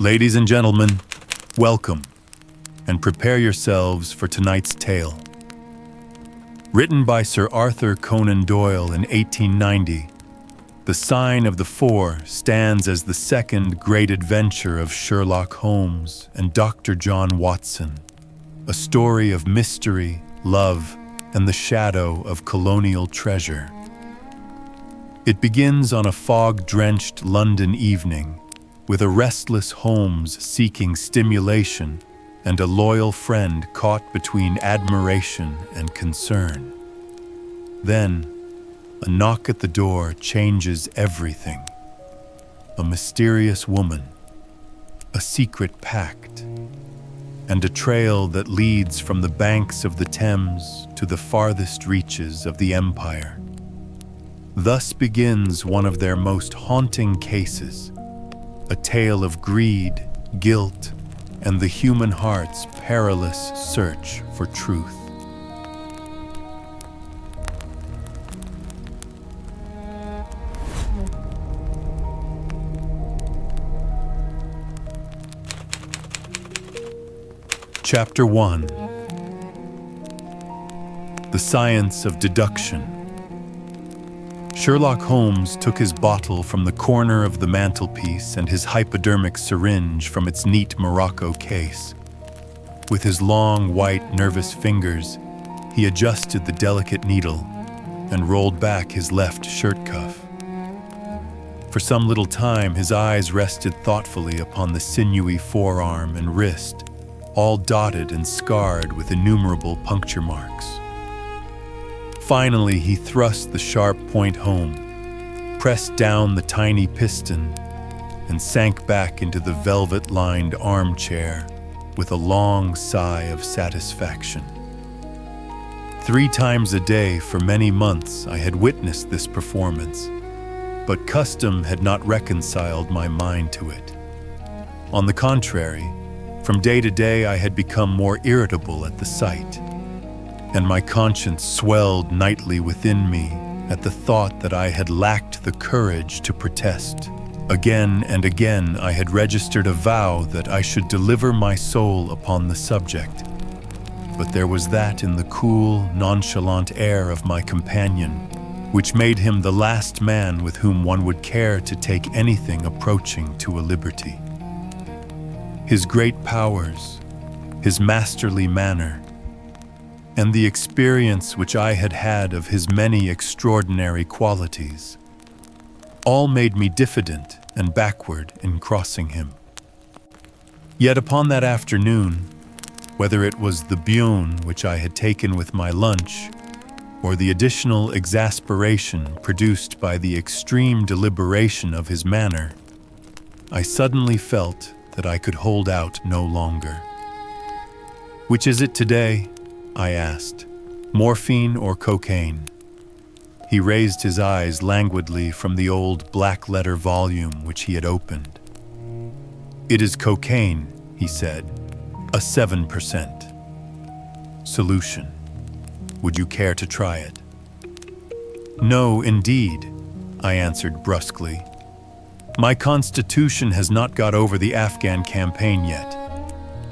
Ladies and gentlemen, welcome, and prepare yourselves for tonight's tale. Written by Sir Arthur Conan Doyle in 1890, The Sign of the Four stands as the second great adventure of Sherlock Holmes and Dr. John Watson, a story of mystery, love, and the shadow of colonial treasure. It begins on a fog-drenched London evening, with a restless Holmes seeking stimulation and a loyal friend caught between admiration and concern. Then, a knock at the door changes everything. A mysterious woman, a secret pact, and a trail that leads from the banks of the Thames to the farthest reaches of the Empire. Thus begins one of their most haunting cases, a tale of greed, guilt, and the human heart's perilous search for truth. Chapter 1: The Science of Deduction. Sherlock Holmes took his bottle from the corner of the mantelpiece and his hypodermic syringe from its neat Morocco case. With his long, white, nervous fingers, he adjusted the delicate needle and rolled back his left shirt cuff. For some little time, his eyes rested thoughtfully upon the sinewy forearm and wrist, all dotted and scarred with innumerable puncture marks. Finally, he thrust the sharp point home, pressed down the tiny piston, and sank back into the velvet-lined armchair with a long sigh of satisfaction. 3 times a day for many months I had witnessed this performance, but custom had not reconciled my mind to it. On the contrary, from day to day I had become more irritable at the sight, and my conscience swelled nightly within me at the thought that I had lacked the courage to protest. Again and again I had registered a vow that I should deliver my soul upon the subject, but there was that in the cool, nonchalant air of my companion which made him the last man with whom one would care to take anything approaching to a liberty. His great powers, his masterly manner, and the experience which I had had of his many extraordinary qualities, all made me diffident and backward in crossing him. Yet upon that afternoon, whether it was the bouillon which I had taken with my lunch, or the additional exasperation produced by the extreme deliberation of his manner, I suddenly felt that I could hold out no longer. "Which is it today?" I asked. "Morphine or cocaine?" He raised his eyes languidly from the old black-letter volume which he had opened. "It is cocaine," he said, "a 7% solution. Would you care to try it?" "No, indeed," I answered brusquely. "My constitution has not got over the Afghan campaign yet.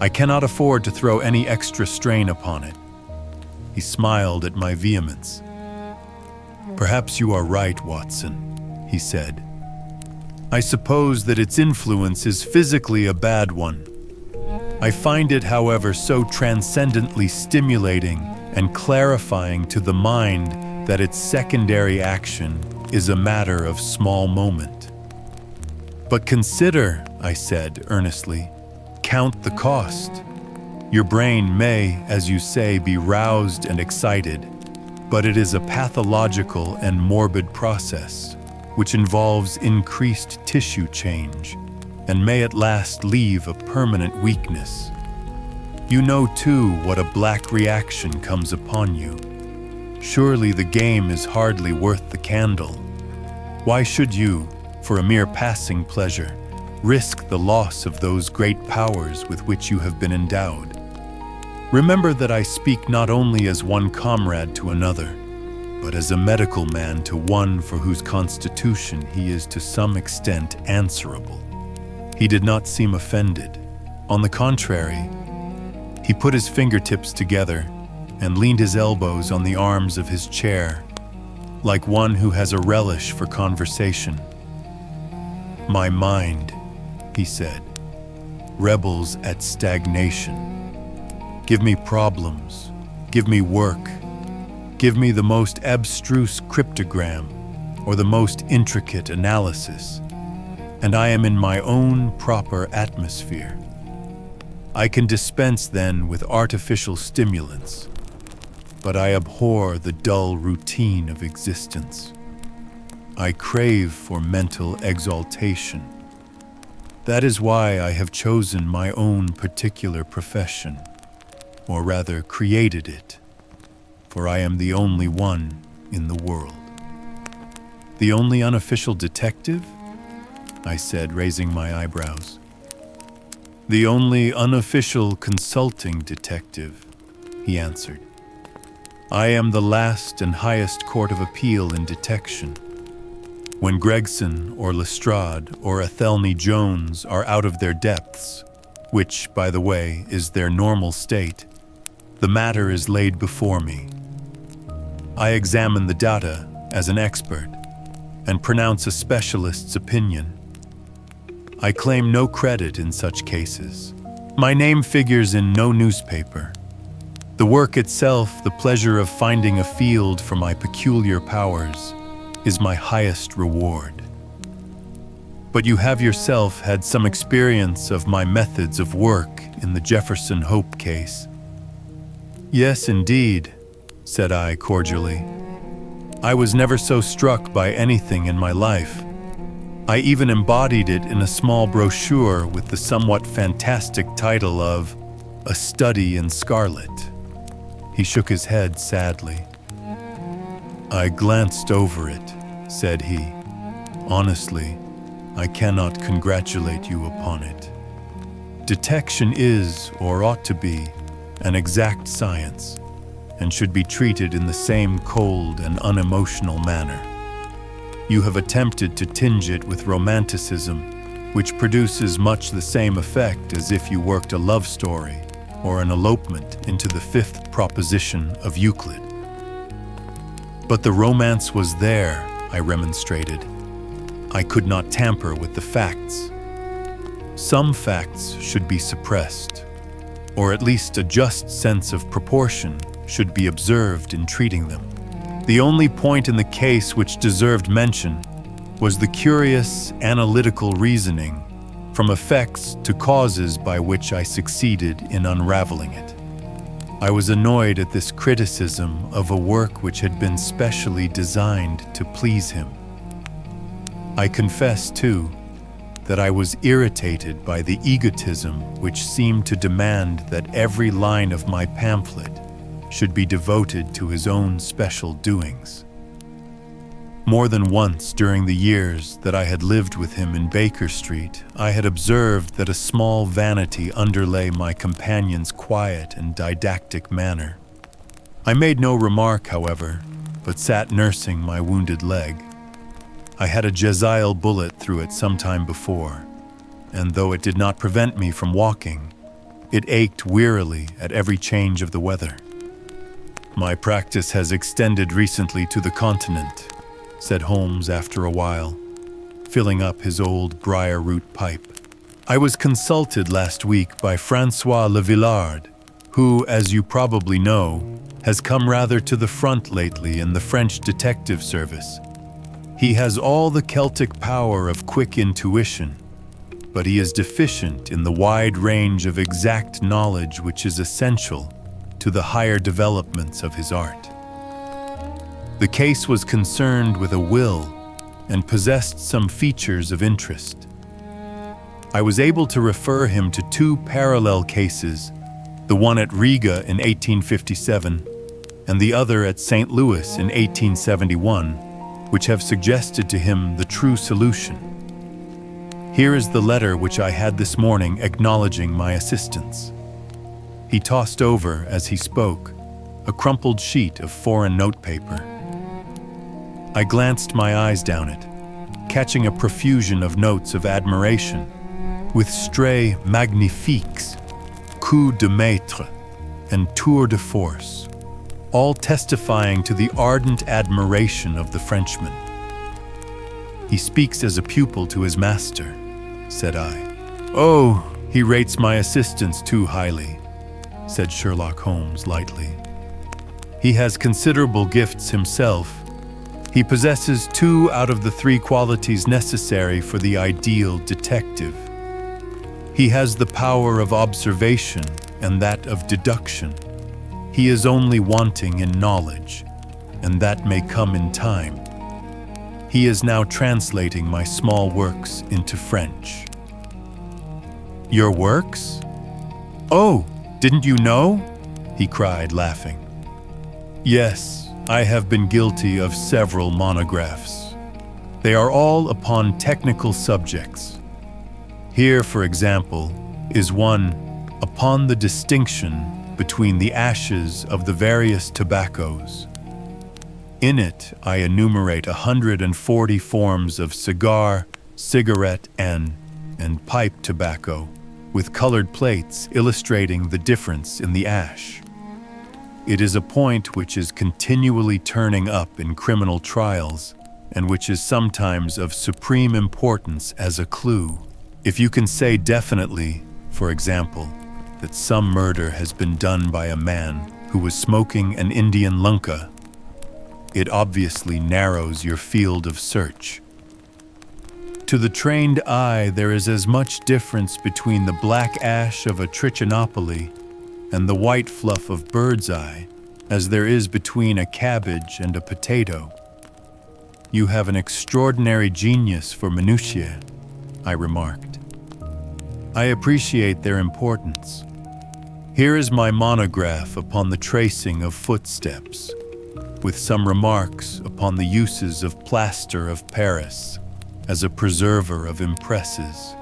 I cannot afford to throw any extra strain upon it." He smiled at my vehemence. "Perhaps you are right, Watson," he said. "I suppose that its influence is physically a bad one. I find it, however, so transcendently stimulating and clarifying to the mind that its secondary action is a matter of small moment." "But consider," I said earnestly, "count the cost. Your brain may, as you say, be roused and excited, but it is a pathological and morbid process, which involves increased tissue change, and may at last leave a permanent weakness. You know, too, what a black reaction comes upon you. Surely the game is hardly worth the candle. Why should you, for a mere passing pleasure, risk the loss of those great powers with which you have been endowed? Remember that I speak not only as one comrade to another, but as a medical man to one for whose constitution he is to some extent answerable." He did not seem offended. On the contrary, he put his fingertips together and leaned his elbows on the arms of his chair, like one who has a relish for conversation. "My mind," he said, "rebels at stagnation. Give me problems, give me work, give me the most abstruse cryptogram or the most intricate analysis, and I am in my own proper atmosphere. I can dispense then with artificial stimulants, but I abhor the dull routine of existence. I crave for mental exaltation. That is why I have chosen my own particular profession, or rather created it, for I am the only one in the world." "The only unofficial detective?" I said, raising my eyebrows. "The only unofficial consulting detective," he answered. "I am the last and highest court of appeal in detection. When Gregson or Lestrade or Athelney Jones are out of their depths, which, by the way, is their normal state, the matter is laid before me. I examine the data as an expert and pronounce a specialist's opinion. I claim no credit in such cases. My name figures in no newspaper. The work itself, the pleasure of finding a field for my peculiar powers, is my highest reward. But you have yourself had some experience of my methods of work in the Jefferson Hope case." "Yes, indeed," said I cordially. "I was never so struck by anything in my life. I even embodied it in a small brochure with the somewhat fantastic title of A Study in Scarlet." He shook his head sadly. "I glanced over it," said he. "Honestly, I cannot congratulate you upon it. Detection is, or ought to be, an exact science, and should be treated in the same cold and unemotional manner. You have attempted to tinge it with romanticism, which produces much the same effect as if you worked a love story or an elopement into the fifth proposition of Euclid." "But the romance was there," I remonstrated. "I could not tamper with the facts. Some facts should be suppressed, or at least a just sense of proportion should be observed in treating them. The only point in the case which deserved mention was the curious analytical reasoning from effects to causes by which I succeeded in unraveling it. I was annoyed at this criticism of a work which had been specially designed to please him. I confess, too, that I was irritated by the egotism which seemed to demand that every line of my pamphlet should be devoted to his own special doings. More than once during the years that I had lived with him in Baker Street, I had observed that a small vanity underlay my companion's quiet and didactic manner. I made no remark, however, but sat nursing my wounded leg. I had a Jezail bullet through it some time before, and though it did not prevent me from walking, it ached wearily at every change of the weather. "My practice has extended recently to the continent," said Holmes after a while, filling up his old briar-root pipe. "I was consulted last week by François Le Villard, who, as you probably know, has come rather to the front lately in the French detective service. He has all the Celtic power of quick intuition, but he is deficient in the wide range of exact knowledge which is essential to the higher developments of his art. The case was concerned with a will and possessed some features of interest. I was able to refer him to two parallel cases, the one at Riga in 1857 and the other at St. Louis in 1871, which have suggested to him the true solution. Here is the letter which I had this morning acknowledging my assistance." He tossed over, as he spoke, a crumpled sheet of foreign notepaper. I glanced my eyes down it, catching a profusion of notes of admiration, with stray magnifiques, coups de maître, and tours de force, all testifying to the ardent admiration of the Frenchman. "He speaks as a pupil to his master," said I. "Oh, he rates my assistants too highly," said Sherlock Holmes lightly. "He has considerable gifts himself. He possesses 2 out of the 3 qualities necessary for the ideal detective. He has the power of observation and that of deduction. He is only wanting in knowledge, and that may come in time. He is now translating my small works into French." "Your works? Oh, didn't you know?" he cried, laughing. "Yes, I have been guilty of several monographs. They are all upon technical subjects. Here, for example, is one upon the distinction between the ashes of the various tobaccos. In it, I enumerate 140 forms of cigar, cigarette, and pipe tobacco, with colored plates illustrating the difference in the ash. It is a point which is continually turning up in criminal trials, and which is sometimes of supreme importance as a clue. If you can say definitely, for example, that some murder has been done by a man who was smoking an Indian lunka, it obviously narrows your field of search. To the trained eye, there is as much difference between the black ash of a trichinopoly and the white fluff of bird's eye as there is between a cabbage and a potato. You have an extraordinary genius for minutiae, I remarked. I appreciate their importance. Here is my monograph upon the tracing of footsteps, with some remarks upon the uses of plaster of Paris as a preserver of impresses.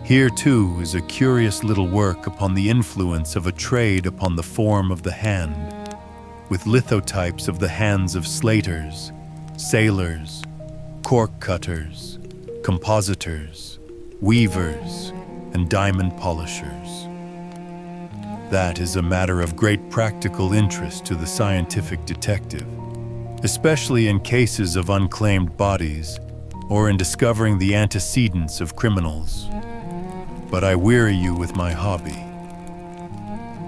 Here, too, is a curious little work upon the influence of a trade upon the form of the hand, with lithotypes of the hands of slaters, sailors, cork cutters, compositors, weavers, and diamond polishers. That is a matter of great practical interest to the scientific detective, especially in cases of unclaimed bodies or in discovering the antecedents of criminals. But I weary you with my hobby."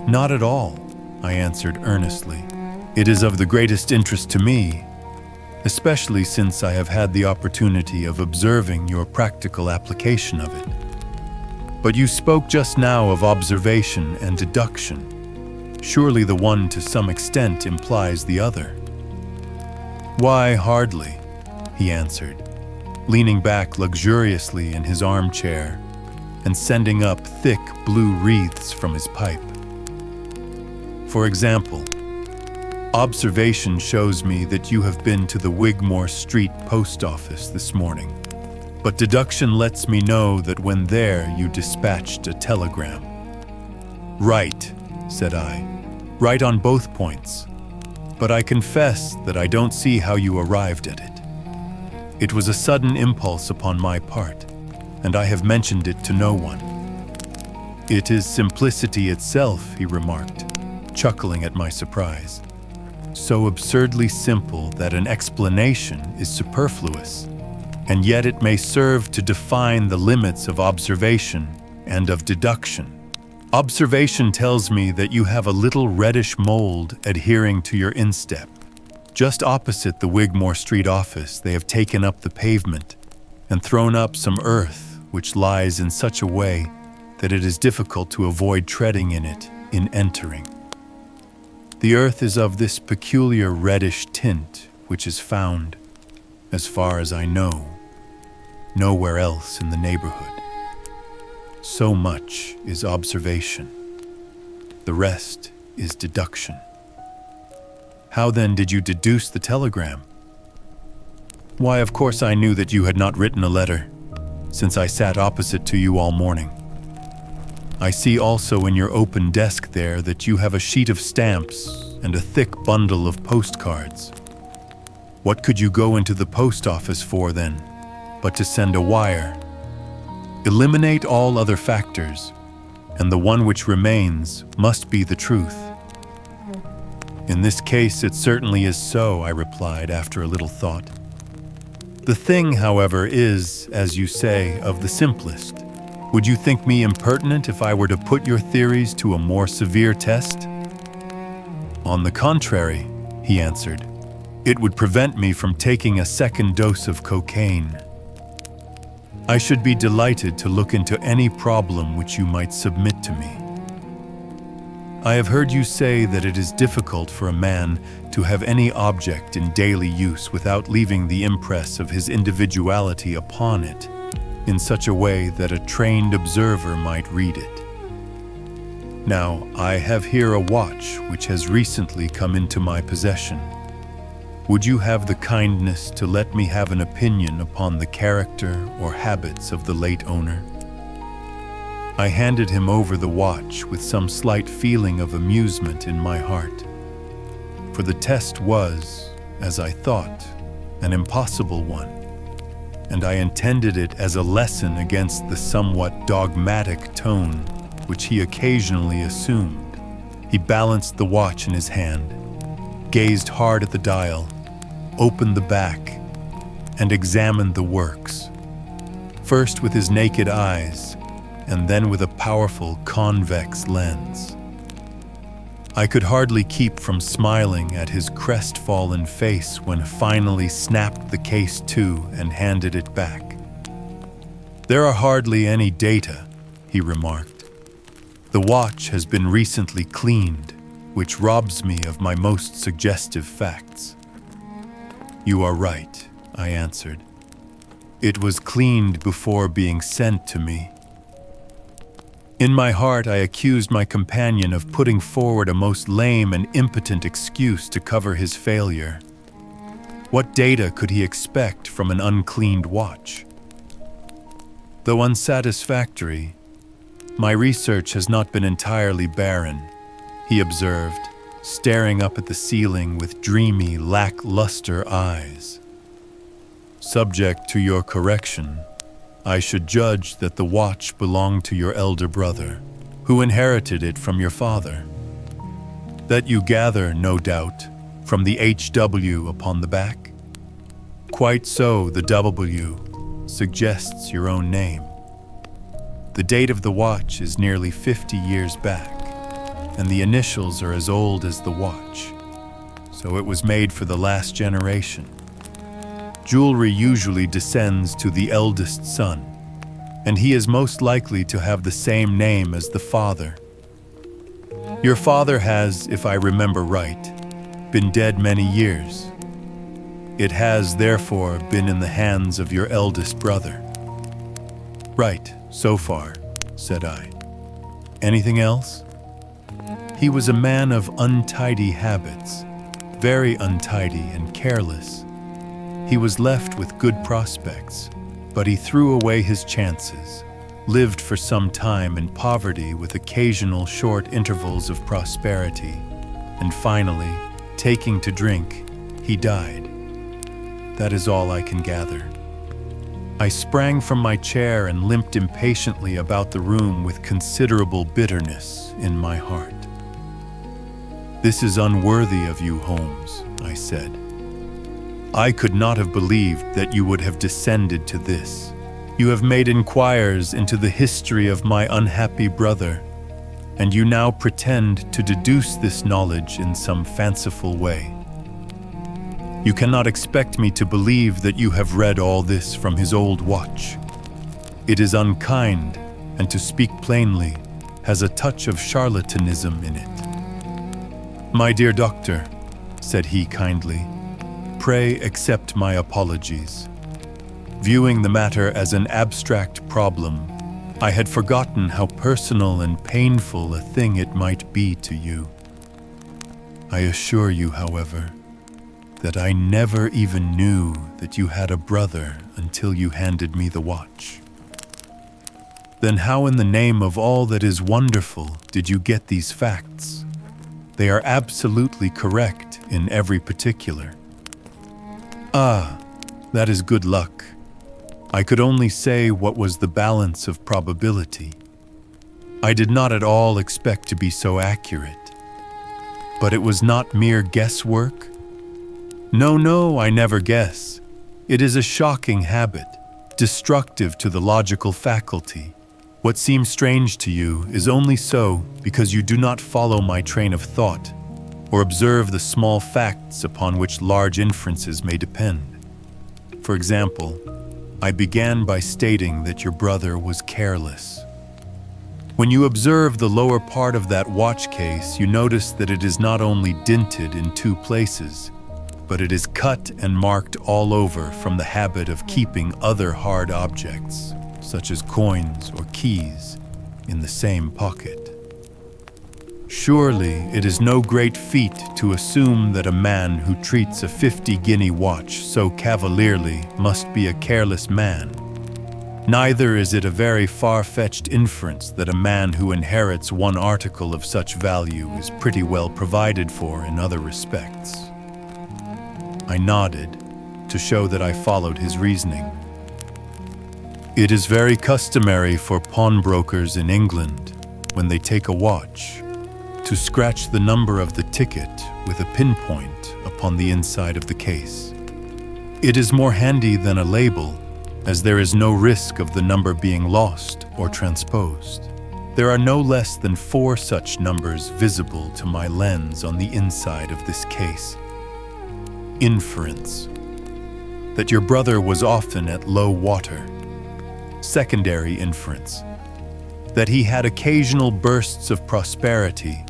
"Not at all," I answered earnestly. "It is of the greatest interest to me, especially since I have had the opportunity of observing your practical application of it. But you spoke just now of observation and deduction. Surely the one to some extent implies the other." "Why, hardly," he answered, leaning back luxuriously in his armchair and sending up thick blue wreaths from his pipe. "For example, observation shows me that you have been to the Wigmore Street post office this morning, but deduction lets me know that when there you dispatched a telegram." "Right," said I, "right on both points, but I confess that I don't see how you arrived at it. It was a sudden impulse upon my part, and I have mentioned it to no one." "It is simplicity itself," he remarked, chuckling at my surprise. "So absurdly simple that an explanation is superfluous, and yet it may serve to define the limits of observation and of deduction. Observation tells me that you have a little reddish mold adhering to your instep. Just opposite the Wigmore Street office, they have taken up the pavement and thrown up some earth which lies in such a way that it is difficult to avoid treading in it in entering. The earth is of this peculiar reddish tint which is found, as far as I know, nowhere else in the neighborhood. So much is observation. The rest is deduction." "How then did you deduce the telegram?" "Why, of course I knew that you had not written a letter, since I sat opposite to you all morning. I see also in your open desk there that you have a sheet of stamps and a thick bundle of postcards. What could you go into the post office for then, but to send a wire? Eliminate all other factors, and the one which remains must be the truth. In this case, it certainly is so, I replied after a little thought. The thing, however, is, as you say, of the simplest. Would you think me impertinent if I were to put your theories to a more severe test? On the contrary, he answered, it would prevent me from taking a second dose of cocaine. I should be delighted to look into any problem which you might submit to me. I have heard you say that it is difficult for a man to have any object in daily use without leaving the impress of his individuality upon it in such a way that a trained observer might read it. Now, I have here a watch which has recently come into my possession. Would you have the kindness to let me have an opinion upon the character or habits of the late owner? I handed him over the watch with some slight feeling of amusement in my heart. For the test was, as I thought, an impossible one, and I intended it as a lesson against the somewhat dogmatic tone which he occasionally assumed. He balanced the watch in his hand, gazed hard at the dial, opened the back, and examined the works, first with his naked eyes, and then with a powerful convex lens. I could hardly keep from smiling at his crestfallen face when finally snapped the case to and handed it back. There are hardly any data, he remarked. The watch has been recently cleaned, which robs me of my most suggestive facts. You are right, I answered. It was cleaned before being sent to me. In my heart, I accused my companion of putting forward a most lame and impotent excuse to cover his failure. What data could he expect from an uncleaned watch? Though unsatisfactory, my research has not been entirely barren, he observed, staring up at the ceiling with dreamy, lackluster eyes. Subject to your correction, I should judge that the watch belonged to your elder brother, who inherited it from your father. That you gather, no doubt, from the HW upon the back? Quite so, the W suggests your own name. The date of the watch is nearly 50 years back, and the initials are as old as the watch, so it was made for the last generation. Jewelry usually descends to the eldest son, and he is most likely to have the same name as the father. Your father has, if I remember right, been dead many years. It has, therefore, been in the hands of your eldest brother. Right, so far, said I. Anything else? He was a man of untidy habits, very untidy and careless. He was left with good prospects, but he threw away his chances, lived for some time in poverty with occasional short intervals of prosperity, and finally, taking to drink, he died. That is all I can gather. I sprang from my chair and limped impatiently about the room with considerable bitterness in my heart. This is unworthy of you, Holmes, I said. I could not have believed that you would have descended to this. You have made inquiries into the history of my unhappy brother, and you now pretend to deduce this knowledge in some fanciful way. You cannot expect me to believe that you have read all this from his old watch. It is unkind, and to speak plainly, has a touch of charlatanism in it. My dear doctor, said he kindly, pray accept my apologies. Viewing the matter as an abstract problem, I had forgotten how personal and painful a thing it might be to you. I assure you, however, that I never even knew that you had a brother until you handed me the watch. Then how in the name of all that is wonderful did you get these facts? They are absolutely correct in every particular. Ah, that is good luck. I could only say what was the balance of probability. I did not at all expect to be so accurate. But it was not mere guesswork. No, I never guess. It is a shocking habit, destructive to the logical faculty. What seems strange to you is only so because you do not follow my train of thought or observe the small facts upon which large inferences may depend. For example, I began by stating that your brother was careless. When you observe the lower part of that watch case, you notice that it is not only dinted in 2 places, but it is cut and marked all over from the habit of keeping other hard objects, such as coins or keys, in the same pocket. Surely it is no great feat to assume that a man who treats a 50-guinea watch so cavalierly must be a careless man. Neither is it a very far-fetched inference that a man who inherits one article of such value is pretty well provided for in other respects. I nodded to show that I followed his reasoning. It is very customary for pawnbrokers in England, when they take a watch, to scratch the number of the ticket with a pinpoint upon the inside of the case. It is more handy than a label, as there is no risk of the number being lost or transposed. There are no less than 4 such numbers visible to my lens on the inside of this case. Inference: that your brother was often at low water. Secondary inference: that he had occasional bursts of prosperity,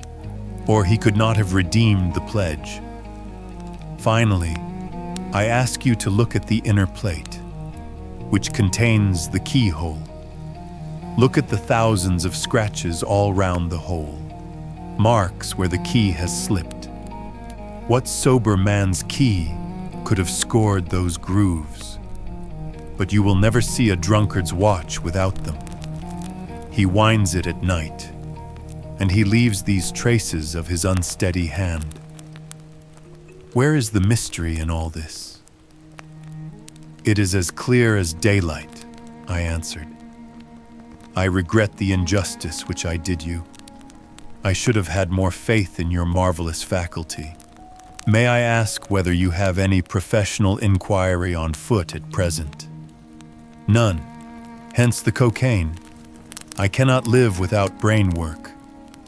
or he could not have redeemed the pledge. Finally, I ask you to look at the inner plate, which contains the keyhole. Look at the thousands of scratches all round the hole, marks where the key has slipped. What sober man's key could have scored those grooves? But you will never see a drunkard's watch without them. He winds it at night, and he leaves these traces of his unsteady hand. Where is the mystery in all this? It is as clear as daylight, I answered. I regret the injustice which I did you. I should have had more faith in your marvelous faculty. May I ask whether you have any professional inquiry on foot at present? None. Hence the cocaine. I cannot live without brain work.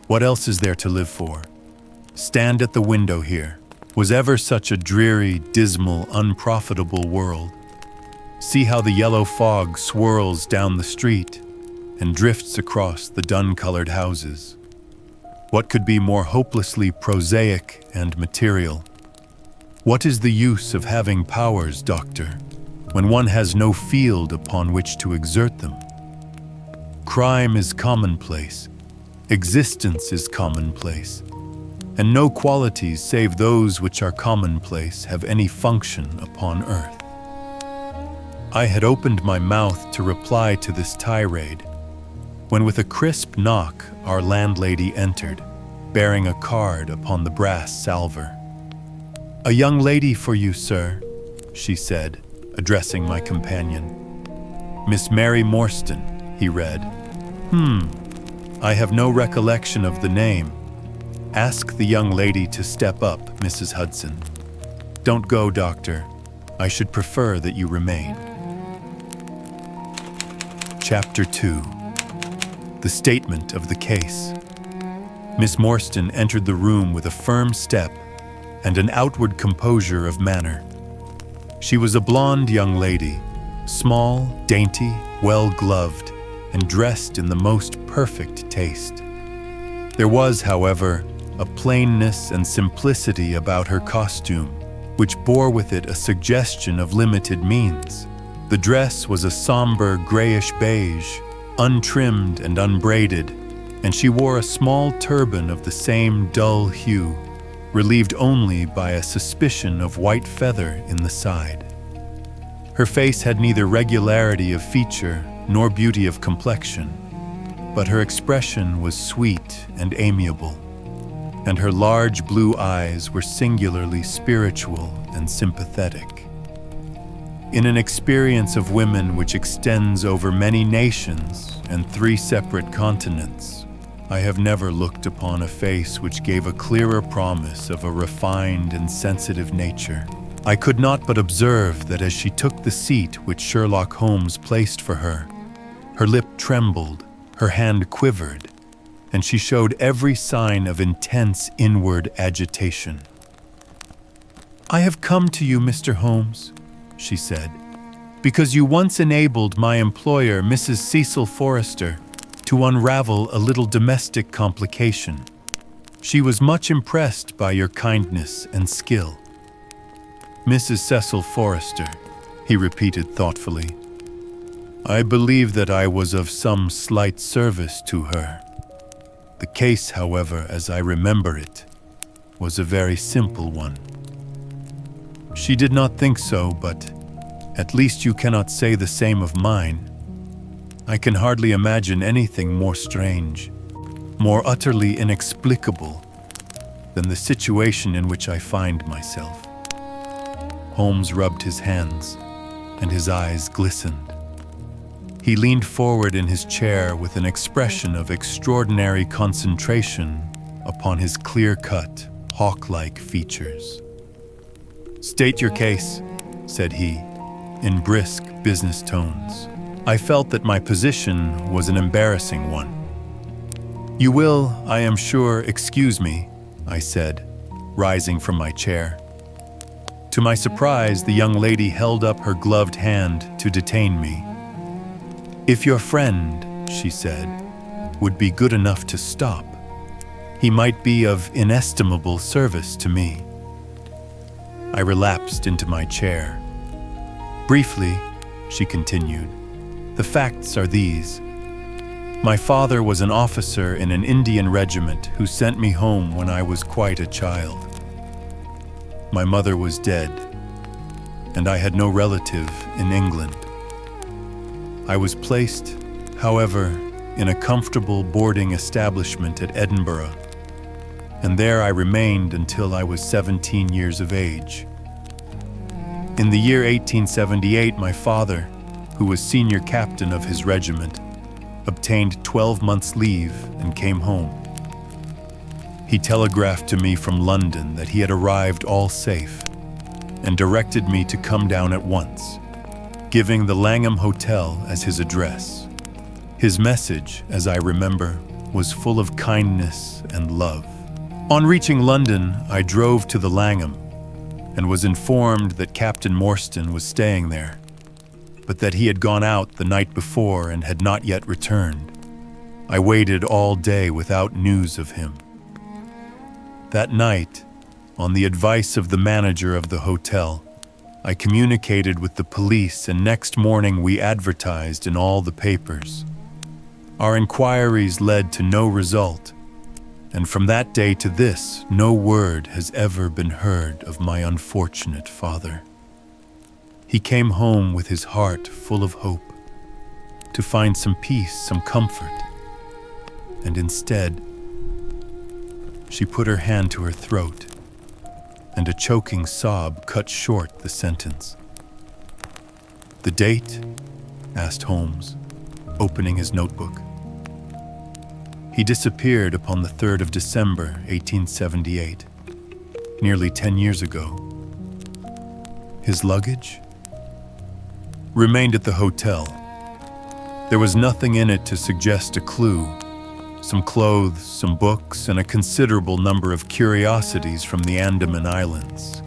What else is there to live for? Stand at the window here. Was ever such a dreary, dismal, unprofitable world? See how the yellow fog swirls down the street and drifts across the dun-colored houses. What could be more hopelessly prosaic and material? What is the use of having powers, doctor, when one has no field upon which to exert them? Crime is commonplace. Existence is commonplace. And no qualities save those which are commonplace have any function upon earth. I had opened my mouth to reply to this tirade, when with a crisp knock our landlady entered, bearing a card upon the brass salver. "A young lady for you, sir," she said, addressing my companion. "Miss Mary Morstan," he read. I have no recollection of the name. Ask the young lady to step up, Mrs. Hudson. Don't go, doctor. I should prefer that you remain. Chapter 2. The Statement of the Case. Miss Morstan entered the room with a firm step and an outward composure of manner. She was a blonde young lady, small, dainty, well-gloved, and dressed in the most perfect taste. There was, however, a plainness and simplicity about her costume, which bore with it a suggestion of limited means. The dress was a somber grayish beige, untrimmed and unbraided, and she wore a small turban of the same dull hue, relieved only by a suspicion of white feather in the side. Her face had neither regularity of feature nor beauty of complexion, but her expression was sweet and amiable, and her large blue eyes were singularly spiritual and sympathetic. In an experience of women which extends over many nations and 3 separate continents, I have never looked upon a face which gave a clearer promise of a refined and sensitive nature. I could not but observe that as she took the seat which Sherlock Holmes placed for her, her lip trembled, her hand quivered, and she showed every sign of intense inward agitation. "I have come to you, Mr. Holmes," she said, "because you once enabled my employer, Mrs. Cecil Forrester, to unravel a little domestic complication. She was much impressed by your kindness and skill." "Mrs. Cecil Forrester," he repeated thoughtfully. "I believe that I was of some slight service to her. The case, however, as I remember it, was a very simple one." "She did not think so, but at least you cannot say the same of mine. I can hardly imagine anything more strange, more utterly inexplicable than the situation in which I find myself." Holmes rubbed his hands, and his eyes glistened. He leaned forward in his chair with an expression of extraordinary concentration upon his clear-cut, hawk-like features. "State your case," said he, in brisk business tones. I felt that my position was an embarrassing one. "You will, I am sure, excuse me," I said, rising from my chair. To my surprise, the young lady held up her gloved hand to detain me. "If your friend," she said, "would be good enough to stop, he might be of inestimable service to me." I relapsed into my chair. "Briefly," she continued, "the facts are these. My father was an officer in an Indian regiment who sent me home when I was quite a child. My mother was dead, and I had no relative in England. I was placed, however, in a comfortable boarding establishment at Edinburgh, and there I remained until I was 17 years of age. In the year 1878, my father, who was senior captain of his regiment, obtained 12 months' leave and came home. He telegraphed to me from London that he had arrived all safe and directed me to come down at once, giving the Langham Hotel as his address. His message, as I remember, was full of kindness and love. On reaching London, I drove to the Langham and was informed that Captain Morstan was staying there, but that he had gone out the night before and had not yet returned. I waited all day without news of him. That night, on the advice of the manager of the hotel, I communicated with the police, and next morning we advertised in all the papers. Our inquiries led to no result, and from that day to this, no word has ever been heard of my unfortunate father. He came home with his heart full of hope, to find some peace, some comfort, and instead, she put her hand to her throat, and a choking sob cut short the sentence. "The date?" asked Holmes, opening his notebook. "He disappeared upon the 3rd of December, 1878, nearly 10 years ago. His luggage?" "Remained at the hotel. There was nothing in it to suggest a clue. Some clothes, some books, and a considerable number of curiosities from the Andaman Islands.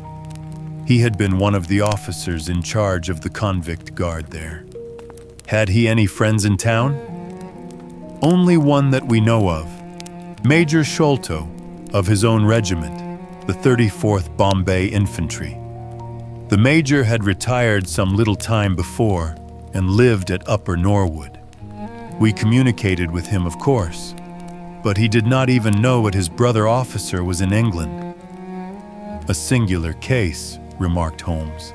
He had been one of the officers in charge of the convict guard there." "Had he any friends in town?" "Only one that we know of, Major Sholto, of his own regiment, the 34th Bombay Infantry. The major had retired some little time before and lived at Upper Norwood. We communicated with him, of course, but he did not even know that his brother officer was in England." "A singular case," remarked Holmes.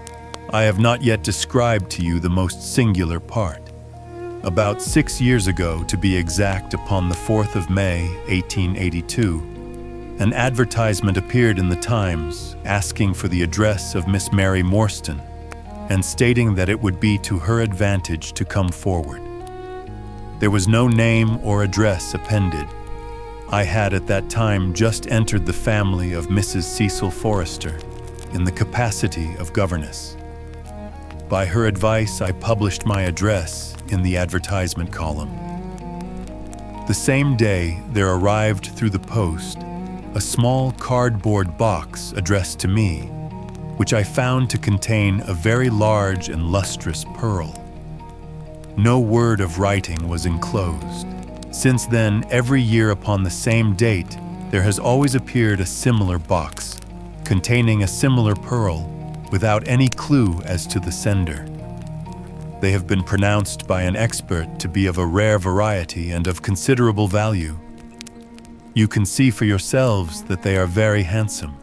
"I have not yet described to you the most singular part. About 6 years ago, to be exact, upon the 4th of May, 1882, an advertisement appeared in the Times asking for the address of Miss Mary Morstan. and stating that it would be to her advantage to come forward. There was no name or address appended. I had at that time just entered the family of Mrs. Cecil Forrester in the capacity of governess. By her advice, I published my address in the advertisement column. The same day, there arrived through the post a small cardboard box addressed to me, which I found to contain a very large and lustrous pearl. No word of writing was enclosed. Since then, every year upon the same date, there has always appeared a similar box containing a similar pearl without any clue as to the sender. They have been pronounced by an expert to be of a rare variety and of considerable value. You can see for yourselves that they are very handsome.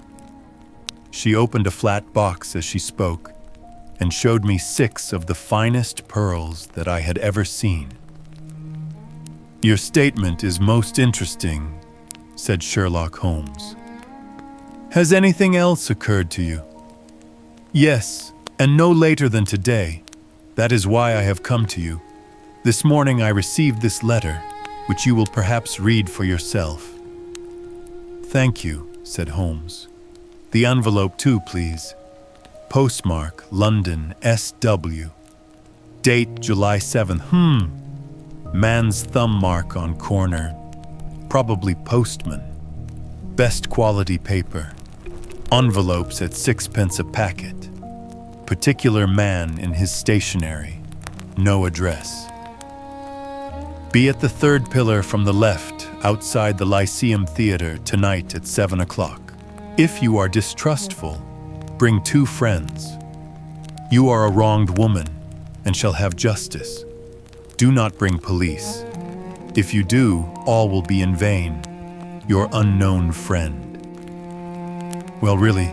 She opened a flat box as she spoke and showed me 6 of the finest pearls that I had ever seen. "Your statement is most interesting," said Sherlock Holmes. "Has anything else occurred to you?" "Yes, and no later than today. That is why I have come to you. This morning I received this letter, which you will perhaps read for yourself." "Thank you," said Holmes. "The envelope too, please. Postmark, London, SW. Date, July 7th. Man's thumb mark on corner. Probably postman. Best quality paper. Envelopes at 6p a packet. Particular man in his stationery. No address. Be at the 3rd pillar from the left, outside the Lyceum Theatre, tonight at 7 o'clock. If you are distrustful, bring 2 friends. You are a wronged woman and shall have justice. Do not bring police. If you do, all will be in vain. Your unknown friend." Well, really,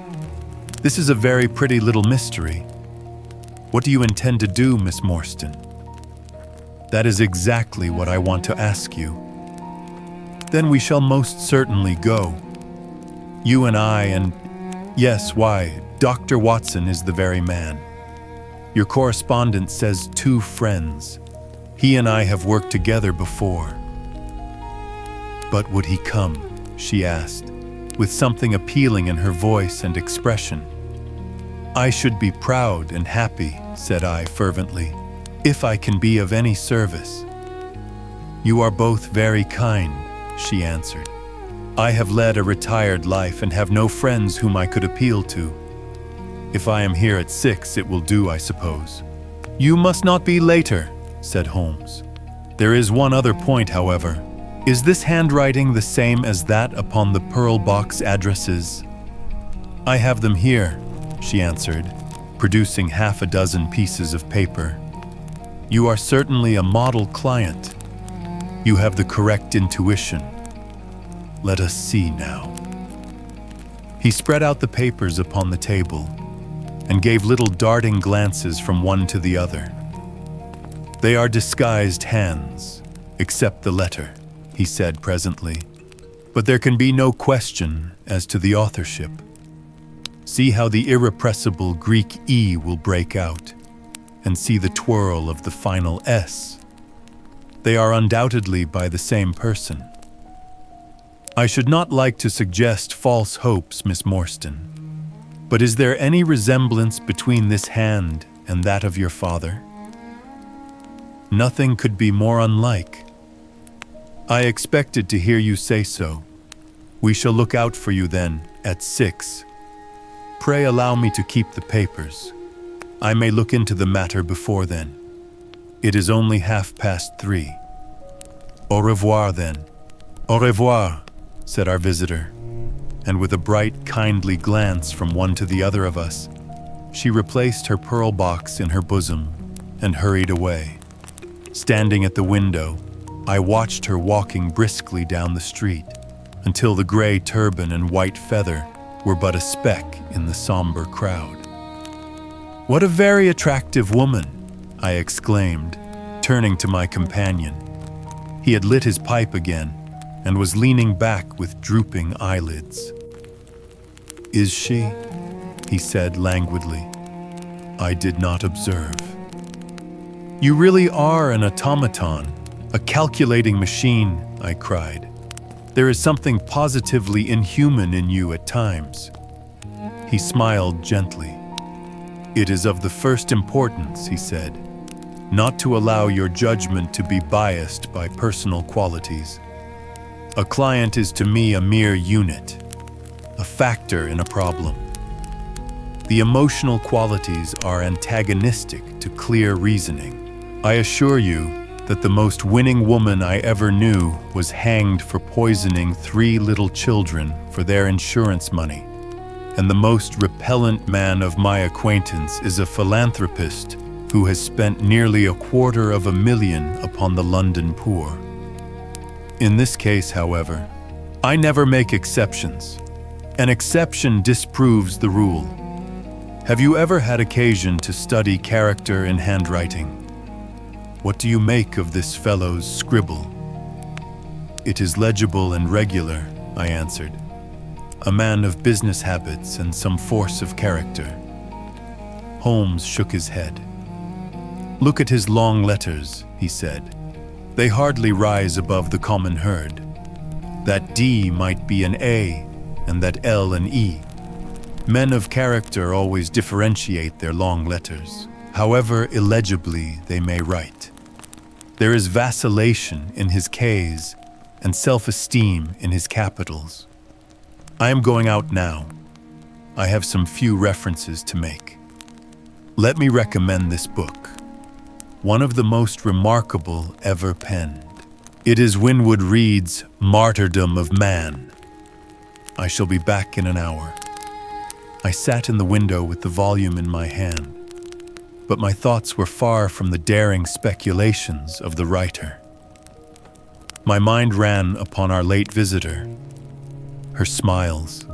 this is a very pretty little mystery. What do you intend to do, Miss Morstan? That is exactly what I want to ask you. Then we shall most certainly go. You and I and, yes, why, Dr. Watson is the very man. Your correspondent says 2 friends. He and I have worked together before. But would he come? She asked, with something appealing in her voice and expression. I should be proud and happy, said I fervently, if I can be of any service. You are both very kind, she answered. I have led a retired life and have no friends whom I could appeal to. If I am here at 6, it will do, I suppose. You must not be later, said Holmes. There is one other point, however. Is this handwriting the same as that upon the pearl box addresses? I have them here, she answered, producing half a dozen pieces of paper. You are certainly a model client. You have the correct intuition. Let us see now. He spread out the papers upon the table and gave little darting glances from one to the other. They are disguised hands, except the letter, he said presently. But there can be no question as to the authorship. See how the irrepressible Greek E will break out, and see the twirl of the final S. They are undoubtedly by the same person. I should not like to suggest false hopes, Miss Morstan, but is there any resemblance between this hand and that of your father? Nothing could be more unlike. I expected to hear you say so. We shall look out for you then, at 6. Pray allow me to keep the papers. I may look into the matter before then. It is only 3:30. Au revoir, then. Au revoir, said our visitor, and with a bright, kindly glance from one to the other of us, she replaced her pearl box in her bosom and hurried away. Standing at the window, I watched her walking briskly down the street until the gray turban and white feather were but a speck in the somber crowd. What a very attractive woman, I exclaimed, turning to my companion. He had lit his pipe again and was leaning back with drooping eyelids. Is she? He said languidly. I did not observe. You really are an automaton, a calculating machine, I cried. There is something positively inhuman in you at times. He smiled gently. It is of the first importance, he said, not to allow your judgment to be biased by personal qualities. A client is to me a mere unit, a factor in a problem. The emotional qualities are antagonistic to clear reasoning. I assure you that the most winning woman I ever knew was hanged for poisoning 3 little children for their insurance money. And the most repellent man of my acquaintance is a philanthropist who has spent nearly $250,000 upon the London poor. In this case, however, I never make exceptions. An exception disproves the rule. Have you ever had occasion to study character in handwriting? What do you make of this fellow's scribble? It is legible and regular, I answered. A man of business habits and some force of character. Holmes shook his head. Look at his long letters, he said. They hardly rise above the common herd. That D might be an A, and that L an E. Men of character always differentiate their long letters, however illegibly they may write. There is vacillation in his K's and self-esteem in his capitals. I am going out now. I have some few references to make. Let me recommend this book, one of the most remarkable ever penned. It is Winwood Reade's Martyrdom of Man. I shall be back in an hour. I sat in the window with the volume in my hand, but my thoughts were far from the daring speculations of the writer. My mind ran upon our late visitor, her smiles,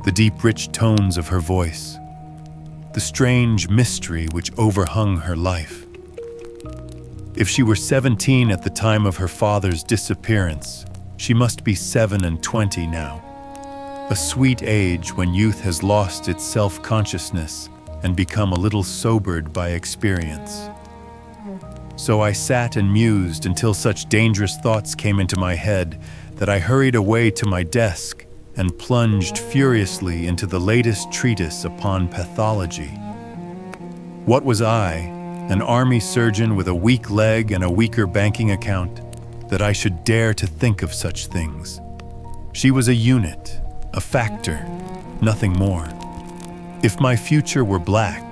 the deep, rich tones of her voice, the strange mystery which overhung her life. If she were 17 at the time of her father's disappearance, she must be 27 now. A sweet age when youth has lost its self-consciousness and become a little sobered by experience. So I sat and mused until such dangerous thoughts came into my head that I hurried away to my desk and plunged furiously into the latest treatise upon pathology. What was I, an army surgeon with a weak leg and a weaker banking account, that I should dare to think of such things? She was a unit, a factor, nothing more. If my future were black,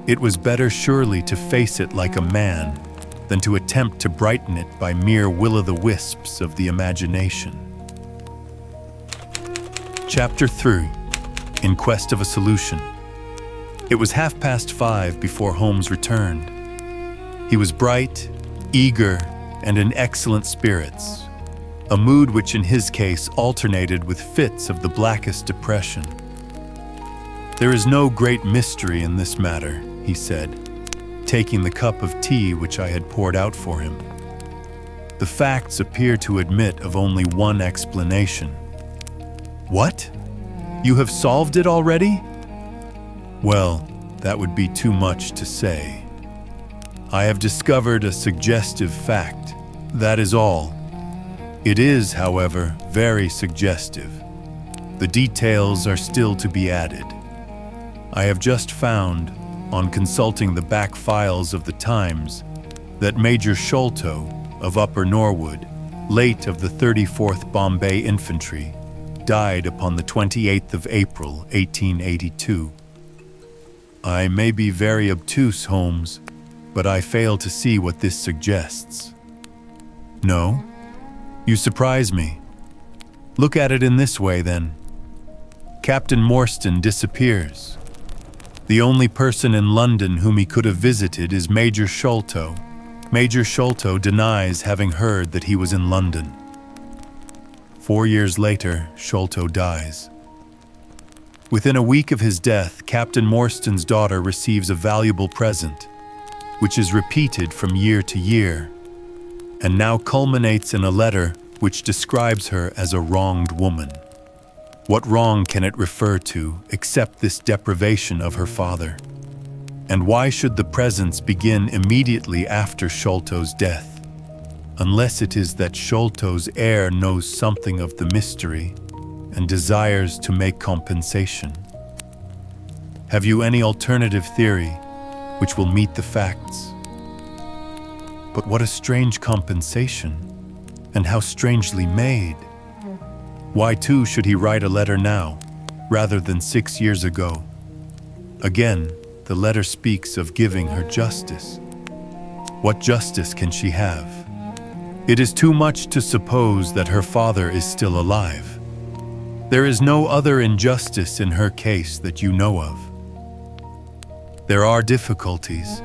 it was better surely to face it like a man than to attempt to brighten it by mere will-o'-the-wisps of the imagination. Chapter 3. In Quest of a Solution. It was 5:30 before Holmes returned. He was bright, eager, and in excellent spirits, a mood which in his case alternated with fits of the blackest depression. There is no great mystery in this matter, he said, taking the cup of tea which I had poured out for him. The facts appear to admit of only one explanation. What? You have solved it already? Well, that would be too much to say. I have discovered a suggestive fact, that is all. It is, however, very suggestive. The details are still to be added. I have just found, on consulting the back files of the Times, that Major Sholto, of Upper Norwood, late of the 34th Bombay Infantry, died upon the 28th of April, 1882. I may be very obtuse, Holmes, but I fail to see what this suggests. No? You surprise me. Look at it in this way, then. Captain Morstan disappears. The only person in London whom he could have visited is Major Sholto. Major Sholto denies having heard that he was in London. 4 years later, Sholto dies. Within a week of his death, Captain Morstan's daughter receives a valuable present, which is repeated from year to year, and now culminates in a letter which describes her as a wronged woman. What wrong can it refer to except this deprivation of her father? And why should the presents begin immediately after Sholto's death? Unless it is that Sholto's heir knows something of the mystery and desires to make compensation. Have you any alternative theory which will meet the facts? But what a strange compensation, and how strangely made. Why, too, should he write a letter now, rather than 6 years ago? Again, the letter speaks of giving her justice. What justice can she have? It is too much to suppose that her father is still alive. There is no other injustice in her case that you know of. There are difficulties.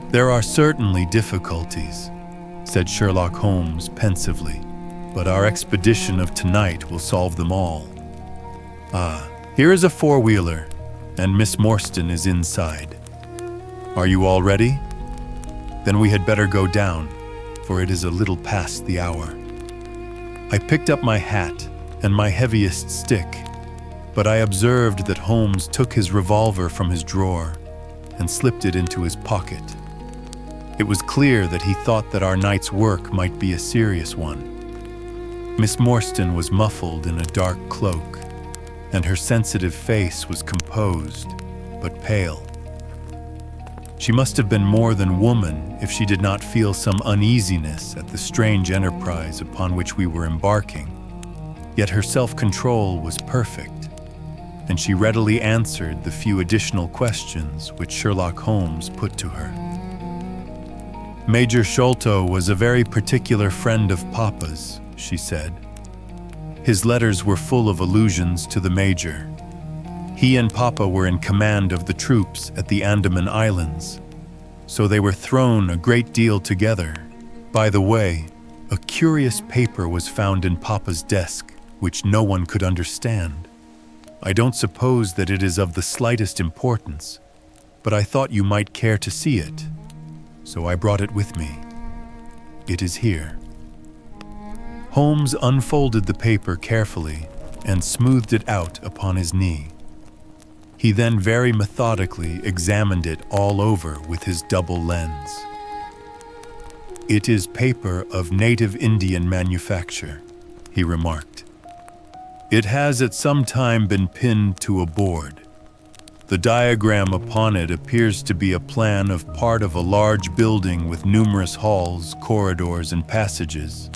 There are certainly difficulties, said Sherlock Holmes pensively, but our expedition of tonight will solve them all. Here is a four-wheeler, and Miss Morstan is inside. Are you all ready? Then we had better go down, for it is a little past the hour. I picked up my hat and my heaviest stick, but I observed that Holmes took his revolver from his drawer and slipped it into his pocket. It was clear that he thought that our night's work might be a serious one. Miss Morstan was muffled in a dark cloak, and her sensitive face was composed, but pale. She must have been more than woman if she did not feel some uneasiness at the strange enterprise upon which we were embarking. Yet her self-control was perfect, and she readily answered the few additional questions which Sherlock Holmes put to her. Major Sholto was a very particular friend of Papa's, she said. His letters were full of allusions to the Major. He and Papa were in command of the troops at the Andaman Islands, so they were thrown a great deal together. By the way, a curious paper was found in Papa's desk, which no one could understand. I don't suppose that it is of the slightest importance, but I thought you might care to see it, so I brought it with me. It is here. Holmes unfolded the paper carefully and smoothed it out upon his knee. He then very methodically examined it all over with his double lens. It is paper of native Indian manufacture, he remarked. It has at some time been pinned to a board. The diagram upon it appears to be a plan of part of a large building with numerous halls, corridors, and passages.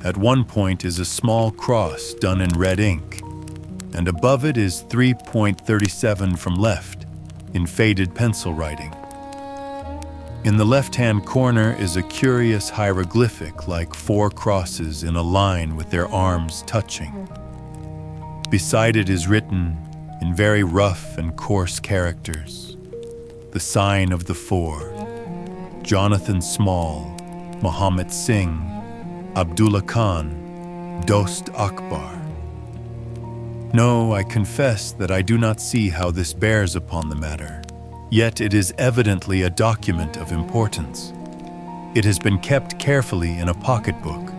At one point is a small cross done in red ink, and above it is 3.37 from left, in faded pencil writing. In the left-hand corner is a curious hieroglyphic like 4 crosses in a line with their arms touching. Beside it is written, in very rough and coarse characters, the sign of the 4, Jonathan Small, Muhammad Singh, Abdullah Khan, Dost Akbar. No, I confess that I do not see how this bears upon the matter, yet it is evidently a document of importance. It has been kept carefully in a pocketbook,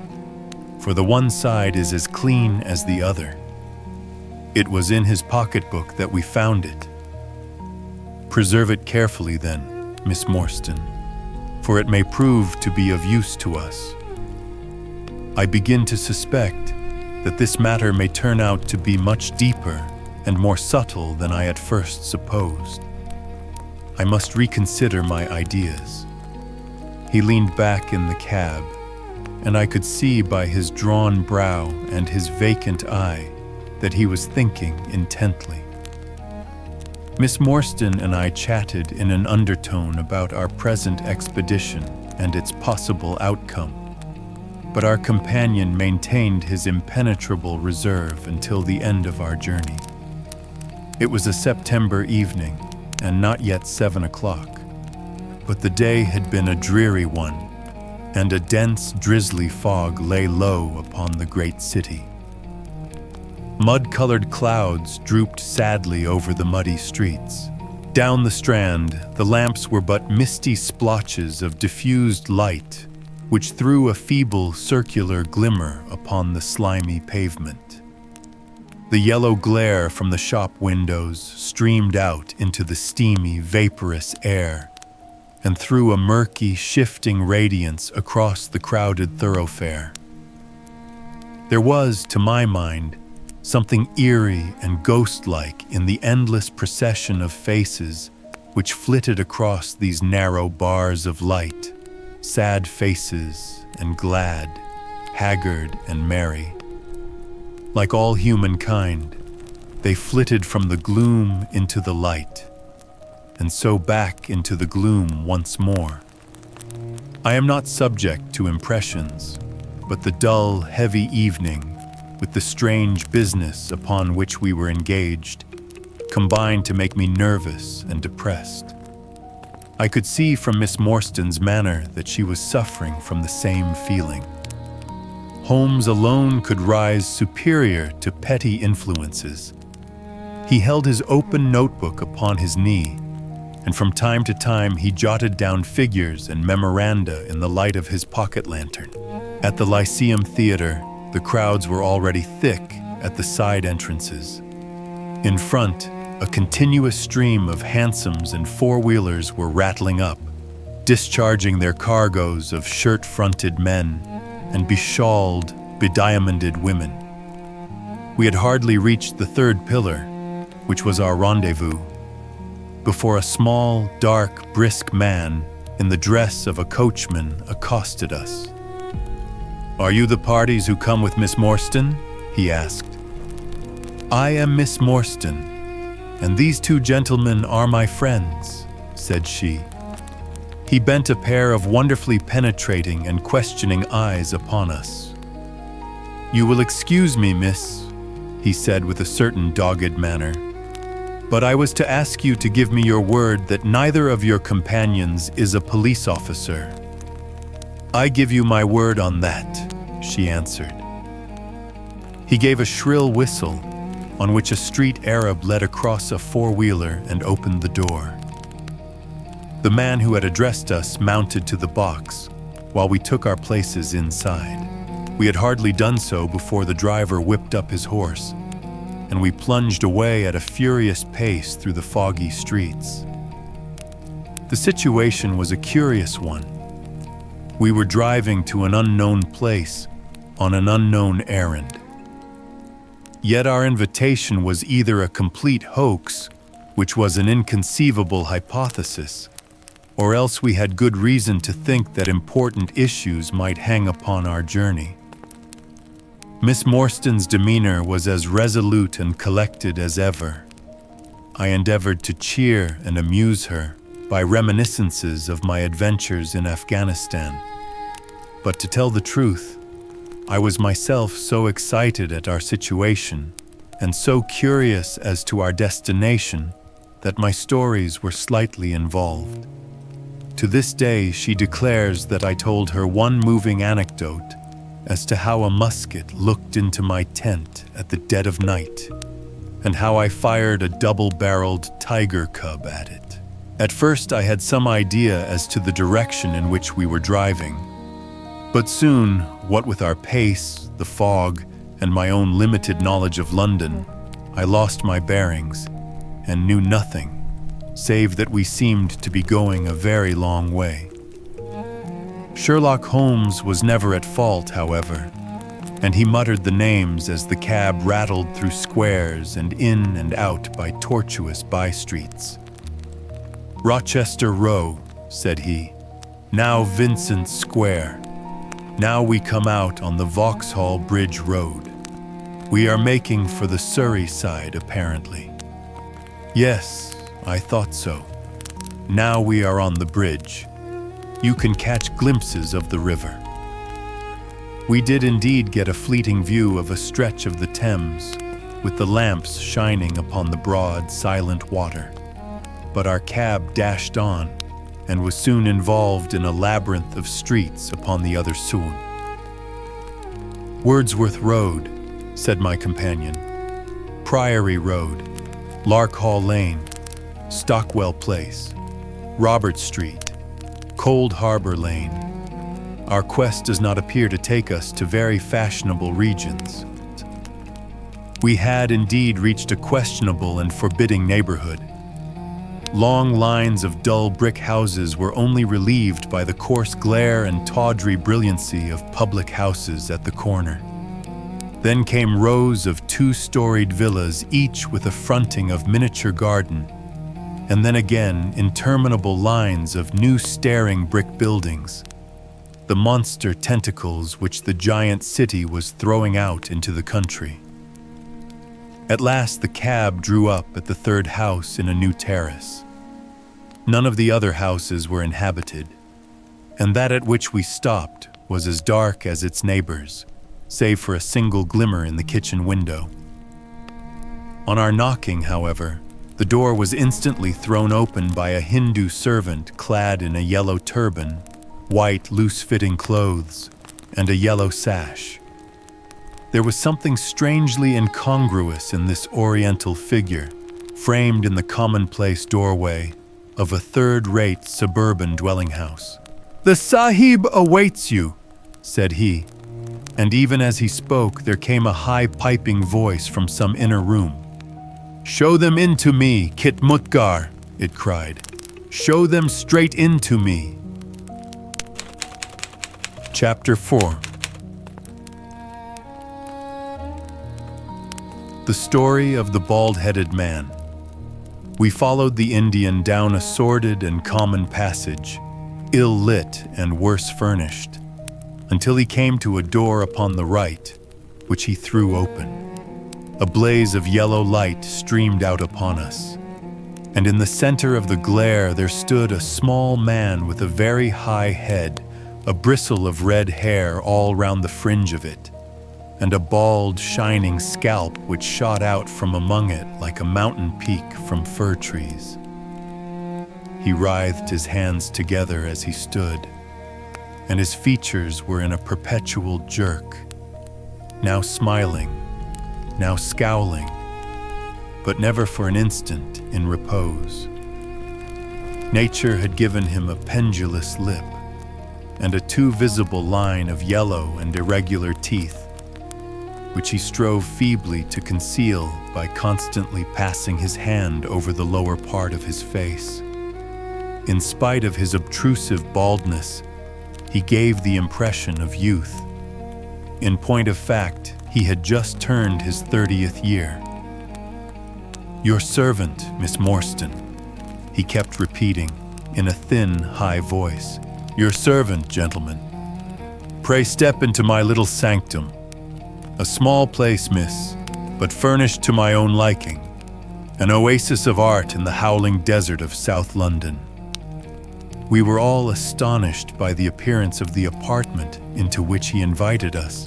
for the one side is as clean as the other. It was in his pocketbook that we found it. Preserve it carefully then, Miss Morstan, for it may prove to be of use to us. I begin to suspect that this matter may turn out to be much deeper and more subtle than I at first supposed. I must reconsider my ideas. He leaned back in the cab, and I could see by his drawn brow and his vacant eye that he was thinking intently. Miss Morstan and I chatted in an undertone about our present expedition and its possible outcome, but our companion maintained his impenetrable reserve until the end of our journey. It was a September evening, and not yet 7 o'clock, but the day had been a dreary one, and a dense, drizzly fog lay low upon the great city. Mud-colored clouds drooped sadly over the muddy streets. Down the Strand, the lamps were but misty splotches of diffused light, which threw a feeble circular glimmer upon the slimy pavement. The yellow glare from the shop windows streamed out into the steamy, vaporous air and threw a murky, shifting radiance across the crowded thoroughfare. There was, to my mind, something eerie and ghost-like in the endless procession of faces which flitted across these narrow bars of light, sad faces and glad, haggard and merry. Like all humankind, they flitted from the gloom into the light, and so back into the gloom once more. I am not subject to impressions, but the dull, heavy evening, with the strange business upon which we were engaged, combined to make me nervous and depressed. I could see from Miss Morstan's manner that she was suffering from the same feeling. Holmes alone could rise superior to petty influences. He held his open notebook upon his knee, and from time to time he jotted down figures and memoranda in the light of his pocket lantern. At the Lyceum Theatre, the crowds were already thick at the side entrances. In front, a continuous stream of hansoms and four-wheelers were rattling up, discharging their cargoes of shirt-fronted men and beshawled, bediamonded women. We had hardly reached the third pillar, which was our rendezvous, before a small, dark, brisk man in the dress of a coachman accosted us. "Are you the parties who come with Miss Morstan?" he asked. "I am Miss Morstan, and these two gentlemen are my friends," said she. He bent a pair of wonderfully penetrating and questioning eyes upon us. "You will excuse me, miss," he said with a certain dogged manner, "but I was to ask you to give me your word that neither of your companions is a police officer." "I give you my word on that," she answered. He gave a shrill whistle, on which a street Arab led across a four-wheeler and opened the door. The man who had addressed us mounted to the box, while we took our places inside. We had hardly done so before the driver whipped up his horse, and we plunged away at a furious pace through the foggy streets. The situation was a curious one. We were driving to an unknown place on an unknown errand. Yet our invitation was either a complete hoax, which was an inconceivable hypothesis, or else we had good reason to think that important issues might hang upon our journey. Miss Morstan's demeanor was as resolute and collected as ever. I endeavored to cheer and amuse her by reminiscences of my adventures in Afghanistan. But to tell the truth, I was myself so excited at our situation and so curious as to our destination that my stories were slightly involved. To this day, she declares that I told her one moving anecdote as to how a musket looked into my tent at the dead of night, and how I fired a double-barreled tiger cub at it. At first, I had some idea as to the direction in which we were driving, but soon, what with our pace, the fog, and my own limited knowledge of London, I lost my bearings and knew nothing, save that we seemed to be going a very long way. Sherlock Holmes was never at fault, however, and he muttered the names as the cab rattled through squares and in and out by tortuous by-streets. "Rochester Row," said he. "Now Vincent Square. Now we come out on the Vauxhall Bridge Road. We are making for the Surrey side, apparently." "Yes, I thought so. Now we are on the bridge. You can catch glimpses of the river." We did indeed get a fleeting view of a stretch of the Thames, with the lamps shining upon the broad, silent water. But our cab dashed on, and was soon involved in a labyrinth of streets upon the other Swan. "Wordsworth Road," said my companion. "Priory Road, Larkhall Lane, Stockwell Place, Robert Street, Cold Harbor Lane. Our quest does not appear to take us to very fashionable regions." We had indeed reached a questionable and forbidding neighborhood. Long lines of dull brick houses were only relieved by the coarse glare and tawdry brilliancy of public houses at the corner. Then came rows of two-storied villas, each with a fronting of miniature garden, and then again interminable lines of new staring brick buildings, the monster tentacles which the giant city was throwing out into the country. At last the cab drew up at the third house in a new terrace. None of the other houses were inhabited, and that at which we stopped was as dark as its neighbors, save for a single glimmer in the kitchen window. On our knocking, however, the door was instantly thrown open by a Hindu servant clad in a yellow turban, white loose-fitting clothes, and a yellow sash. There was something strangely incongruous in this oriental figure, framed in the commonplace doorway of a third-rate suburban dwelling house. "The Sahib awaits you," said he, and even as he spoke there came a high piping voice from some inner room. "Show them in to me, Kit Mutgar," it cried. "Show them straight in to me." Chapter 4. The story of the bald-headed man. We followed the Indian down a sordid and common passage, ill-lit and worse furnished, until he came to a door upon the right, which he threw open. A blaze of yellow light streamed out upon us, and in the center of the glare there stood a small man with a very high head, a bristle of red hair all round the fringe of it, and a bald, shining scalp which shot out from among it like a mountain peak from fir trees. He writhed his hands together as he stood, and his features were in a perpetual jerk, now smiling, now scowling, but never for an instant in repose. Nature had given him a pendulous lip and a too visible line of yellow and irregular teeth, which he strove feebly to conceal by constantly passing his hand over the lower part of his face. In spite of his obtrusive baldness, he gave the impression of youth. In point of fact, he had just turned his 30th year. "Your servant, Miss Morstan," he kept repeating in a thin, high voice. "Your servant, gentlemen. Pray step into my little sanctum. A small place, miss, but furnished to my own liking. An oasis of art in the howling desert of South London." We were all astonished by the appearance of the apartment into which he invited us.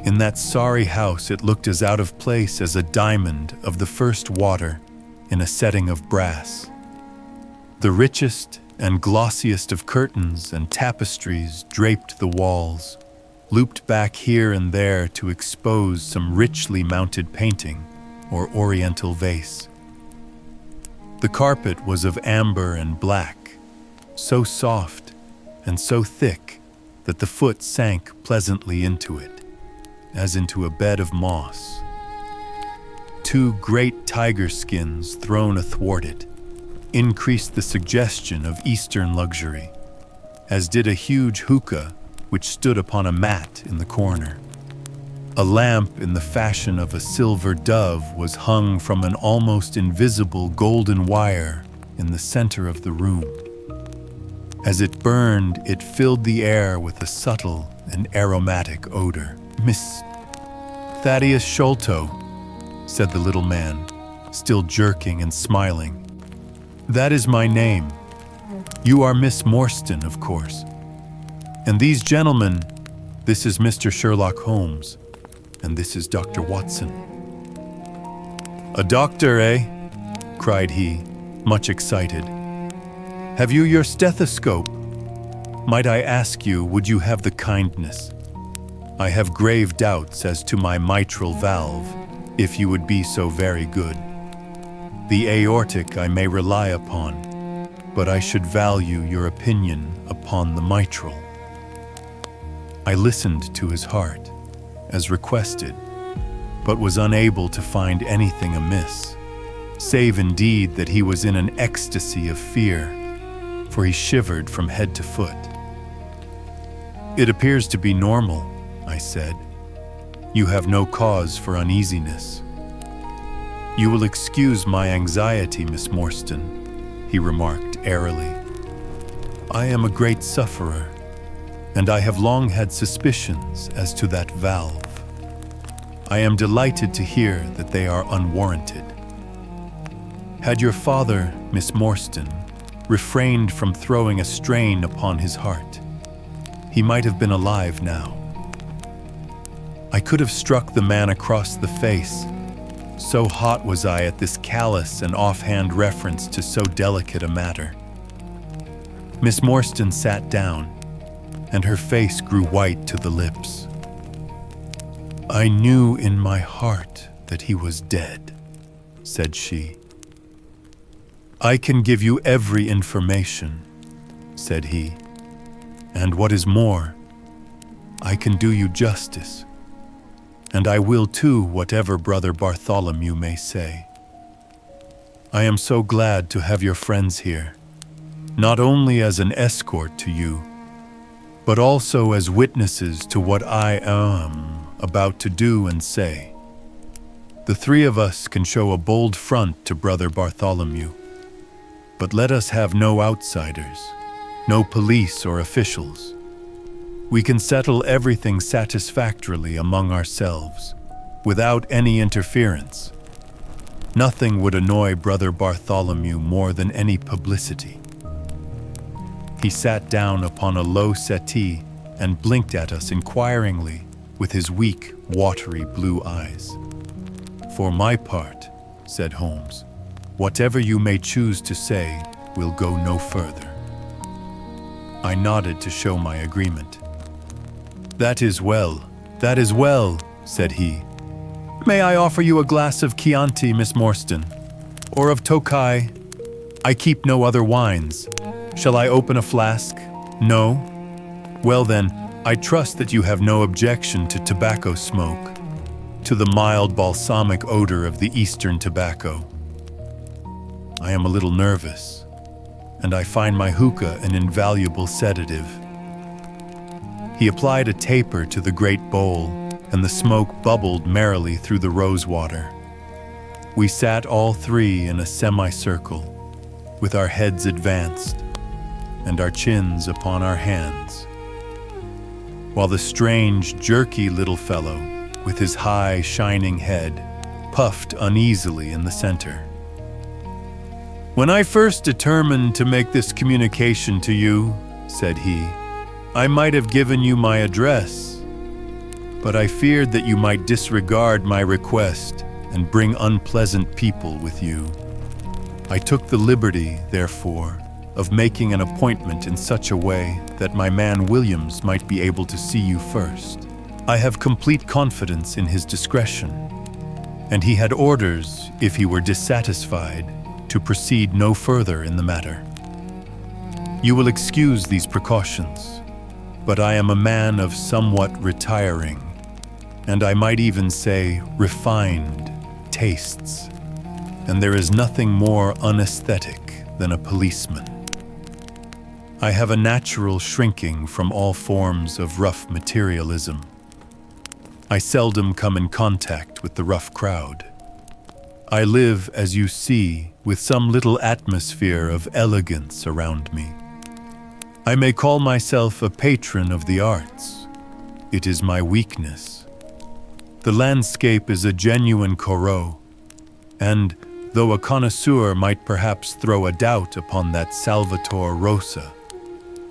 In that sorry house it looked as out of place as a diamond of the first water in a setting of brass. The richest and glossiest of curtains and tapestries draped the walls, looped back here and there to expose some richly mounted painting or oriental vase. The carpet was of amber and black, so soft and so thick that the foot sank pleasantly into it, as into a bed of moss. Two great tiger skins thrown athwart it increased the suggestion of Eastern luxury, as did a huge hookah which stood upon a mat in the corner. A lamp in the fashion of a silver dove was hung from an almost invisible golden wire in the center of the room. As it burned, it filled the air with a subtle and aromatic odor. "Miss Thaddeus Sholto," said the little man, still jerking and smiling. "That is my name. You are Miss Morstan, of course. And these gentlemen, this is Mr. Sherlock Holmes, and this is Dr. Watson." "A doctor, eh?" cried he, much excited. "Have you your stethoscope? Might I ask you, would you have the kindness? I have grave doubts as to my mitral valve, if you would be so very good. The aortic I may rely upon, but I should value your opinion upon the mitral." I listened to his heart, as requested, but was unable to find anything amiss, save indeed that he was in an ecstasy of fear, for he shivered from head to foot. "It appears to be normal," I said. "You have no cause for uneasiness." "You will excuse my anxiety, Miss Morstan," he remarked airily. "I am a great sufferer, and I have long had suspicions as to that valve. I am delighted to hear that they are unwarranted. Had your father, Miss Morstan, refrained from throwing a strain upon his heart, he might have been alive now." I could have struck the man across the face, so hot was I at this callous and offhand reference to so delicate a matter. Miss Morstan sat down, and her face grew white to the lips. "I knew in my heart that he was dead," said she. "I can give you every information," said he, "and what is more, I can do you justice, and I will too, whatever Brother Bartholomew may say. I am so glad to have your friends here, not only as an escort to you, but also as witnesses to what I am about to do and say. The three of us can show a bold front to Brother Bartholomew, but let us have no outsiders, no police or officials. We can settle everything satisfactorily among ourselves, without any interference. Nothing would annoy Brother Bartholomew more than any publicity." He sat down upon a low settee and blinked at us inquiringly with his weak, watery blue eyes. "For my part," said Holmes, "whatever you may choose to say will go no further." I nodded to show my agreement. That is well," said he. "May I offer you a glass of Chianti, Miss Morstan? Or of Tokai? I keep no other wines. Shall I open a flask? No? Well then, I trust that you have no objection to tobacco smoke, to the mild balsamic odor of the Eastern tobacco. I am a little nervous, and I find my hookah an invaluable sedative." He applied a taper to the great bowl, and the smoke bubbled merrily through the rosewater. We sat all three in a semicircle, with our heads advanced, and our chins upon our hands, while the strange, jerky little fellow, with his high, shining head, puffed uneasily in the center. "When I first determined to make this communication to you," said he, "I might have given you my address, but I feared that you might disregard my request and bring unpleasant people with you. I took the liberty, therefore, of making an appointment in such a way that my man Williams might be able to see you first. I have complete confidence in his discretion, and he had orders, if he were dissatisfied, to proceed no further in the matter. You will excuse these precautions, but I am a man of somewhat retiring, and I might even say refined, tastes, and there is nothing more unaesthetic than a policeman. I have a natural shrinking from all forms of rough materialism. I seldom come in contact with the rough crowd. I live, as you see, with some little atmosphere of elegance around me. I may call myself a patron of the arts. It is my weakness. The landscape is a genuine Corot, and though a connoisseur might perhaps throw a doubt upon that Salvator Rosa,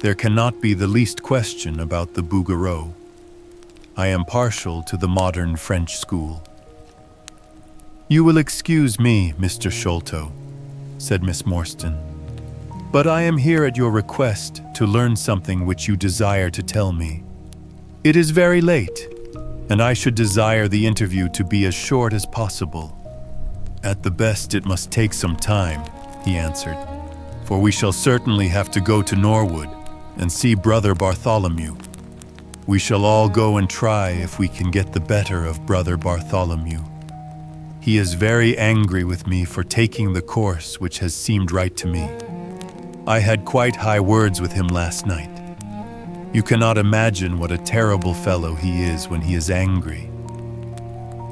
there cannot be the least question about the Bouguereau. I am partial to the modern French school. You will excuse me, Mr. Sholto, said Miss Morstan, but I am here at your request to learn something which you desire to tell me. It is very late, and I should desire the interview to be as short as possible. At the best, it must take some time, he answered, for we shall certainly have to go to Norwood and see Brother Bartholomew. We shall all go and try if we can get the better of Brother Bartholomew. He is very angry with me for taking the course which has seemed right to me. I had quite high words with him last night. You cannot imagine what a terrible fellow he is when he is angry.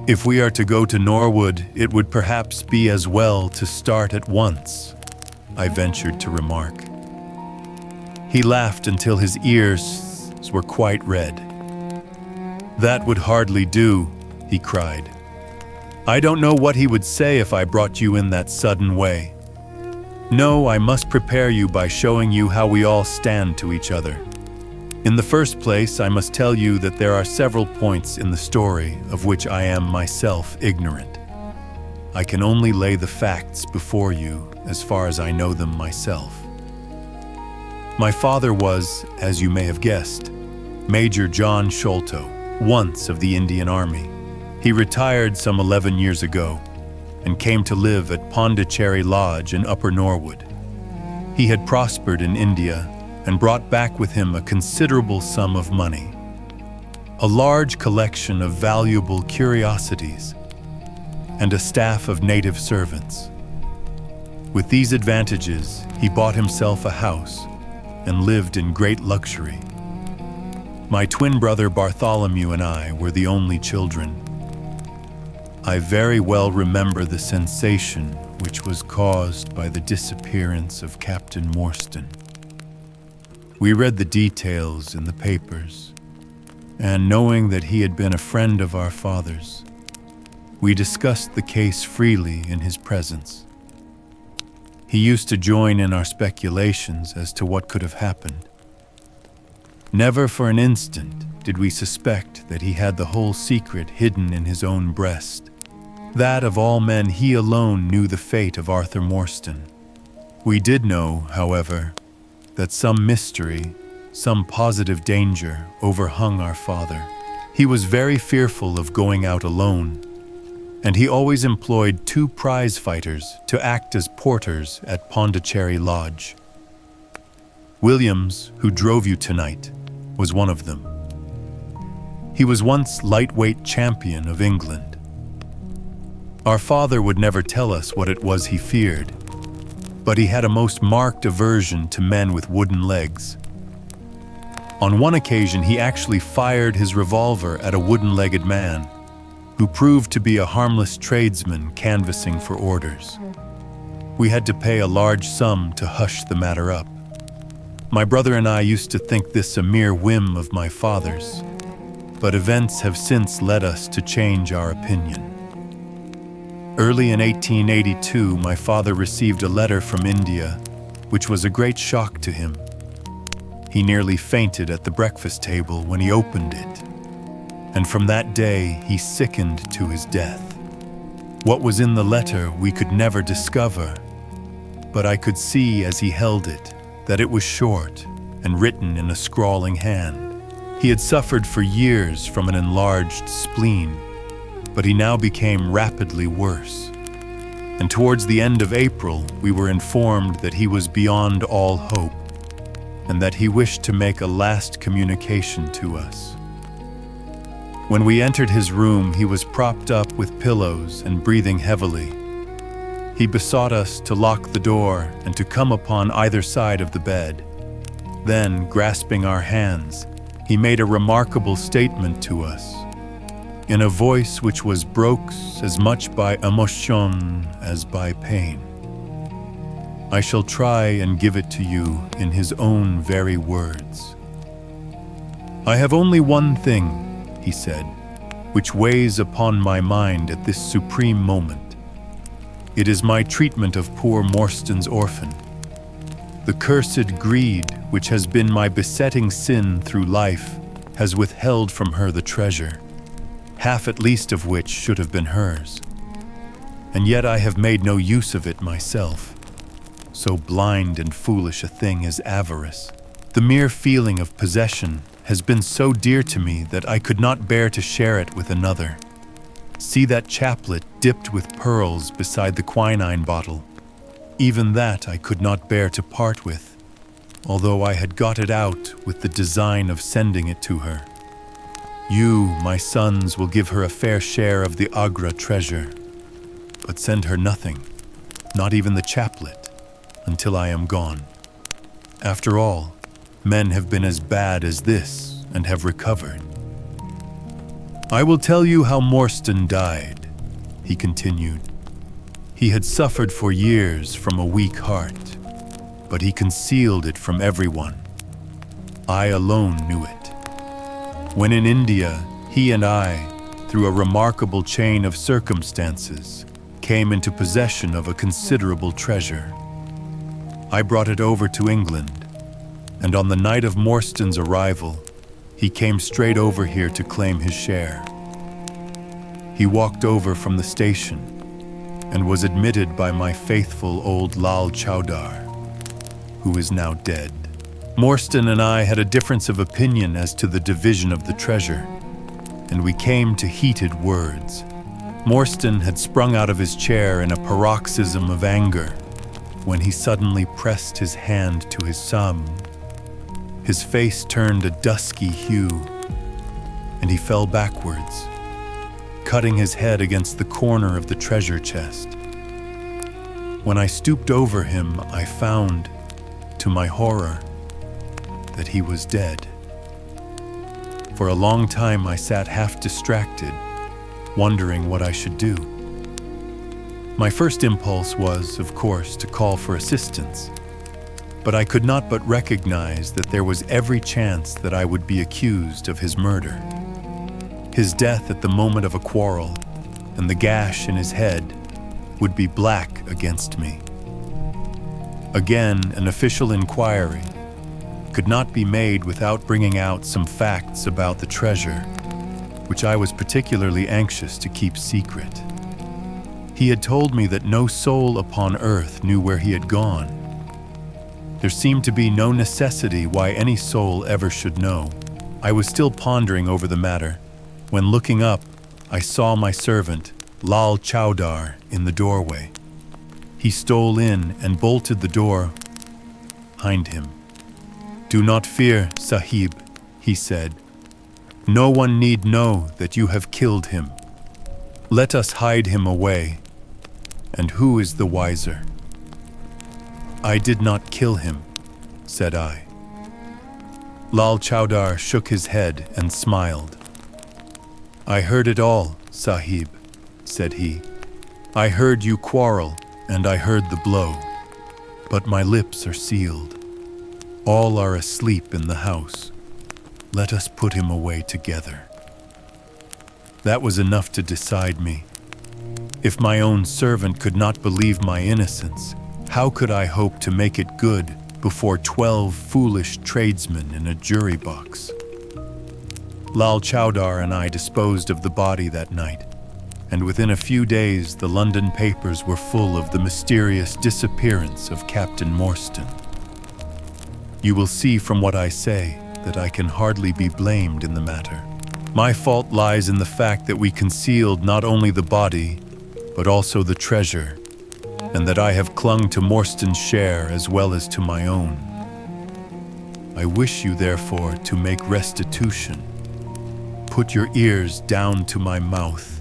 If we are to go to Norwood, it would perhaps be as well to start at once, I ventured to remark. He laughed until his ears were quite red. That would hardly do, he cried. I don't know what he would say if I brought you in that sudden way. No, I must prepare you by showing you how we all stand to each other. In the first place, I must tell you that there are several points in the story of which I am myself ignorant. I can only lay the facts before you as far as I know them myself. My father was, as you may have guessed, Major John Sholto, once of the Indian Army. He retired some 11 years ago and came to live at Pondicherry Lodge in Upper Norwood. He had prospered in India and brought back with him a considerable sum of money, a large collection of valuable curiosities, and a staff of native servants. With these advantages, he bought himself a house and lived in great luxury. My twin brother Bartholomew and I were the only children. I very well remember the sensation which was caused by the disappearance of Captain Morstan. We read the details in the papers, and knowing that he had been a friend of our father's, we discussed the case freely in his presence. He used to join in our speculations as to what could have happened. Never for an instant did we suspect that he had the whole secret hidden in his own breast. That of all men he alone knew the fate of Arthur Morstan. We did know, however, that some mystery, some positive danger overhung our father. He was very fearful of going out alone, and he always employed 2 prize fighters to act as porters at Pondicherry Lodge. Williams, who drove you tonight, was one of them. He was once lightweight champion of England. Our father would never tell us what it was he feared, but he had a most marked aversion to men with wooden legs. On one occasion, he actually fired his revolver at a wooden-legged man, who proved to be a harmless tradesman canvassing for orders. We had to pay a large sum to hush the matter up. My brother and I used to think this a mere whim of my father's, but events have since led us to change our opinion. Early in 1882, my father received a letter from India, which was a great shock to him. He nearly fainted at the breakfast table when he opened it, and from that day he sickened to his death. What was in the letter we could never discover, but I could see as he held it that it was short and written in a scrawling hand. He had suffered for years from an enlarged spleen, but he now became rapidly worse. And towards the end of April, we were informed that he was beyond all hope, and that he wished to make a last communication to us. When we entered his room, he was propped up with pillows and breathing heavily. He besought us to lock the door and to come upon either side of the bed. Then, grasping our hands, he made a remarkable statement to us, in a voice which was broke as much by emotion as by pain. I shall try and give it to you in his own very words. I have only one thing, he said, which weighs upon my mind at this supreme moment. It is my treatment of poor Morstan's orphan. The cursed greed which has been my besetting sin through life has withheld from her the treasure, half at least of which should have been hers. And yet I have made no use of it myself. So blind and foolish a thing is avarice. The mere feeling of possession has been so dear to me that I could not bear to share it with another. See that chaplet dipped with pearls beside the quinine bottle. Even that I could not bear to part with, although I had got it out with the design of sending it to her. You, my sons, will give her a fair share of the Agra treasure, but send her nothing, not even the chaplet, until I am gone. After all, men have been as bad as this and have recovered. I will tell you how Morstan died, he continued. He had suffered for years from a weak heart, but he concealed it from everyone. I alone knew it. When in India, he and I, through a remarkable chain of circumstances, came into possession of a considerable treasure. I brought it over to England, and on the night of Morstan's arrival, he came straight over here to claim his share. He walked over from the station and was admitted by my faithful old Lal Chowdar, who is now dead. Morstan and I had a difference of opinion as to the division of the treasure, and we came to heated words. Morstan had sprung out of his chair in a paroxysm of anger when he suddenly pressed his hand to his thumb. His face turned a dusky hue, and he fell backwards, cutting his head against the corner of the treasure chest. When I stooped over him, I found, to my horror, that he was dead. For a long time I sat half distracted, wondering what I should do. My first impulse was, of course, to call for assistance, but I could not but recognize that there was every chance that I would be accused of his murder. His death at the moment of a quarrel, and the gash in his head, would be black against me. Again, an official inquiry could not be made without bringing out some facts about the treasure, which I was particularly anxious to keep secret. He had told me that no soul upon earth knew where he had gone. There seemed to be no necessity why any soul ever should know. I was still pondering over the matter, when looking up, I saw my servant, Lal Chowdar, in the doorway. He stole in and bolted the door behind him. "Do not fear, Sahib," he said. "No one need know that you have killed him. Let us hide him away, and who is the wiser?" "I did not kill him," said I. Lal Chowdar shook his head and smiled. "I heard it all, Sahib," said he. "I heard you quarrel, and I heard the blow. But my lips are sealed. All are asleep in the house. Let us put him away together." That was enough to decide me. If my own servant could not believe my innocence, how could I hope to make it good before 12 foolish tradesmen in a jury box? Lal Chowdar and I disposed of the body that night, and within a few days the London papers were full of the mysterious disappearance of Captain Morstan. You will see from what I say that I can hardly be blamed in the matter. My fault lies in the fact that we concealed not only the body, but also the treasure, and that I have clung to Morstan's share as well as to my own. I wish you, therefore, to make restitution. Put your ears down to my mouth.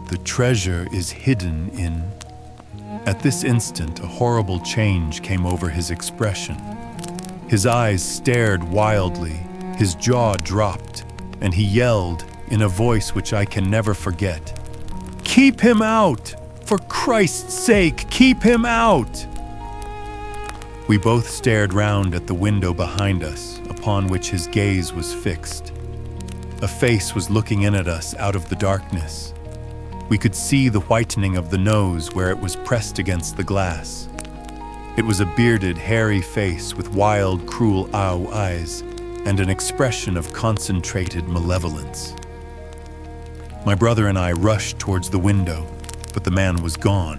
The treasure is hidden in... At this instant, a horrible change came over his expression. His eyes stared wildly, his jaw dropped, and he yelled, in a voice which I can never forget, "Keep him out! For Christ's sake, keep him out!" We both stared round at the window behind us, upon which his gaze was fixed. A face was looking in at us out of the darkness. We could see the whitening of the nose where it was pressed against the glass. It was a bearded, hairy face with wild, cruel eyes and an expression of concentrated malevolence. My brother and I rushed towards the window, but the man was gone.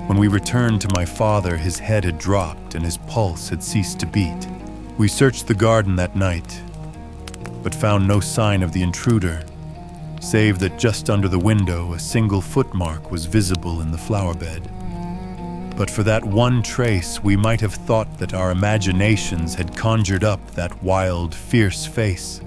When we returned to my father, his head had dropped and his pulse had ceased to beat. We searched the garden that night, but found no sign of the intruder, save that just under the window a single footmark was visible in the flower bed. But for that one trace, we might have thought that our imaginations had conjured up that wild, fierce face.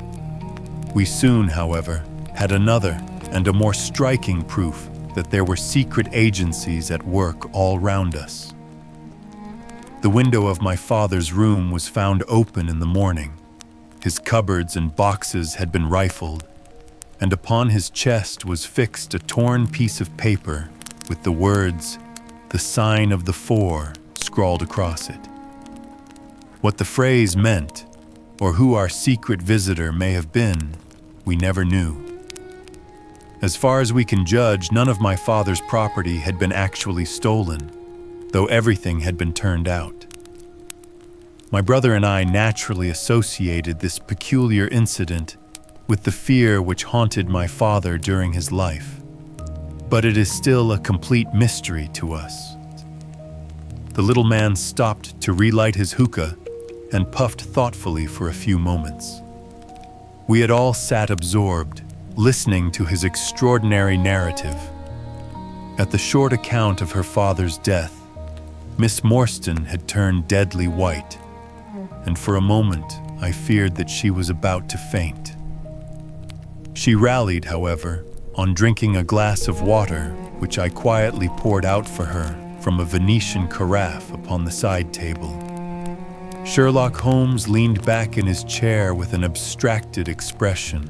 We soon, however, had another and a more striking proof that there were secret agencies at work all round us. The window of my father's room was found open in the morning. His cupboards and boxes had been rifled, and upon his chest was fixed a torn piece of paper with the words, "The sign of the four," scrawled across it. What the phrase meant, or who our secret visitor may have been, we never knew. As far as we can judge, none of my father's property had been actually stolen, though everything had been turned out. My brother and I naturally associated this peculiar incident with the fear which haunted my father during his life, but it is still a complete mystery to us. The little man stopped to relight his hookah and puffed thoughtfully for a few moments. We had all sat absorbed, listening to his extraordinary narrative. At the short account of her father's death, Miss Morstan had turned deadly white, and for a moment I feared that she was about to faint. She rallied, however, on drinking a glass of water, which I quietly poured out for her from a Venetian carafe upon the side table. Sherlock Holmes leaned back in his chair with an abstracted expression,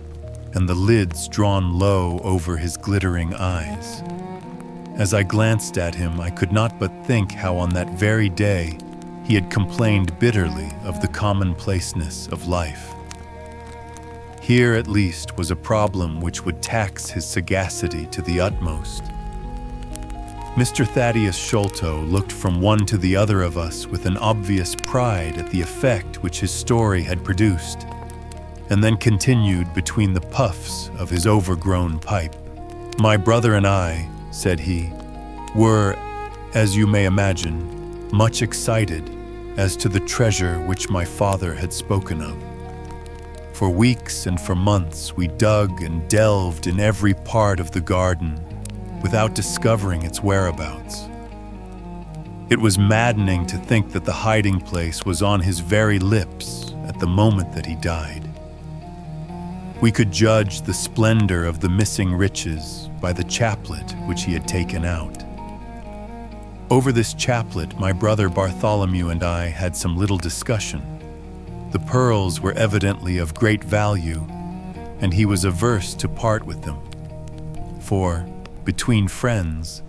and the lids drawn low over his glittering eyes. As I glanced at him, I could not but think how on that very day he had complained bitterly of the commonplaceness of life. Here, at least, was a problem which would tax his sagacity to the utmost. Mr. Thaddeus Sholto looked from one to the other of us with an obvious pride at the effect which his story had produced, and then continued between the puffs of his overgrown pipe. "My brother and I," said he, "were, as you may imagine, much excited as to the treasure which my father had spoken of. For weeks and for months we dug and delved in every part of the garden without discovering its whereabouts. It was maddening to think that the hiding place was on his very lips at the moment that he died. We could judge the splendor of the missing riches by the chaplet which he had taken out. Over this chaplet, my brother Bartholomew and I had some little discussion. The pearls were evidently of great value, and he was averse to part with them. For, between friends,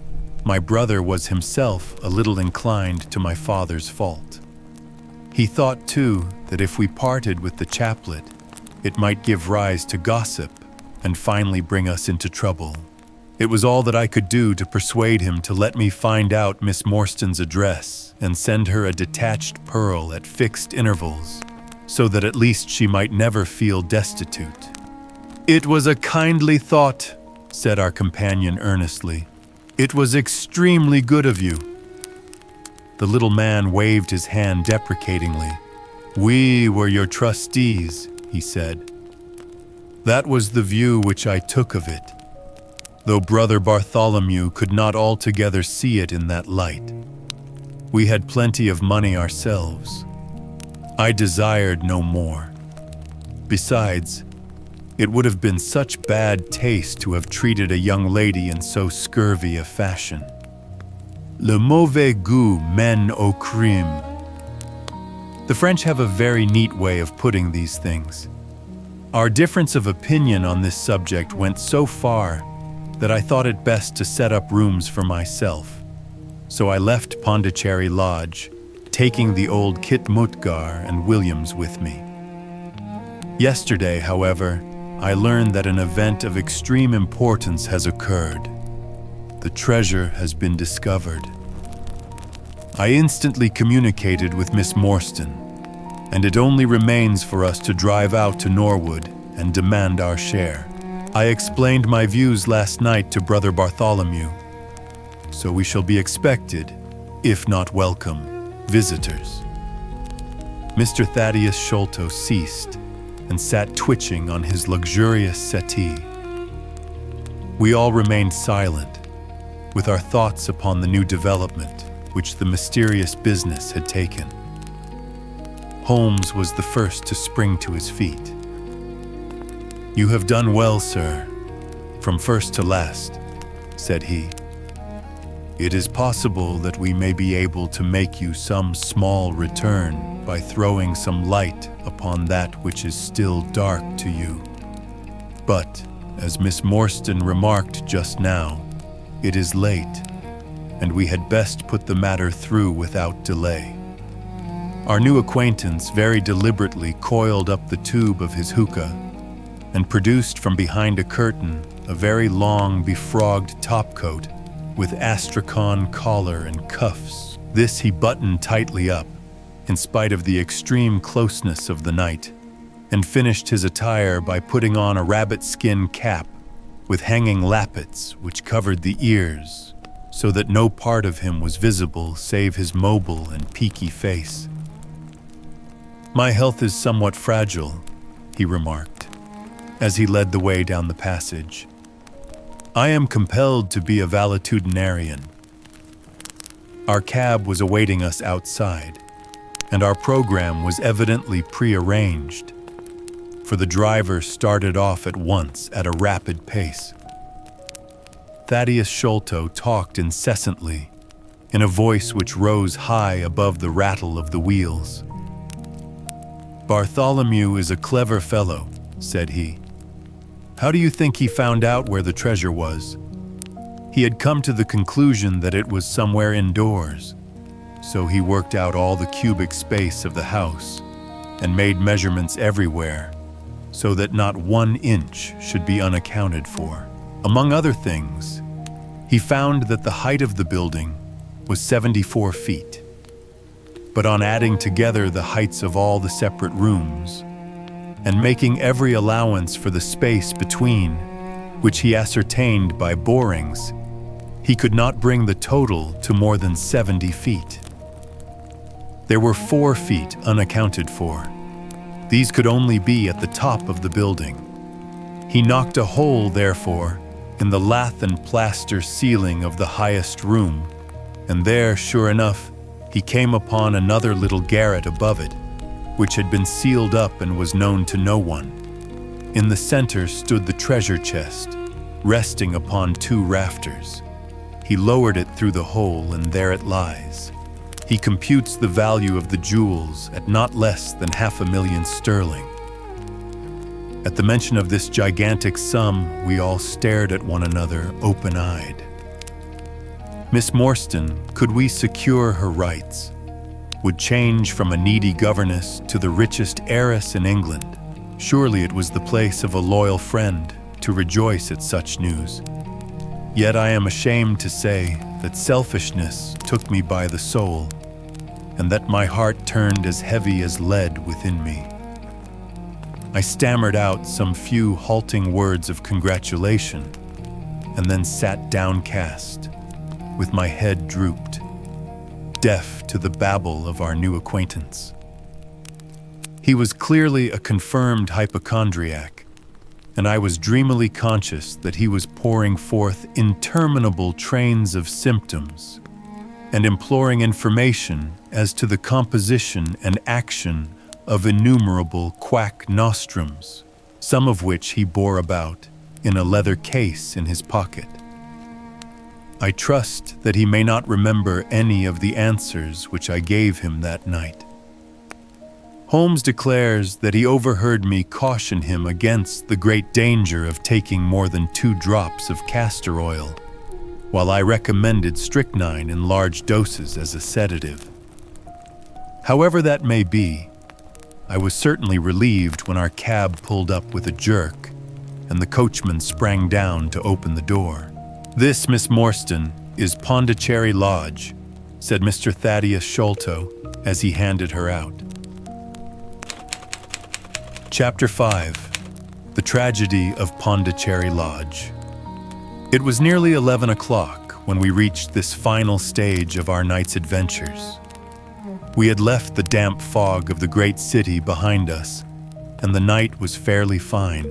my brother was himself a little inclined to my father's fault. He thought, too, that if we parted with the chaplet, it might give rise to gossip and finally bring us into trouble. It was all that I could do to persuade him to let me find out Miss Morstan's address and send her a detached pearl at fixed intervals, so that at least she might never feel destitute. "It was a kindly thought," said our companion earnestly. "It was extremely good of you." The little man waved his hand deprecatingly. "We were your trustees," he said. That was the view which I took of it, though Brother Bartholomew could not altogether see it in that light. We had plenty of money ourselves. I desired no more. Besides, it would have been such bad taste to have treated a young lady in so scurvy a fashion. Le mauvais goût mène au crime. The French have a very neat way of putting these things. Our difference of opinion on this subject went so far that I thought it best to set up rooms for myself. So I left Pondicherry Lodge, taking the old Kit Mutgar and Williams with me. Yesterday, however, I learned that an event of extreme importance has occurred. The treasure has been discovered. I instantly communicated with Miss Morstan, and it only remains for us to drive out to Norwood and demand our share. I explained my views last night to Brother Bartholomew, so we shall be expected, if not welcome, visitors. Mr. Thaddeus Sholto ceased and sat twitching on his luxurious settee. We all remained silent, with our thoughts upon the new development which the mysterious business had taken. Holmes was the first to spring to his feet. "You have done well, sir, from first to last," said he. "It is possible that we may be able to make you some small return by throwing some light upon that which is still dark to you. But, as Miss Morstan remarked just now, it is late, and we had best put the matter through without delay." Our new acquaintance very deliberately coiled up the tube of his hookah and produced from behind a curtain a very long, befrogged topcoat with astrakhan collar and cuffs. This he buttoned tightly up, in spite of the extreme closeness of the night, and finished his attire by putting on a rabbit-skin cap with hanging lappets which covered the ears, so that no part of him was visible save his mobile and peaky face. "My health is somewhat fragile," he remarked, as he led the way down the passage. "I am compelled to be a valetudinarian." Our cab was awaiting us outside, and our program was evidently prearranged, for the driver started off at once at a rapid pace. Thaddeus Sholto talked incessantly, in a voice which rose high above the rattle of the wheels. "Bartholomew is a clever fellow," said he. "How do you think he found out where the treasure was? He had come to the conclusion that it was somewhere indoors, so he worked out all the cubic space of the house and made measurements everywhere, so that not 1 inch should be unaccounted for. Among other things, he found that the height of the building was 74 feet. But on adding together the heights of all the separate rooms, and making every allowance for the space between, which he ascertained by borings, he could not bring the total to more than 70 feet. There were 4 feet unaccounted for. These could only be at the top of the building. He knocked a hole, therefore, in the lath and plaster ceiling of the highest room, and there, sure enough, he came upon another little garret above it, which had been sealed up and was known to no one. In the center stood the treasure chest, resting upon 2 rafters. He lowered it through the hole, and there it lies. He computes the value of the jewels at not less than 500,000 sterling. At the mention of this gigantic sum, we all stared at one another, open-eyed. Miss Morstan, could we secure her rights, would change from a needy governess to the richest heiress in England. Surely it was the place of a loyal friend to rejoice at such news. Yet I am ashamed to say that selfishness took me by the soul, and that my heart turned as heavy as lead within me. I stammered out some few halting words of congratulation, and then sat downcast, with my head drooped, deaf to the babble of our new acquaintance. He was clearly a confirmed hypochondriac, and I was dreamily conscious that he was pouring forth interminable trains of symptoms and imploring information as to the composition and action of innumerable quack nostrums, some of which he bore about in a leather case in his pocket. I trust that he may not remember any of the answers which I gave him that night. Holmes declares that he overheard me caution him against the great danger of taking more than 2 drops of castor oil, while I recommended strychnine in large doses as a sedative. However that may be, I was certainly relieved when our cab pulled up with a jerk, and the coachman sprang down to open the door. "This, Miss Morstan, is Pondicherry Lodge," said Mr. Thaddeus Sholto as he handed her out. Chapter 5. The Tragedy of Pondicherry Lodge. It was nearly 11 o'clock when we reached this final stage of our night's adventures. We had left the damp fog of the great city behind us, and the night was fairly fine.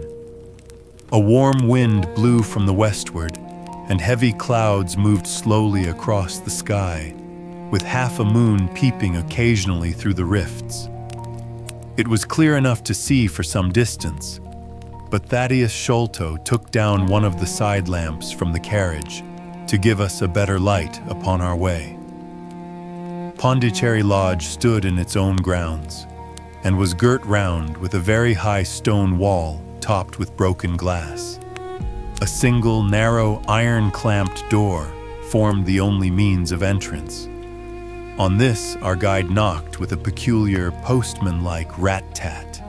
A warm wind blew from the westward, and heavy clouds moved slowly across the sky, with half a moon peeping occasionally through the rifts. It was clear enough to see for some distance, but Thaddeus Sholto took down one of the side lamps from the carriage to give us a better light upon our way. Pondicherry Lodge stood in its own grounds and was girt round with a very high stone wall topped with broken glass. A single, narrow, iron-clamped door formed the only means of entrance. On this, our guide knocked with a peculiar postman-like rat-tat.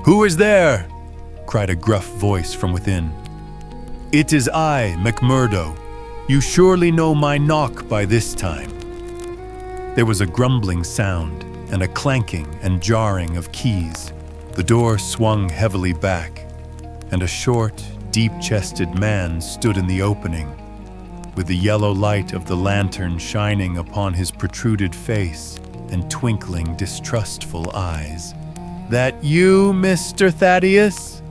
"Who is there?" cried a gruff voice from within. "It is I, McMurdo. You surely know my knock by this time." There was a grumbling sound and a clanking and jarring of keys. The door swung heavily back, and a short, deep-chested man stood in the opening, with the yellow light of the lantern shining upon his protruded face and twinkling, distrustful eyes. "That you, Mr. Thaddeus?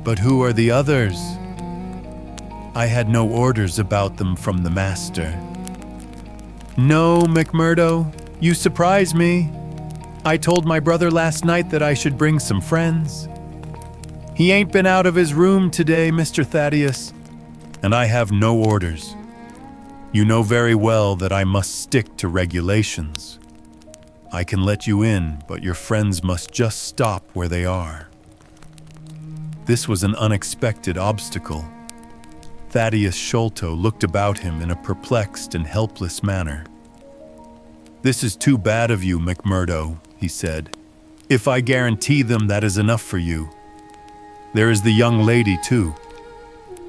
But who are the others?" "I had no orders about them from the master." "No, McMurdo, you surprise me. I told my brother last night that I should bring some friends. He ain't been out of his room today, Mr. Thaddeus, and I have no orders. You know very well that I must stick to regulations. I can let you in, but your friends must just stop where they are." This was an unexpected obstacle. Thaddeus Sholto looked about him in a perplexed and helpless manner. "This is too bad of you, McMurdo," he said. "If I guarantee them, that is enough for you. There is the young lady, too.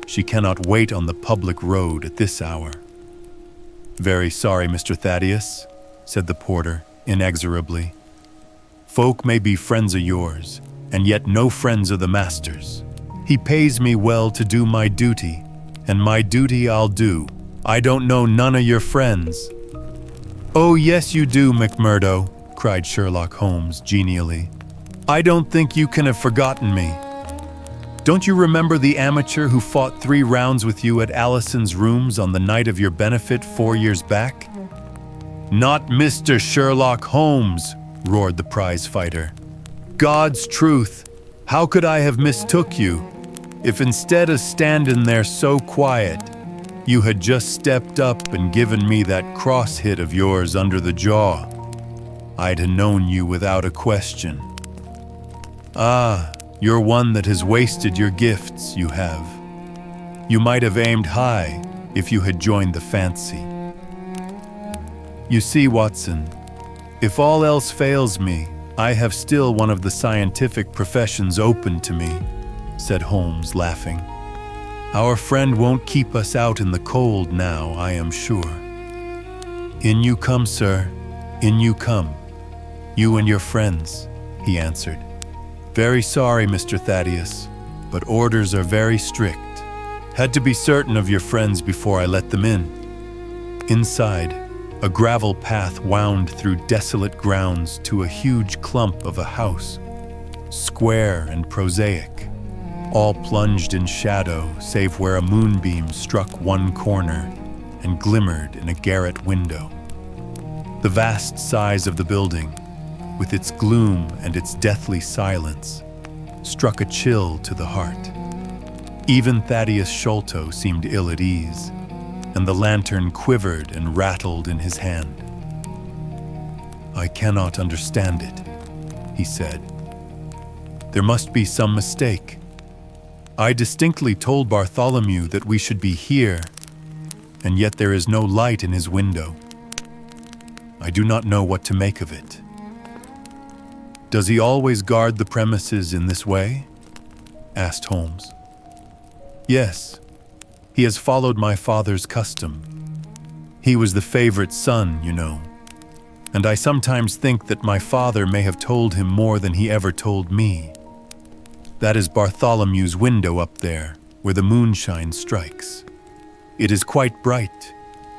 She cannot wait on the public road at this hour." "Very sorry, Mr. Thaddeus," said the porter inexorably. "Folk may be friends of yours, and yet no friends of the master's. He pays me well to do my duty, and my duty I'll do. I don't know none of your friends." "Oh, yes you do, McMurdo," cried Sherlock Holmes genially. "I don't think you can have forgotten me. Don't you remember the amateur who fought 3 rounds with you at Allison's rooms on the night of your benefit 4 years back?" "Not Mr. Sherlock Holmes," roared the prize fighter. "God's truth, how could I have mistook you, if instead of standing there so quiet, you had just stepped up and given me that cross hit of yours under the jaw? I'd have known you without a question. Ah, you're one that has wasted your gifts, you have. You might have aimed high if you had joined the fancy. You see, Watson, if all else fails me, I have still one of the scientific professions open to me," said Holmes, laughing. "Our friend won't keep us out in the cold now, I am sure." "In you come, sir, in you come. You and your friends," he answered. "Very sorry, Mr. Thaddeus, but orders are very strict. Had to be certain of your friends before I let them in." Inside, a gravel path wound through desolate grounds to a huge clump of a house, square and prosaic, all plunged in shadow save where a moonbeam struck one corner and glimmered in a garret window. The vast size of the building, with its gloom and its deathly silence, struck a chill to the heart. Even Thaddeus Sholto seemed ill at ease, and the lantern quivered and rattled in his hand. "I cannot understand it," he said. "There must be some mistake. I distinctly told Bartholomew that we should be here, and yet there is no light in his window. I do not know what to make of it." "Does he always guard the premises in this way?" asked Holmes. "Yes. He has followed my father's custom. He was the favorite son, you know, and I sometimes think that my father may have told him more than he ever told me. That is Bartholomew's window up there, where the moonshine strikes. It is quite bright,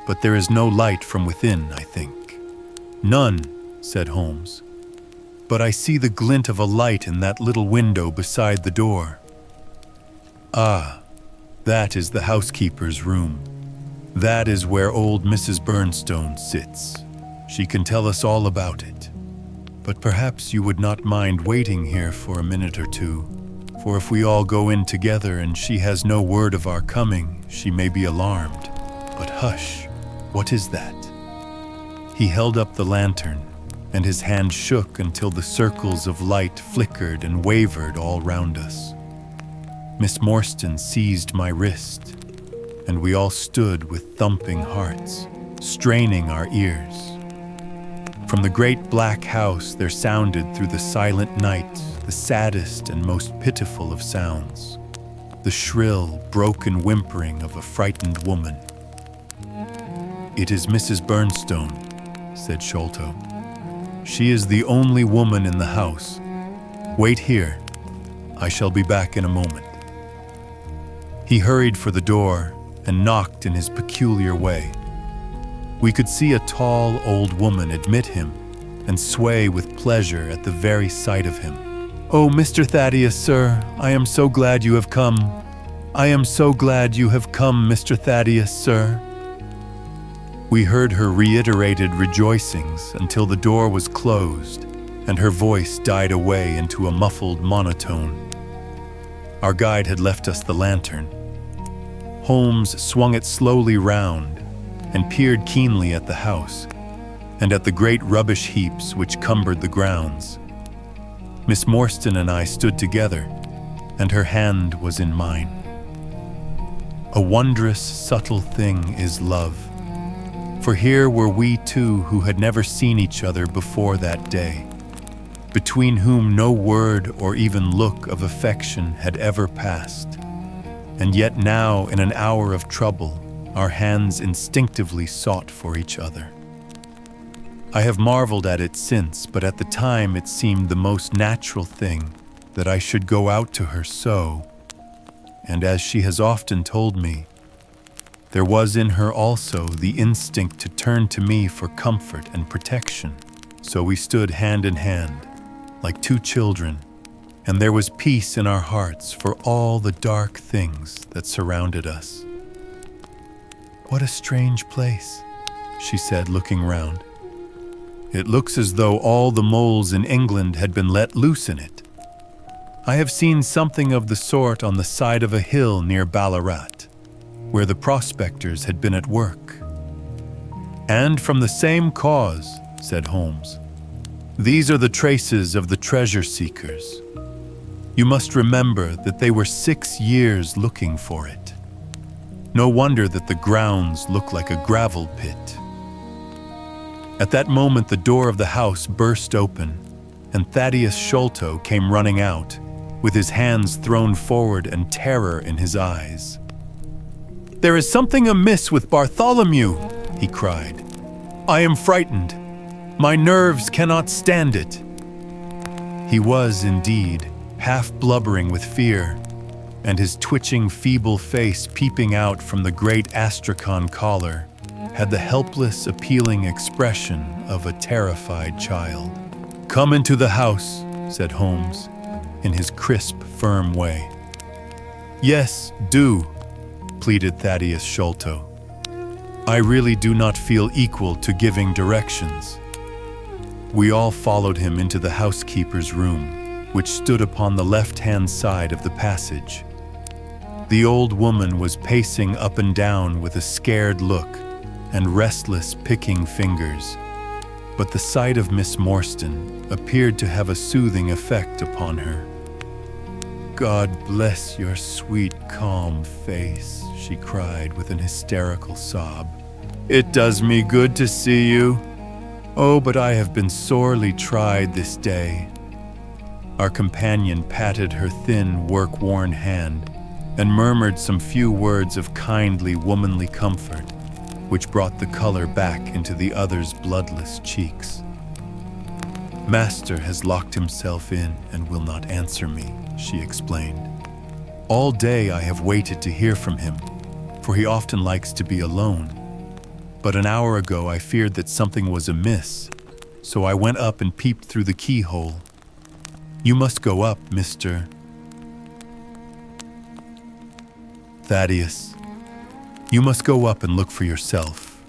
but there is no light from within, I think." "None," said Holmes. "But I see the glint of a light in that little window beside the door." "Ah, that is the housekeeper's room. That is where old Mrs. Burnstone sits. She can tell us all about it. But perhaps you would not mind waiting here for a minute or two, for if we all go in together and she has no word of our coming, she may be alarmed. But hush, what is that?" He held up the lantern, and his hand shook until the circles of light flickered and wavered all round us. Miss Morstan seized my wrist, and we all stood with thumping hearts, straining our ears. From the great black house there sounded through the silent night the saddest and most pitiful of sounds, the shrill, broken whimpering of a frightened woman. "It is Mrs. Bernstone," said Sholto. "She is the only woman in the house. Wait here. I shall be back in a moment." He hurried for the door and knocked in his peculiar way. We could see a tall old woman admit him and sway with pleasure at the very sight of him. "Oh, Mr. Thaddeus, sir, I am so glad you have come. I am so glad you have come, Mr. Thaddeus, sir." We heard her reiterated rejoicings until the door was closed and her voice died away into a muffled monotone. Our guide had left us the lantern. Holmes swung it slowly round and peered keenly at the house and at the great rubbish heaps which cumbered the grounds. Miss Morstan and I stood together, and her hand was in mine. A wondrous, subtle thing is love. For here were we two who had never seen each other before that day, between whom no word or even look of affection had ever passed. And yet now, in an hour of trouble, our hands instinctively sought for each other. I have marveled at it since, but at the time it seemed the most natural thing that I should go out to her so. And as she has often told me, there was in her also the instinct to turn to me for comfort and protection. So we stood hand in hand, like two children, and there was peace in our hearts for all the dark things that surrounded us. "What a strange place," she said, looking round. "It looks as though all the moles in England had been let loose in it. I have seen something of the sort on the side of a hill near Ballarat, where the prospectors had been at work." "And from the same cause," said Holmes. "These are the traces of the treasure seekers. You must remember that they were 6 years looking for it. No wonder that the grounds look like a gravel pit." At that moment the door of the house burst open, and Thaddeus Sholto came running out, with his hands thrown forward and terror in his eyes. "There is something amiss with Bartholomew," he cried. "I am frightened. My nerves cannot stand it." He was, indeed, half blubbering with fear, and his twitching, feeble face peeping out from the great astrakhan collar had the helpless, appealing expression of a terrified child. "Come into the house," said Holmes, in his crisp, firm way. "Yes, do," pleaded Thaddeus Sholto. "I really do not feel equal to giving directions." We all followed him into the housekeeper's room, which stood upon the left-hand side of the passage. The old woman was pacing up and down with a scared look and restless, picking fingers, but the sight of Miss Morstan appeared to have a soothing effect upon her. "God bless your sweet, calm face," she cried with an hysterical sob. "It does me good to see you. Oh, but I have been sorely tried this day." Our companion patted her thin, work-worn hand and murmured some few words of kindly, womanly comfort, which brought the color back into the other's bloodless cheeks. "Master has locked himself in and will not answer me," she explained. "All day I have waited to hear from him, for he often likes to be alone. But an hour ago I feared that something was amiss, so I went up and peeped through the keyhole. You must go up, Mr. Thaddeus. You must go up and look for yourself.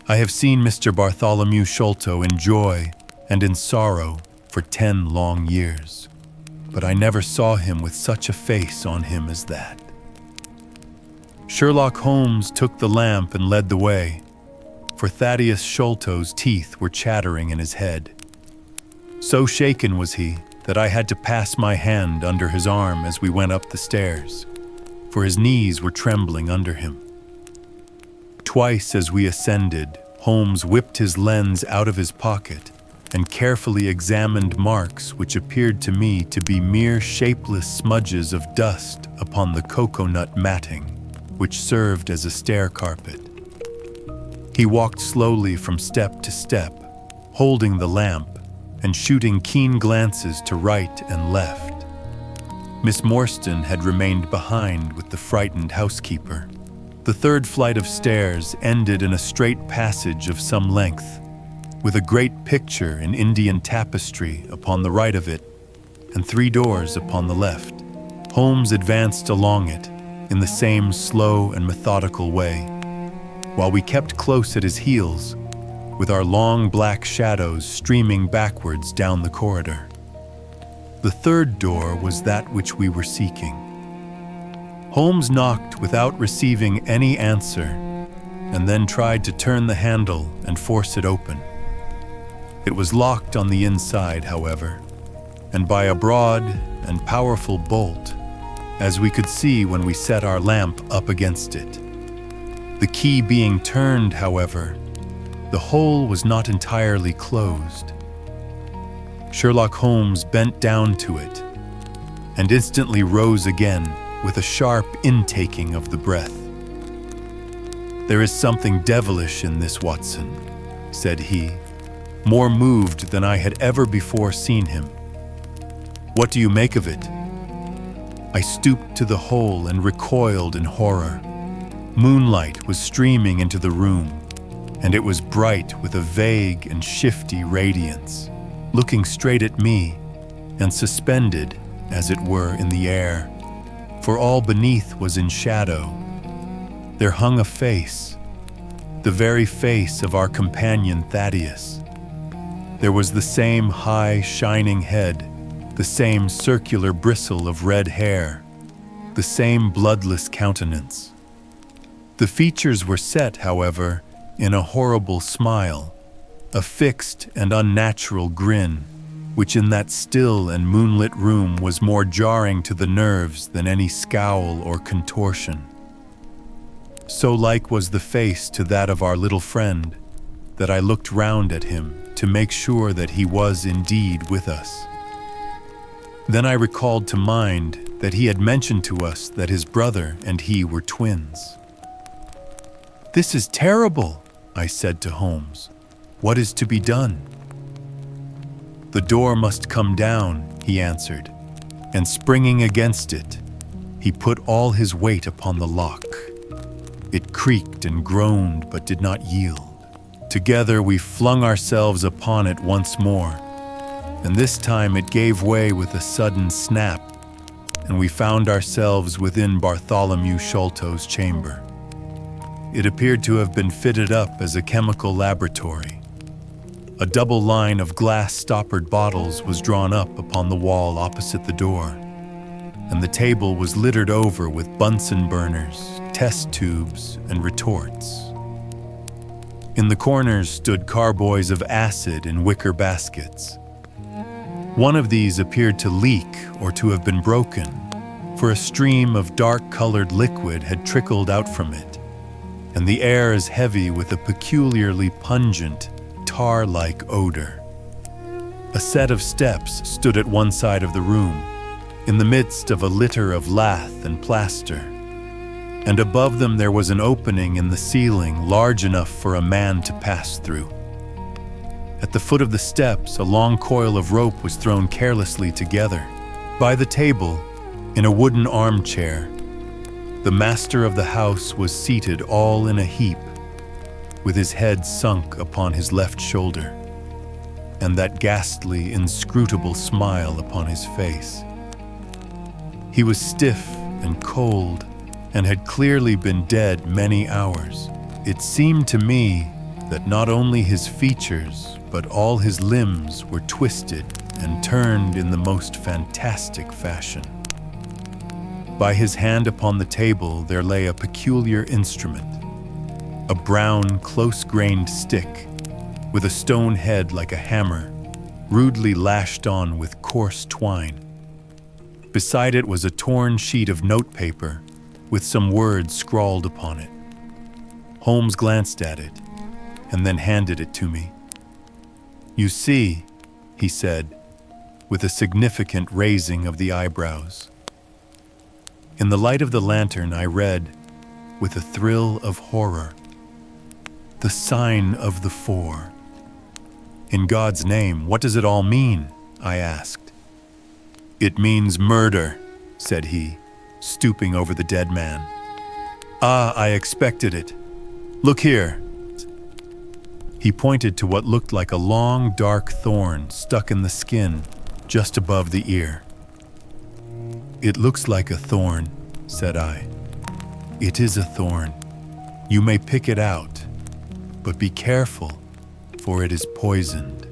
I have seen Mr. Bartholomew Sholto in joy and in sorrow for 10 long years. but I never saw him with such a face on him as that. Sherlock Holmes took the lamp and led the way, for Thaddeus Sholto's teeth were chattering in his head. So shaken was he that I had to pass my hand under his arm as we went up the stairs, for his knees were trembling under him. Twice as we ascended, Holmes whipped his lens out of his pocket and carefully examined marks which appeared to me to be mere shapeless smudges of dust upon the coconut matting, which served as a stair carpet. He walked slowly from step to step, holding the lamp and shooting keen glances to right and left. Miss Morstan had remained behind with the frightened housekeeper. The third flight of stairs ended in a straight passage of some length, with a great picture in Indian tapestry upon the right of it, and 3 doors upon the left. Holmes advanced along it in the same slow and methodical way, while we kept close at his heels, with our long black shadows streaming backwards down the corridor. The third door was that which we were seeking. Holmes knocked without receiving any answer, and then tried to turn the handle and force it open. It was locked on the inside, however, and by a broad and powerful bolt, as we could see when we set our lamp up against it. The key being turned, however, the hole was not entirely closed. Sherlock Holmes bent down to it and instantly rose again with a sharp intaking of the breath. "There is something devilish in this, Watson," said he, more moved than I had ever before seen him. "What do you make of it?" I stooped to the hole and recoiled in horror. Moonlight was streaming into the room, and it was bright with a vague and shifty radiance, looking straight at me and suspended, as it were, in the air, for all beneath was in shadow. There hung a face, the very face of our companion Thaddeus. There was the same high, shining head, the same circular bristle of red hair, the same bloodless countenance. The features were set, however, in a horrible smile, a fixed and unnatural grin, which in that still and moonlit room was more jarring to the nerves than any scowl or contortion. So like was the face to that of our little friend, that I looked round at him to make sure that he was indeed with us. Then I recalled to mind that he had mentioned to us that his brother and he were twins. "This is terrible," I said to Holmes. "What is to be done?" "The door must come down," he answered, and springing against it, he put all his weight upon the lock. It creaked and groaned but did not yield. Together we flung ourselves upon it once more, and this time it gave way with a sudden snap, and we found ourselves within Bartholomew Sholto's chamber. It appeared to have been fitted up as a chemical laboratory. A double line of glass-stoppered bottles was drawn up upon the wall opposite the door, and the table was littered over with Bunsen burners, test tubes, and retorts. In the corners stood carboys of acid in wicker baskets. One of these appeared to leak or to have been broken, for a stream of dark-colored liquid had trickled out from it, and the air is heavy with a peculiarly pungent, tar-like odor. A set of steps stood at one side of the room, in the midst of a litter of lath and plaster, and above them there was an opening in the ceiling large enough for a man to pass through. At the foot of the steps, a long coil of rope was thrown carelessly together. By the table, in a wooden armchair, the master of the house was seated all in a heap, with his head sunk upon his left shoulder, and that ghastly, inscrutable smile upon his face. He was stiff and cold, and had clearly been dead many hours. It seemed to me that not only his features, but all his limbs were twisted and turned in the most fantastic fashion. By his hand upon the table there lay a peculiar instrument, a brown, close-grained stick with a stone head like a hammer, rudely lashed on with coarse twine. Beside it was a torn sheet of notepaper with some words scrawled upon it. Holmes glanced at it and then handed it to me. "You see," he said, with a significant raising of the eyebrows. In the light of the lantern, I read, with a thrill of horror, "The sign of the four." "In God's name, what does it all mean?" I asked. "It means murder," said he, stooping over the dead man. "Ah, I expected it. Look here." He pointed to what looked like a long, dark thorn stuck in the skin just above the ear. "It looks like a thorn," said I. "It is a thorn. You may pick it out, but be careful, for it is poisoned."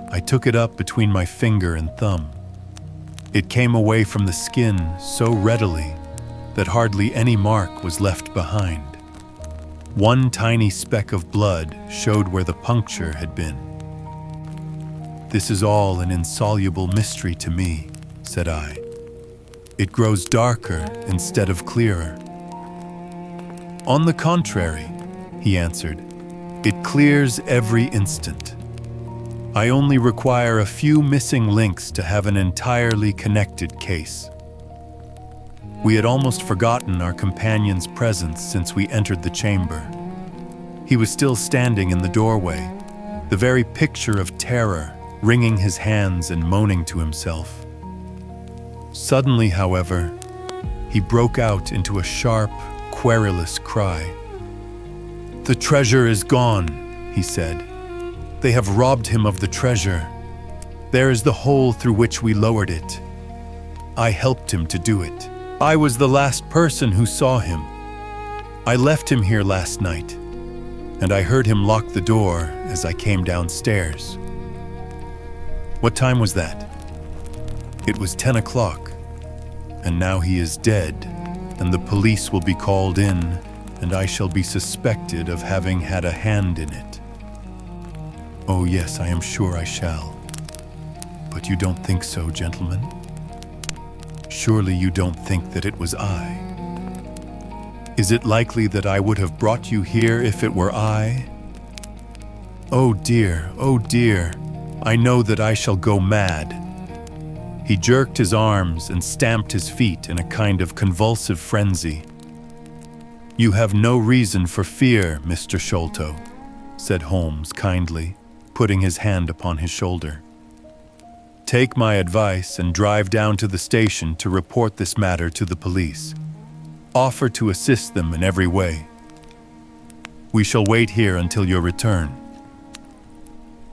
I took it up between my finger and thumb. It came away from the skin so readily that hardly any mark was left behind. One tiny speck of blood showed where the puncture had been. "This is all an insoluble mystery to me," said I. "It grows darker instead of clearer." "On the contrary," he answered, "it clears every instant. I only require a few missing links to have an entirely connected case." We had almost forgotten our companion's presence since we entered the chamber. He was still standing in the doorway, the very picture of terror, wringing his hands and moaning to himself. Suddenly, however, he broke out into a sharp, querulous cry. "The treasure is gone," he said. "They have robbed him of the treasure. There is the hole through which we lowered it. I helped him to do it. I was the last person who saw him. I left him here last night, and I heard him lock the door as I came downstairs." "What time was that?" "It was 10 o'clock, and now he is dead, and the police will be called in, and I shall be suspected of having had a hand in it." "Oh yes, I am sure I shall. But you don't think so, gentlemen? Surely you don't think that it was I? Is it likely that I would have brought you here if it were I? Oh dear, I know that I shall go mad." He jerked his arms and stamped his feet in a kind of convulsive frenzy. "You have no reason for fear, Mr. Sholto," said Holmes kindly, putting his hand upon his shoulder. "Take my advice and drive down to the station to report this matter to the police. Offer to assist them in every way. We shall wait here until your return."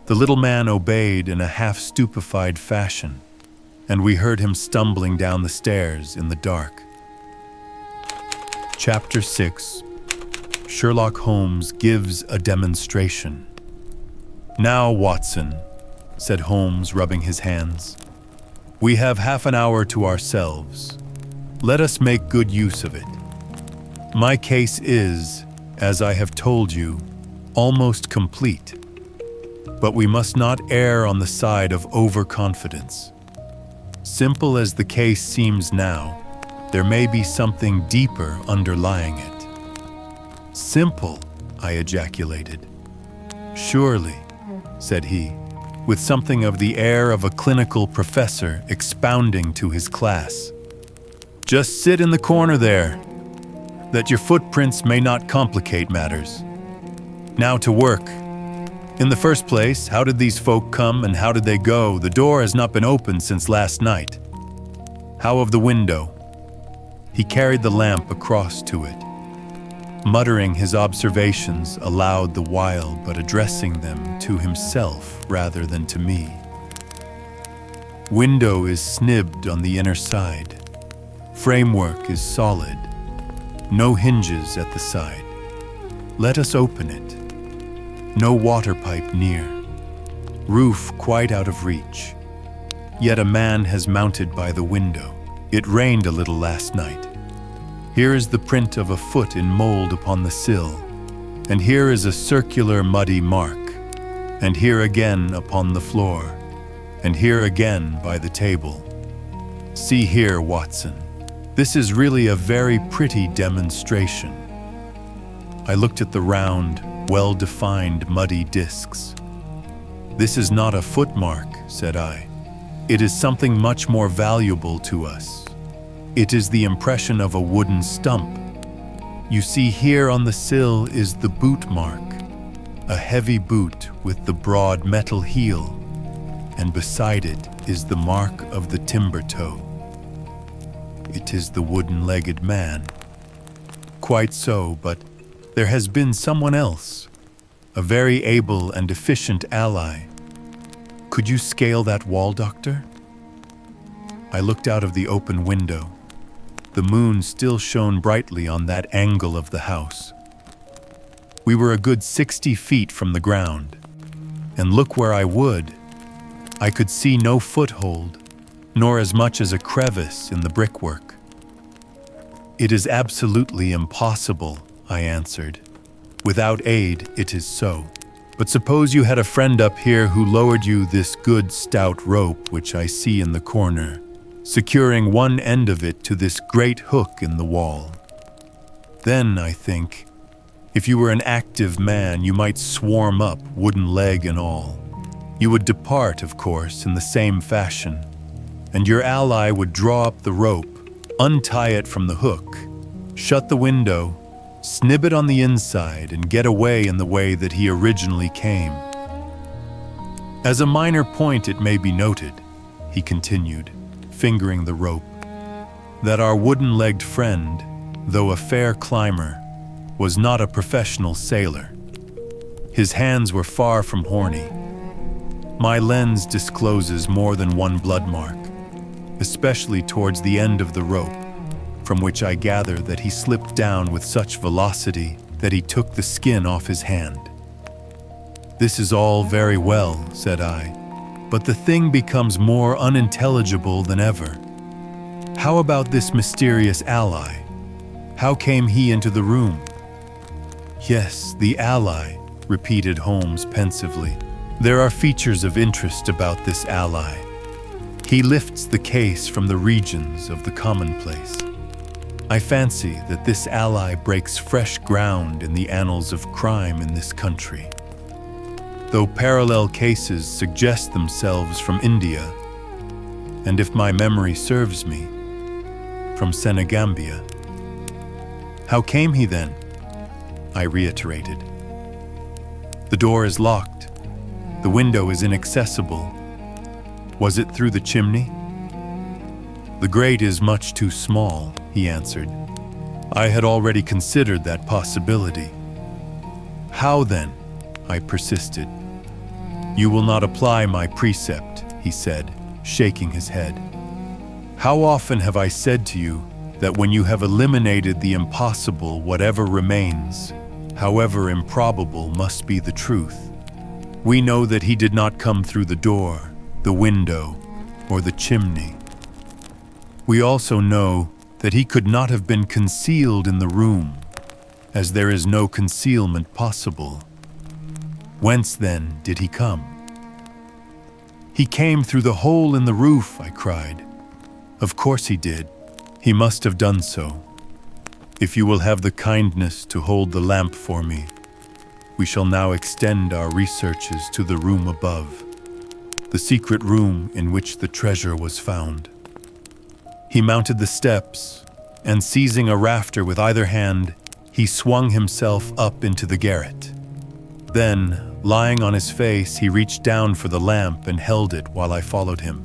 The little man obeyed in a half-stupefied fashion, and we heard him stumbling down the stairs in the dark. Chapter 6. Sherlock Holmes gives a demonstration. "Now, Watson," said Holmes, rubbing his hands, "we have half an hour to ourselves. Let us make good use of it. My case is, as I have told you, almost complete. But we must not err on the side of overconfidence. Simple as the case seems now, there may be something deeper underlying it." "Simple?" I ejaculated. "Surely," said he, with something of the air of a clinical professor expounding to his class. "Just sit in the corner there, that your footprints may not complicate matters. Now to work. In the first place, how did these folk come and how did they go? The door has not been opened since last night. How of the window?" He carried the lamp across to it, muttering his observations aloud the while, but addressing them to himself rather than to me. "Window is snibbed on the inner side. Framework is solid. No hinges at the side. Let us open it. No water pipe near. roof quite out of reach. Yet a man has mounted by the window. It rained a little last night. Here is the print of a foot in mold upon the sill, and here is a circular muddy mark, and here again upon the floor, and here again by the table. See here, Watson. This is really a very pretty demonstration. I looked at the round, well-defined muddy discs. This is not a footmark, said I. It is something much more valuable to us. It is the impression of a wooden stump. You see here on the sill is the boot mark, a heavy boot with the broad metal heel, and beside it is the mark of the timber toe. It is the wooden-legged man. Quite so, but there has been someone else, a very able and efficient ally. Could you scale that wall, Doctor? I looked out of the open window. The moon still shone brightly on that angle of the house. We were a good 60 feet from the ground, and look where I would, I could see no foothold, nor as much as a crevice in the brickwork. It is absolutely impossible, I answered. Without aid, it is so. But suppose you had a friend up here who lowered you this good stout rope which I see in the corner, securing one end of it to this great hook in the wall. Then, I think, if you were an active man, you might swarm up, wooden leg and all. You would depart, of course, in the same fashion, and your ally would draw up the rope, untie it from the hook, shut the window, snib it on the inside, and get away in the way that he originally came. As a minor point, it may be noted, he continued, fingering the rope, that our wooden-legged friend, though a fair climber, was not a professional sailor. His hands were far from horny. My lens discloses more than one blood mark, especially towards the end of the rope, from which I gather that he slipped down with such velocity that he took the skin off his hand. This is all very well, said I, but the thing becomes more unintelligible than ever. How about this mysterious ally? How came he into the room? Yes, the ally, repeated Holmes pensively. There are features of interest about this ally. He lifts the case from the regions of the commonplace. I fancy that this ally breaks fresh ground in the annals of crime in this country. Though parallel cases suggest themselves from India, and if my memory serves me, from Senegambia. How came he then? I reiterated. The door is locked. The window is inaccessible. Was it through the chimney? The grate is much too small, he answered. I had already considered that possibility. How then? I persisted. You will not apply my precept, he said, shaking his head. How often have I said to you that when you have eliminated the impossible, whatever remains, however improbable, must be the truth. We know that he did not come through the door, the window, or the chimney. We also know that he could not have been concealed in the room, as there is no concealment possible. Whence, then, did he come? He came through the hole in the roof, I cried. Of course he did. He must have done so. If you will have the kindness to hold the lamp for me, we shall now extend our researches to the room above, the secret room in which the treasure was found. He mounted the steps, and seizing a rafter with either hand, he swung himself up into the garret. Then, lying on his face, he reached down for the lamp and held it while I followed him.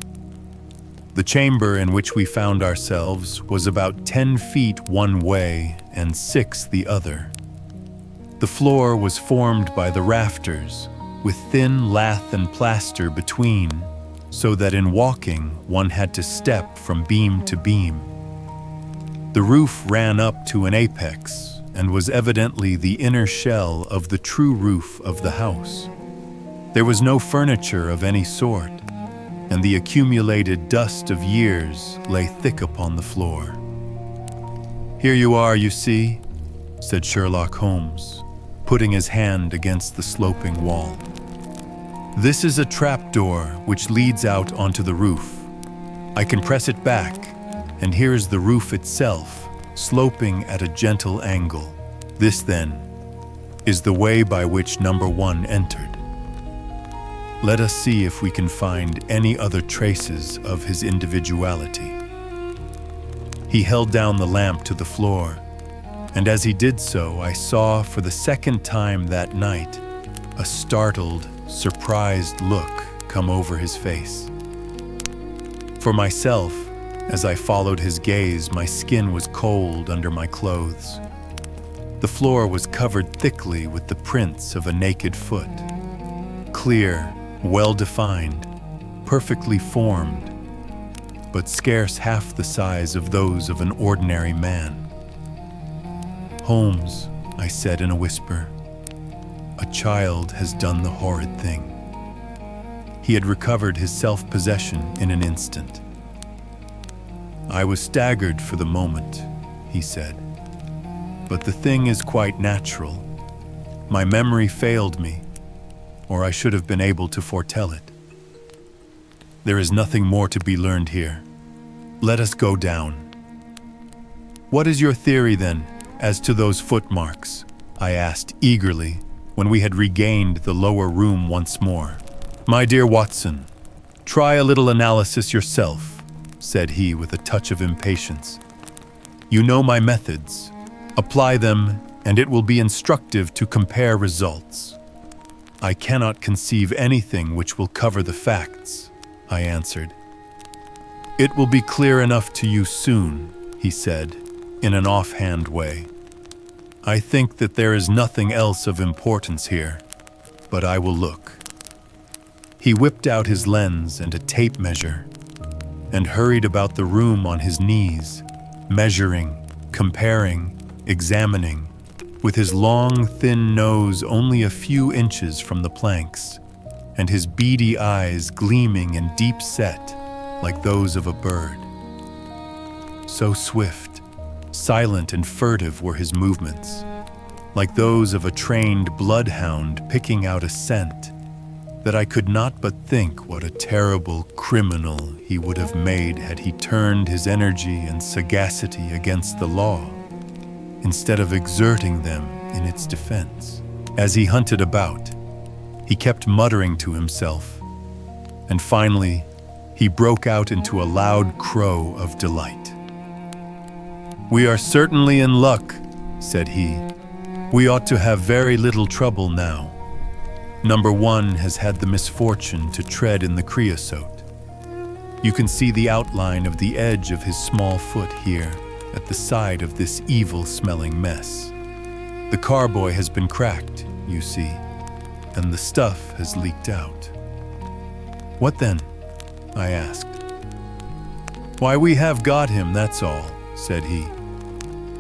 The chamber in which we found ourselves was about 10 feet one way and 6 the other. The floor was formed by the rafters, with thin lath and plaster between, so that in walking one had to step from beam to beam. The roof ran up to an apex and was evidently the inner shell of the true roof of the house. There was no furniture of any sort, and the accumulated dust of years lay thick upon the floor. "Here you are, you see," said Sherlock Holmes, putting his hand against the sloping wall. "This is a trapdoor which leads out onto the roof. I can press it back, and here is the roof itself, sloping at a gentle angle. This, then, is the way by which number 1 entered. Let us see if we can find any other traces of his individuality." He held down the lamp to the floor, and as he did so, I saw for the second time that night a startled, surprised look come over his face. For myself, as I followed his gaze, my skin was cold under my clothes. The floor was covered thickly with the prints of a naked foot, clear, well-defined, perfectly formed, but scarce half the size of those of an ordinary man. "Holmes," I said in a whisper, "a child has done the horrid thing." He had recovered his self-possession in an instant. "I was staggered for the moment," he said, "but the thing is quite natural. My memory failed me, or I should have been able to foretell it. There is nothing more to be learned here. Let us go down." "What is your theory, then, as to those footmarks?" I asked eagerly when we had regained the lower room once more. "My dear Watson, try a little analysis yourself," said he with a touch of impatience. "You know my methods. Apply them, and it will be instructive to compare results." "I cannot conceive anything which will cover the facts," I answered. "It will be clear enough to you soon," he said, in an offhand way. "I think that there is nothing else of importance here, but I will look." He whipped out his lens and a tape measure, and hurried about the room on his knees, measuring, comparing, examining, with his long, thin nose only a few inches from the planks, and his beady eyes gleaming and deep-set like those of a bird. So swift, silent and furtive were his movements, like those of a trained bloodhound picking out a scent, that I could not but think what a terrible criminal he would have made had he turned his energy and sagacity against the law, instead of exerting them in its defense. As he hunted about, he kept muttering to himself, and finally he broke out into a loud crow of delight. "We are certainly in luck," said he. "We ought to have very little trouble now. Number 1 has had the misfortune to tread in the creosote. You can see the outline of the edge of his small foot here at the side of this evil-smelling mess. The carboy has been cracked, you see, and the stuff has leaked out." "What then?" I asked. "Why, we have got him, that's all," said he.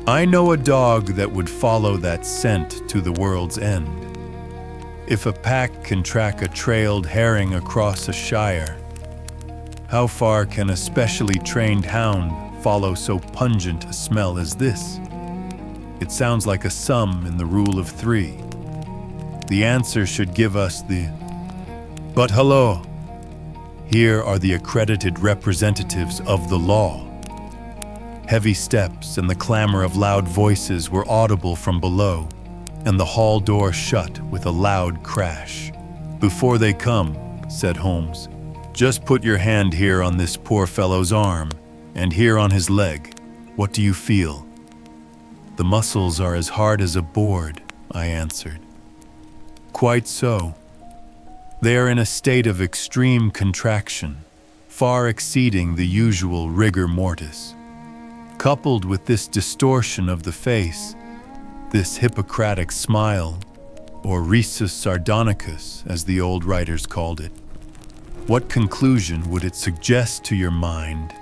"I know a dog that would follow that scent to the world's end. If a pack can track a trailed herring across a shire, how far can a specially trained hound follow so pungent a smell as this? It sounds like a sum in the rule of 3. The answer should give us the... But hello! Here are the accredited representatives of the law." Heavy steps and the clamor of loud voices were audible from below, and the hall door shut with a loud crash. "Before they come," said Holmes, "just put your hand here on this poor fellow's arm, and here on his leg. What do you feel?" "The muscles are as hard as a board," I answered. "Quite so. They are in a state of extreme contraction, far exceeding the usual rigor mortis. Coupled with this distortion of the face, this Hippocratic smile, or risus sardonicus, as the old writers called it, what conclusion would it suggest to your mind?"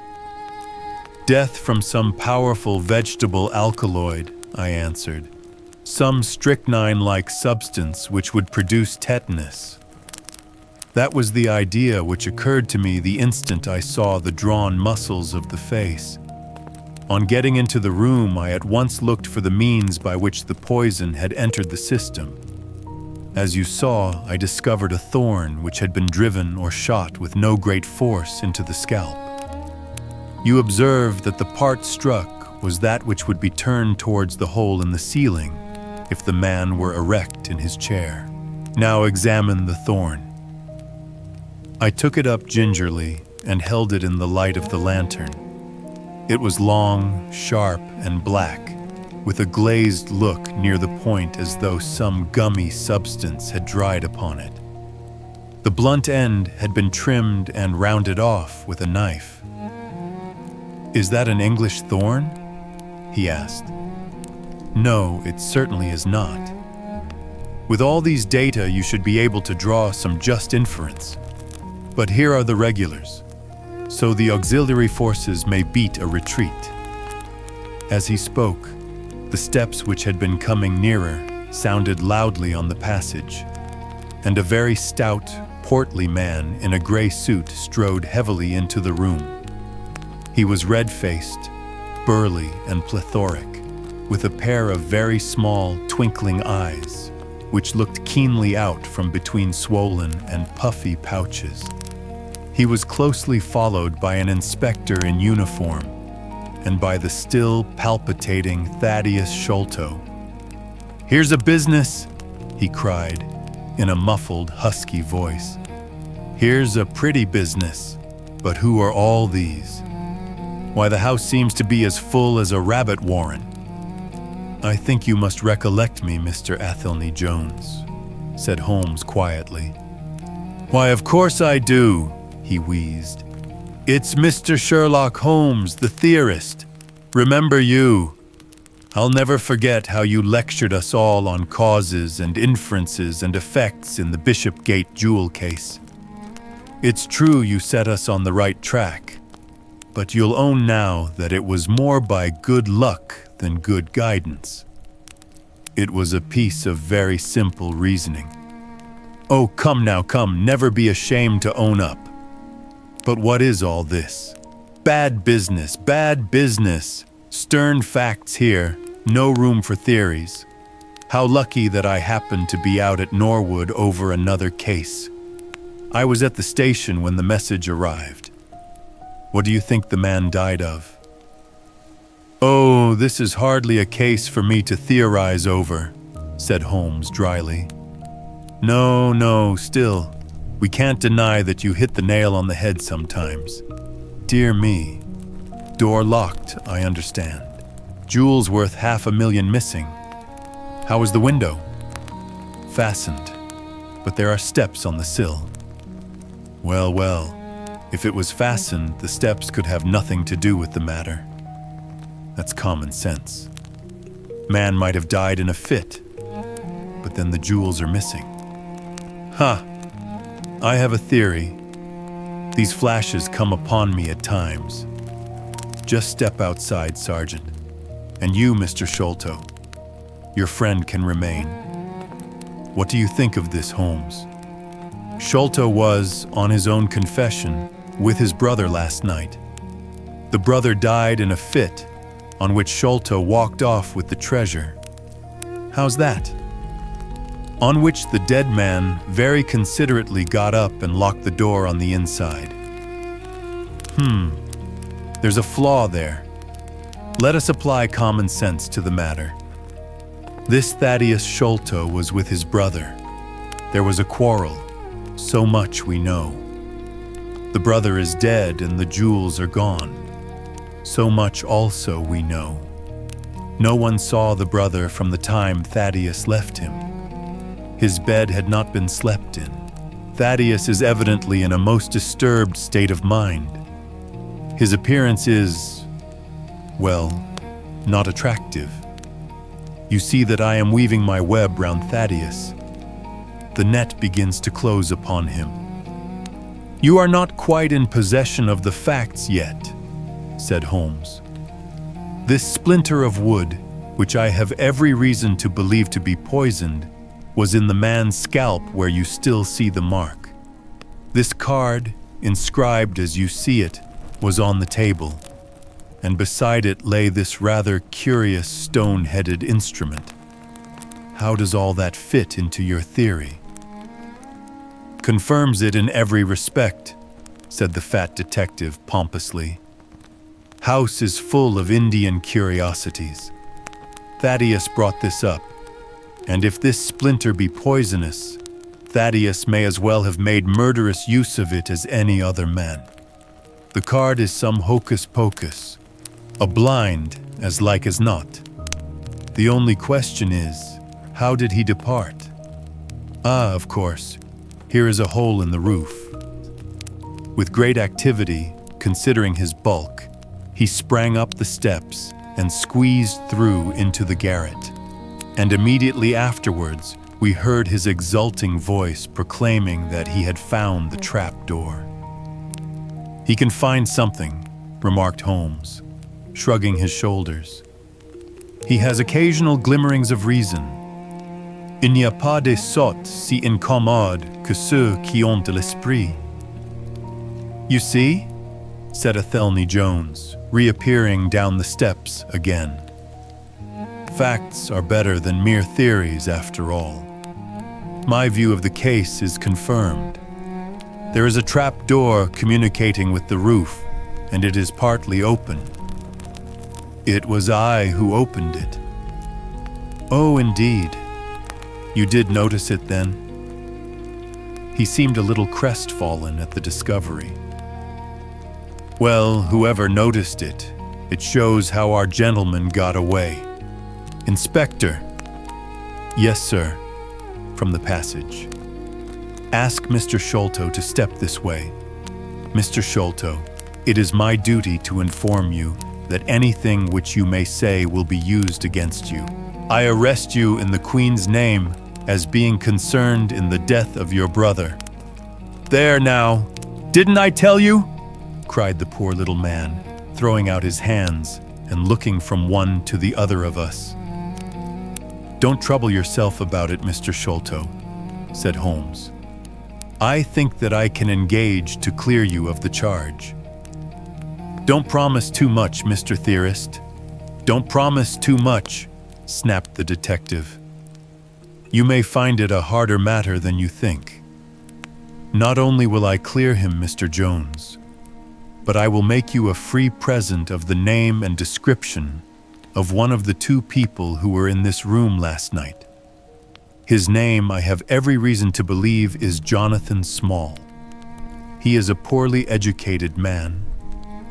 "Death from some powerful vegetable alkaloid," I answered. "Some strychnine-like substance which would produce tetanus." That was the idea which occurred to me the instant I saw the drawn muscles of the face. On getting into the room, I at once looked for the means by which the poison had entered the system. As you saw, I discovered a thorn which had been driven or shot with no great force into the scalp. You observed that the part struck was that which would be turned towards the hole in the ceiling if the man were erect in his chair. Now examine the thorn. I took it up gingerly and held it in the light of the lantern. It was long, sharp, and black, with a glazed look near the point as though some gummy substance had dried upon it. The blunt end had been trimmed and rounded off with a knife. "Is that an English thorn?" he asked. "No, it certainly is not. With all these data, you should be able to draw some just inference. But here are the regulars, so the auxiliary forces may beat a retreat." As he spoke, the steps which had been coming nearer sounded loudly on the passage, and a very stout, portly man in a gray suit strode heavily into the room. He was red-faced, burly, and plethoric, with a pair of very small, twinkling eyes, which looked keenly out from between swollen and puffy pouches. He was closely followed by an inspector in uniform and by the still palpitating Thaddeus Sholto. "Here's a business," he cried in a muffled, husky voice. "Here's a pretty business, but who are all these? Why, the house seems to be as full as a rabbit warren." "I think you must recollect me, Mr. Athelney Jones," said Holmes quietly. "Why, of course I do," he wheezed. "It's Mr. Sherlock Holmes, the theorist. Remember you? I'll never forget how you lectured us all on causes and inferences and effects in the Bishopgate jewel case. It's true you set us on the right track, but you'll own now that it was more by good luck than good guidance. It was a piece of very simple reasoning. Oh, come now, come, never be ashamed to own up. But what is all this? Bad business, bad business. Stern facts here, no room for theories. How lucky that I happened to be out at Norwood over another case. I was at the station when the message arrived. What do you think the man died of?" "Oh, this is hardly a case for me to theorize over," said Holmes dryly. No, still, we can't deny that you hit the nail on the head sometimes. Dear me. Door locked, I understand. Jewels worth $500,000 missing. How was the window?" "Fastened, but there are steps on the sill." Well, if it was fastened, the steps could have nothing to do with the matter. That's common sense. Man might have died in a fit, but then the jewels are missing. Ha! I have a theory. These flashes come upon me at times. Just step outside, Sergeant. And you, Mr. Sholto, your friend can remain. What do you think of this, Holmes? Sholto was, on his own confession, with his brother last night. The brother died in a fit, on which Sholto walked off with the treasure. How's that? On which the dead man very considerately got up and locked the door on the inside. There's a flaw there. Let us apply common sense to the matter. This Thaddeus Sholto was with his brother. There was a quarrel. So much we know. The brother is dead and the jewels are gone. So much also we know. No one saw the brother from the time Thaddeus left him. His bed had not been slept in. Thaddeus is evidently in a most disturbed state of mind. His appearance is, well, not attractive. You see that I am weaving my web round Thaddeus. The net begins to close upon him. You are not quite in possession of the facts yet, said Holmes. This splinter of wood, which I have every reason to believe to be poisoned, was in the man's scalp where you still see the mark. This card, inscribed as you see it, was on the table, and beside it lay this rather curious stone-headed instrument. How does all that fit into your theory? Confirms it in every respect, said the fat detective pompously. House is full of Indian curiosities. Thaddeus brought this up, and if this splinter be poisonous, Thaddeus may as well have made murderous use of it as any other man. The card is some hocus-pocus, a blind as like as not. The only question is, how did he depart? Of course, here is a hole in the roof. With great activity, considering his bulk, he sprang up the steps and squeezed through into the garret. And immediately afterwards, we heard his exulting voice proclaiming that he had found the trap door. He can find something, remarked Holmes, shrugging his shoulders. He has occasional glimmerings of reason. Il n'y a pas de sots si incommodes que ceux qui ont de l'esprit. You see? Said Athelney Jones, reappearing down the steps again. Facts are better than mere theories, after all. My view of the case is confirmed. There is a trap door communicating with the roof, and it is partly open. It was I who opened it. Oh, indeed. You did notice it then? He seemed a little crestfallen at the discovery. Well, whoever noticed it, it shows how our gentleman got away. Inspector. Yes, sir, from the passage. Ask Mr. Sholto to step this way. Mr. Sholto, it is my duty to inform you that anything which you may say will be used against you. I arrest you in the Queen's name as being concerned in the death of your brother. There now, didn't I tell you? Cried the poor little man, throwing out his hands and looking from one to the other of us. Don't trouble yourself about it, Mr. Sholto, said Holmes. I think that I can engage to clear you of the charge. Don't promise too much, Mr. Theorist. Don't promise too much, snapped the detective. You may find it a harder matter than you think. Not only will I clear him, Mr. Jones, but I will make you a free present of the name and description of one of the two people who were in this room last night. His name, I have every reason to believe, is Jonathan Small. He is a poorly educated man,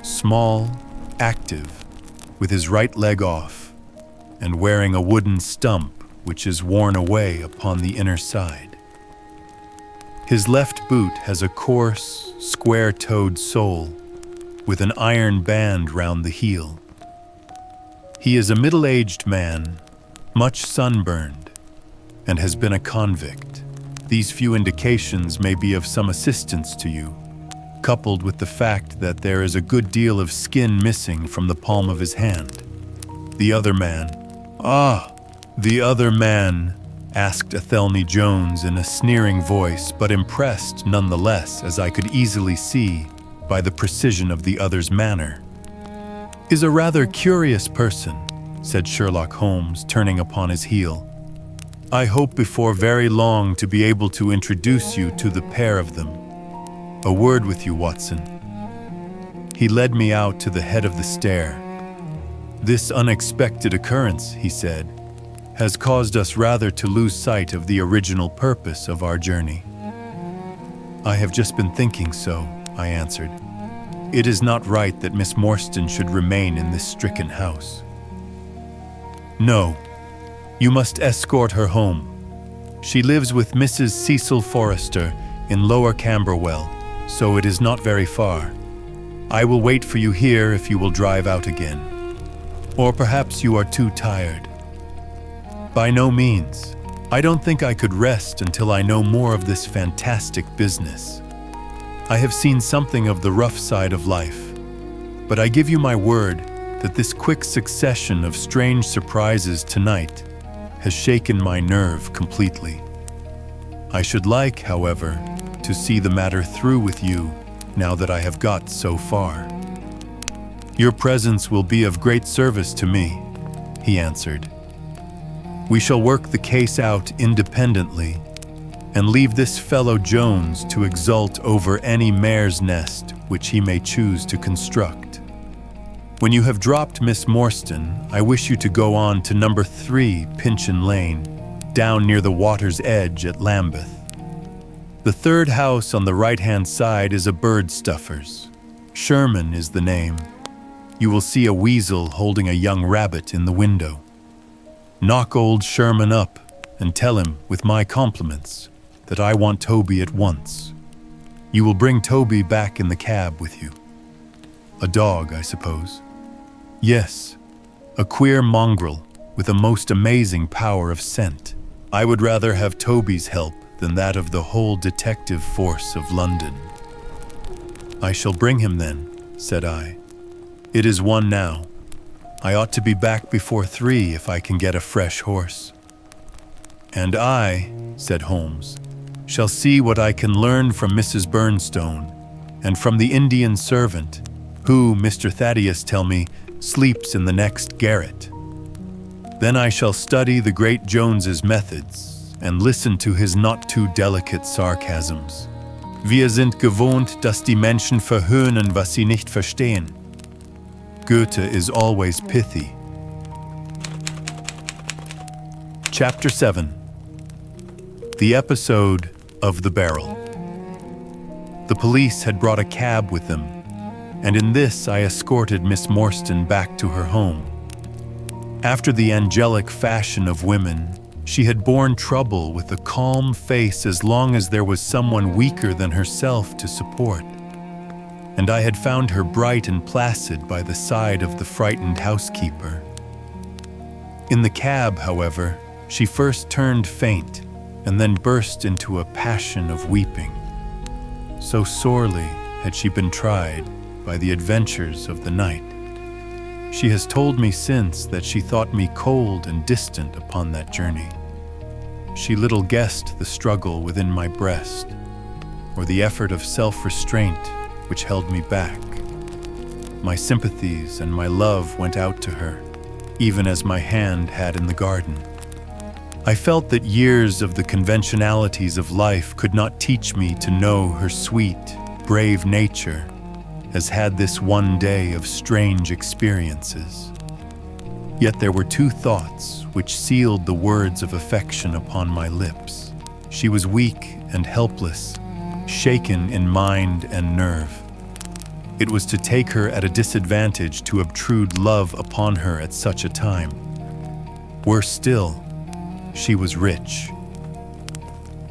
small, active, with his right leg off, and wearing a wooden stump which is worn away upon the inner side. His left boot has a coarse, square-toed sole, with an iron band round the heel. He is a middle-aged man, much sunburned, and has been a convict. These few indications may be of some assistance to you, coupled with the fact that there is a good deal of skin missing from the palm of his hand. The other man, asked Athelney Jones in a sneering voice, but impressed nonetheless, as I could easily see, by the precision of the other's manner. Is a rather curious person, said Sherlock Holmes, turning upon his heel. I hope before very long to be able to introduce you to the pair of them. A word with you, Watson. He led me out to the head of the stair. This unexpected occurrence, he said, has caused us rather to lose sight of the original purpose of our journey. I have just been thinking so, I answered. It is not right that Miss Morstan should remain in this stricken house. No, you must escort her home. She lives with Mrs. Cecil Forrester in Lower Camberwell, so it is not very far. I will wait for you here if you will drive out again. Or perhaps you are too tired. By no means. I don't think I could rest until I know more of this fantastic business. I have seen something of the rough side of life, but I give you my word that this quick succession of strange surprises tonight has shaken my nerve completely. I should like, however, to see the matter through with you now that I have got so far. Your presence will be of great service to me, he answered. We shall work the case out independently and leave this fellow Jones to exult over any mare's nest which he may choose to construct. When you have dropped Miss Morstan, I wish you to go on to number 3 Pinchin Lane, down near the water's edge at Lambeth. The third house on the right-hand side is a bird stuffer's. Sherman is the name. You will see a weasel holding a young rabbit in the window. Knock old Sherman up and tell him, with my compliments, that I want Toby at once. You will bring Toby back in the cab with you. A dog, I suppose. Yes, a queer mongrel with a most amazing power of scent. I would rather have Toby's help than that of the whole detective force of London. I shall bring him then, said I. It is 1 now. I ought to be back before 3 if I can get a fresh horse. And I, said Holmes, shall see what I can learn from Mrs. Burnstone and from the Indian servant, who, Mr. Thaddeus tell me, sleeps in the next garret. Then I shall study the great Jones's methods and listen to his not too delicate sarcasms. Wir sind gewohnt, dass die Menschen verhöhnen, was sie nicht verstehen. Goethe is always pithy. Chapter 7. The episode of the barrel. The police had brought a cab with them, and in this I escorted Miss Morstan back to her home. After the angelic fashion of women, she had borne trouble with a calm face as long as there was someone weaker than herself to support, and I had found her bright and placid by the side of the frightened housekeeper. In the cab, however, she first turned faint and then burst into a passion of weeping. So sorely had she been tried by the adventures of the night. She has told me since that she thought me cold and distant upon that journey. She little guessed the struggle within my breast, or the effort of self-restraint which held me back. My sympathies and my love went out to her, even as my hand had in the garden. I felt that years of the conventionalities of life could not teach me to know her sweet, brave nature as had this one day of strange experiences. Yet there were 2 thoughts which sealed the words of affection upon my lips. She was weak and helpless, shaken in mind and nerve. It was to take her at a disadvantage to obtrude love upon her at such a time. Worse still, she was rich.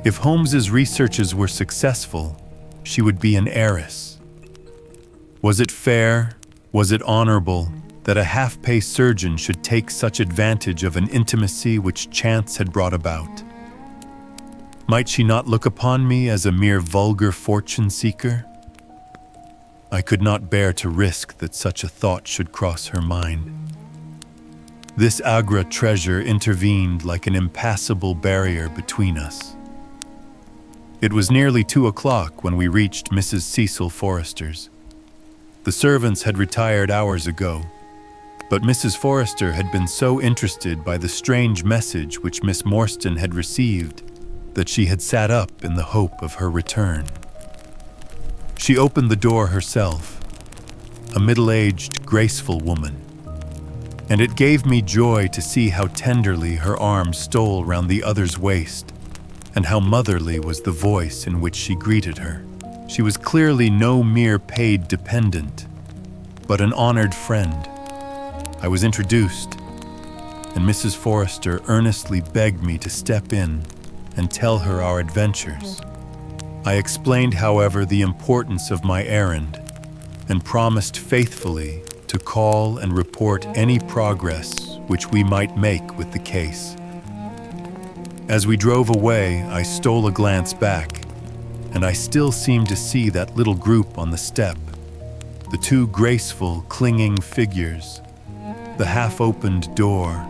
If Holmes's researches were successful, she would be an heiress. Was it fair, was it honorable, that a half-pay surgeon should take such advantage of an intimacy which chance had brought about? Might she not look upon me as a mere vulgar fortune-seeker? I could not bear to risk that such a thought should cross her mind. This Agra treasure intervened like an impassable barrier between us. It was nearly 2 o'clock when we reached Mrs. Cecil Forrester's. The servants had retired hours ago, but Mrs. Forrester had been so interested by the strange message which Miss Morstan had received that she had sat up in the hope of her return. She opened the door herself, a middle-aged, graceful woman, and it gave me joy to see how tenderly her arm stole round the other's waist, and how motherly was the voice in which she greeted her. She was clearly no mere paid dependent, but an honored friend. I was introduced, and Mrs. Forrester earnestly begged me to step in and tell her our adventures. I explained, however, the importance of my errand, and promised faithfully to call and report any progress which we might make with the case. As we drove away, I stole a glance back, and I still seemed to see that little group on the step, the 2 graceful, clinging figures, the half-opened door,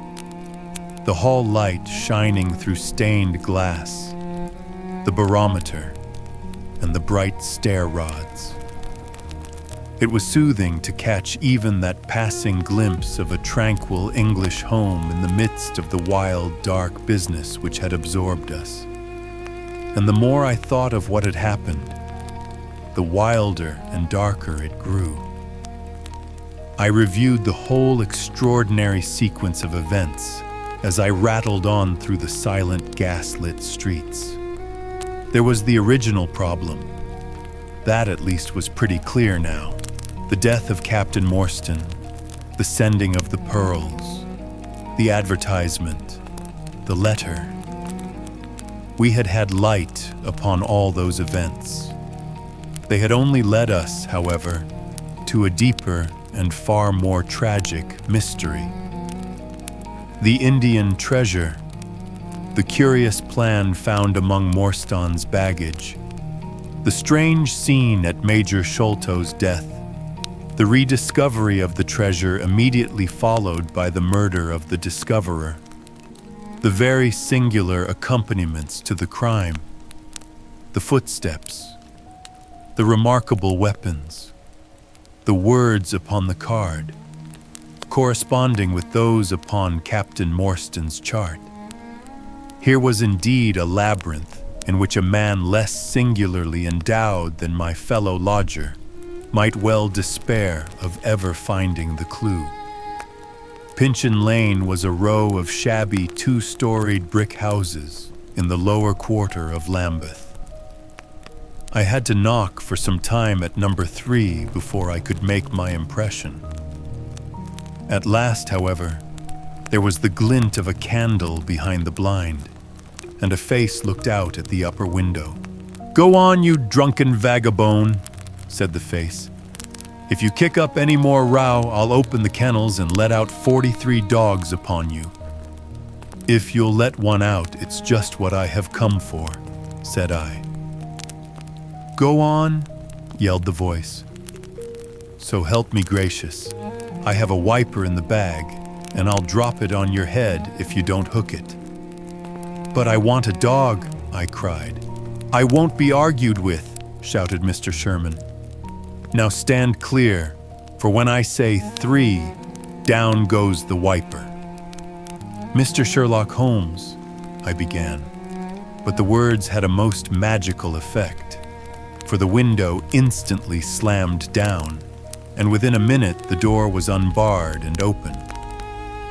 the hall light shining through stained glass, the barometer, the bright stair rods. It was soothing to catch even that passing glimpse of a tranquil English home in the midst of the wild, dark business which had absorbed us. And the more I thought of what had happened, the wilder and darker it grew. I reviewed the whole extraordinary sequence of events as I rattled on through the silent, gaslit streets. There was the original problem. That at least was pretty clear now. The death of Captain Morstan, the sending of the pearls, the advertisement, the letter. We had had light upon all those events. They had only led us, however, to a deeper and far more tragic mystery. The Indian treasure, the curious plan found among Morstan's baggage, the strange scene at Major Sholto's death, the rediscovery of the treasure immediately followed by the murder of the discoverer, the very singular accompaniments to the crime, the footsteps, the remarkable weapons, the words upon the card, corresponding with those upon Captain Morstan's chart. Here was indeed a labyrinth in which a man less singularly endowed than my fellow lodger might well despair of ever finding the clue. Pinchin Lane was a row of shabby two-storied brick houses in the lower quarter of Lambeth. I had to knock for some time at number 3 before I could make my impression. At last, however, there was the glint of a candle behind the blind, and a face looked out at the upper window. "Go on, you drunken vagabond," said the face. "If you kick up any more row, I'll open the kennels and let out 43 dogs upon you." "If you'll let one out, it's just what I have come for," said I. "Go on," yelled the voice. "So help me gracious, I have a wiper in the bag, and I'll drop it on your head if you don't hook it." "But I want a dog," I cried. "I won't be argued with," shouted Mr. Sherman. "Now stand clear, for when I say 3, down goes the wiper." "Mr. Sherlock Holmes," I began, but the words had a most magical effect, for the window instantly slammed down, and within a minute the door was unbarred and open.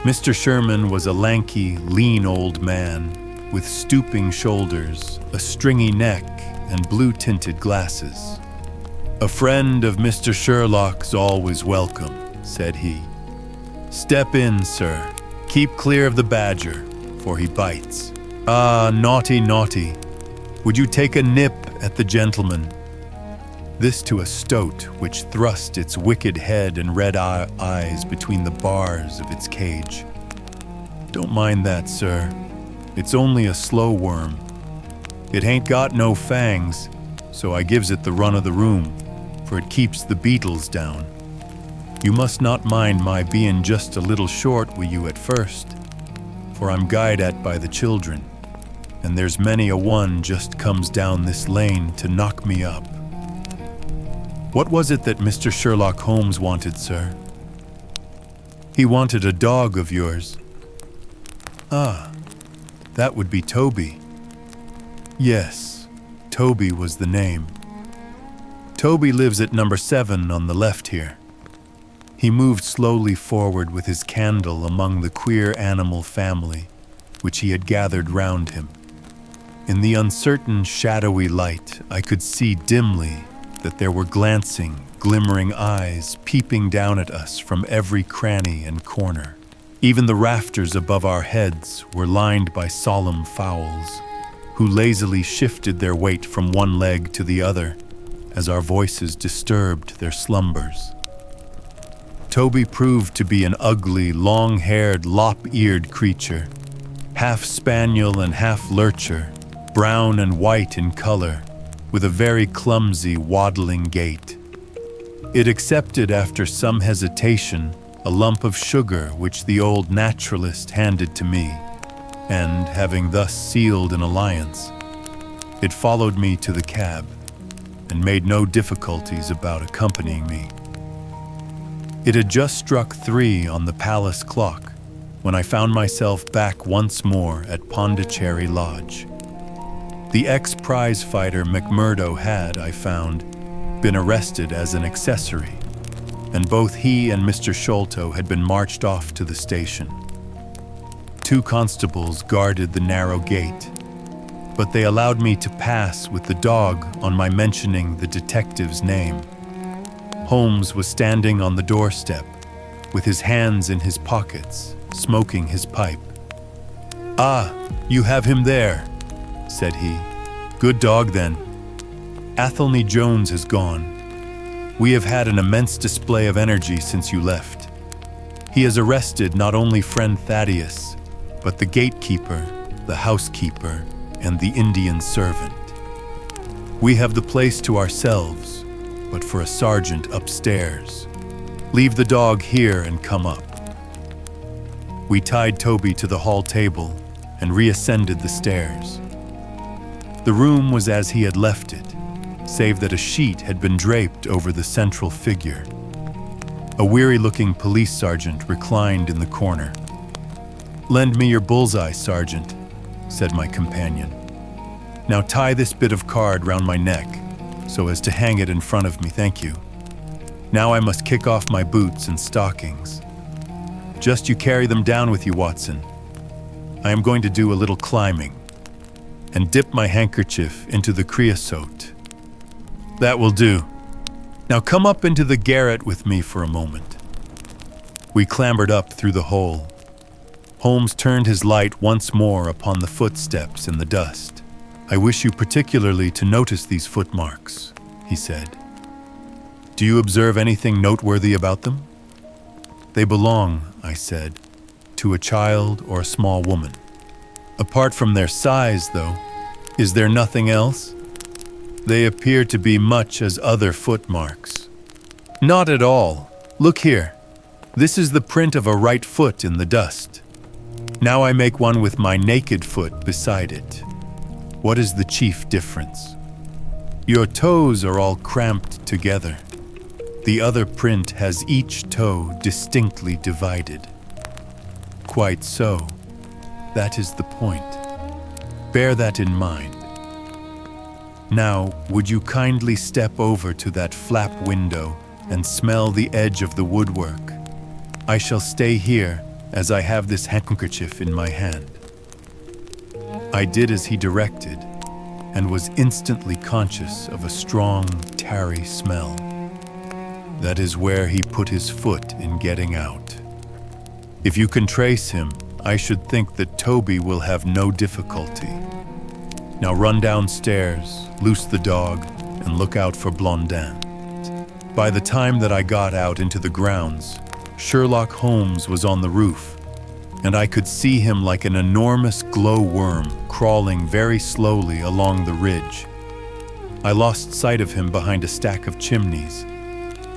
Mr. Sherman was a lanky, lean old man with stooping shoulders, a stringy neck, and blue-tinted glasses. "A friend of Mr. Sherlock's always welcome," said he. "Step in, sir. Keep clear of the badger, for he bites. Ah, naughty, naughty. Would you take a nip at the gentleman?" This to a stoat which thrust its wicked head and red eyes between the bars of its cage. "Don't mind that, sir. It's only a slow worm. It hain't got no fangs, so I gives it the run of the room, for it keeps the beetles down. You must not mind my being just a little short wi' you at first, for I'm guyed at by the children, and there's many a one just comes down this lane to knock me up." "What was it that Mr. Sherlock Holmes wanted, sir?" "He wanted a dog of yours." "Ah, that would be Toby." "Yes, Toby was the name. Toby lives at number 7 on the left here." He moved slowly forward with his candle among the queer animal family which he had gathered round him. In the uncertain, shadowy light, I could see dimly that there were glancing, glimmering eyes peeping down at us from every cranny and corner. Even the rafters above our heads were lined by solemn fowls, who lazily shifted their weight from one leg to the other as our voices disturbed their slumbers. Toby proved to be an ugly, long-haired, lop-eared creature, half spaniel and half lurcher, brown and white in color, with a very clumsy, waddling gait. It accepted, after some hesitation, a lump of sugar which the old naturalist handed to me, and, having thus sealed an alliance, it followed me to the cab. and made no difficulties about accompanying me. It had just struck 3 on the palace clock when I found myself back once more at Pondicherry Lodge. The ex-prize fighter McMurdo had, I found, been arrested as an accessory, and both he and Mr. Sholto had been marched off to the station. 2 constables guarded the narrow gate, but they allowed me to pass with the dog on my mentioning the detective's name. Holmes was standing on the doorstep, with his hands in his pockets, smoking his pipe. "Ah, you have him there," said he. "Good dog, then. Athelney Jones has gone. We have had an immense display of energy since you left. He has arrested not only friend Thaddeus, but the gatekeeper, the housekeeper, and the Indian servant. We have the place to ourselves, but for a sergeant upstairs. Leave the dog here and come up." We tied Toby to the hall table and reascended the stairs. The room was as he had left it, save that a sheet had been draped over the central figure. A weary-looking police sergeant reclined in the corner. "Lend me your bullseye, Sergeant," said my companion. "Now tie this bit of card round my neck, so as to hang it in front of me, thank you. Now I must kick off my boots and stockings. Just you carry them down with you, Watson. I am going to do a little climbing, and dip my handkerchief into the creosote. That will do. Now come up into the garret with me for a moment." We clambered up through the hole. Holmes turned his light once more upon the footsteps in the dust. "I wish you particularly to notice these footmarks," he said. "Do you observe anything noteworthy about them?" "They belong," I said, "to a child or a small woman. Apart from their size, though, is there nothing else? They appear to be much as other footmarks." "Not at all. Look here. This is the print of a right foot in the dust. Now I make one with my naked foot beside it. What is the chief difference? Your toes are all cramped together. The other print has each toe distinctly divided." "Quite so. That is the point. Bear that in mind. Now, would you kindly step over to that flap window and smell the edge of the woodwork? I shall stay here as I have this handkerchief in my hand." I did as he directed, and was instantly conscious of a strong, tarry smell. That is where he put his foot in getting out. If you can trace him, I should think that Toby will have no difficulty. Now run downstairs, loose the dog, and look out for Blondin. By the time that I got out into the grounds, Sherlock Holmes was on the roof, and I could see him like an enormous glowworm crawling very slowly along the ridge. I lost sight of him behind a stack of chimneys,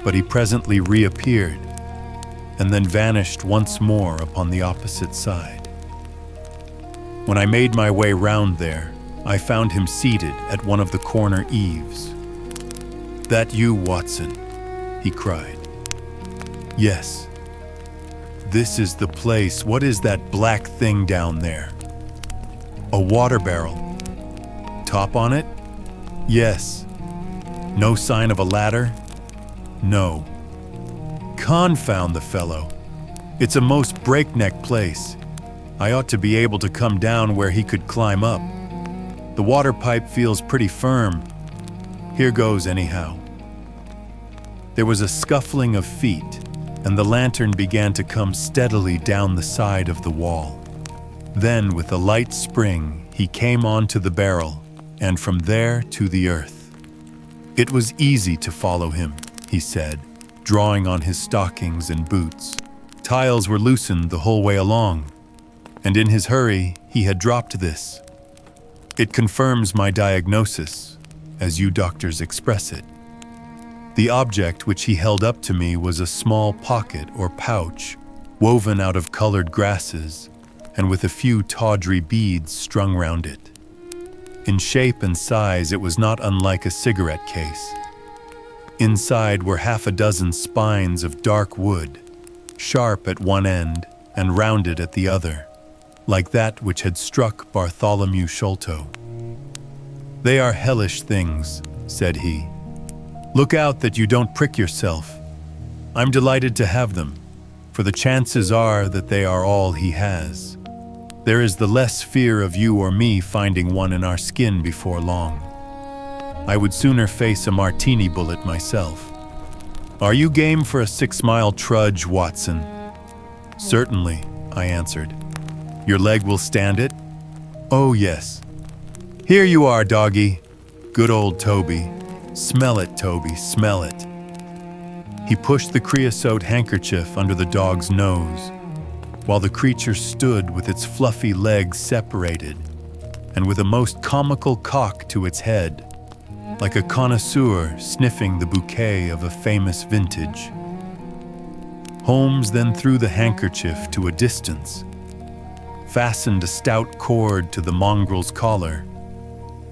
but he presently reappeared, and then vanished once more upon the opposite side. When I made my way round there, I found him seated at one of the corner eaves. "That you, Watson?" he cried. "Yes." "This is the place. What is that black thing down there?" "A water barrel." "Top on it?" "Yes." "No sign of a ladder?" "No." "Confound the fellow. It's a most breakneck place. I ought to be able to come down where he could climb up. The water pipe feels pretty firm. Here goes anyhow." There was a scuffling of feet, and the lantern began to come steadily down the side of the wall. Then, with a light spring, he came onto the barrel, and from there to the earth. It was easy to follow him, he said, drawing on his stockings and boots. Tiles were loosened the whole way along, and in his hurry, he had dropped this. It confirms my diagnosis, as you doctors express it. The object which he held up to me was a small pocket or pouch, woven out of colored grasses, and with a few tawdry beads strung round it. In shape and size, it was not unlike a cigarette case. Inside were half a dozen spines of dark wood, sharp at one end and rounded at the other, like that which had struck Bartholomew Sholto. "They are hellish things," said he. "Look out that you don't prick yourself. I'm delighted to have them, for the chances are that they are all he has. There is the less fear of you or me finding one in our skin before long. I would sooner face a martini bullet myself. Are you game for a 6-mile trudge, Watson?" "Certainly," I answered. "Your leg will stand it?" "Oh, yes." "Here you are, doggy. Good old Toby. Smell it, Toby, smell it." He pushed the creosote handkerchief under the dog's nose, while the creature stood with its fluffy legs separated and with a most comical cock to its head, like a connoisseur sniffing the bouquet of a famous vintage. Holmes then threw the handkerchief to a distance, fastened a stout cord to the mongrel's collar,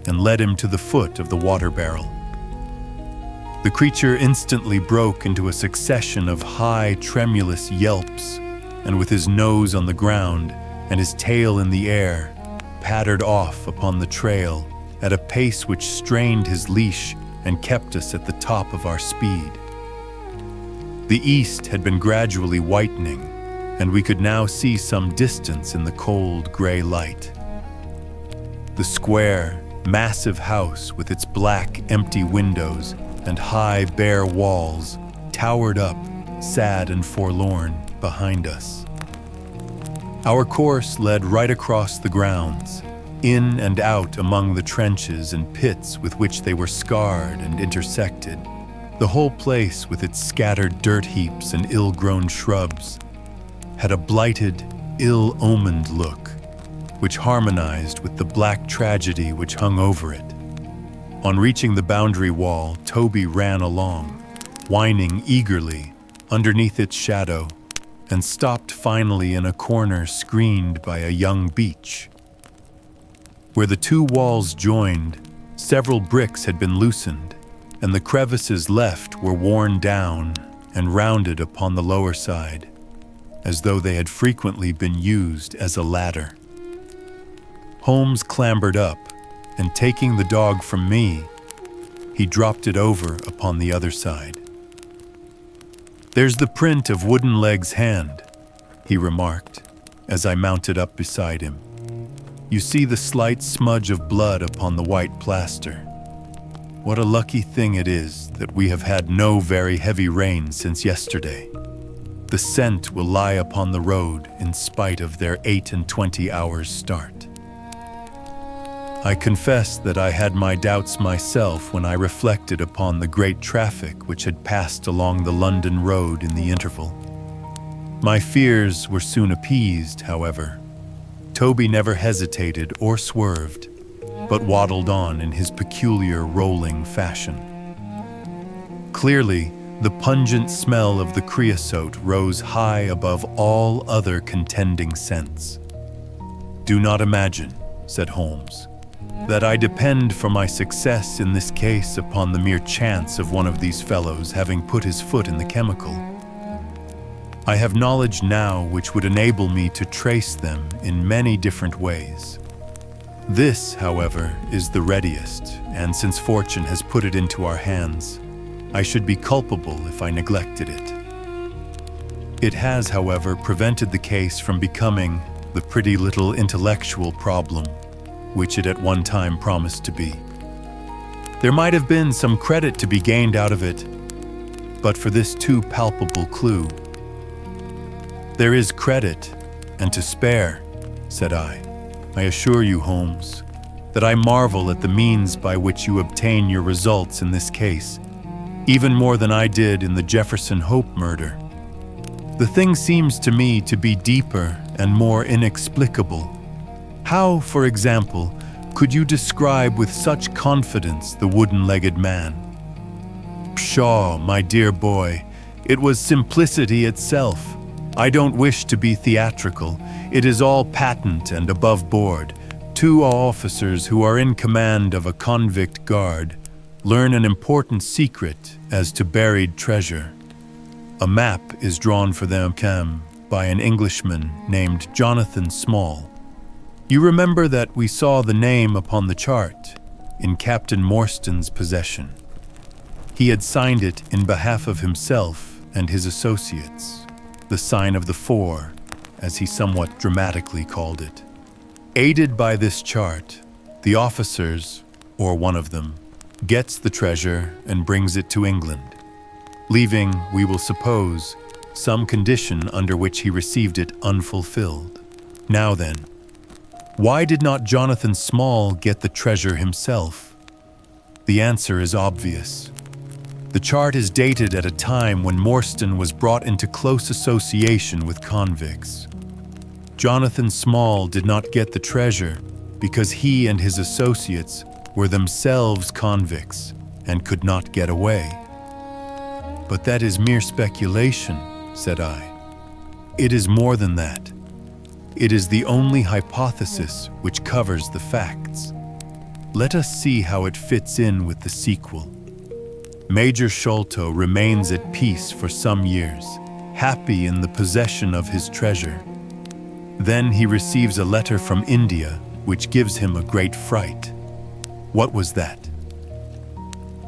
and led him to the foot of the water barrel. The creature instantly broke into a succession of high, tremulous yelps, and with his nose on the ground and his tail in the air, pattered off upon the trail at a pace which strained his leash and kept us at the top of our speed. The east had been gradually whitening, and we could now see some distance in the cold gray light. The square, massive house with its black, empty windows and high, bare walls towered up, sad and forlorn, behind us. Our course led right across the grounds, in and out among the trenches and pits with which they were scarred and intersected. The whole place, with its scattered dirt heaps and ill-grown shrubs, had a blighted, ill-omened look, which harmonized with the black tragedy which hung over it. On reaching the boundary wall, Toby ran along, whining eagerly underneath its shadow, and stopped finally in a corner screened by a young beech. Where the two walls joined, several bricks had been loosened, and the crevices left were worn down and rounded upon the lower side, as though they had frequently been used as a ladder. Holmes clambered up, and taking the dog from me, he dropped it over upon the other side. "There's the print of Wooden Leg's hand," he remarked, as I mounted up beside him. "You see the slight smudge of blood upon the white plaster. What a lucky thing it is that we have had no very heavy rain since yesterday. The scent will lie upon the road in spite of their 28 hours' start." I confess that I had my doubts myself when I reflected upon the great traffic which had passed along the London road in the interval. My fears were soon appeased, however. Toby never hesitated or swerved, but waddled on in his peculiar rolling fashion. Clearly, the pungent smell of the creosote rose high above all other contending scents. "Do not imagine," said Holmes, "that I depend for my success in this case upon the mere chance of one of these fellows having put his foot in the chemical. I have knowledge now which would enable me to trace them in many different ways. This, however, is the readiest, and since fortune has put it into our hands, I should be culpable if I neglected it. It has, however, prevented the case from becoming the pretty little intellectual problem which it at one time promised to be. There might have been some credit to be gained out of it, but for this too palpable clue. "There is credit, and to spare," said I. "I assure you, Holmes, that I marvel at the means by which you obtain your results in this case, even more than I did in the Jefferson Hope murder. The thing seems to me to be deeper and more inexplicable. How, for example, could you describe with such confidence the wooden-legged man?" "Pshaw, my dear boy, it was simplicity itself. I don't wish to be theatrical. It is all patent and above board. Two officers who are in command of a convict guard learn an important secret as to buried treasure. A map is drawn for them by an Englishman named Jonathan Small. You remember that we saw the name upon the chart in Captain Morstan's possession. He had signed it in behalf of himself and his associates, the sign of the four, as he somewhat dramatically called it. Aided by this chart, the officers, or one of them, gets the treasure and brings it to England, leaving, we will suppose, some condition under which he received it unfulfilled. Now then, why did not Jonathan Small get the treasure himself? The answer is obvious. The chart is dated at a time when Morstan was brought into close association with convicts. Jonathan Small did not get the treasure because he and his associates were themselves convicts and could not get away. But that is mere speculation, said I. It is more than that. It is the only hypothesis which covers the facts. Let us see how it fits in with the sequel. Major Sholto remains at peace for some years, happy in the possession of his treasure. Then he receives a letter from India, which gives him a great fright. What was that?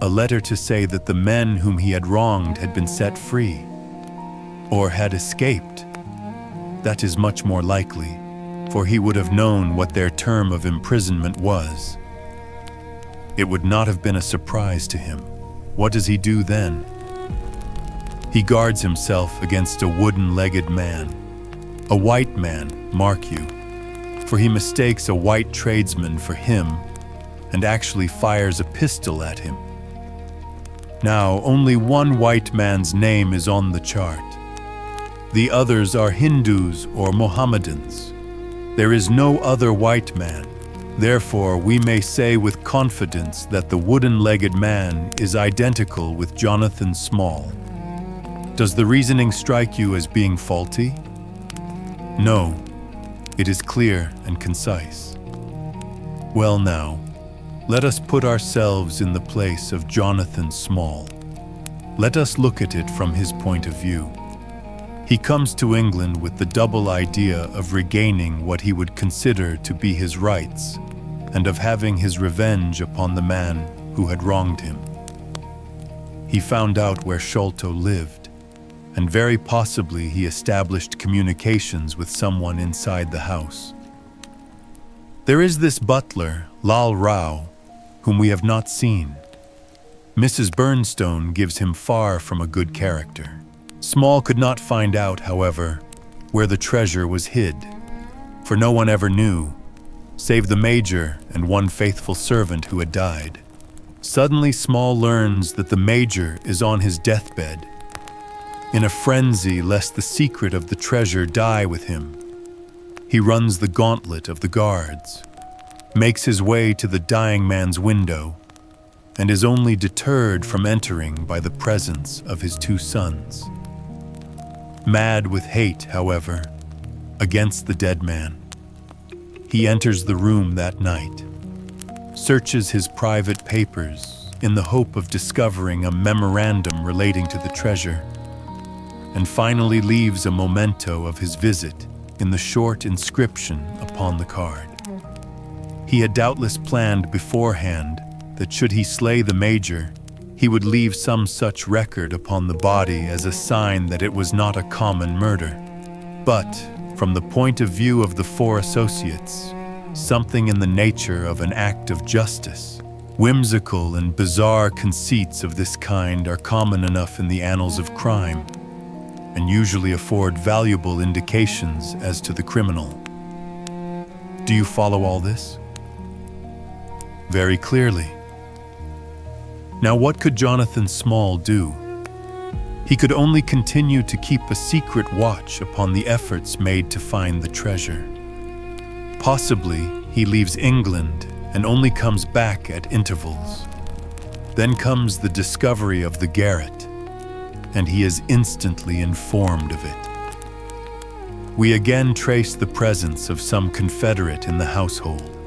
A letter to say that the men whom he had wronged had been set free, or had escaped. That is much more likely, for he would have known what their term of imprisonment was. It would not have been a surprise to him. What does he do then? He guards himself against a wooden-legged man. A white man, mark you, for he mistakes a white tradesman for him and actually fires a pistol at him. Now, only one white man's name is on the chart. The others are Hindus or Mohammedans. There is no other white man. Therefore, we may say with confidence that the wooden-legged man is identical with Jonathan Small. Does the reasoning strike you as being faulty? No, it is clear and concise. Well now, let us put ourselves in the place of Jonathan Small. Let us look at it from his point of view. He comes to England with the double idea of regaining what he would consider to be his rights and of having his revenge upon the man who had wronged him. He found out where Sholto lived, and very possibly he established communications with someone inside the house. There is this butler, Lal Rao, whom we have not seen. Mrs. Burnstone gives him far from a good character. Small could not find out, however, where the treasure was hid, for no one ever knew, save the major and one faithful servant who had died. Suddenly Small learns that the major is on his deathbed. In a frenzy lest the secret of the treasure die with him, he runs the gauntlet of the guards, makes his way to the dying man's window, and is only deterred from entering by the presence of his two sons. Mad with hate, however, against the dead man, he enters the room that night, searches his private papers in the hope of discovering a memorandum relating to the treasure, and finally leaves a memento of his visit in the short inscription upon the card. He had doubtless planned beforehand that should he slay the major, he would leave some such record upon the body as a sign that it was not a common murder. But, from the point of view of the four associates, something in the nature of an act of justice. Whimsical and bizarre conceits of this kind are common enough in the annals of crime, and usually afford valuable indications as to the criminal. Do you follow all this? Very clearly. Now, what could Jonathan Small do? He could only continue to keep a secret watch upon the efforts made to find the treasure. Possibly, he leaves England and only comes back at intervals. Then comes the discovery of the garret, and he is instantly informed of it. We again trace the presence of some confederate in the household.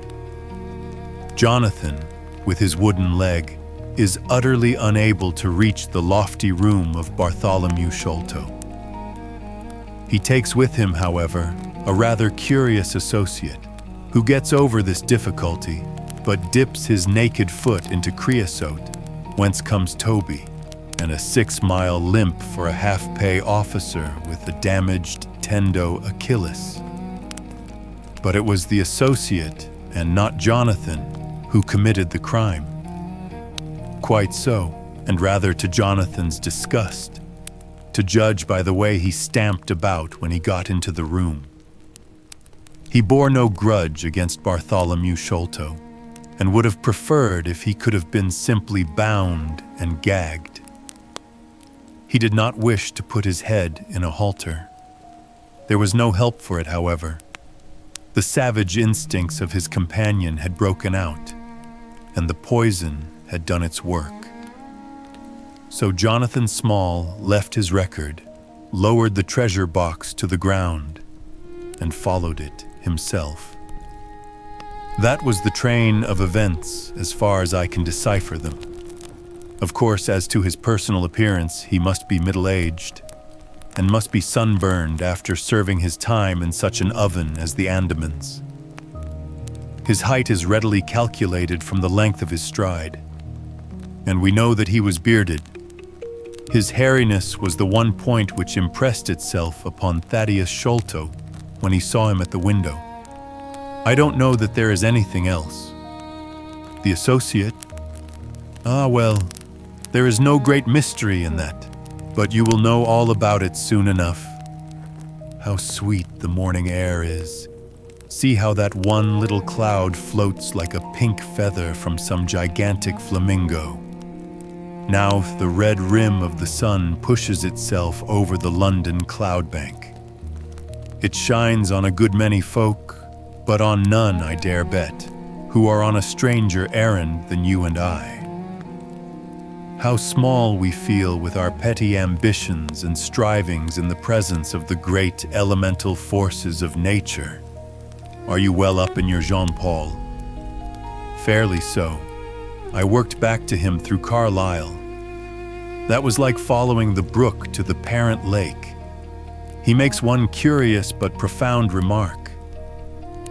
Jonathan, with his wooden leg, is utterly unable to reach the lofty room of Bartholomew Sholto. He takes with him, however, a rather curious associate who gets over this difficulty but dips his naked foot into creosote, whence comes Toby, and a 6-mile limp for a half-pay officer with a damaged tendo Achilles. But it was the associate, and not Jonathan, who committed the crime. Quite so, and rather to Jonathan's disgust, to judge by the way he stamped about when he got into the room. He bore no grudge against Bartholomew Sholto, and would have preferred if he could have been simply bound and gagged. He did not wish to put his head in a halter. There was no help for it, however. The savage instincts of his companion had broken out, and the poison had done its work. So Jonathan Small left his record, lowered the treasure box to the ground, and followed it himself. That was the train of events as far as I can decipher them. Of course, as to his personal appearance, he must be middle-aged, and must be sunburned after serving his time in such an oven as the Andamans. His height is readily calculated from the length of his stride, and we know that he was bearded. His hairiness was the one point which impressed itself upon Thaddeus Sholto when he saw him at the window. I don't know that there is anything else. The associate? Well, there is no great mystery in that, but you will know all about it soon enough. How sweet the morning air is. See how that one little cloud floats like a pink feather from some gigantic flamingo. Now the red rim of the sun pushes itself over the London cloud bank. It shines on a good many folk, but on none, I dare bet, who are on a stranger errand than you and I. How small we feel with our petty ambitions and strivings in the presence of the great elemental forces of nature. Are you well up in your Jean-Paul? Fairly so. I worked back to him through Carlisle. That was like following the brook to the parent lake. He makes one curious but profound remark.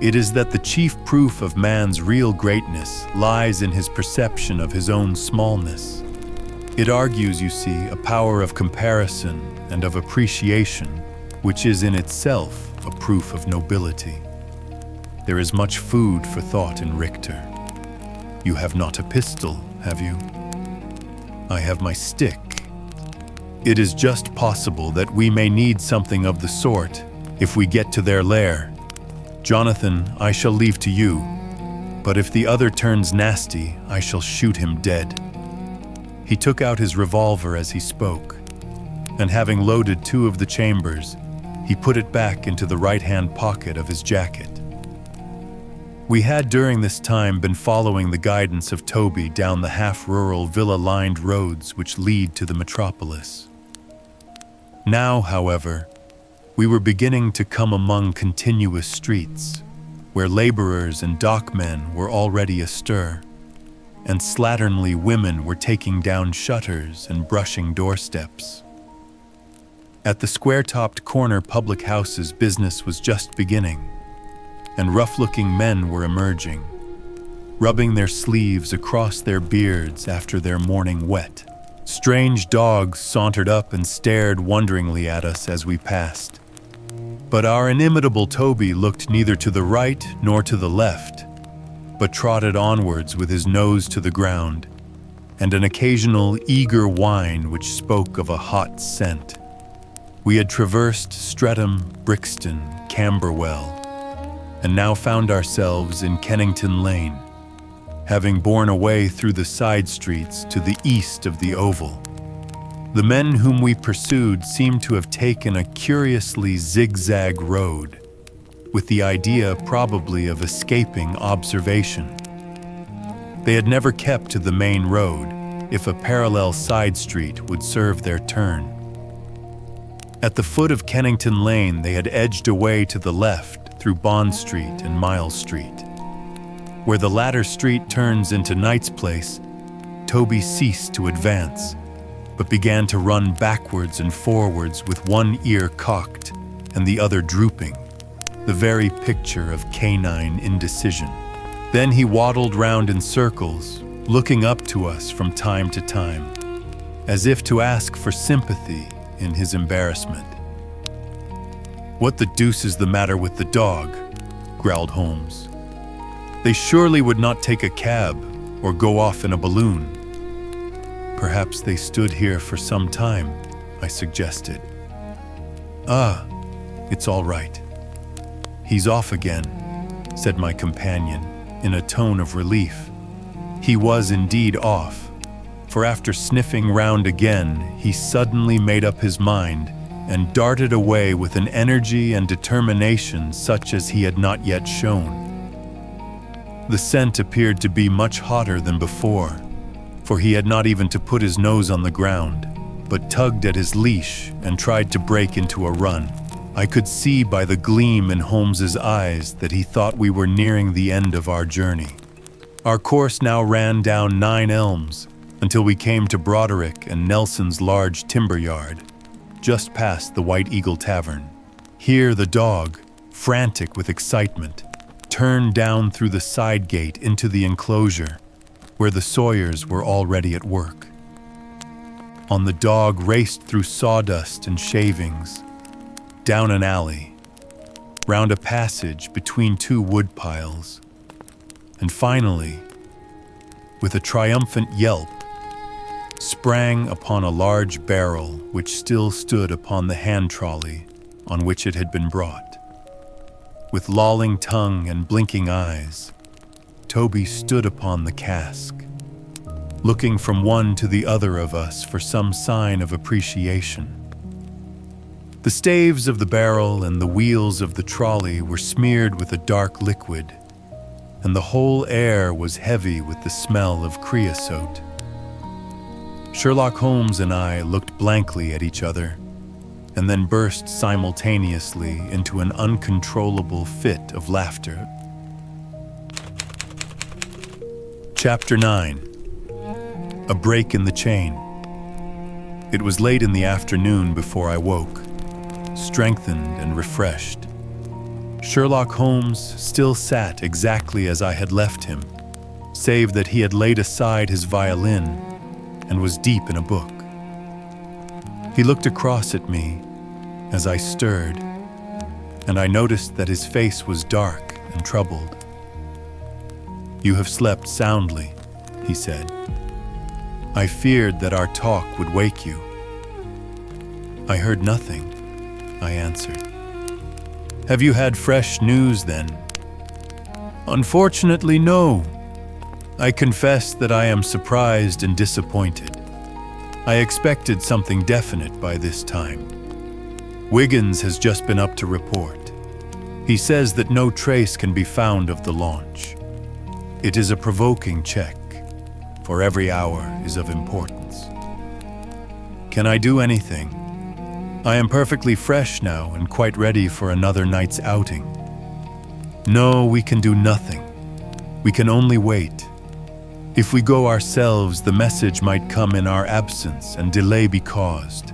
It is that the chief proof of man's real greatness lies in his perception of his own smallness. It argues, you see, a power of comparison and of appreciation, which is in itself a proof of nobility. There is much food for thought in Richter. You have not a pistol, have you? I have my stick. It is just possible that we may need something of the sort if we get to their lair. Jonathan, I shall leave to you, but if the other turns nasty, I shall shoot him dead. He took out his revolver as he spoke, and having loaded 2 of the chambers, he put it back into the right-hand pocket of his jacket. We had during this time been following the guidance of Toby down the half-rural villa-lined roads which lead to the metropolis. Now, however, we were beginning to come among continuous streets, where laborers and dockmen were already astir, and slatternly women were taking down shutters and brushing doorsteps. At the square-topped corner public houses, business was just beginning, and rough-looking men were emerging, rubbing their sleeves across their beards after their morning wet. Strange dogs sauntered up and stared wonderingly at us as we passed. But our inimitable Toby looked neither to the right nor to the left, but trotted onwards with his nose to the ground, and an occasional eager whine which spoke of a hot scent. We had traversed Streatham, Brixton, Camberwell, and now found ourselves in Kennington Lane, having borne away through the side streets to the east of the Oval. The men whom we pursued seemed to have taken a curiously zigzag road, with the idea probably of escaping observation. They had never kept to the main road if a parallel side street would serve their turn. At the foot of Kennington Lane, they had edged away to the left through Bond Street and Miles Street. Where the latter street turns into Knight's Place, Toby ceased to advance, but began to run backwards and forwards with one ear cocked and the other drooping, the very picture of canine indecision. Then he waddled round in circles, looking up to us from time to time, as if to ask for sympathy in his embarrassment. "What the deuce is the matter with the dog?" growled Holmes. "They surely would not take a cab or go off in a balloon." "Perhaps they stood here for some time," I suggested. "Ah, it's all right. He's off again," said my companion in a tone of relief. He was indeed off, for after sniffing round again, he suddenly made up his mind and darted away with an energy and determination such as he had not yet shown. The scent appeared to be much hotter than before, for he had not even to put his nose on the ground, but tugged at his leash and tried to break into a run. I could see by the gleam in Holmes's eyes that he thought we were nearing the end of our journey. Our course now ran down 9 Elms until we came to Broderick and Nelson's large timber yard, just past the White Eagle Tavern. Here the dog, frantic with excitement, turned down through the side gate into the enclosure, where the sawyers were already at work. On the dog raced through sawdust and shavings, down an alley, round a passage between 2 wood piles, and finally, with a triumphant yelp, sprang upon a large barrel which still stood upon the hand trolley on which it had been brought. With lolling tongue and blinking eyes, Toby stood upon the cask, looking from one to the other of us for some sign of appreciation. The staves of the barrel and the wheels of the trolley were smeared with a dark liquid, and the whole air was heavy with the smell of creosote. Sherlock Holmes and I looked blankly at each other, and then burst simultaneously into an uncontrollable fit of laughter. Chapter 9. A break in the chain. It was late in the afternoon before I woke, strengthened and refreshed. Sherlock Holmes still sat exactly as I had left him, save that he had laid aside his violin and was deep in a book. He looked across at me as I stirred, and I noticed that his face was dark and troubled. "You have slept soundly," he said. "I feared that our talk would wake you." "I heard nothing," I answered. "Have you had fresh news then?" "Unfortunately, no. I confess that I am surprised and disappointed. I expected something definite by this time. Wiggins has just been up to report. He says that no trace can be found of the launch. It is a provoking check, for every hour is of importance. Can I do anything? I am perfectly fresh now and quite ready for another night's outing." "No, we can do nothing. We can only wait. If we go ourselves, the message might come in our absence and delay be caused.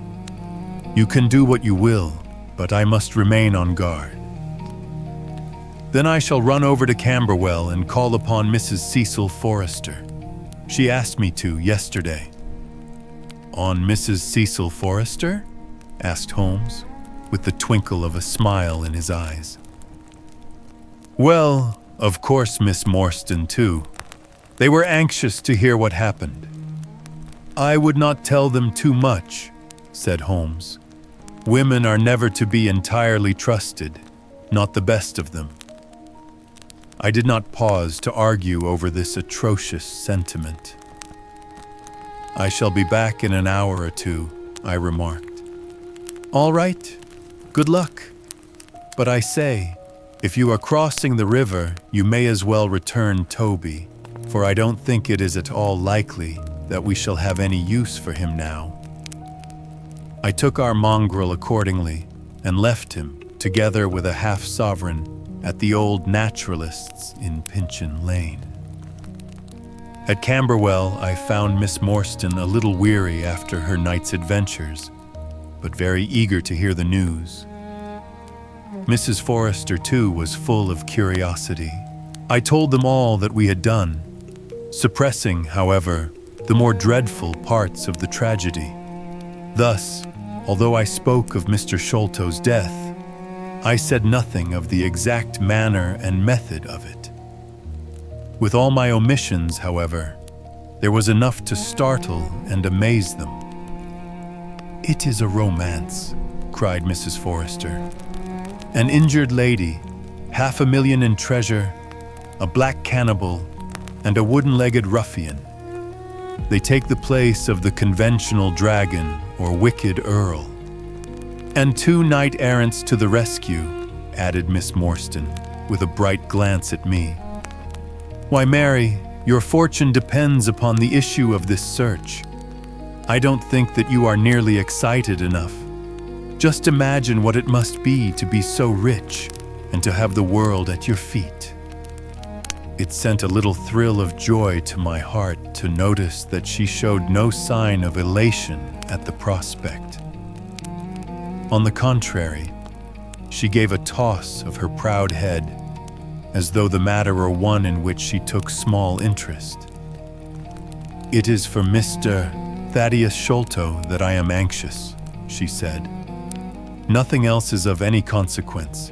You can do what you will, but I must remain on guard." "Then I shall run over to Camberwell and call upon Mrs. Cecil Forrester. She asked me to yesterday." "On Mrs. Cecil Forrester?" asked Holmes, with the twinkle of a smile in his eyes. "Well, of course Miss Morstan too. They were anxious to hear what happened." "I would not tell them too much," said Holmes. "Women are never to be entirely trusted, not the best of them." I did not pause to argue over this atrocious sentiment. "I shall be back in an hour or 2, I remarked. "All right. Good luck. But I say, if you are crossing the river, you may as well return Toby, for I don't think it is at all likely that we shall have any use for him now." I took our mongrel accordingly and left him, together with a half-sovereign at the old naturalists in Pinchin Lane. At Camberwell, I found Miss Morstan a little weary after her night's adventures, but very eager to hear the news. Mrs. Forrester, too, was full of curiosity. I told them all that we had done, suppressing, however, the more dreadful parts of the tragedy. Thus, although I spoke of Mr. Sholto's death, I said nothing of the exact manner and method of it. With all my omissions, however, there was enough to startle and amaze them. "It is a romance," cried Mrs. Forrester. "An injured lady, 500,000 in treasure, a black cannibal, and a wooden-legged ruffian. They take the place of the conventional dragon or wicked earl. And 2 knight-errants to the rescue," added Miss Morstan, with a bright glance at me. "Why, Mary, your fortune depends upon the issue of this search. I don't think that you are nearly excited enough. Just imagine what it must be to be so rich and to have the world at your feet." It sent a little thrill of joy to my heart to notice that she showed no sign of elation at the prospect. On the contrary, she gave a toss of her proud head, as though the matter were one in which she took small interest. "It is for Mr. Thaddeus Sholto that I am anxious," she said. "Nothing else is of any consequence,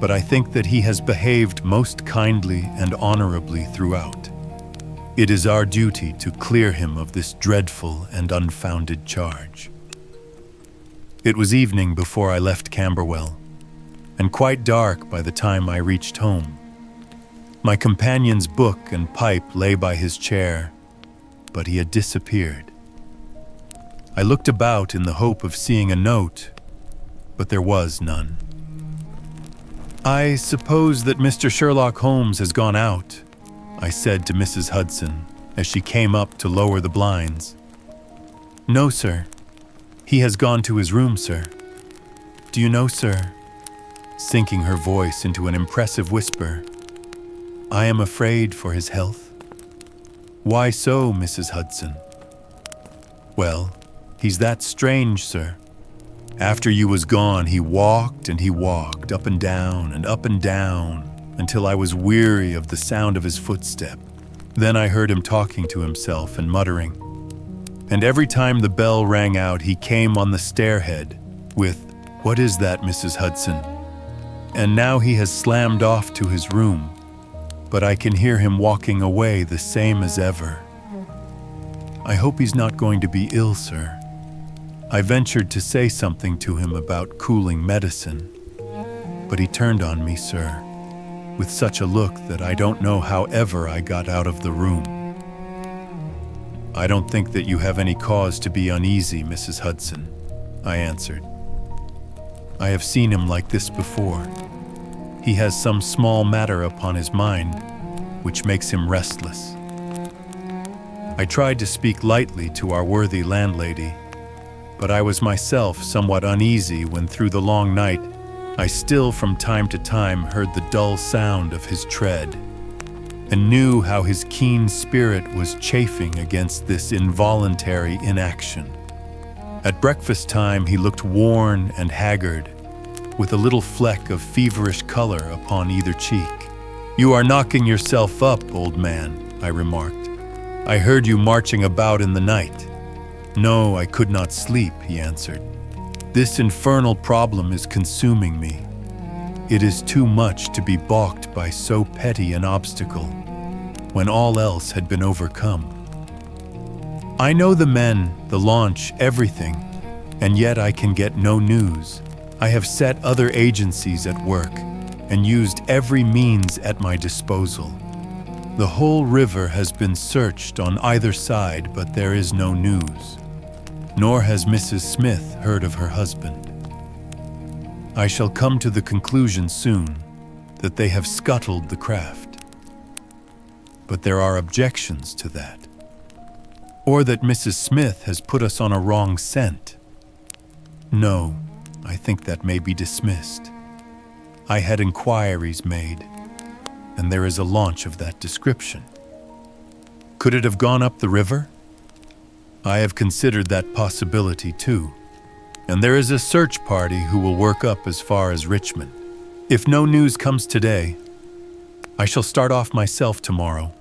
but I think that he has behaved most kindly and honorably throughout. It is our duty to clear him of this dreadful and unfounded charge." It was evening before I left Camberwell, and quite dark by the time I reached home. My companion's book and pipe lay by his chair, but he had disappeared. I looked about in the hope of seeing a note, but there was none. "I suppose that Mr. Sherlock Holmes has gone out," I said to Mrs. Hudson as she came up to lower the blinds. "No, sir. He has gone to his room, sir. Do you know, sir," sinking her voice into an impressive whisper, "I am afraid for his health." "Why so, Mrs. Hudson?" "Well, he's that strange, sir. After you was gone, he walked and he walked up and down until I was weary of the sound of his footstep. Then I heard him talking to himself and muttering. And every time the bell rang out, he came on the stairhead with, 'What is that, Mrs. Hudson?' And now he has slammed off to his room, but I can hear him walking away the same as ever. I hope he's not going to be ill, sir." I ventured to say something to him about cooling medicine, but he turned on me, sir, with such a look that I don't know how ever I got out of the room. "I don't think that you have any cause to be uneasy, Mrs. Hudson," I answered. "I have seen him like this before. He has some small matter upon his mind which makes him restless." I tried to speak lightly to our worthy landlady, but I was myself somewhat uneasy when through the long night I still from time to time heard the dull sound of his tread, and knew how his keen spirit was chafing against this involuntary inaction. At breakfast time he looked worn and haggard, with a little fleck of feverish color upon either cheek. "You are knocking yourself up, old man," I remarked. "I heard you marching about in the night." "No, I could not sleep," he answered. "This infernal problem is consuming me. It is too much to be balked by so petty an obstacle, when all else had been overcome. I know the men, the launch, everything, and yet I can get no news. I have set other agencies at work, and used every means at my disposal. The whole river has been searched on either side, but there is no news. Nor has Mrs. Smith heard of her husband. I shall come to the conclusion soon that they have scuttled the craft. But there are objections to that. Or that Mrs. Smith has put us on a wrong scent. No, I think that may be dismissed. I had inquiries made, and there is a launch of that description. Could it have gone up the river? I have considered that possibility too, and there is a search party who will work up as far as Richmond. If no news comes today, I shall start off myself tomorrow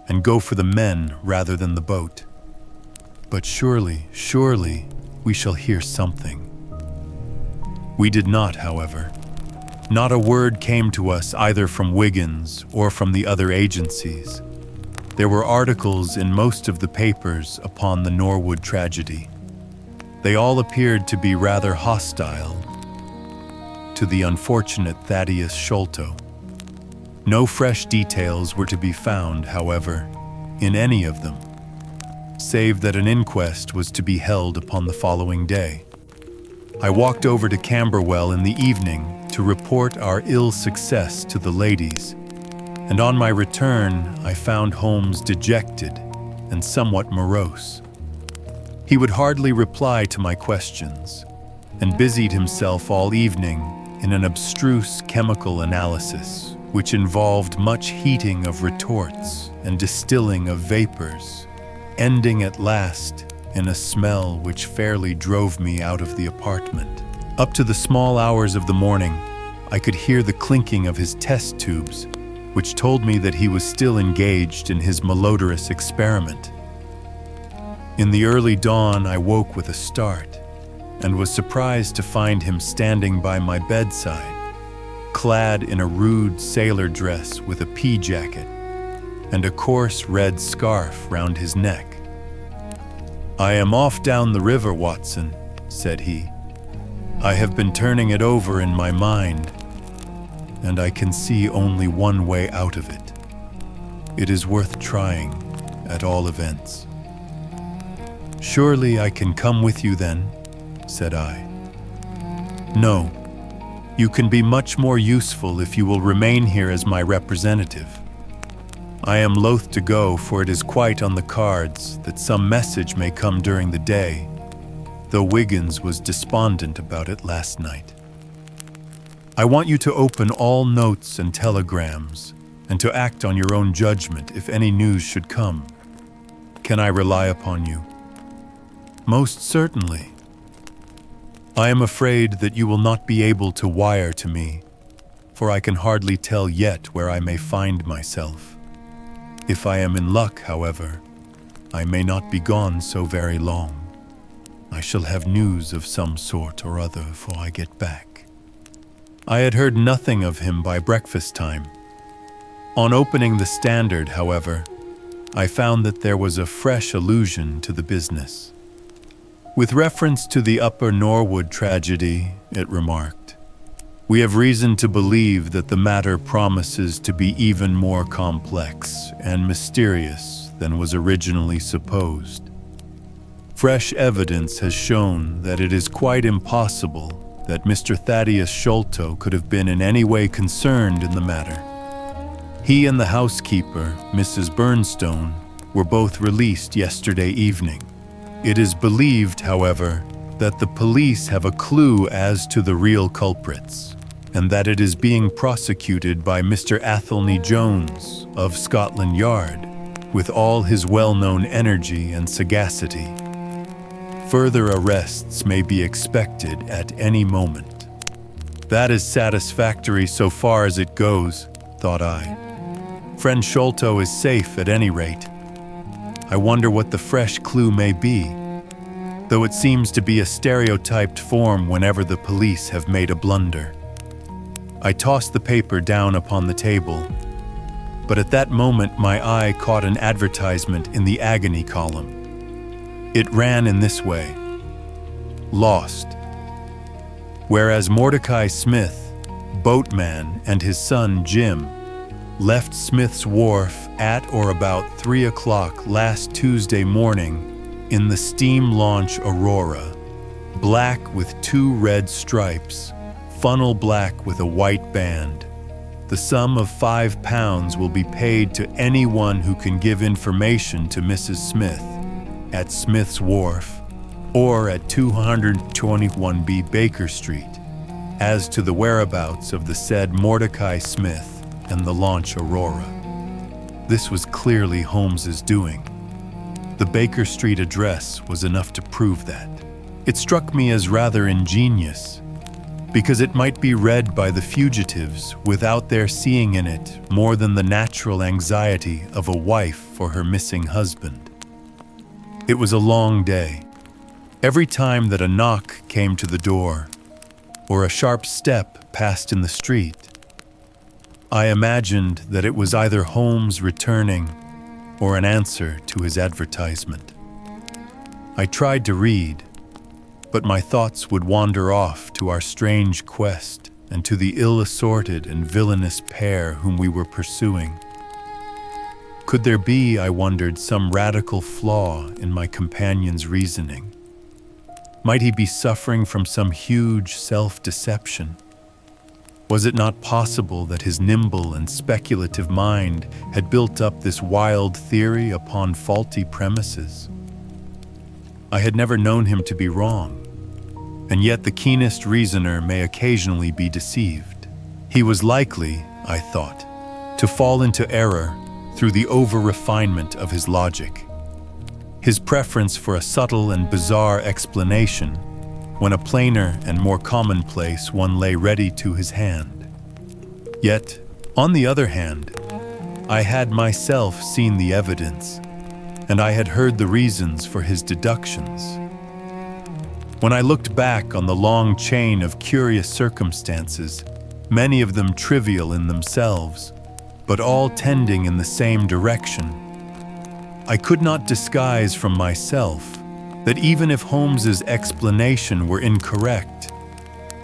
and go for the men rather than the boat. But surely, we shall hear something. We did not, however. Not a word came to us either from Wiggins or from the other agencies. There were articles in most of the papers upon the Norwood tragedy. They all appeared to be rather hostile to the unfortunate Thaddeus Sholto. No fresh details were to be found, however, in any of them, save that an inquest was to be held upon the following day. I walked over to Camberwell in the evening to report our ill success to the ladies, and on my return I found Holmes dejected and somewhat morose. He would hardly reply to my questions, and busied himself all evening in an abstruse chemical analysis which involved much heating of retorts and distilling of vapors, ending at last in a smell which fairly drove me out of the apartment. Up to the small hours of the morning, I could hear the clinking of his test tubes, which told me that he was still engaged in his malodorous experiment. In the early dawn, I woke with a start and was surprised to find him standing by my bedside, clad in a rude sailor dress with a pea jacket and a coarse red scarf round his neck. "I am off down the river, Watson," said he. "I have been turning it over in my mind, and I can see only one way out of it. It is worth trying, at all events." "Surely I can come with you then," said I. "No. You can be much more useful if you will remain here as my representative. I am loath to go, for it is quite on the cards that some message may come during the day, though Wiggins was despondent about it last night. I want you to open all notes and telegrams, and to act on your own judgment if any news should come. Can I rely upon you?" "Most certainly." "I am afraid that you will not be able to wire to me, for I can hardly tell yet where I may find myself. If I am in luck, however, I may not be gone so very long. I shall have news of some sort or other before I get back." I had heard nothing of him by breakfast time. On opening the Standard, however, I found that there was a fresh allusion to the business. "With reference to the Upper Norwood tragedy," it remarked, "we have reason to believe that the matter promises to be even more complex and mysterious than was originally supposed. Fresh evidence has shown that it is quite impossible that Mr. Thaddeus Sholto could have been in any way concerned in the matter. He and the housekeeper, Mrs. Burnstone, were both released yesterday evening. It is believed, however, that the police have a clue as to the real culprits, and that it is being prosecuted by Mr. Athelney Jones of Scotland Yard with all his well-known energy and sagacity. Further arrests may be expected at any moment." That is satisfactory so far as it goes, thought I. Friend Sholto is safe at any rate. I wonder what the fresh clue may be, though it seems to be a stereotyped form whenever the police have made a blunder. I tossed the paper down upon the table, but at that moment my eye caught an advertisement in the agony column. It ran in this way: "Lost. Whereas Mordecai Smith, boatman, and his son Jim left Smith's Wharf at or about 3 o'clock last Tuesday morning in the steam launch Aurora, black with 2 red stripes, funnel black with a white band. The sum of £5 will be paid to anyone who can give information to Mrs. Smith at Smith's Wharf or at 221B Baker Street, as to the whereabouts of the said Mordecai Smith and the launch Aurora. This was clearly Holmes's doing. The Baker Street address was enough to prove that. It struck me as rather ingenious, because it might be read by the fugitives without their seeing in it more than the natural anxiety of a wife for her missing husband. It was a long day. Every time that a knock came to the door, or a sharp step passed in the street, I imagined that it was either Holmes returning or an answer to his advertisement. I tried to read, but my thoughts would wander off to our strange quest and to the ill-assorted and villainous pair whom we were pursuing. Could there be, I wondered, some radical flaw in my companion's reasoning? Might he be suffering from some huge self-deception? Was it not possible that his nimble and speculative mind had built up this wild theory upon faulty premises? I had never known him to be wrong, and yet the keenest reasoner may occasionally be deceived. He was likely, I thought, to fall into error through the over-refinement of his logic, his preference for a subtle and bizarre explanation when a plainer and more commonplace one lay ready to his hand. Yet, on the other hand, I had myself seen the evidence, and I had heard the reasons for his deductions. When I looked back on the long chain of curious circumstances, many of them trivial in themselves, but all tending in the same direction, I could not disguise from myself that even if Holmes's explanation were incorrect,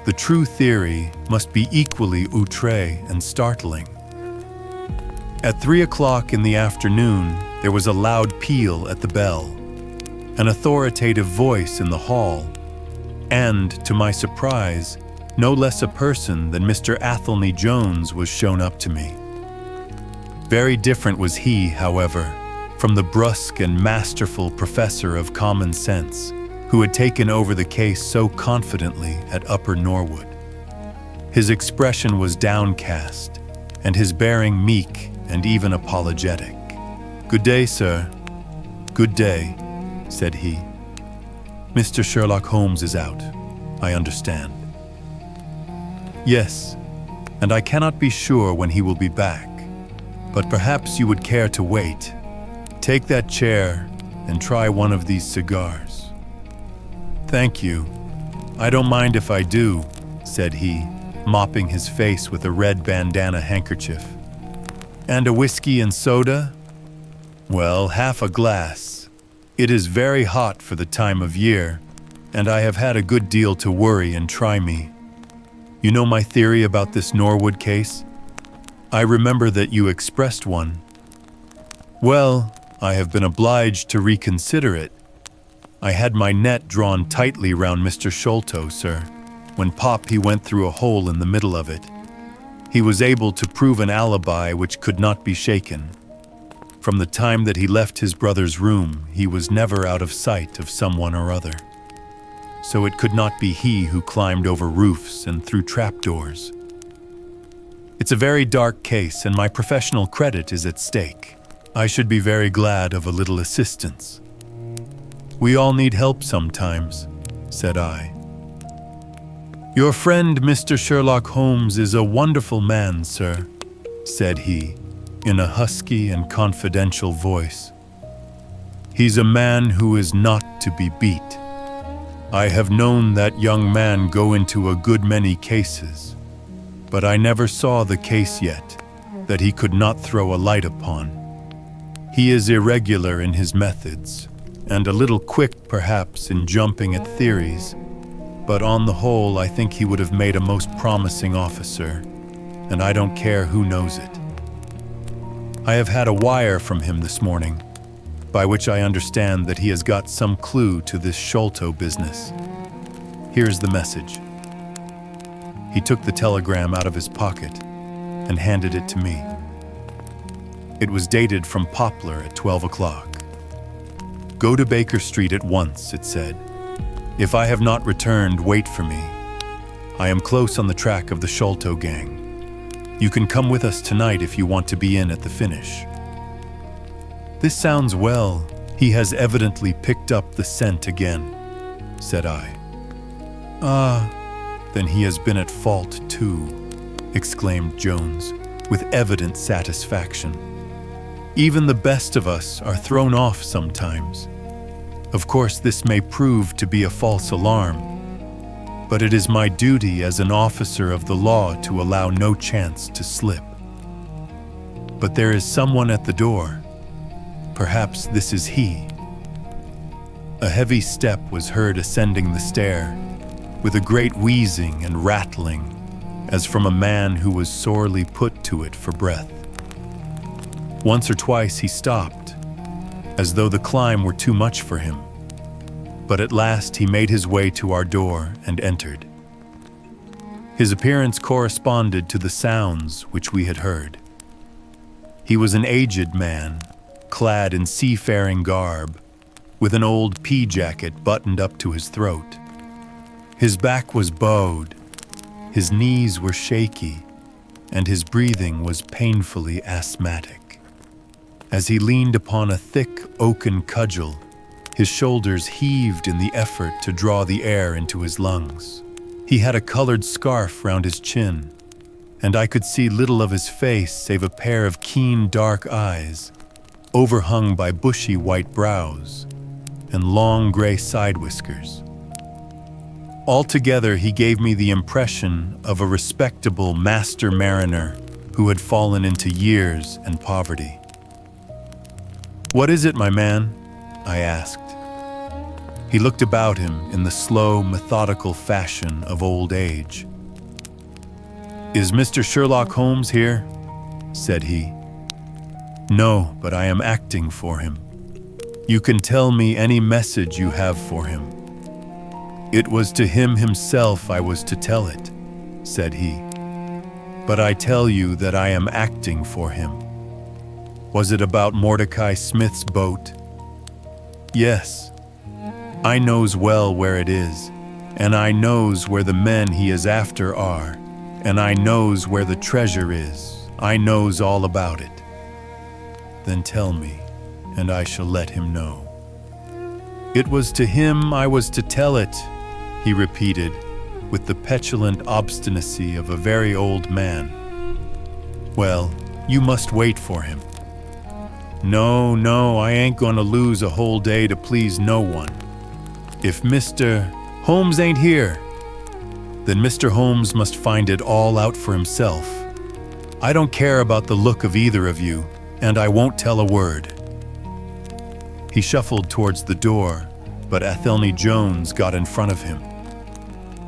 the true theory must be equally outré and startling. At 3 o'clock in the afternoon, there was a loud peal at the bell, an authoritative voice in the hall, and, to my surprise, no less a person than Mr. Athelney Jones was shown up to me. Very different was he, however, from the brusque and masterful professor of common sense who had taken over the case so confidently at Upper Norwood. His expression was downcast, and his bearing meek and even apologetic. "Good day, sir." "Good day," said he. "Mr. Sherlock Holmes is out, I understand." "Yes, and I cannot be sure when he will be back, but perhaps you would care to wait. Take that chair and try one of these cigars." "Thank you. I don't mind if I do," said he, mopping his face with a red bandana handkerchief. "And a whiskey and soda?" "Well, half a glass. It is very hot for the time of year, and I have had a good deal to worry and try me. You know my theory about this Norwood case? I remember that you expressed one. Well, I have been obliged to reconsider it. I had my net drawn tightly round Mr. Sholto, sir. When he went through a hole in the middle of it. He was able to prove an alibi which could not be shaken. From the time that he left his brother's room, he was never out of sight of someone or other. So it could not be he who climbed over roofs and through trapdoors. It's a very dark case, and my professional credit is at stake. I should be very glad of a little assistance." "We all need help sometimes," said I. "Your friend Mr. Sherlock Holmes is a wonderful man, sir," said he, in a husky and confidential voice. "He's a man who is not to be beat. I have known that young man go into a good many cases, but I never saw the case yet that he could not throw a light upon. He is irregular in his methods, and a little quick perhaps in jumping at theories, but on the whole I think he would have made a most promising officer, and I don't care who knows it. I have had a wire from him this morning, by which I understand that he has got some clue to this Sholto business. Here's the message." He took the telegram out of his pocket and handed it to me. It was dated from Poplar at 12 o'clock. "Go to Baker Street at once," it said. "If I have not returned, wait for me. I am close on the track of the Sholto gang. You can come with us tonight if you want to be in at the finish." "This sounds well. He has evidently picked up the scent again," said I. "Ah, then he has been at fault too," exclaimed Jones, with evident satisfaction. "Even the best of us are thrown off sometimes. Of course, this may prove to be a false alarm, but it is my duty as an officer of the law to allow no chance to slip. But there is someone at the door. Perhaps this is he." A heavy step was heard ascending the stair, with a great wheezing and rattling, as from a man who was sorely put to it for breath. Once or twice he stopped, as though the climb were too much for him, but at last he made his way to our door and entered. His appearance corresponded to the sounds which we had heard. He was an aged man, clad in seafaring garb, with an old pea-jacket buttoned up to his throat. His back was bowed, his knees were shaky, and his breathing was painfully asthmatic. As he leaned upon a thick oaken cudgel, his shoulders heaved in the effort to draw the air into his lungs. He had a colored scarf round his chin, and I could see little of his face save a pair of keen dark eyes, overhung by bushy white brows and long gray side whiskers. Altogether, he gave me the impression of a respectable master mariner who had fallen into years and poverty. "What is it, my man?" I asked. He looked about him in the slow, methodical fashion of old age. "Is Mr. Sherlock Holmes here?" said he. "No, but I am acting for him. You can tell me any message you have for him." "It was to him himself I was to tell it," said he. "But I tell you that I am acting for him." "Was it about Mordecai Smith's boat?" "Yes. I knows well where it is, and I knows where the men he is after are, and I knows where the treasure is. I knows all about it." "Then tell me, and I shall let him know." "It was to him I was to tell it," he repeated, with the petulant obstinacy of a very old man. "Well, you must wait for him." No, I ain't gonna lose a whole day to please no one. If Mr. Holmes ain't here, then Mr. Holmes must find it all out for himself. I don't care about the look of either of you, and I won't tell a word." He shuffled towards the door, but Athelney Jones got in front of him.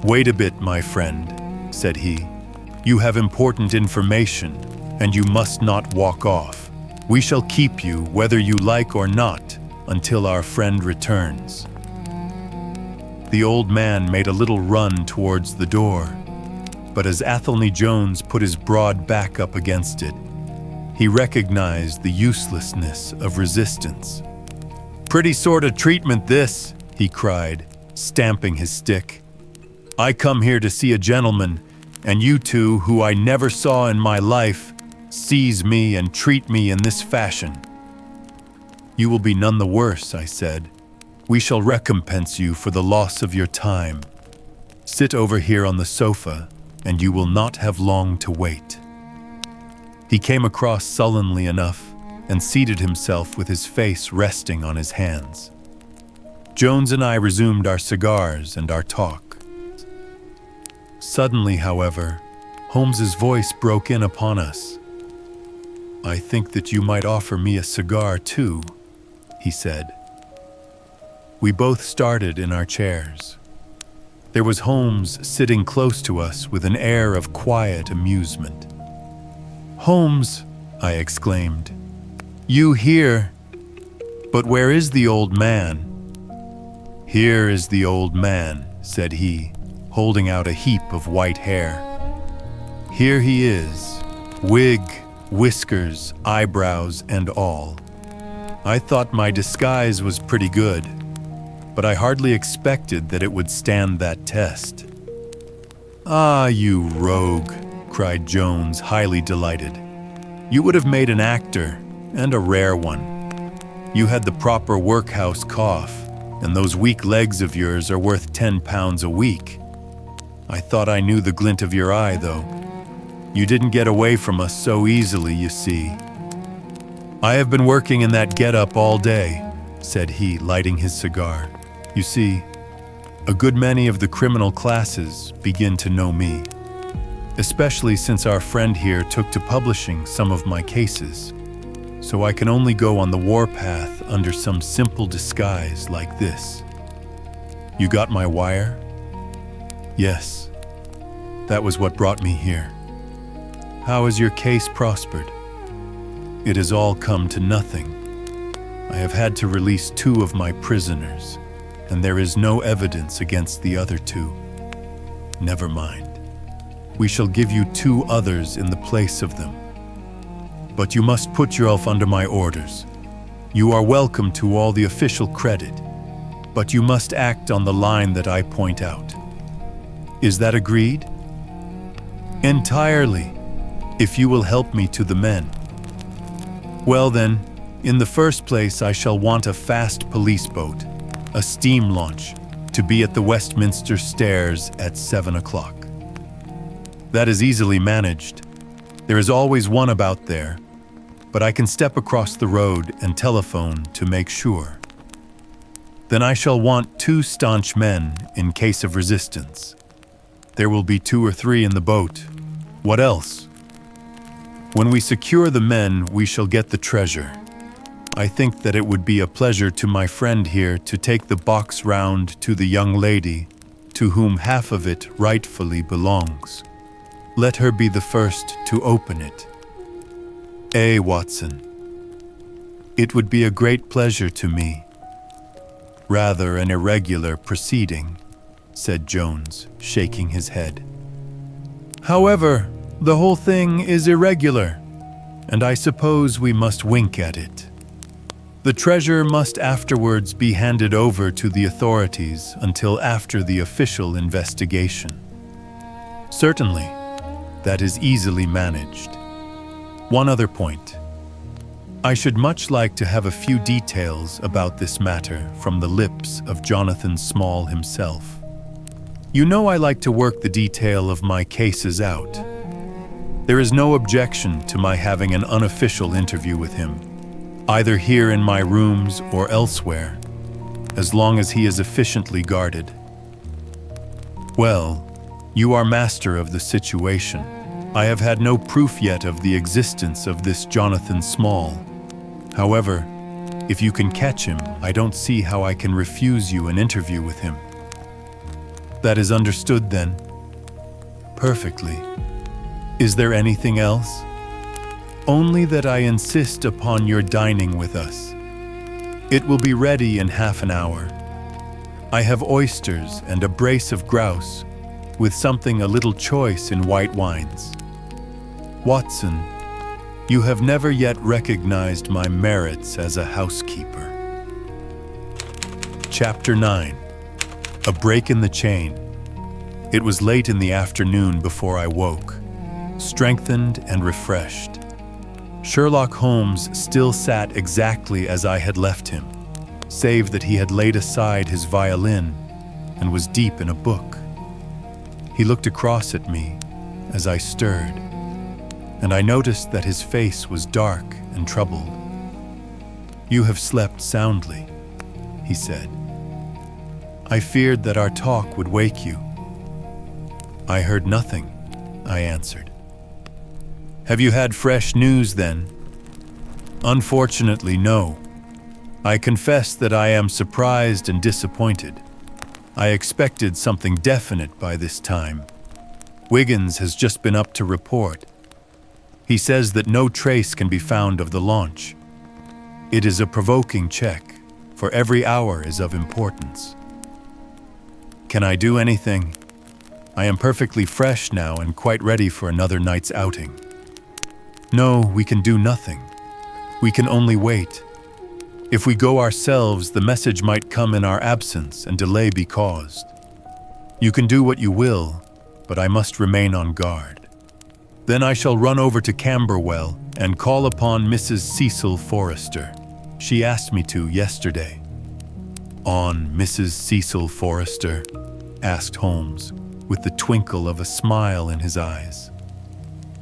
"Wait a bit, my friend," said he. "You have important information, and you must not walk off. We shall keep you, whether you like or not, until our friend returns." The old man made a little run towards the door, but as Athelney Jones put his broad back up against it, he recognized the uselessness of resistance. "Pretty sort of treatment this," he cried, stamping his stick. "I come here to see a gentleman, and you two, who I never saw in my life, seize me and treat me in this fashion." "You will be none the worse," I said. "We shall recompense you for the loss of your time. Sit over here on the sofa, and you will not have long to wait." He came across sullenly enough and seated himself with his face resting on his hands. Jones and I resumed our cigars and our talk. Suddenly, however, Holmes's voice broke in upon us. "I think that you might offer me a cigar too," he said. We both started in our chairs. There was Holmes sitting close to us with an air of quiet amusement. "Holmes," I exclaimed, "you here? But where is the old man?" "Here is the old man," said he, holding out a heap of white hair. "Here he is, wig, whiskers, eyebrows, and all. I thought my disguise was pretty good, but I hardly expected that it would stand that test." "Ah, you rogue," cried Jones, highly delighted. "You would have made an actor, and a rare one. You had the proper workhouse cough, and those weak legs of yours are worth 10 pounds a week. I thought I knew the glint of your eye, though. You didn't get away from us so easily, you see." "I have been working in that get-up all day," said he, lighting his cigar. "You see, a good many of the criminal classes begin to know me, especially since our friend here took to publishing some of my cases. So I can only go on the warpath under some simple disguise like this. You got my wire?" "Yes, that was what brought me here." "How has your case prospered?" "It has all come to nothing. I have had to release 2 of my prisoners, and there is no evidence against the other 2. Never mind. We shall give you 2 others in the place of them. But you must put yourself under my orders. You are welcome to all the official credit, but you must act on the line that I point out. Is that agreed?" "Entirely, if you will help me to the men." "Well then, in the first place I shall want a fast police boat, a steam launch, to be at the Westminster Stairs at 7 o'clock. "That is easily managed. There is always one about there, but I can step across the road and telephone to make sure. Then I shall want 2 staunch men in case of resistance. There will be 2 or 3 in the boat. What else? When we secure the men, we shall get the treasure. I think that it would be a pleasure to my friend here to take the box round to the young lady to whom half of it rightfully belongs. Let her be the first to open it. Watson. It would be a great pleasure to me." "Rather an irregular proceeding," said Jones, shaking his head. "However, the whole thing is irregular, and I suppose we must wink at it. The treasure must afterwards be handed over to the authorities until after the official investigation." "Certainly, that is easily managed. One other point. I should much like to have a few details about this matter from the lips of Jonathan Small himself. You know I like to work the detail of my cases out. There is no objection to my having an unofficial interview with him, either here in my rooms or elsewhere, as long as he is efficiently guarded." "Well, you are master of the situation. I have had no proof yet of the existence of this Jonathan Small. However, if you can catch him, I don't see how I can refuse you an interview with him." "That is understood then." "Perfectly. Is there anything else?" "Only that I insist upon your dining with us. It will be ready in half an hour. I have oysters and a brace of grouse, with something a little choice in white wines. Watson, you have never yet recognized my merits as a housekeeper." Chapter 9. A break in the chain. It was late in the afternoon before I woke, strengthened and refreshed. Sherlock Holmes still sat exactly as I had left him, save that he had laid aside his violin and was deep in a book. He looked across at me as I stirred, and I noticed that his face was dark and troubled. "You have slept soundly," he said. "I feared that our talk would wake you." "I heard nothing," I answered. "Have you had fresh news then?" "Unfortunately, no. I confess that I am surprised and disappointed. I expected something definite by this time. Wiggins has just been up to report. He says that no trace can be found of the launch. It is a provoking check, for every hour is of importance." "Can I do anything? I am perfectly fresh now and quite ready for another night's outing." "No, we can do nothing. We can only wait. If we go ourselves, the message might come in our absence and delay be caused. You can do what you will, but I must remain on guard. Then I shall run over to Camberwell and call upon Mrs. Cecil Forrester. She asked me to yesterday." "On Mrs. Cecil Forrester?" asked Holmes, with the twinkle of a smile in his eyes.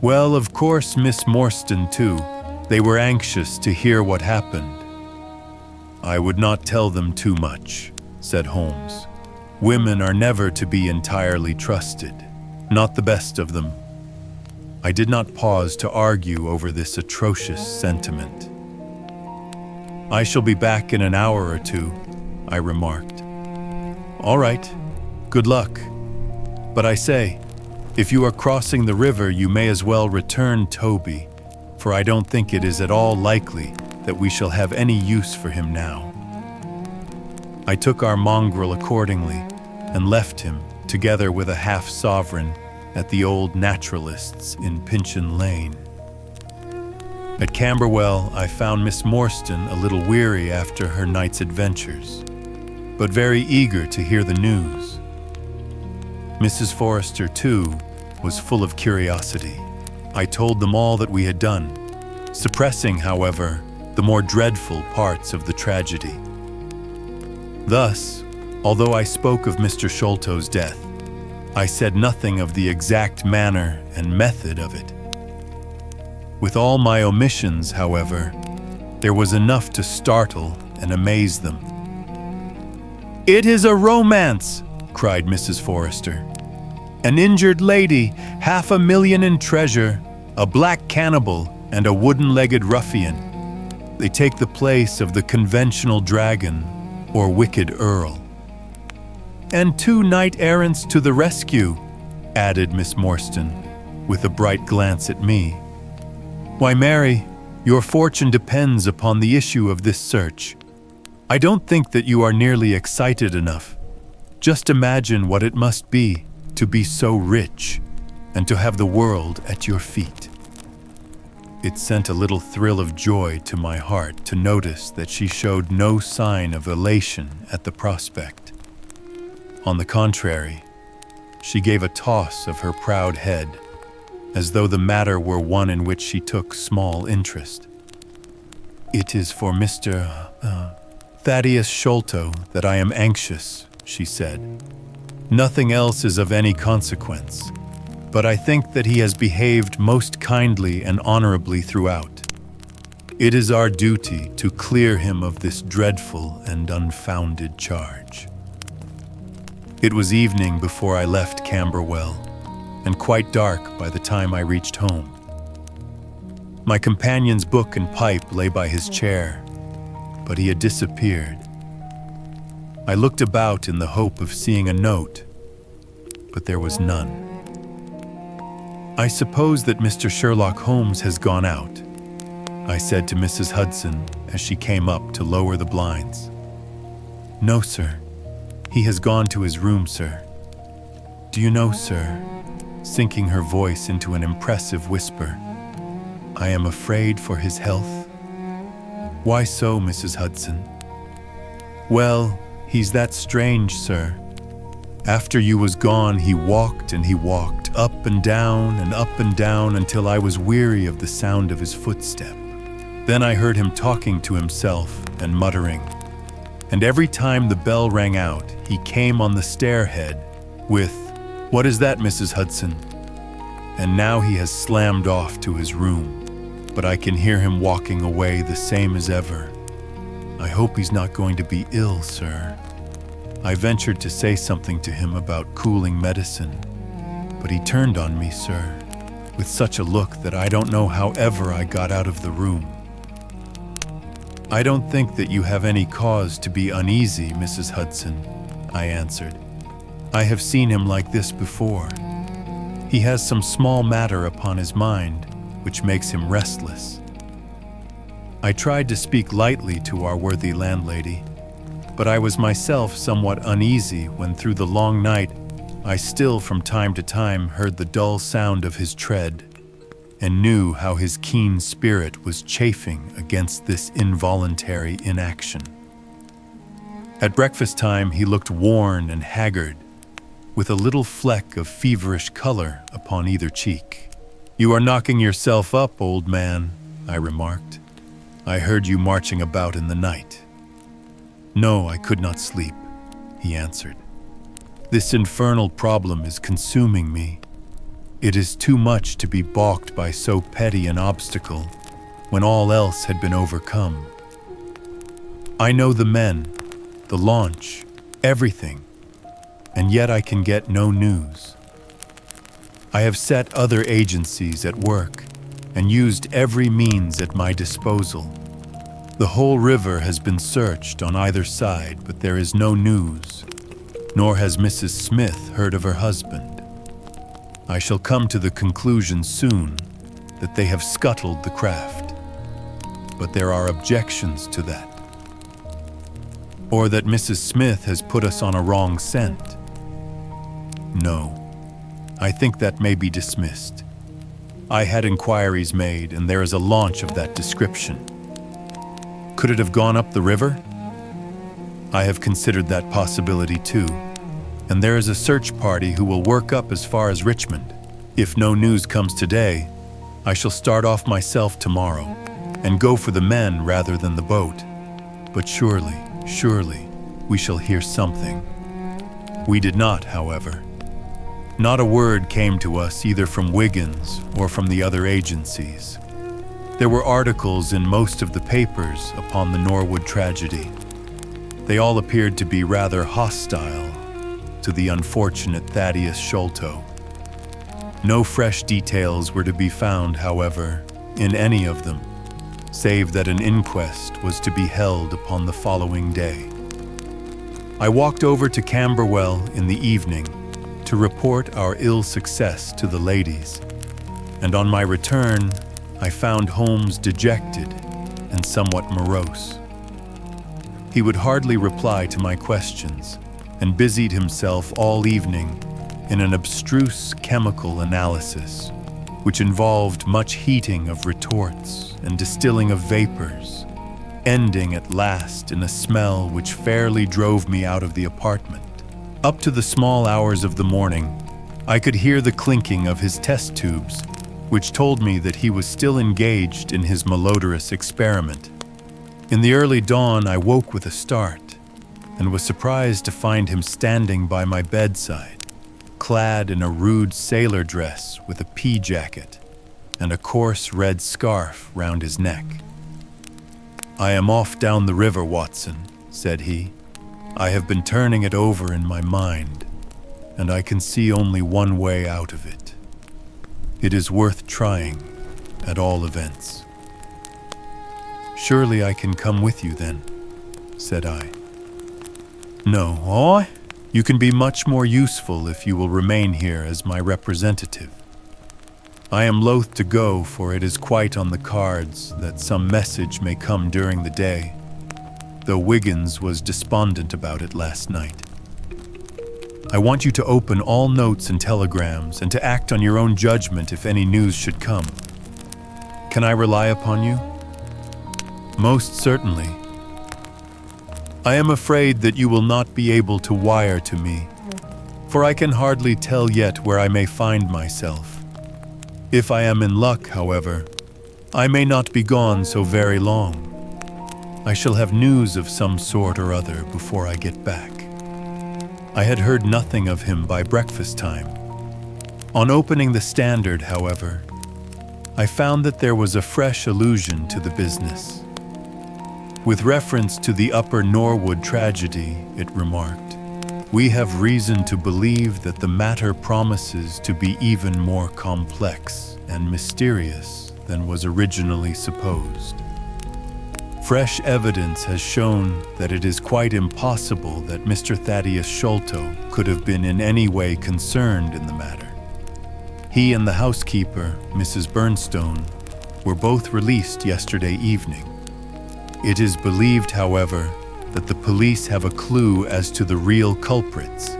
"Well, of course, Miss Morstan, too. They were anxious to hear what happened." "I would not tell them too much," said Holmes. "Women are never to be entirely trusted, not the best of them." I did not pause to argue over this atrocious sentiment. "I shall be back in an hour or two," I remarked. "All right, good luck. But I say, if you are crossing the river, you may as well return Toby, for I don't think it is at all likely that we shall have any use for him now." I took our mongrel accordingly and left him, together with a half-sovereign, at the old naturalist's in Pinchin Lane. At Camberwell, I found Miss Morstan a little weary after her night's adventures, but very eager to hear the news. Mrs. Forrester, too, was full of curiosity. I told them all that we had done, suppressing, however, the more dreadful parts of the tragedy. Thus, although I spoke of Mr. Sholto's death, I said nothing of the exact manner and method of it. With all my omissions, however, there was enough to startle and amaze them. "It is a romance!" cried Mrs. Forrester. "An injured lady, 500,000 in treasure, a black cannibal, and a wooden-legged ruffian. They take the place of the conventional dragon or wicked earl." "And 2 knight-errants to the rescue," added Miss Morstan, with a bright glance at me. "Why, Mary, your fortune depends upon the issue of this search. I don't think that you are nearly excited enough. Just imagine what it must be to be so rich and to have the world at your feet." It sent a little thrill of joy to my heart to notice that she showed no sign of elation at the prospect. On the contrary, she gave a toss of her proud head, as though the matter were one in which she took small interest. "It is for Mr. Thaddeus Sholto that I am anxious," she said. "Nothing else is of any consequence, but I think that he has behaved most kindly and honorably throughout. It is our duty to clear him of this dreadful and unfounded charge." It was evening before I left Camberwell, and quite dark by the time I reached home. My companion's book and pipe lay by his chair, but he had disappeared. I looked about in the hope of seeing a note, but there was none. "I suppose that Mr. Sherlock Holmes has gone out," I said to Mrs. Hudson as she came up to lower the blinds. "No, sir. He has gone to his room, sir. Do you know, sir," sinking her voice into an impressive whisper, "I am afraid for his health." "Why so, Mrs. Hudson?" "Well, he's that strange, sir. After you was gone, he walked and he walked, up and down until I was weary of the sound of his footstep. Then I heard him talking to himself and muttering. And every time the bell rang out, he came on the stairhead with, 'What is that, Mrs. Hudson?' And now he has slammed off to his room, but I can hear him walking away the same as ever. I hope he's not going to be ill, sir." I ventured to say something to him about cooling medicine, but he turned on me, sir, with such a look that I don't know how ever I got out of the room. "I don't think that you have any cause to be uneasy, Mrs. Hudson," I answered. "I have seen him like this before. He has some small matter upon his mind which makes him restless." I tried to speak lightly to our worthy landlady, but I was myself somewhat uneasy when through the long night I still from time to time heard the dull sound of his tread, and knew how his keen spirit was chafing against this involuntary inaction. At breakfast time he looked worn and haggard, with a little fleck of feverish color upon either cheek. "You are knocking yourself up, old man," I remarked. "I heard you marching about in the night." "No, I could not sleep," he answered. "This infernal problem is consuming me. It is too much to be balked by so petty an obstacle when all else had been overcome. I know the men, the launch, everything, and yet I can get no news. I have set other agencies at work and used every means at my disposal. The whole river has been searched on either side, but there is no news, nor has Mrs. Smith heard of her husband. I shall come to the conclusion soon that they have scuttled the craft, but there are objections to that. Or that Mrs. Smith has put us on a wrong scent. No, I think that may be dismissed. I had inquiries made, and there is a launch of that description. Could it have gone up the river? I have considered that possibility too, and there is a search party who will work up as far as Richmond. If no news comes today, I shall start off myself tomorrow and go for the men rather than the boat. But surely, we shall hear something. We did not, however. Not a word came to us either from Wiggins or from the other agencies. There were articles in most of the papers upon the Norwood tragedy. They all appeared to be rather hostile to the unfortunate Thaddeus Sholto. No fresh details were to be found, however, in any of them, save that an inquest was to be held upon the following day. I walked over to Camberwell in the evening to report our ill success to the ladies, and on my return, I found Holmes dejected and somewhat morose. He would hardly reply to my questions and busied himself all evening in an abstruse chemical analysis, which involved much heating of retorts and distilling of vapors, ending at last in a smell which fairly drove me out of the apartment. Up to the small hours of the morning, I could hear the clinking of his test tubes, which told me that he was still engaged in his malodorous experiment. In the early dawn, I woke with a start and was surprised to find him standing by my bedside, clad in a rude sailor dress with a pea jacket and a coarse red scarf round his neck. "I am off down the river, Watson," said he. "I have been turning it over in my mind, and I can see only one way out of it. It is worth trying, at all events." "Surely I can come with you then," said I. "No, you can be much more useful if you will remain here as my representative. I am loath to go, for it is quite on the cards that some message may come during the day, though Wiggins was despondent about it last night. I want you to open all notes and telegrams and to act on your own judgment if any news should come. Can I rely upon you?" "Most certainly." "I am afraid that you will not be able to wire to me, for I can hardly tell yet where I may find myself. If I am in luck, however, I may not be gone so very long. I shall have news of some sort or other before I get back." I had heard nothing of him by breakfast time. On opening the Standard, however, I found that there was a fresh allusion to the business. With reference to the Upper Norwood tragedy, it remarked, "We have reason to believe that the matter promises to be even more complex and mysterious than was originally supposed. Fresh evidence has shown that it is quite impossible that Mr. Thaddeus Sholto could have been in any way concerned in the matter. He and the housekeeper, Mrs. Burnstone, were both released yesterday evening. It is believed, however, that the police have a clue as to the real culprits,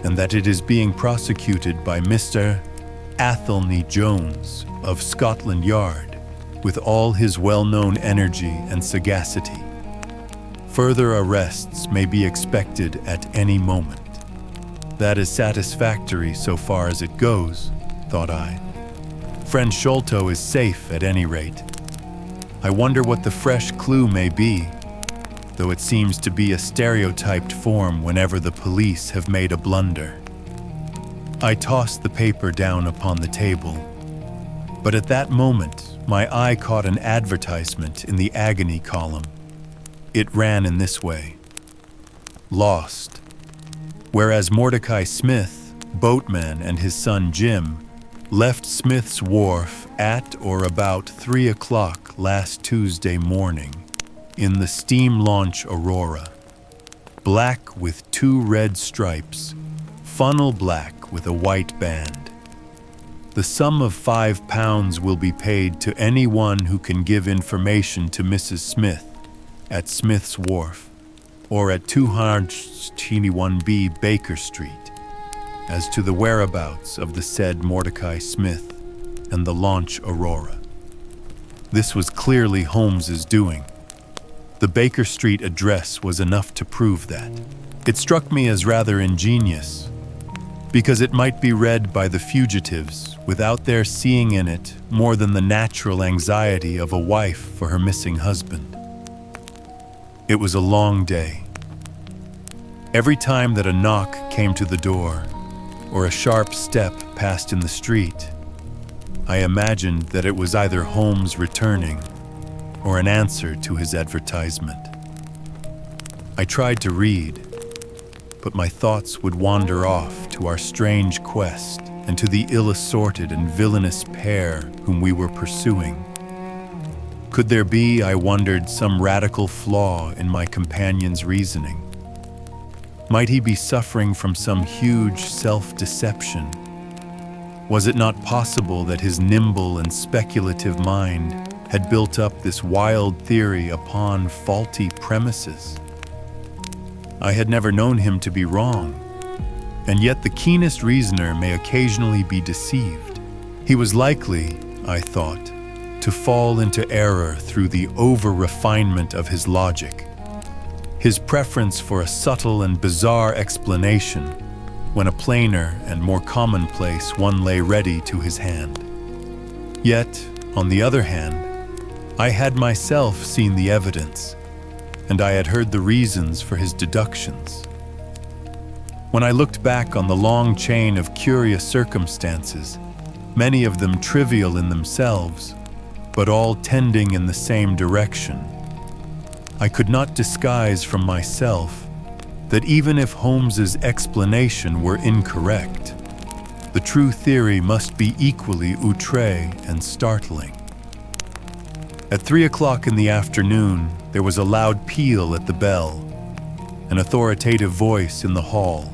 and that it is being prosecuted by Mr. Athelney Jones of Scotland Yard, with all his well-known energy and sagacity. Further arrests may be expected at any moment." That is satisfactory so far as it goes, thought I. Friend Sholto is safe at any rate. I wonder what the fresh clue may be, though it seems to be a stereotyped form whenever the police have made a blunder. I tossed the paper down upon the table, but at that moment my eye caught an advertisement in the agony column. It ran in this way: Lost. Whereas Mordecai Smith, boatman, and his son Jim left Smith's Wharf at or about 3 o'clock last Tuesday morning in the steam launch Aurora, black with 2 red stripes, funnel black with a white band. The sum of £5 will be paid to anyone who can give information to Mrs. Smith at Smith's Wharf or at 221B Baker Street as to the whereabouts of the said Mordecai Smith and the launch Aurora. This was clearly Holmes's doing. The Baker Street address was enough to prove that. It struck me as rather ingenious, because it might be read by the fugitives without their seeing in it more than the natural anxiety of a wife for her missing husband. It was a long day. Every time that a knock came to the door, or a sharp step passed in the street, I imagined that it was either Holmes returning or an answer to his advertisement. I tried to read, but my thoughts would wander off to our strange quest and to the ill-assorted and villainous pair whom we were pursuing. Could there be, I wondered, some radical flaw in my companion's reasoning? Might he be suffering from some huge self-deception? Was it not possible that his nimble and speculative mind had built up this wild theory upon faulty premises? I had never known him to be wrong, and yet the keenest reasoner may occasionally be deceived. He was likely, I thought, to fall into error through the over-refinement of his logic, his preference for a subtle and bizarre explanation when a plainer and more commonplace one lay ready to his hand. Yet, on the other hand, I had myself seen the evidence, and I had heard the reasons for his deductions. When I looked back on the long chain of curious circumstances, many of them trivial in themselves, but all tending in the same direction, I could not disguise from myself that even if Holmes's explanation were incorrect, the true theory must be equally outré and startling. At 3 o'clock in the afternoon, there was a loud peal at the bell, an authoritative voice in the hall,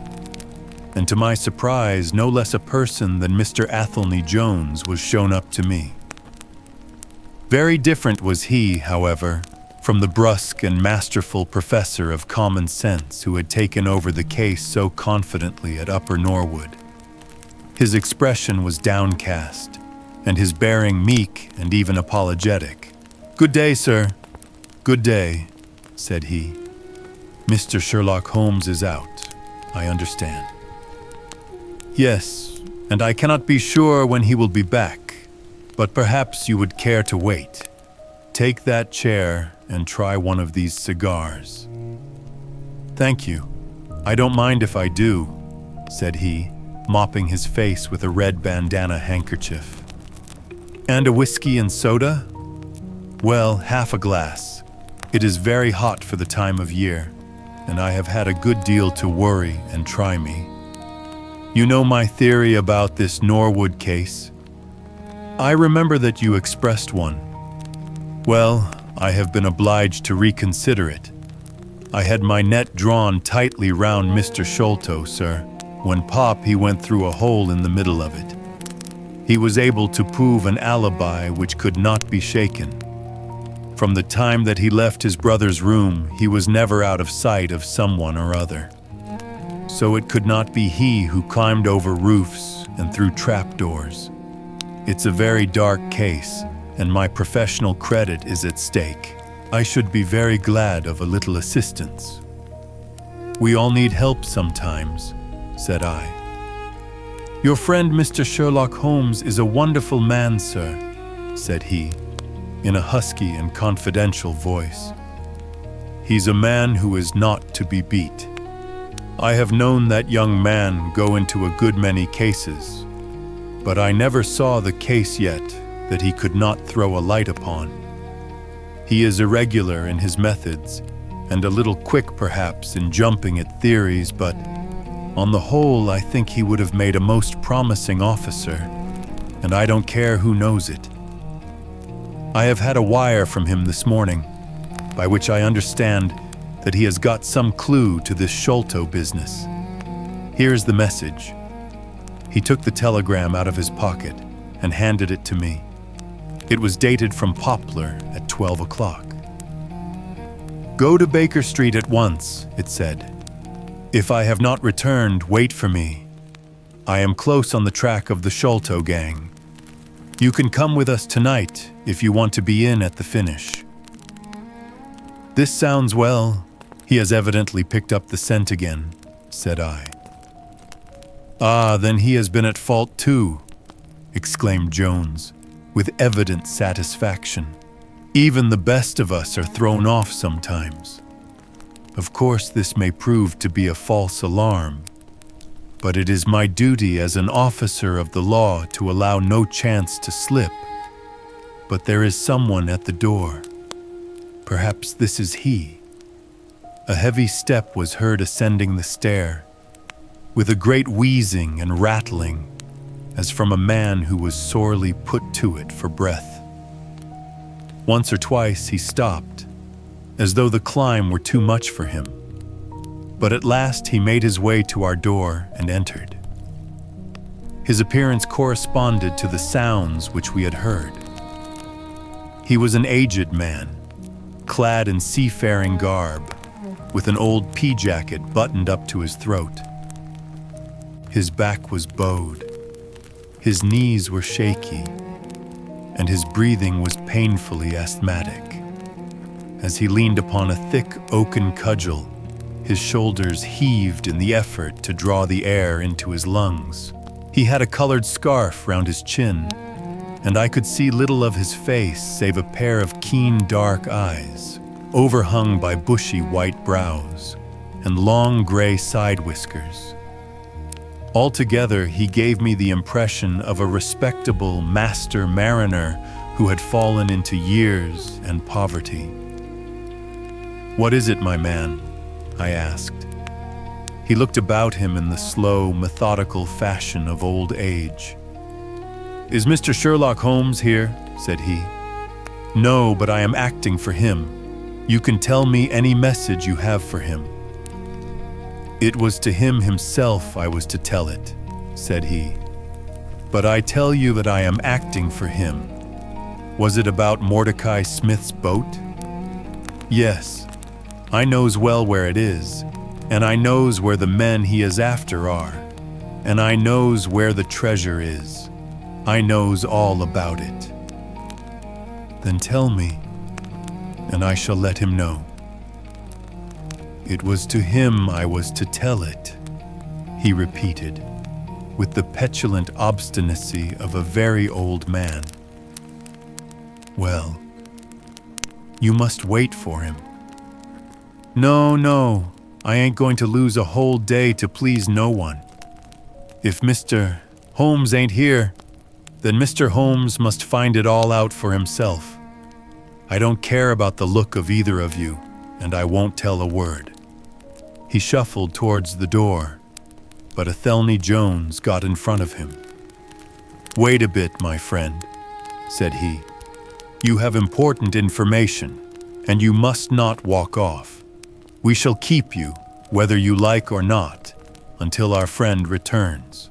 and to my surprise, no less a person than Mr. Athelney Jones was shown up to me. Very different was he, however, from the brusque and masterful professor of common sense who had taken over the case so confidently at Upper Norwood. His expression was downcast, and his bearing meek and even apologetic. "Good day, sir." "Good day," said he. "Mr. Sherlock Holmes is out, I understand." "Yes, and I cannot be sure when he will be back, but perhaps you would care to wait. Take that chair and try one of these cigars." "Thank you. I don't mind if I do," said he, mopping his face with a red bandana handkerchief. "And a whiskey and soda?" "Well, half a glass. It is very hot for the time of year, and I have had a good deal to worry and try me. You know my theory about this Norwood case? I remember that you expressed one. Well, I have been obliged to reconsider it. I had my net drawn tightly round Mr. Sholto, sir. When pop, he went through a hole in the middle of it. He was able to prove an alibi which could not be shaken. From the time that he left his brother's room, he was never out of sight of someone or other. So it could not be he who climbed over roofs and through trapdoors. It's a very dark case, and my professional credit is at stake. I should be very glad of a little assistance. We all need help sometimes, said I. "Your friend Mr. Sherlock Holmes is a wonderful man, sir," said he, in a husky and confidential voice. "He's a man who is not to be beat. I have known that young man go into a good many cases, but I never saw the case yet that he could not throw a light upon. He is irregular in his methods, and a little quick perhaps in jumping at theories, but on the whole I think he would have made a most promising officer, and I don't care who knows it. I have had a wire from him this morning, by which I understand that he has got some clue to this Sholto business. Here's the message." He took the telegram out of his pocket and handed it to me. It was dated from Poplar at 12 o'clock. "Go to Baker Street at once," it said. "If I have not returned, wait for me. I am close on the track of the Sholto gang. You can come with us tonight if you want to be in at the finish." "This sounds well. He has evidently picked up the scent again," said I. "Ah, then he has been at fault too," exclaimed Jones, with evident satisfaction. "Even the best of us are thrown off sometimes. Of course, this may prove to be a false alarm, but it is my duty as an officer of the law to allow no chance to slip. But there is someone at the door. Perhaps this is he." A heavy step was heard ascending the stair, with a great wheezing and rattling, as from a man who was sorely put to it for breath. Once or twice he stopped, as though the climb were too much for him. But at last he made his way to our door and entered. His appearance corresponded to the sounds which we had heard. He was an aged man, clad in seafaring garb, with an old pea-jacket buttoned up to his throat. His back was bowed, his knees were shaky, and his breathing was painfully asthmatic. As he leaned upon a thick oaken cudgel, his shoulders heaved in the effort to draw the air into his lungs. He had a colored scarf round his chin, and I could see little of his face save a pair of keen dark eyes, overhung by bushy white brows and long gray side whiskers. Altogether, he gave me the impression of a respectable master mariner who had fallen into years and poverty. "What is it, my man?" I asked. He looked about him in the slow, methodical fashion of old age. "Is Mr. Sherlock Holmes here?" said he. "No, but I am acting for him. You can tell me any message you have for him." "It was to him himself I was to tell it," said he. "But I tell you that I am acting for him. Was it about Mordecai Smith's boat?" "Yes. I knows well where it is, and I knows where the men he is after are, and I knows where the treasure is. I knows all about it." "Then tell me, and I shall let him know." "It was to him I was to tell it," he repeated, with the petulant obstinacy of a very old man. "Well, you must wait for him." No, I ain't going to lose a whole day to please no one. If Mr. Holmes ain't here, then Mr. Holmes must find it all out for himself. I don't care about the look of either of you, and I won't tell a word." He shuffled towards the door, but Athelney Jones got in front of him. "Wait a bit, my friend," said he. "You have important information, and you must not walk off. We shall keep you, whether you like or not, until our friend returns."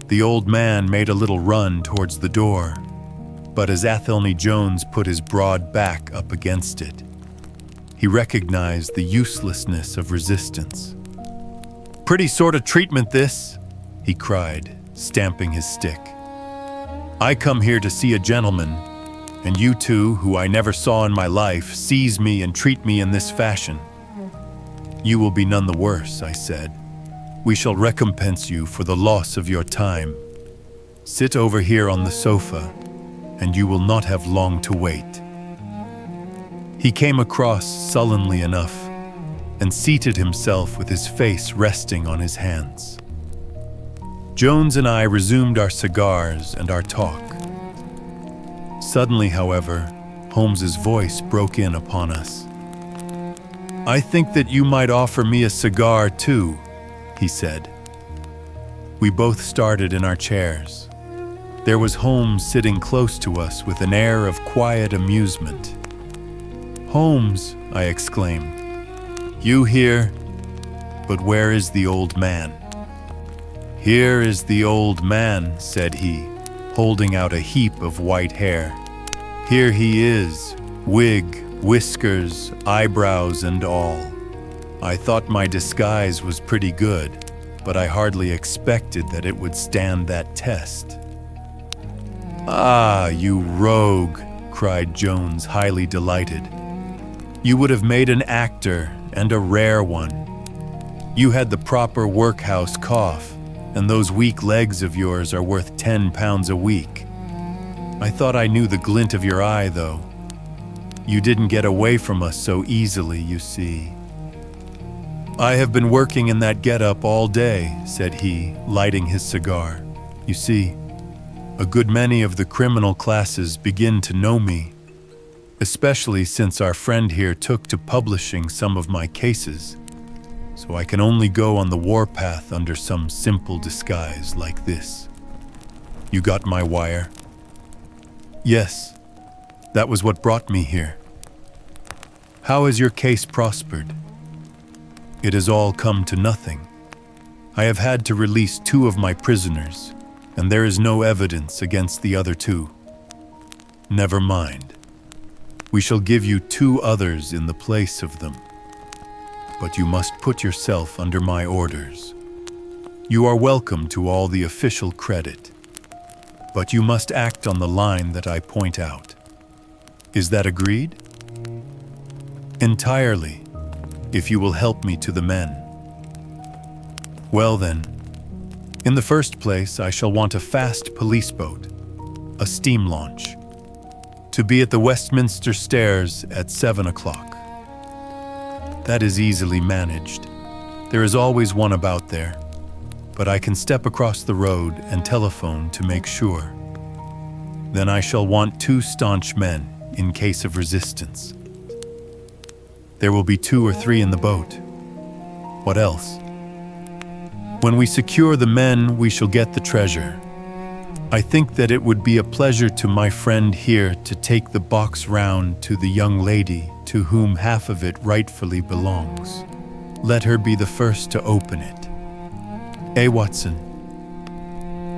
The old man made a little run towards the door, but as Athelney Jones put his broad back up against it, he recognized the uselessness of resistance. "Pretty sort of treatment this," he cried, stamping his stick. "I come here to see a gentleman, and you two, who I never saw in my life, seize me and treat me in this fashion." "You will be none the worse," I said. We shall recompense you for the loss of your time. Sit over here on the sofa, and you will not have long to wait." He came across sullenly enough and seated himself with his face resting on his hands. Jones and I resumed our cigars and our talk. Suddenly, however, Holmes's voice broke in upon us. "I think that you might offer me a cigar too," he said. We both started in our chairs. There was Holmes sitting close to us with an air of quiet amusement. "Holmes," I exclaimed, "you here? But where is the old man?" "Here is the old man," said he, holding out a heap of white hair. "Here he is, wig, whiskers, eyebrows and all. I thought my disguise was pretty good, but I hardly expected that it would stand that test." "Ah, you rogue," cried Jones, highly delighted. "You would have made an actor, and a rare one. You had the proper workhouse cough, and those weak legs of yours are worth 10 pounds a week. I thought I knew the glint of your eye, though. You didn't get away from us so easily, you see." "I have been working in that get-up all day," said he, lighting his cigar. "You see, a good many of the criminal classes begin to know me, especially since our friend here took to publishing some of my cases, so I can only go on the warpath under some simple disguise like this. You got my wire?" "Yes, that was what brought me here." "How has your case prospered?" "It has all come to nothing. I have had to release 2 of my prisoners, and there is no evidence against the other 2. Never mind. We shall give you 2 others in the place of them. But you must put yourself under my orders. You are welcome to all the official credit, but you must act on the line that I point out. Is that agreed?" "Entirely, if you will help me to the men." "Well then, in the first place I shall want a fast police boat, a steam launch, to be at the Westminster Stairs at 7 o'clock. That is easily managed. There is always one about there, but I can step across the road and telephone to make sure. Then I shall want 2 staunch men in case of resistance. There will be 2 or 3 in the boat. What else? When we secure the men, we shall get the treasure. I think that it would be a pleasure to my friend here to take the box round to the young lady to whom half of it rightfully belongs. Let her be the first to open it. Watson?"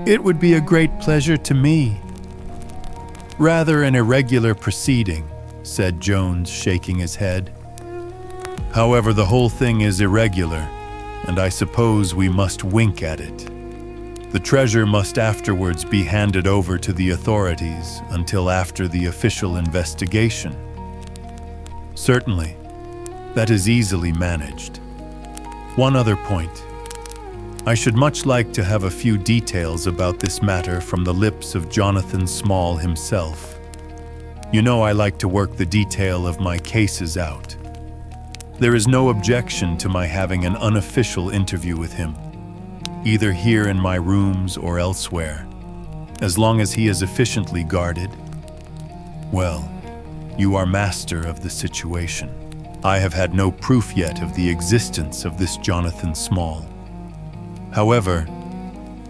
"It would be a great pleasure to me." "Rather an irregular proceeding," said Jones, shaking his head. "However, the whole thing is irregular, and I suppose we must wink at it. The treasure must afterwards be handed over to the authorities until after the official investigation." "Certainly, that is easily managed. One other point. I should much like to have a few details about this matter from the lips of Jonathan Small himself. You know I like to work the detail of my cases out. There is no objection to my having an unofficial interview with him, either here in my rooms or elsewhere, as long as he is efficiently guarded. Well, you are master of the situation. I have had no proof yet of the existence of this Jonathan Small. However,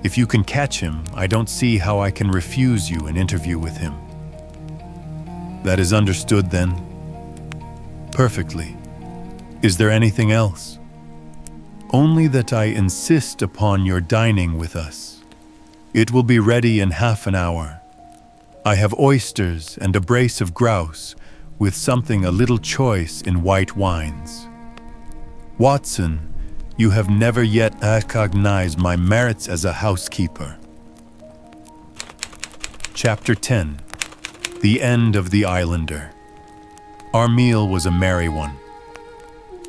if you can catch him, I don't see how I can refuse you an interview with him." "That is understood, then?" "Perfectly. Is there anything else?" "Only that I insist upon your dining with us. It will be ready in half an hour. I have oysters and a brace of grouse, with something a little choice in white wines. Watson, you have never yet recognized my merits as a housekeeper." Chapter 10. The End of the Islander. Our meal was a merry one.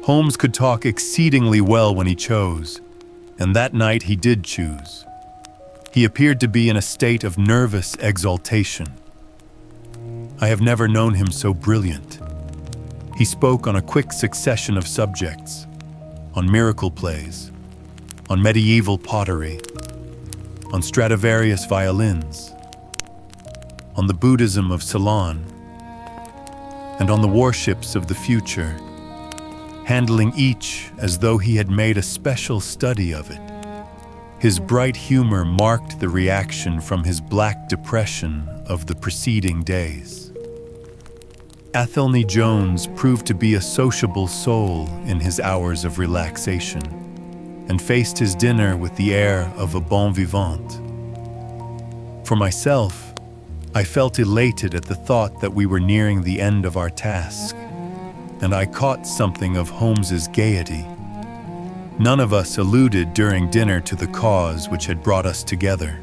Holmes could talk exceedingly well when he chose, And that night he did choose. He appeared to be in a state of nervous exaltation. I have never known him so brilliant. He spoke on a quick succession of subjects, on miracle plays, on medieval pottery, on Stradivarius violins, on the Buddhism of Ceylon, and on the warships of the future, handling each as though he had made a special study of it. His bright humor marked the reaction from his black depression of the preceding days. Athelney Jones proved to be a sociable soul in his hours of relaxation, and faced his dinner with the air of a bon vivant. For myself, I felt elated at the thought that we were nearing the end of our task, and I caught something of Holmes's gaiety. None of us alluded during dinner to the cause which had brought us together.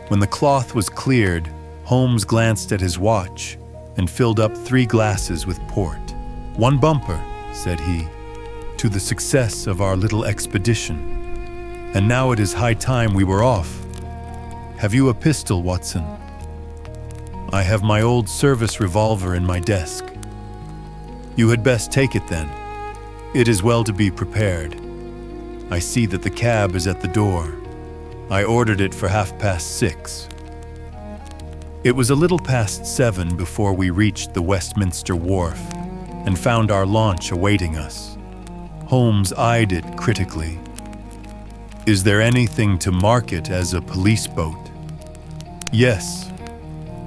When the cloth was cleared, Holmes glanced at his watch and filled up 3 glasses with port. "One bumper," said he, "to the success of our little expedition. And now it is high time we were off. Have you a pistol, Watson?" "I have my old service revolver in my desk." "You had best take it then. It is well to be prepared. I see that the cab is at the door. I ordered it for 6:30. It was a little past 7 before we reached the Westminster Wharf and found our launch awaiting us. Holmes eyed it critically. "Is there anything to mark it as a police boat?" "Yes,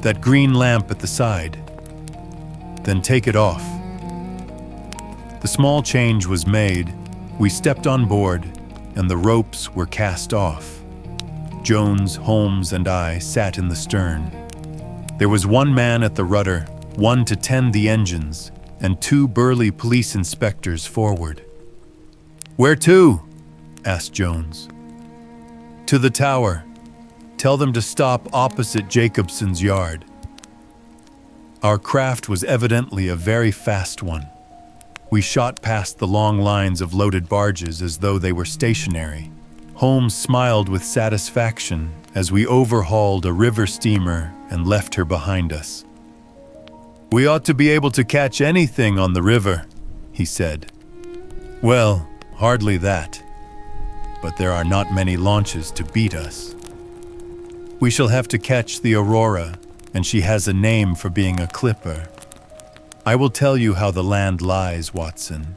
that green lamp at the side." "Then take it off." The small change was made, we stepped on board, and the ropes were cast off. Jones, Holmes, and I sat in the stern. There was one man at the rudder, one to tend the engines, and 2 burly police inspectors forward. "Where to?" asked Jones. "To the tower. Tell them to stop opposite Jacobson's yard." Our craft was evidently a very fast one. We shot past the long lines of loaded barges as though they were stationary. Holmes smiled with satisfaction as we overhauled a river steamer and left her behind us. "We ought to be able to catch anything on the river," he said. "Well, hardly that. But there are not many launches to beat us. We shall have to catch the Aurora, and she has a name for being a clipper. I will tell you how the land lies, Watson.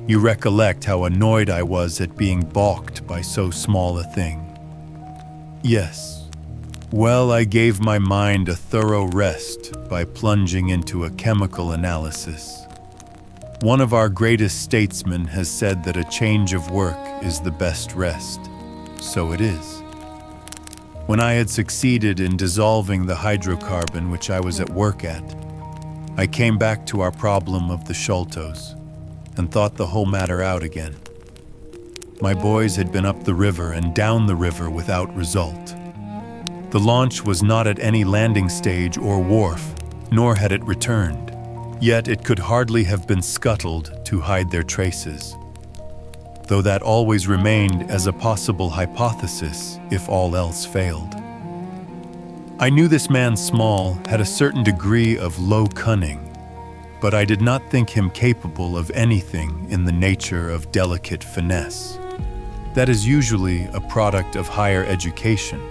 You recollect how annoyed I was at being balked by so small a thing." "Yes. Well, I gave my mind a thorough rest by plunging into a chemical analysis. One of our greatest statesmen has said that a change of work is the best rest. So it is. When I had succeeded in dissolving the hydrocarbon which I was at work at, I came back to our problem of the Sholtos and thought the whole matter out again. My boys had been up the river and down the river without result. The launch was not at any landing stage or wharf, nor had it returned. Yet it could hardly have been scuttled to hide their traces, though that always remained as a possible hypothesis if all else failed. I knew this man Small had a certain degree of low cunning, but I did not think him capable of anything in the nature of delicate finesse. That is usually a product of higher education.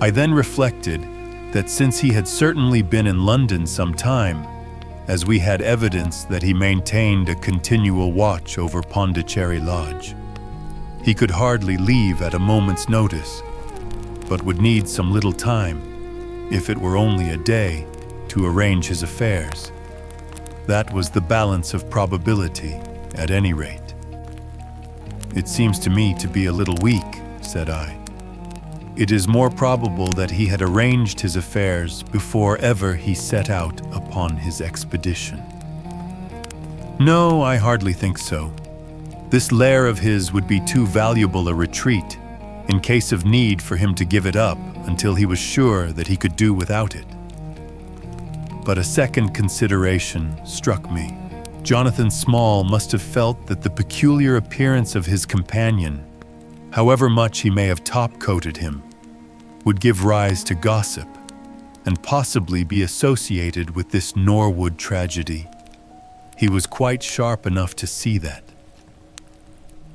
I then reflected that since he had certainly been in London some time, as we had evidence that he maintained a continual watch over Pondicherry Lodge, he could hardly leave at a moment's notice, but would need some little time, if it were only a day, to arrange his affairs. That was the balance of probability, at any rate. "It seems to me to be a little weak," said I. "It is more probable that he had arranged his affairs before ever he set out upon his expedition." "No, I hardly think so. This lair of his would be too valuable a retreat, in case of need, for him to give it up until he was sure that he could do without it." But a second consideration struck me. Jonathan Small must have felt that the peculiar appearance of his companion, however much he may have top-coated him, would give rise to gossip and possibly be associated with this Norwood tragedy. He was quite sharp enough to see that.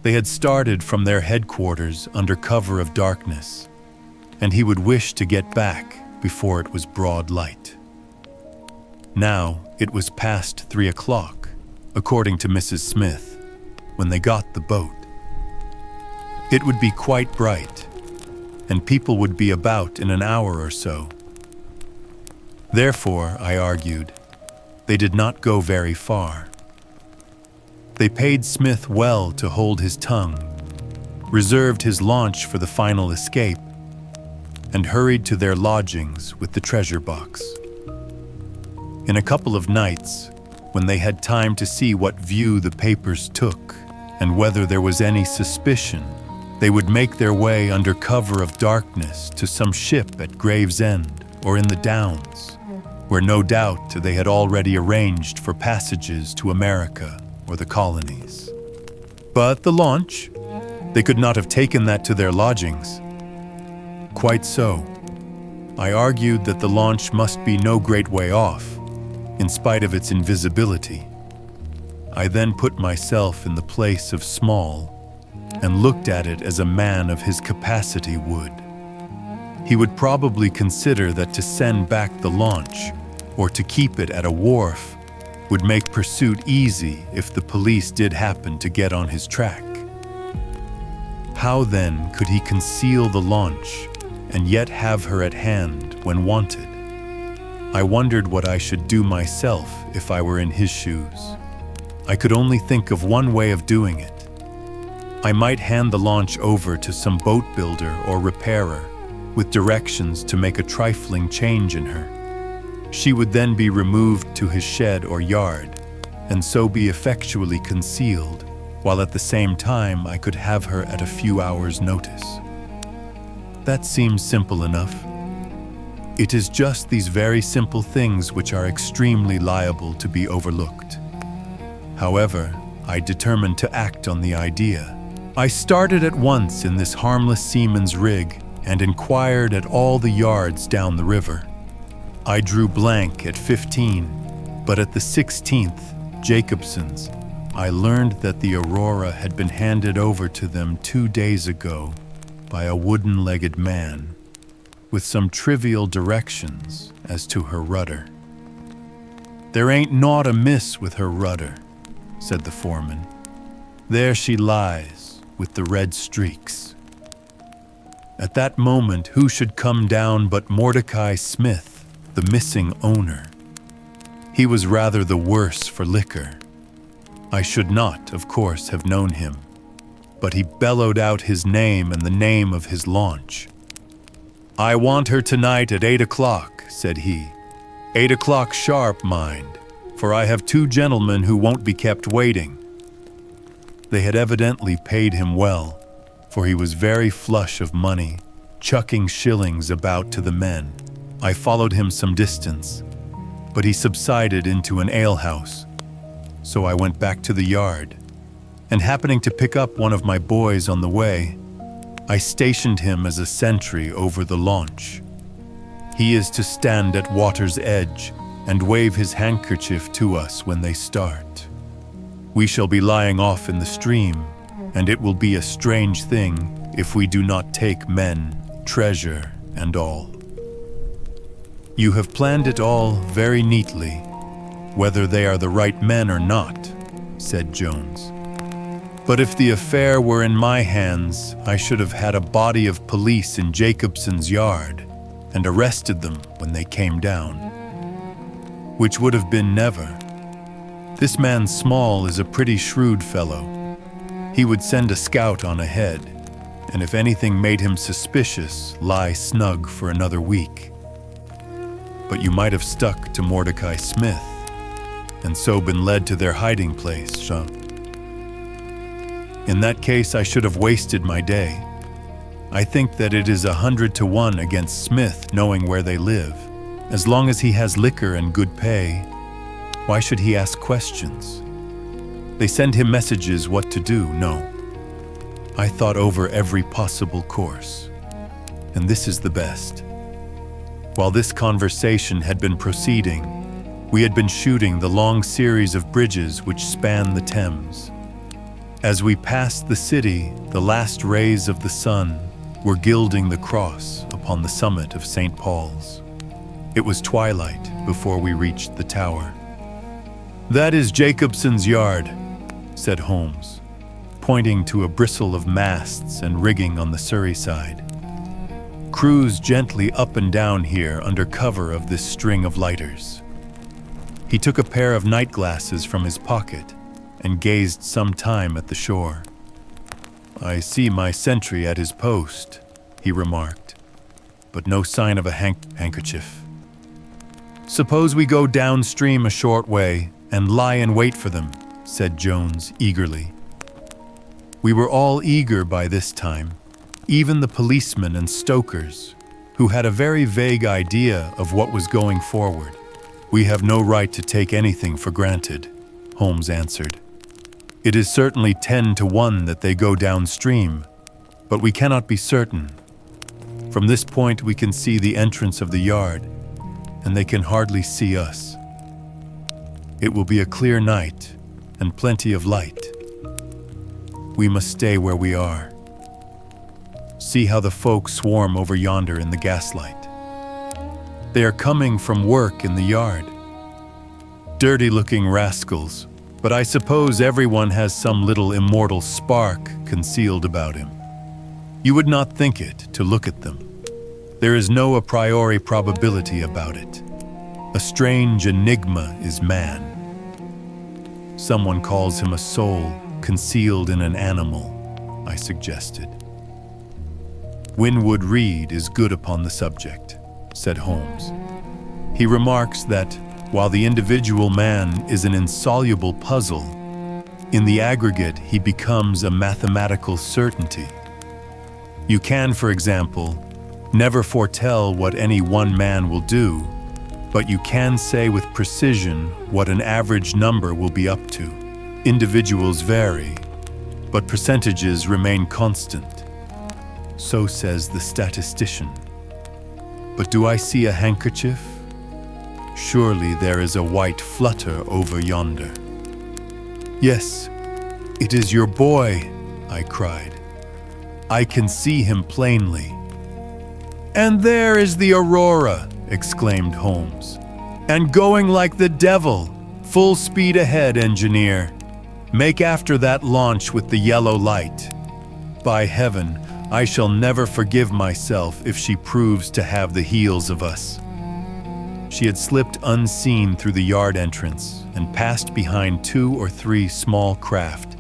They had started from their headquarters under cover of darkness, and he would wish to get back before it was broad light. Now it was past 3 o'clock, according to Mrs. Smith, when they got the boat. It would be quite bright, and people would be about in an hour or so. Therefore, I argued, they did not go very far. They paid Smith well to hold his tongue, reserved his launch for the final escape, and hurried to their lodgings with the treasure box. In a couple of nights, when they had time to see what view the papers took and whether there was any suspicion, they would make their way under cover of darkness to some ship at Gravesend or in the Downs, where no doubt they had already arranged for passages to America or the colonies. But the launch, they could not have taken that to their lodgings. Quite so. I argued that the launch must be no great way off, in spite of its invisibility. I then put myself in the place of Small and looked at it as a man of his capacity would. He would probably consider that to send back the launch or to keep it at a wharf would make pursuit easy if the police did happen to get on his track. How then could he conceal the launch and yet have her at hand when wanted? I wondered what I should do myself if I were in his shoes. I could only think of one way of doing it. I might hand the launch over to some boat builder or repairer with directions to make a trifling change in her. She would then be removed to his shed or yard, and so be effectually concealed, while at the same time I could have her at a few hours' notice. That seems simple enough. It is just these very simple things which are extremely liable to be overlooked. However, I determined to act on the idea. I started at once in this harmless seaman's rig and inquired at all the yards down the river. I drew blank at 15, but at the 16th, Jacobson's, I learned that the Aurora had been handed over to them 2 days ago by a wooden-legged man, with some trivial directions as to her rudder. "There ain't naught amiss with her rudder," said the foreman. "There she lies, with the red streaks." At that moment, who should come down but Mordecai Smith, the missing owner. He was rather the worse for liquor. I should not, of course, have known him, but he bellowed out his name and the name of his launch. "I want her tonight at 8 o'clock, said he. 8 o'clock sharp, mind, for I have 2 gentlemen who won't be kept waiting." They had evidently paid him well, for he was very flush of money, chucking shillings about to the men. I followed him some distance, but he subsided into an alehouse, so I went back to the yard, and happening to pick up one of my boys on the way, I stationed him as a sentry over the launch. He is to stand at water's edge and wave his handkerchief to us when they start. We shall be lying off in the stream, and it will be a strange thing if we do not take men, treasure, and all. You have planned it all very neatly, whether they are the right men or not, said Jones. But if the affair were in my hands, I should have had a body of police in Jacobson's yard and arrested them when they came down. Which would have been never. This man Small is a pretty shrewd fellow. He would send a scout on ahead, and if anything made him suspicious, lie snug for another week. But you might have stuck to Mordecai Smith, and so been led to their hiding place, Jean. In that case, I should have wasted my day. I think that it is 100 to 1 against Smith knowing where they live. As long as he has liquor and good pay, why should he ask questions? They send him messages what to do, no. I thought over every possible course, and this is the best. While this conversation had been proceeding, we had been shooting the long series of bridges which span the Thames. As we passed the city, the last rays of the sun were gilding the cross upon the summit of St. Paul's. It was twilight before we reached the tower. "That is Jacobson's yard," said Holmes, pointing to a bristle of masts and rigging on the Surrey side. "Cruise gently up and down here under cover of this string of lighters." He took a pair of night glasses from his pocket and gazed some time at the shore. "I see my sentry at his post," he remarked, "but no sign of a handkerchief. Suppose we go downstream a short way and lie in wait for them," said Jones eagerly. We were all eager by this time, even the policemen and stokers, who had a very vague idea of what was going forward. "We have no right to take anything for granted," Holmes answered. "It is certainly 10 to 1 that they go downstream, but we cannot be certain. From this point we can see the entrance of the yard, and they can hardly see us. It will be a clear night and plenty of light. We must stay where we are. See how the folk swarm over yonder in the gaslight. They are coming from work in the yard. Dirty-looking rascals, but I suppose everyone has some little immortal spark concealed about him. You would not think it to look at them. There is no a priori probability about it. A strange enigma is man. Someone calls him a soul concealed in an animal," I suggested. "Winwood Reade is good upon the subject," said Holmes. "He remarks that, while the individual man is an insoluble puzzle, in the aggregate he becomes a mathematical certainty. You can, for example, never foretell what any one man will do, but you can say with precision what an average number will be up to. Individuals vary, but percentages remain constant. So says the statistician. But do I see a handkerchief? Surely there is a white flutter over yonder." "Yes, it is your boy," I cried. "I can see him plainly." "And there is the Aurora," exclaimed Holmes. "And going like the devil. Full speed ahead, engineer. Make after that launch with the yellow light. By heaven, I shall never forgive myself if she proves to have the heels of us." She had slipped unseen through the yard entrance and passed behind 2 or 3 small craft,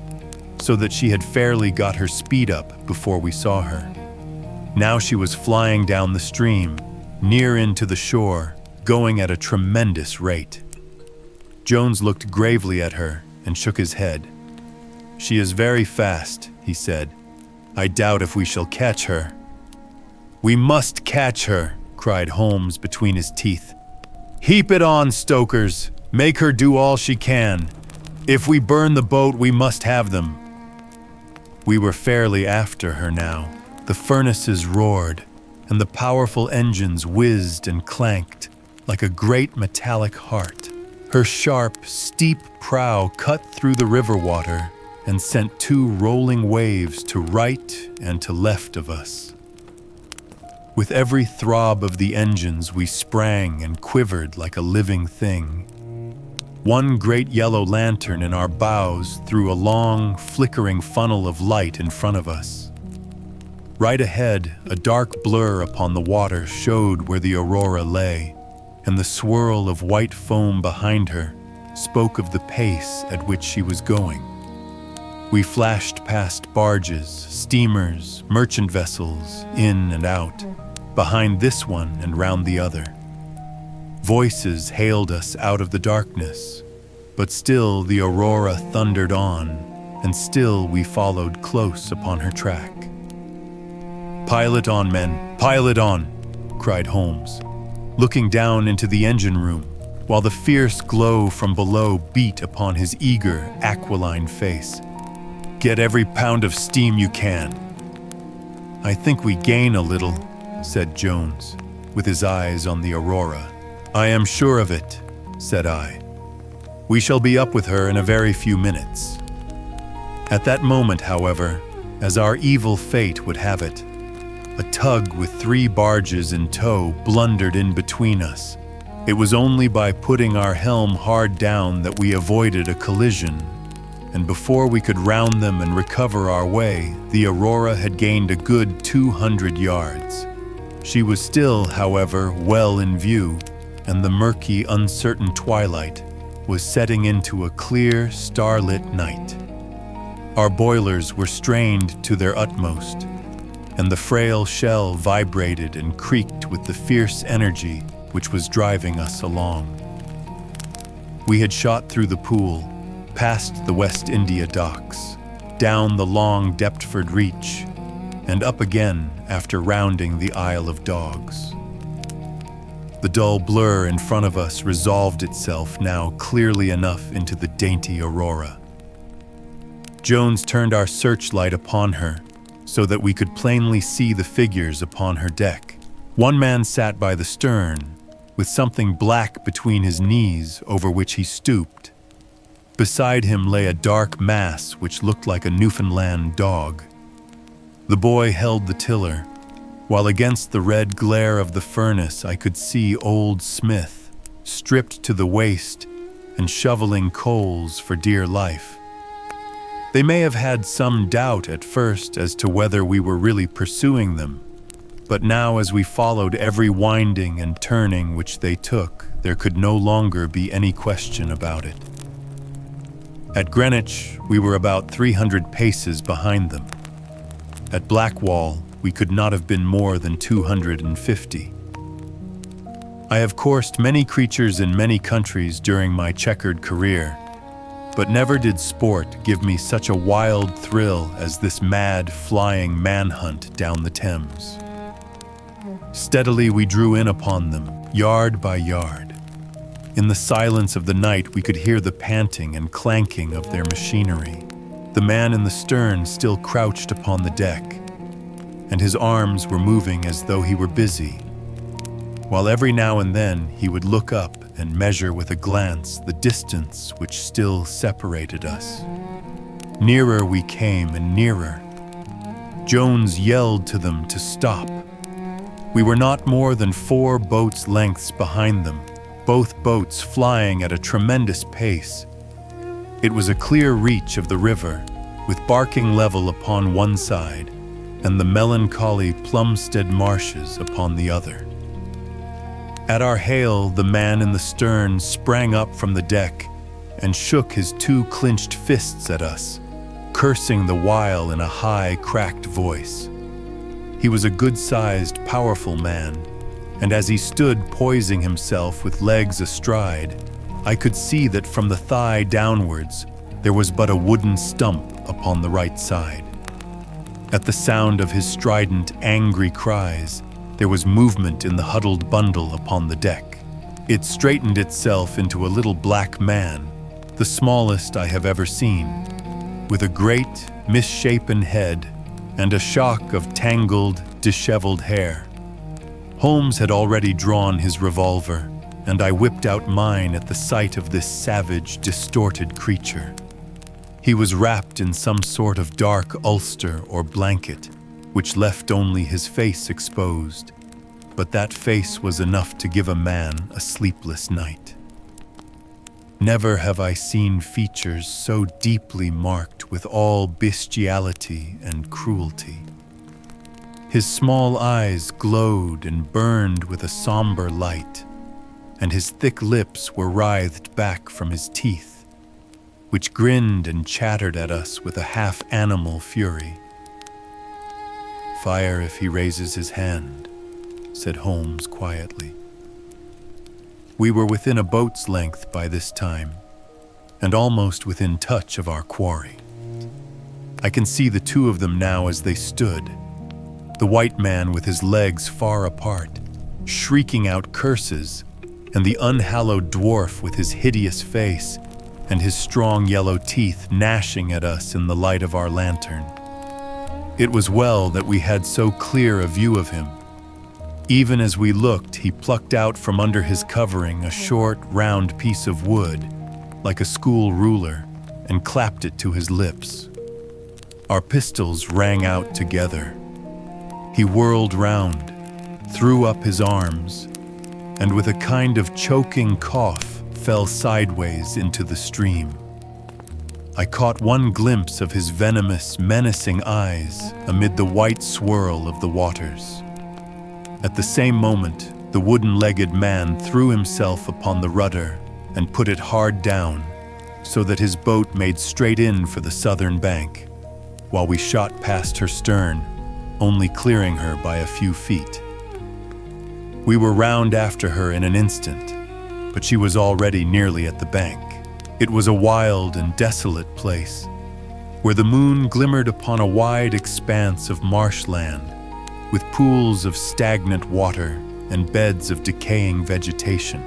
so that she had fairly got her speed up before we saw her. Now she was flying down the stream, near into the shore, going at a tremendous rate. Jones looked gravely at her and shook his head. "She is very fast," he said. "I doubt if we shall catch her." "We must catch her," cried Holmes between his teeth. "Heap it on, stokers. Make her do all she can. If we burn the boat, we must have them." We were fairly after her now. The furnaces roared, and the powerful engines whizzed and clanked like a great metallic heart. Her sharp, steep prow cut through the river water and sent 2 rolling waves to right and to left of us. With every throb of the engines, we sprang and quivered like a living thing. One great yellow lantern in our bows threw a long, flickering funnel of light in front of us. Right ahead, a dark blur upon the water showed where the Aurora lay, and the swirl of white foam behind her spoke of the pace at which she was going. We flashed past barges, steamers, merchant vessels, in and out, behind this one and round the other. Voices hailed us out of the darkness, but still the Aurora thundered on, and still we followed close upon her track. "Pile it on, men, pile it on," cried Holmes, looking down into the engine room, while the fierce glow from below beat upon his eager, aquiline face. "Get every pound of steam you can." "I think we gain a little," said Jones, with his eyes on the Aurora. "I am sure of it," said I. "We shall be up with her in a very few minutes." At that moment, however, as our evil fate would have it, a tug with 3 barges in tow blundered in between us. It was only by putting our helm hard down that we avoided a collision, and before we could round them and recover our way, the Aurora had gained a good 200 yards. She was still, however, well in view, and the murky, uncertain twilight was setting into a clear, starlit night. Our boilers were strained to their utmost, and the frail shell vibrated and creaked with the fierce energy which was driving us along. We had shot through the pool, past the West India docks, down the long Deptford Reach, and up again after rounding the Isle of Dogs. The dull blur in front of us resolved itself now clearly enough into the dainty Aurora. Jones turned our searchlight upon her so that we could plainly see the figures upon her deck. One man sat by the stern, with something black between his knees over which he stooped. Beside him lay a dark mass which looked like a Newfoundland dog. The boy held the tiller, while against the red glare of the furnace I could see old Smith, stripped to the waist and shoveling coals for dear life. They may have had some doubt at first as to whether we were really pursuing them, but now as we followed every winding and turning which they took, there could no longer be any question about it. At Greenwich, we were about 300 paces behind them. At Blackwall, we could not have been more than 250. I have coursed many creatures in many countries during my checkered career, but never did sport give me such a wild thrill as this mad, flying manhunt down the Thames. Steadily we drew in upon them, yard by yard. In the silence of the night we could hear the panting and clanking of their machinery. The man in the stern still crouched upon the deck, and his arms were moving as though he were busy, while every now and then he would look up and measure with a glance the distance which still separated us. Nearer we came and nearer. Jones yelled to them to stop. We were not more than 4 boats' lengths behind them, both boats flying at a tremendous pace. It was a clear reach of the river, with Barking Level upon one side and the melancholy Plumstead Marshes upon the other. At our hail, the man in the stern sprang up from the deck and shook his 2 clenched fists at us, cursing the while in a high, cracked voice. He was a good-sized, powerful man, and as he stood poising himself with legs astride, I could see that from the thigh downwards there was but a wooden stump upon the right side. At the sound of his strident, angry cries, there was movement in the huddled bundle upon the deck. It straightened itself into a little black man, the smallest I have ever seen, with a great, misshapen head and a shock of tangled, disheveled hair. Holmes had already drawn his revolver, and I whipped out mine at the sight of this savage, distorted creature. He was wrapped in some sort of dark ulster or blanket, which left only his face exposed, but that face was enough to give a man a sleepless night. Never have I seen features so deeply marked with all bestiality and cruelty. His small eyes glowed and burned with a somber light, and his thick lips were writhed back from his teeth, which grinned and chattered at us with a half-animal fury. "Fire if he raises his hand," said Holmes quietly. We were within a boat's length by this time, and almost within touch of our quarry. I can see the 2 of them now as they stood, the white man with his legs far apart, shrieking out curses, and the unhallowed dwarf with his hideous face and his strong yellow teeth gnashing at us in the light of our lantern. It was well that we had so clear a view of him. Even as we looked, he plucked out from under his covering a short, round piece of wood, like a school ruler, and clapped it to his lips. Our pistols rang out together. He whirled round, threw up his arms, and with a kind of choking cough, fell sideways into the stream. I caught one glimpse of his venomous, menacing eyes amid the white swirl of the waters. At the same moment, the wooden-legged man threw himself upon the rudder and put it hard down, so that his boat made straight in for the southern bank, while we shot past her stern, only clearing her by a few feet. We were round after her in an instant, but she was already nearly at the bank. It was a wild and desolate place, where the moon glimmered upon a wide expanse of marshland, with pools of stagnant water and beds of decaying vegetation.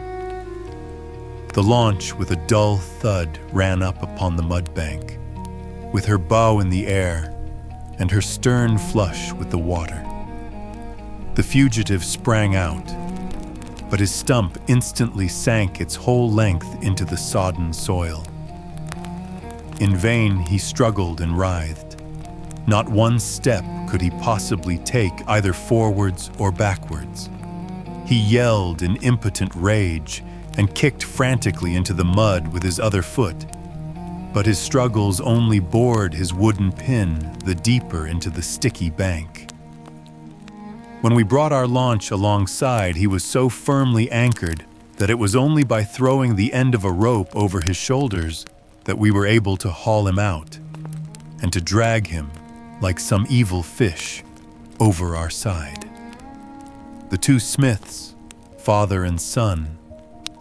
The launch, with a dull thud, ran up upon the mudbank, with her bow in the air and her stern flush with the water. The fugitive sprang out, but his stump instantly sank its whole length into the sodden soil. In vain he struggled and writhed. Not one step could he possibly take, either forwards or backwards. He yelled in impotent rage and kicked frantically into the mud with his other foot, but his struggles only bored his wooden pin the deeper into the sticky bank. When we brought our launch alongside, he was so firmly anchored that it was only by throwing the end of a rope over his shoulders that we were able to haul him out and to drag him, like some evil fish, over our side. The two Smiths, father and son,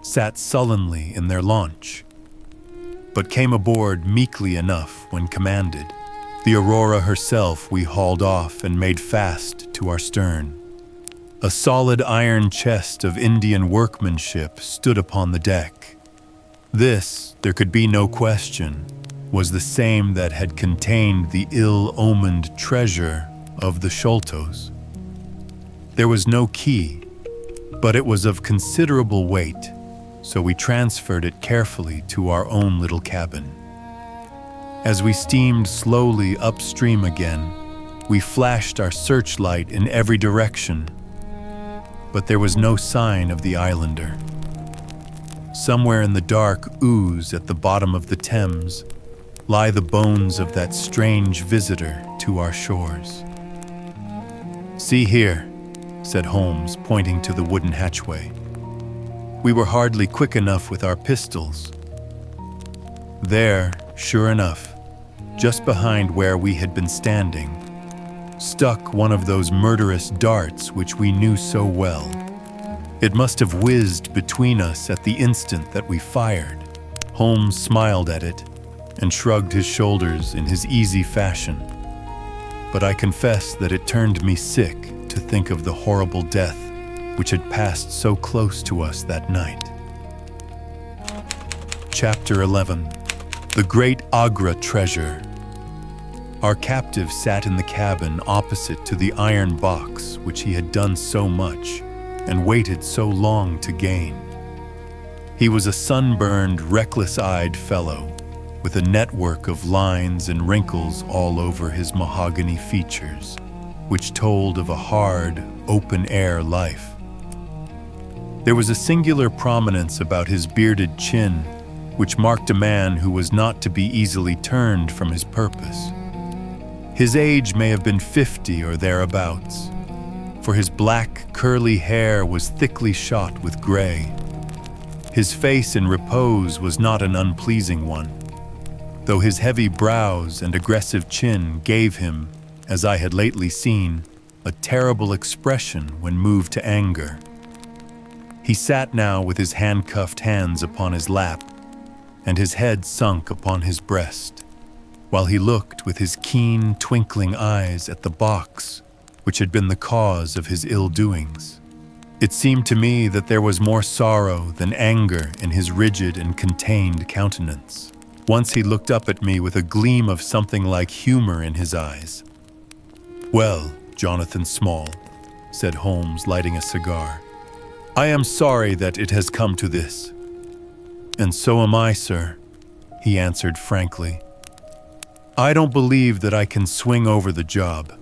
sat sullenly in their launch, but came aboard meekly enough when commanded. The Aurora herself we hauled off and made fast to our stern. A solid iron chest of Indian workmanship stood upon the deck. This, there could be no question, was the same that had contained the ill-omened treasure of the Sholtos. There was no key, but it was of considerable weight, so we transferred it carefully to our own little cabin. As we steamed slowly upstream again, we flashed our searchlight in every direction, but there was no sign of the islander. Somewhere in the dark ooze at the bottom of the Thames lie the bones of that strange visitor to our shores. "See here," said Holmes, pointing to the wooden hatchway. We were hardly quick enough with our pistols. There, sure enough, just behind where we had been standing, stuck one of those murderous darts which we knew so well. It must have whizzed between us at the instant that we fired. Holmes smiled at it and shrugged his shoulders in his easy fashion, but I confess that it turned me sick to think of the horrible death which had passed so close to us that night. Chapter 11. The Great Agra Treasure. Our captive sat in the cabin opposite to the iron box which he had done so much and waited so long to gain. He was a sunburned, reckless-eyed fellow, with a network of lines and wrinkles all over his mahogany features, which told of a hard, open-air life. There was a singular prominence about his bearded chin, which marked a man who was not to be easily turned from his purpose. His age may have been 50 or thereabouts, for his black, curly hair was thickly shot with gray. His face in repose was not an unpleasing one, though his heavy brows and aggressive chin gave him, as I had lately seen, a terrible expression when moved to anger. He sat now with his handcuffed hands upon his lap and his head sunk upon his breast, while he looked with his keen, twinkling eyes at the box which had been the cause of his ill-doings. It seemed to me that there was more sorrow than anger in his rigid and contained countenance. Once he looked up at me with a gleam of something like humor in his eyes. "Well, Jonathan Small," said Holmes, lighting a cigar, "I am sorry that it has come to this." "And so am I, sir," he answered frankly. "I don't believe that I can swing over the job.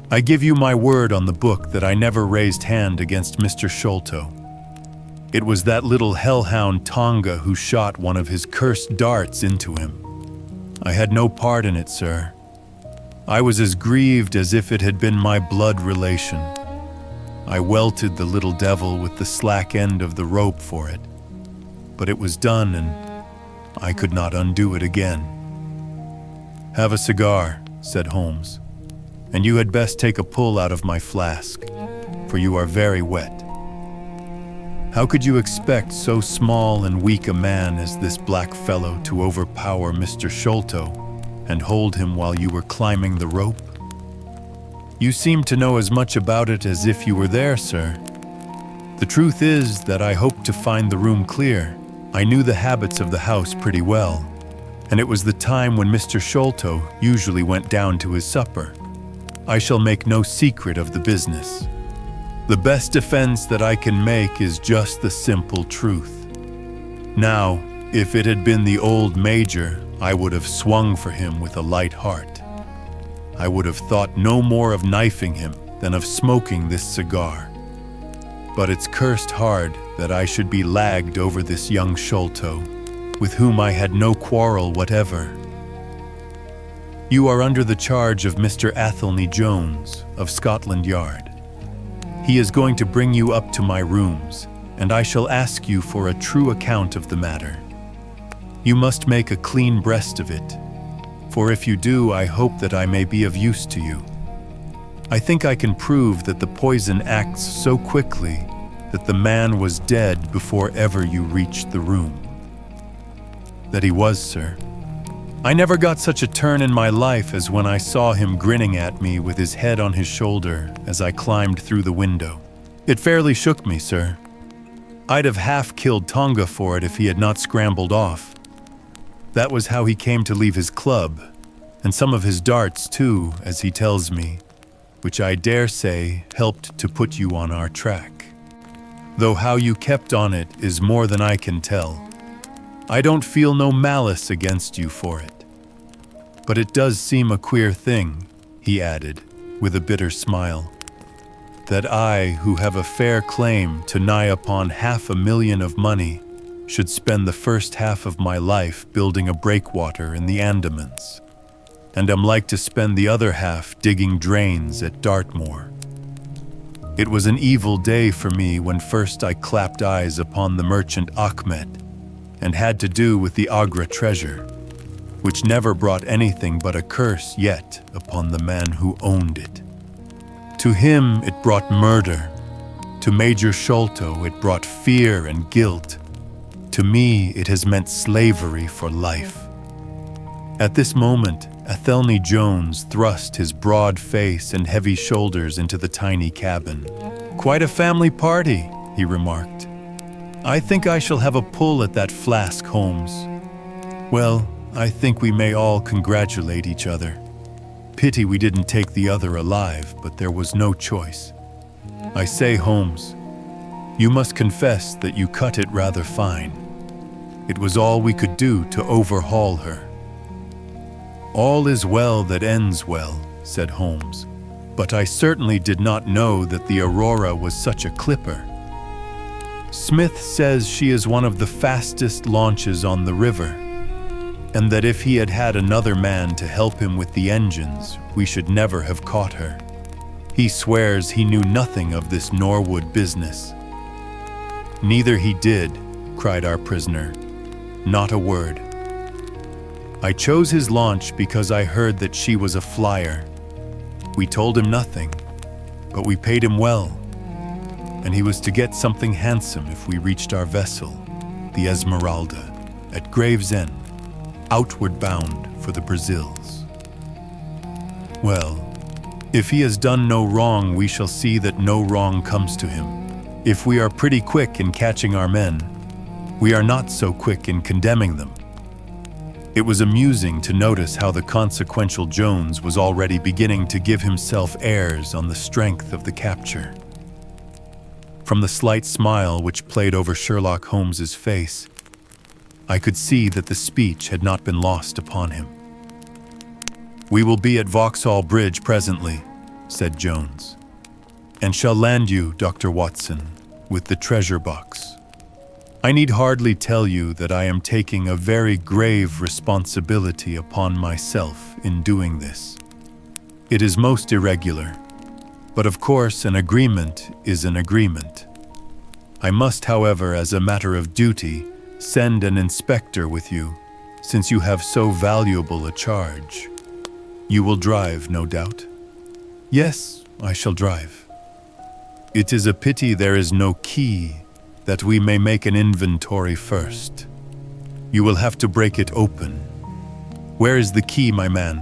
I give you my word on the book that I never raised hand against Mr. Sholto. It was that little hellhound Tonga who shot one of his cursed darts into him. I had no part in it, sir. I was as grieved as if it had been my blood relation. I welted the little devil with the slack end of the rope for it. But it was done, and I could not undo it again." "Have a cigar," said Holmes, "and you had best take a pull out of my flask, for you are very wet. How could you expect so small and weak a man as this black fellow to overpower Mr. Sholto and hold him while you were climbing the rope? You seem to know as much about it as if you were there, sir. The truth is that I hoped to find the room clear. I knew the habits of the house pretty well, and it was the time when Mr. Sholto usually went down to his supper. I shall make no secret of the business. The best defense that I can make is just the simple truth. Now, if it had been the old Major, I would have swung for him with a light heart. I would have thought no more of knifing him than of smoking this cigar. But it's cursed hard that I should be lagged over this young Sholto, with whom I had no quarrel whatever. You are under the charge of Mr. Athelney Jones of Scotland Yard. He is going to bring you up to my rooms, and I shall ask you for a true account of the matter. You must make a clean breast of it, for if you do, I hope that I may be of use to you. I think I can prove that the poison acts so quickly that the man was dead before ever you reached the room." "That he was, sir. I never got such a turn in my life as when I saw him grinning at me with his head on his shoulder as I climbed through the window. It fairly shook me, sir. I'd have half killed Tonga for it if he had not scrambled off. That was how he came to leave his club, and some of his darts too, as he tells me, which I dare say helped to put you on our track. Though how you kept on it is more than I can tell. I don't feel no malice against you for it. But it does seem a queer thing," he added, with a bitter smile, "that I, who have a fair claim to nigh upon $500,000 of money, should spend the first half of my life building a breakwater in the Andamans, and am like to spend the other half digging drains at Dartmoor. It was an evil day for me when first I clapped eyes upon the merchant Achmet, and had to do with the Agra treasure, which never brought anything but a curse yet upon the man who owned it. To him it brought murder. To Major Sholto it brought fear and guilt. To me it has meant slavery for life." At this moment, Athelney Jones thrust his broad face and heavy shoulders into the tiny cabin. "Quite a family party," he remarked. "I think I shall have a pull at that flask, Holmes. Well, I think we may all congratulate each other. Pity we didn't take the other alive, but there was no choice. I say, Holmes, you must confess that you cut it rather fine. It was all we could do to overhaul her." "All is well that ends well," said Holmes, "but I certainly did not know that the Aurora was such a clipper. Smith says she is one of the fastest launches on the river, and that if he had had another man to help him with the engines, we should never have caught her. He swears he knew nothing of this Norwood business." "Neither he did," cried our prisoner. "Not a word. I chose his launch because I heard that she was a flyer. We told him nothing, but we paid him well, and he was to get something handsome if we reached our vessel, the Esmeralda, at Gravesend, outward bound for the Brazils. Well, if he has done no wrong, we shall see that no wrong comes to him. If we are pretty quick in catching our men, we are not so quick in condemning them. It was amusing to notice how the consequential Jones was already beginning to give himself airs on the strength of the capture. From the slight smile which played over Sherlock Holmes's face, I could see that the speech had not been lost upon him. "We will be at Vauxhall Bridge presently," said Jones, "and shall land you, Dr. Watson, with the treasure box. I need hardly tell you that I am taking a very grave responsibility upon myself in doing this. It is most irregular, but of course an agreement is an agreement. I must, however, as a matter of duty, send an inspector with you, since you have so valuable a charge. You will drive, no doubt?" "Yes, I shall drive." "It is a pity there is no key, that we may make an inventory first. You will have to break it open. Where is the key, my man?"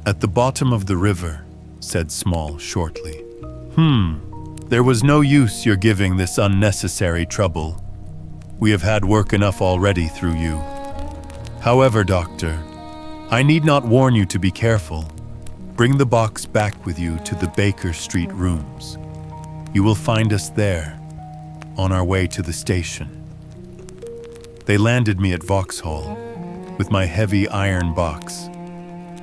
"At the bottom of the river," said Small shortly. There was no use your giving this unnecessary trouble. We have had work enough already through you. However, Doctor, I need not warn you to be careful. Bring the box back with you to the Baker Street rooms. You will find us there, on our way to the station. They landed me at Vauxhall, with my heavy iron box,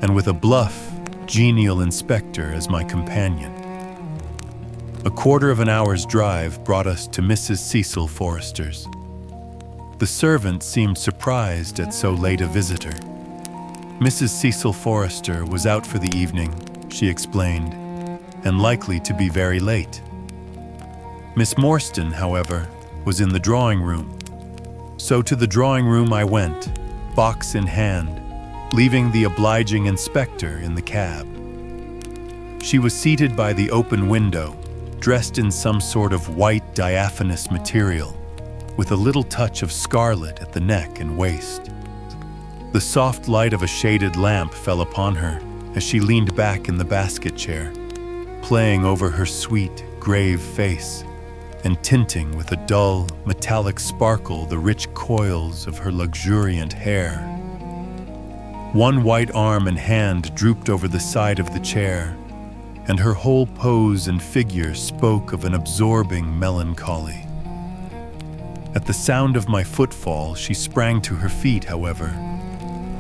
and with a bluff, genial inspector as my companion. A quarter of an hour's drive brought us to Mrs. Cecil Forrester's. The servant seemed surprised at so late a visitor. Mrs. Cecil Forrester was out for the evening, she explained, and likely to be very late. Miss Morstan, however, was in the drawing room. So to the drawing room I went, box in hand, leaving the obliging inspector in the cab. She was seated by the open window, dressed in some sort of white diaphanous material, with a little touch of scarlet at the neck and waist. The soft light of a shaded lamp fell upon her as she leaned back in the basket chair, playing over her sweet, grave face and tinting with a dull, metallic sparkle the rich coils of her luxuriant hair. One white arm and hand drooped over the side of the chair, and her whole pose and figure spoke of an absorbing melancholy. At the sound of my footfall, she sprang to her feet, however,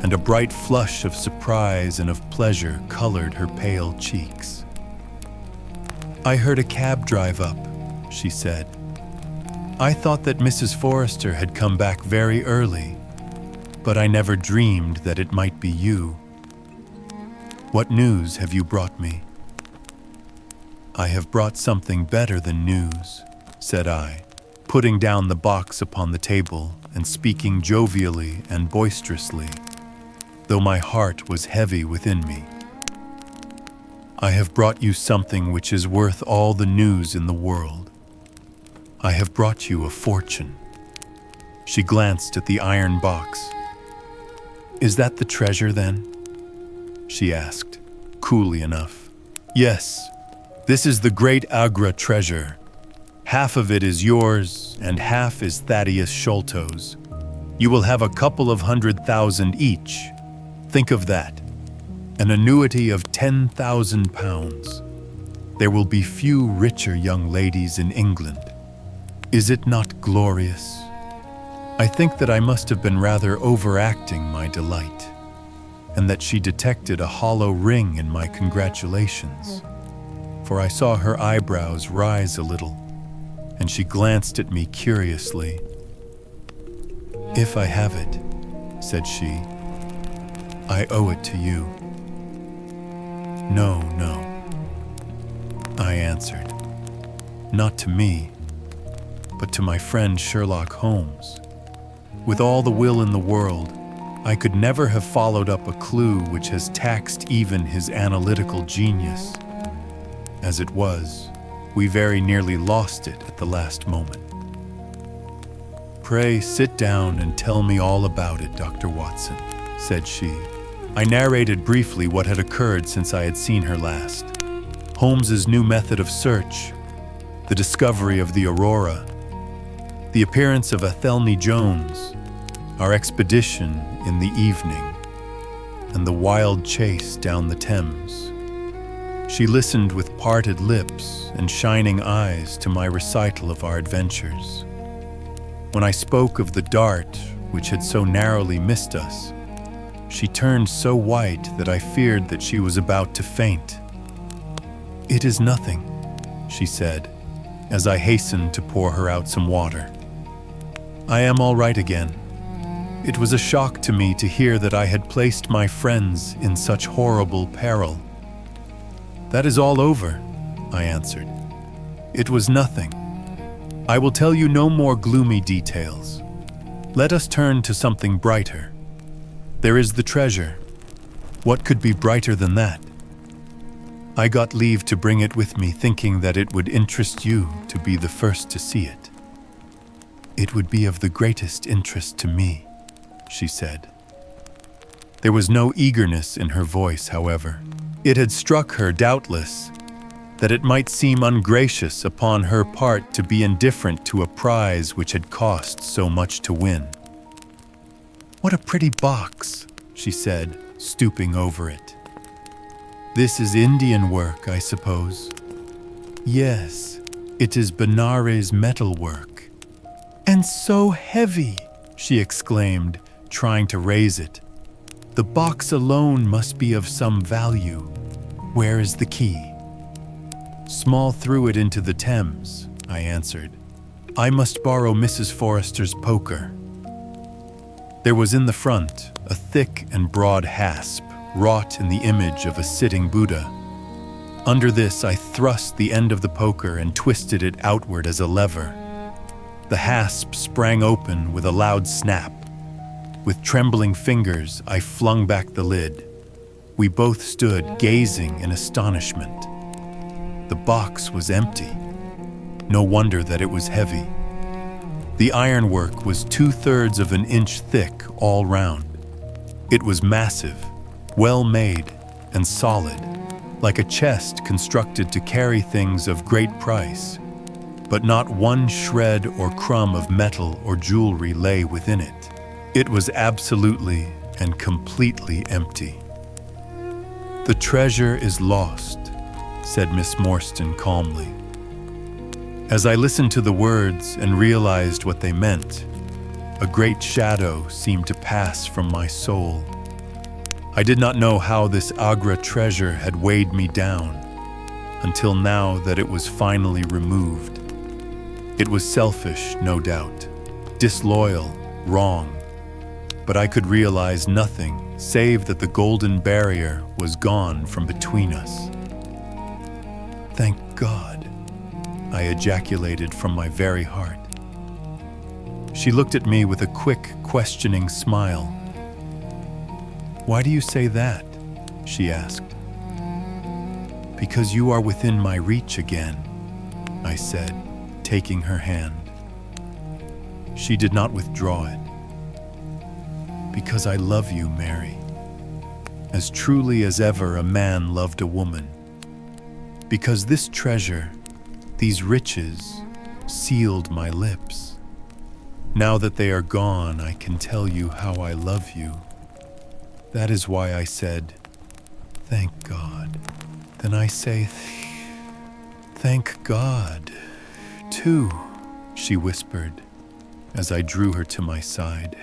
and a bright flush of surprise and of pleasure colored her pale cheeks. "I heard a cab drive up," she said. "I thought that Mrs. Forrester had come back very early, but I never dreamed that it might be you. What news have you brought me?" "I have brought something better than news," said I, putting down the box upon the table and speaking jovially and boisterously, though my heart was heavy within me. "I have brought you something which is worth all the news in the world. I have brought you a fortune." She glanced at the iron box. "Is that the treasure, then?" she asked, coolly enough. "Yes, this is the great Agra treasure. Half of it is yours, and half is Thaddeus Sholto's. You will have a couple of 100,000 each. Think of that. An annuity of £10,000. There will be few richer young ladies in England. Is it not glorious? I think that I must have been rather overacting my delight, and that she detected a hollow ring in my congratulations, for I saw her eyebrows rise a little, and she glanced at me curiously. "If I have it," said she, "I owe it to you." "No, no," I answered. "Not to me, but to my friend Sherlock Holmes. With all the will in the world, I could never have followed up a clue which has taxed even his analytical genius. As it was, we very nearly lost it at the last moment." "Pray sit down and tell me all about it, Dr. Watson," said she. I narrated briefly what had occurred since I had seen her last. Holmes's new method of search, the discovery of the aurora, the appearance of Athelney Jones, our expedition in the evening, and the wild chase down the Thames. She listened with parted lips and shining eyes to my recital of our adventures. When I spoke of the dart which had so narrowly missed us, she turned so white that I feared that she was about to faint. "It is nothing," she said, as I hastened to pour her out some water. "I am all right again. It was a shock to me to hear that I had placed my friends in such horrible peril." "That is all over," I answered. "It was nothing. I will tell you no more gloomy details. Let us turn to something brighter. There is the treasure. What could be brighter than that? I got leave to bring it with me, thinking that it would interest you to be the first to see it." "It would be of the greatest interest to me," she said. There was no eagerness in her voice, however. It had struck her, doubtless, that it might seem ungracious upon her part to be indifferent to a prize which had cost so much to win. "What a pretty box," she said, stooping over it. "This is Indian work, I suppose?" "Yes, it is Benares metalwork." "And so heavy," she exclaimed, trying to raise it. "The box alone must be of some value. Where is the key?" "Small threw it into the Thames," I answered. "I must borrow Mrs. Forrester's poker." There was in the front a thick and broad hasp, wrought in the image of a sitting Buddha. Under this I thrust the end of the poker and twisted it outward as a lever. The hasp sprang open with a loud snap. With trembling fingers, I flung back the lid. We both stood gazing in astonishment. The box was empty. No wonder that it was heavy. The ironwork was 2/3 of an inch thick all round. It was massive, well made, and solid, like a chest constructed to carry things of great price. But not one shred or crumb of metal or jewelry lay within it. It was absolutely and completely empty. "The treasure is lost," said Miss Morstan calmly. As I listened to the words and realized what they meant, a great shadow seemed to pass from my soul. I did not know how this Agra treasure had weighed me down, until now that it was finally removed. It was selfish, no doubt, disloyal, wrong, but I could realize nothing save that the golden barrier was gone from between us. "Thank God," I ejaculated from my very heart. She looked at me with a quick, questioning smile. "Why do you say that?" she asked. "Because you are within my reach again," I said, taking her hand. She did not withdraw it. "Because I love you, Mary, as truly as ever a man loved a woman. Because this treasure, these riches, sealed my lips. Now that they are gone, I can tell you how I love you. That is why I said, 'Thank God.' Then I say, 'Thank God, too,'" she whispered, as I drew her to my side.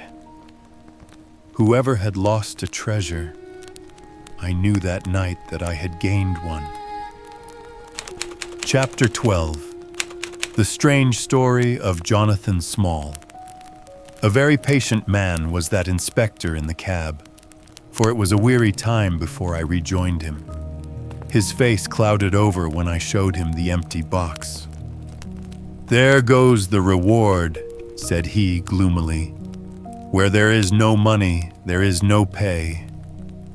Whoever had lost a treasure, I knew that night that I had gained one. Chapter 12. The Strange Story of Jonathan Small. A very patient man was that inspector in the cab, for it was a weary time before I rejoined him. His face clouded over when I showed him the empty box. "There goes the reward," said he gloomily. "Where there is no money, there is no pay.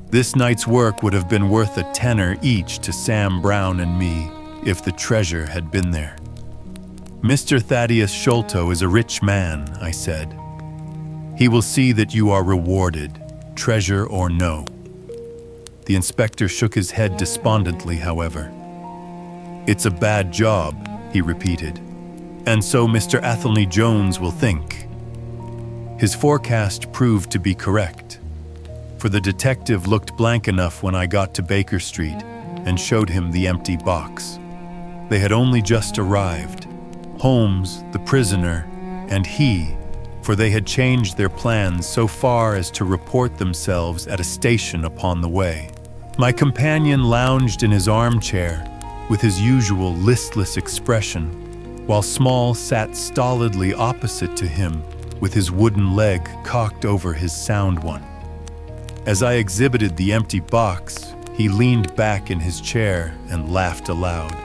This night's work would have been worth a tenner each to Sam Brown and me if the treasure had been there." "Mr. Thaddeus Sholto is a rich man," I said. "He will see that you are rewarded, treasure or no." The inspector shook his head despondently, however. "It's a bad job," he repeated. And so Mr. Athelney Jones will think. His forecast proved to be correct, for the detective looked blank enough when I got to Baker Street and showed him the empty box. They had only just arrived, Holmes, the prisoner, and he, for they had changed their plans so far as to report themselves at a station upon the way. My companion lounged in his armchair with his usual listless expression, while Small sat stolidly opposite to him with his wooden leg cocked over his sound one. As I exhibited the empty box, he leaned back in his chair and laughed aloud.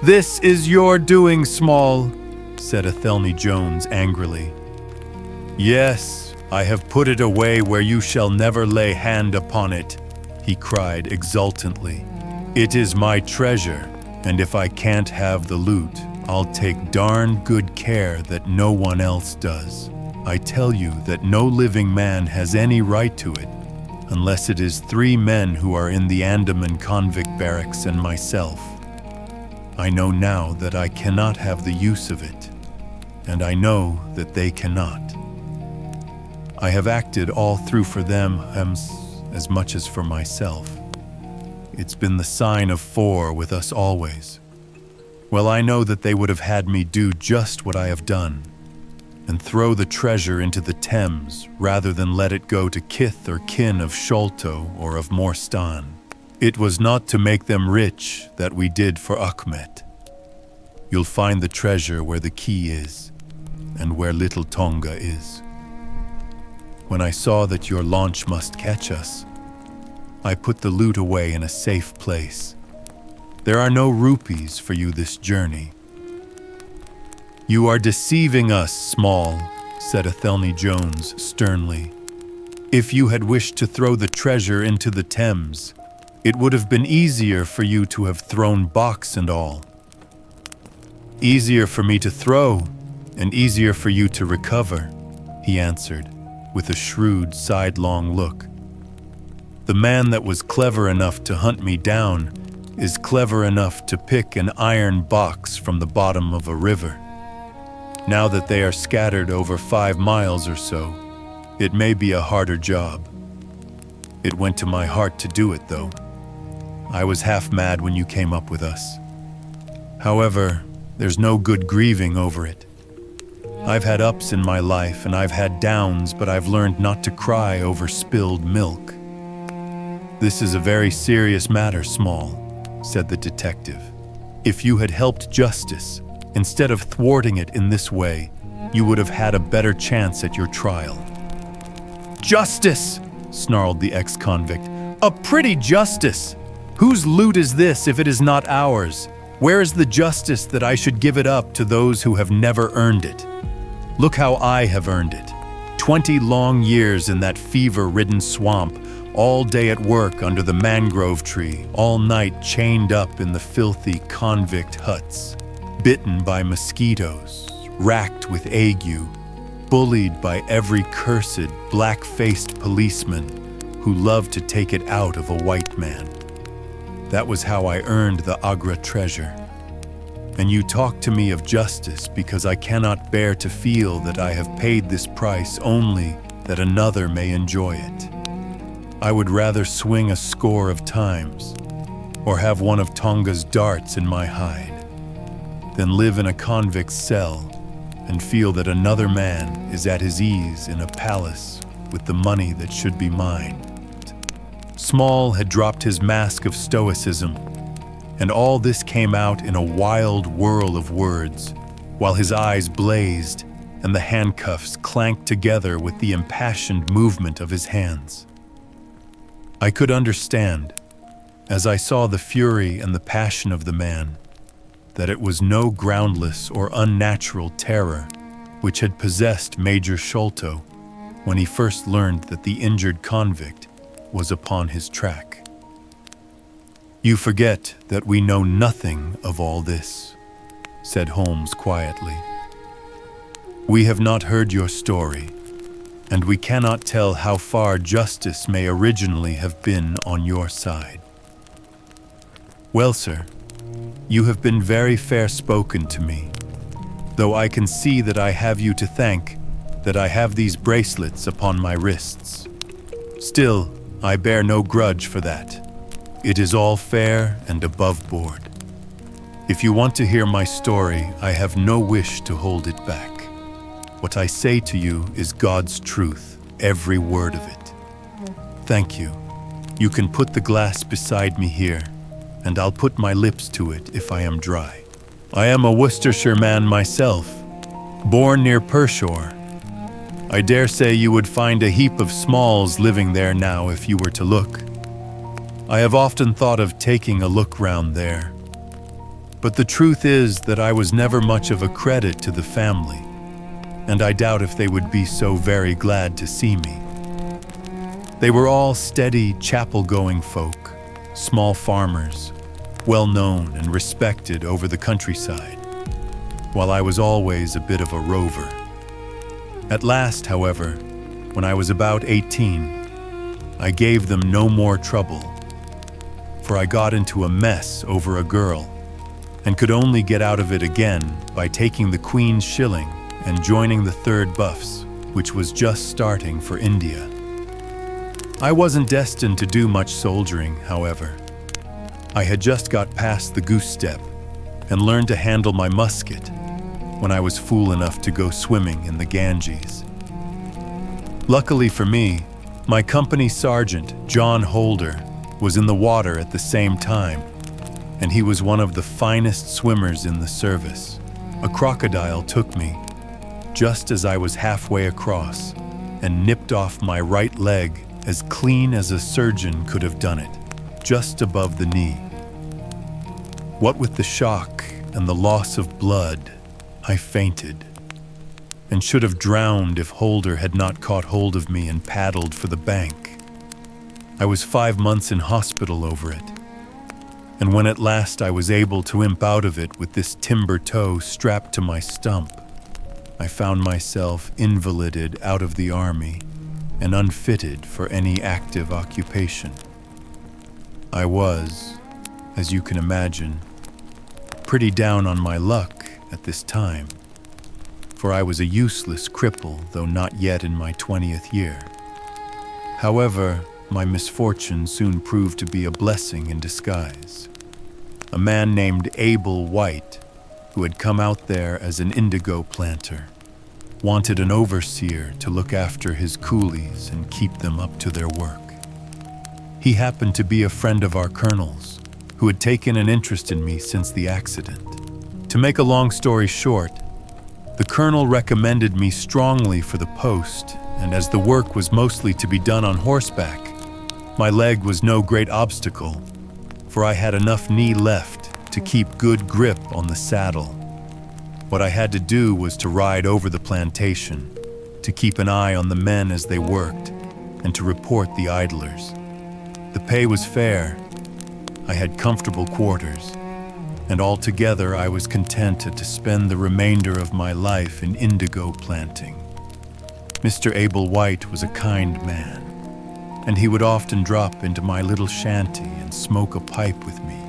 "This is your doing, Small," said Athelney Jones angrily. "Yes, I have put it away where you shall never lay hand upon it," he cried exultantly. "It is my treasure, and if I can't have the loot, I'll take darn good care that no one else does. I tell you that no living man has any right to it, unless it is 3 men who are in the Andaman convict barracks and myself. I know now that I cannot have the use of it, and I know that they cannot. I have acted all through for them as much as for myself. It's been the sign of 4 with us always. Well, I know that they would have had me do just what I have done, and throw the treasure into the Thames rather than let it go to kith or kin of Sholto or of Morstan. It was not to make them rich that we did for Achmet. You'll find the treasure where the key is, and where little Tonga is. When I saw that your launch must catch us, I put the loot away in a safe place. There are no rupees for you this journey." "You are deceiving us, Small," said Athelney Jones sternly. "If you had wished to throw the treasure into the Thames, it would have been easier for you to have thrown box and all." "Easier for me to throw, and easier for you to recover," he answered, with a shrewd, sidelong look. "The man that was clever enough to hunt me down is clever enough to pick an iron box from the bottom of a river. Now that they are scattered over 5 miles or so, it may be a harder job. It went to my heart to do it, though. I was half mad when you came up with us. However, there's no good grieving over it. I've had ups in my life and I've had downs, but I've learned not to cry over spilled milk. This is a very serious matter, Small," said the detective. "If you had helped justice, instead of thwarting it in this way, you would have had a better chance at your trial." "Justice!" snarled the ex-convict. "A pretty justice! Whose loot is this if it is not ours? Where is the justice that I should give it up to those who have never earned it? Look how I have earned it. 20 long years in that fever-ridden swamp, all day at work under the mangrove tree, all night chained up in the filthy convict huts, bitten by mosquitoes, racked with ague, bullied by every cursed, black-faced policeman who loved to take it out of a white man. That was how I earned the Agra treasure. And you talk to me of justice because I cannot bear to feel that I have paid this price only that another may enjoy it. I would rather swing a score of times, or have one of Tonga's darts in my hide, than live in a convict's cell and feel that another man is at his ease in a palace with the money that should be mine." Small had dropped his mask of stoicism, and all this came out in a wild whirl of words, while his eyes blazed and the handcuffs clanked together with the impassioned movement of his hands. I could understand, as I saw the fury and the passion of the man, that it was no groundless or unnatural terror which had possessed Major Sholto when he first learned that the injured convict was upon his track. "You forget that we know nothing of all this," said Holmes quietly. "We have not heard your story, and we cannot tell how far justice may originally have been on your side. Well, sir, You have been very fair-spoken to me, though I can see that I have you to thank that I have these bracelets upon my wrists. Still, I bear no grudge for that. It is all fair and above board. If you want to hear my story, I have no wish to hold it back. What I say to you is God's truth, every word of it. Thank you. You can put the glass beside me here, and I'll put my lips to it if I am dry. I am a Worcestershire man myself, born near Pershore. I dare say you would find a heap of Smalls living there now if you were to look. I have often thought of taking a look round there. But the truth is that I was never much of a credit to the family, and I doubt if they would be so very glad to see me. They were all steady, chapel-going folk, small farmers, well known and respected over the countryside, while I was always a bit of a rover. At last, however, when I was about 18, I gave them no more trouble, for I got into a mess over a girl and could only get out of it again by taking the Queen's shilling and joining the 3rd Buffs, which was just starting for India. I wasn't destined to do much soldiering, however. I had just got past the goose step and learned to handle my musket when I was fool enough to go swimming in the Ganges. Luckily for me, my company sergeant, John Holder, was in the water at the same time, and he was one of the finest swimmers in the service. A crocodile took me just as I was halfway across and nipped off my right leg as clean as a surgeon could have done it, just above the knee. What with the shock and the loss of blood, I fainted and should have drowned if Holder had not caught hold of me and paddled for the bank. I was 5 months in hospital over it, and when at last I was able to imp out of it with this timber toe strapped to my stump, I found myself invalided out of the army and unfitted for any active occupation. I was, as you can imagine, pretty down on my luck at this time, for I was a useless cripple, though not yet in my 20th year. However, my misfortune soon proved to be a blessing in disguise. A man named Abel White, who had come out there as an indigo planter, wanted an overseer to look after his coolies and keep them up to their work. He happened to be a friend of our colonel's, who had taken an interest in me since the accident. To make a long story short, the colonel recommended me strongly for the post, and as the work was mostly to be done on horseback, my leg was no great obstacle, for I had enough knee left to keep good grip on the saddle. What I had to do was to ride over the plantation, to keep an eye on the men as they worked, and to report the idlers. The pay was fair. I had comfortable quarters, and altogether I was contented to spend the remainder of my life in indigo planting. Mr. Abel White was a kind man, and he would often drop into my little shanty and smoke a pipe with me.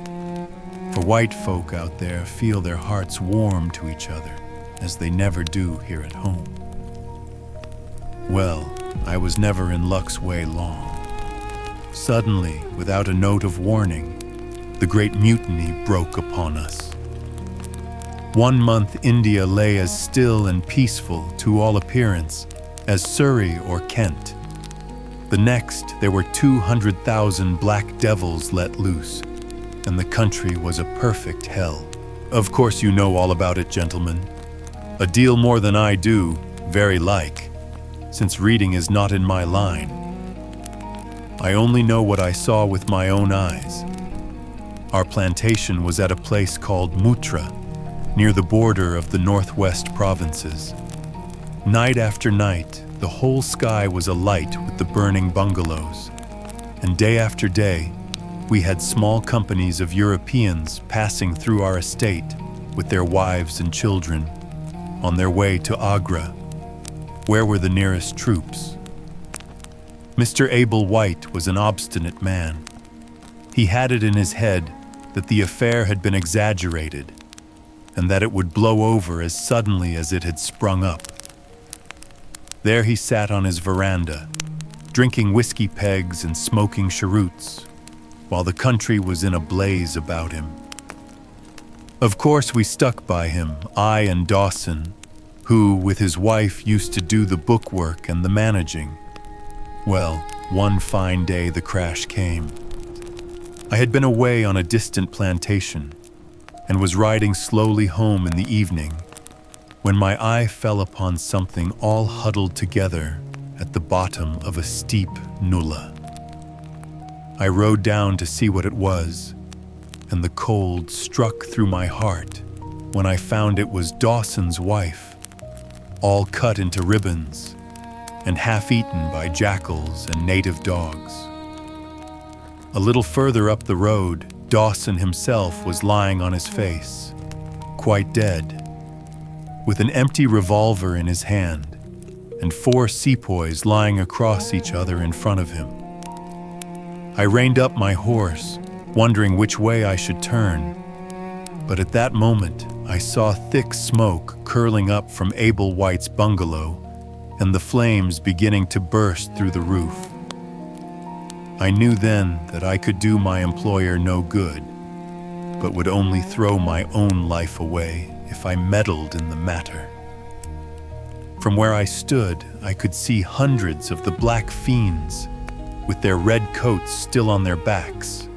For white folk out there feel their hearts warm to each other, as they never do here at home. Well, I was never in luck's way long. Suddenly, without a note of warning, the Great Mutiny broke upon us. 1 month India lay as still and peaceful, to all appearance, as Surrey or Kent. The next, there were 200,000 black devils let loose, and the country was a perfect hell. Of course you know all about it, gentlemen. A deal more than I do, very like, since reading is not in my line. I only know what I saw with my own eyes. Our plantation was at a place called Mutra, near the border of the northwest provinces. Night after night, the whole sky was alight with the burning bungalows, and day after day, we had small companies of Europeans passing through our estate with their wives and children on their way to Agra, where were the nearest troops. Mr. Abel White was an obstinate man. He had it in his head that the affair had been exaggerated and that it would blow over as suddenly as it had sprung up. There he sat on his veranda, drinking whiskey pegs and smoking cheroots, while the country was in a blaze about him. Of course, we stuck by him, I and Dawson, who, with his wife, used to do the bookwork and the managing. Well, one fine day the crash came. I had been away on a distant plantation and was riding slowly home in the evening when my eye fell upon something all huddled together at the bottom of a steep nullah. I rode down to see what it was, and the cold struck through my heart when I found it was Dawson's wife, all cut into ribbons and half-eaten by jackals and native dogs. A little further up the road, Dawson himself was lying on his face, quite dead, with an empty revolver in his hand and 4 sepoys lying across each other in front of him. I reined up my horse, wondering which way I should turn, but at that moment I saw thick smoke curling up from Abel White's bungalow and the flames beginning to burst through the roof. I knew then that I could do my employer no good, but would only throw my own life away if I meddled in the matter. From where I stood, I could see hundreds of the black fiends, with their red coats still on their backs,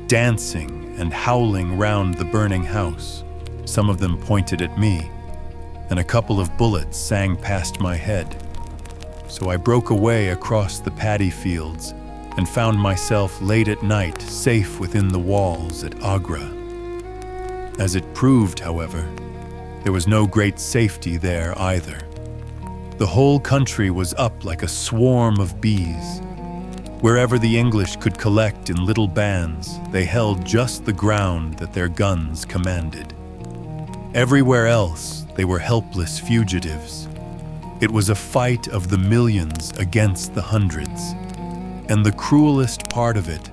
dancing and howling round the burning house. Some of them pointed at me, and a couple of bullets sang past my head. So I broke away across the paddy fields and found myself late at night safe within the walls at Agra. As it proved, however, there was no great safety there either. The whole country was up like a swarm of bees. Wherever the English could collect in little bands, they held just the ground that their guns commanded. Everywhere else, they were helpless fugitives. It was a fight of the millions against the hundreds. And the cruelest part of it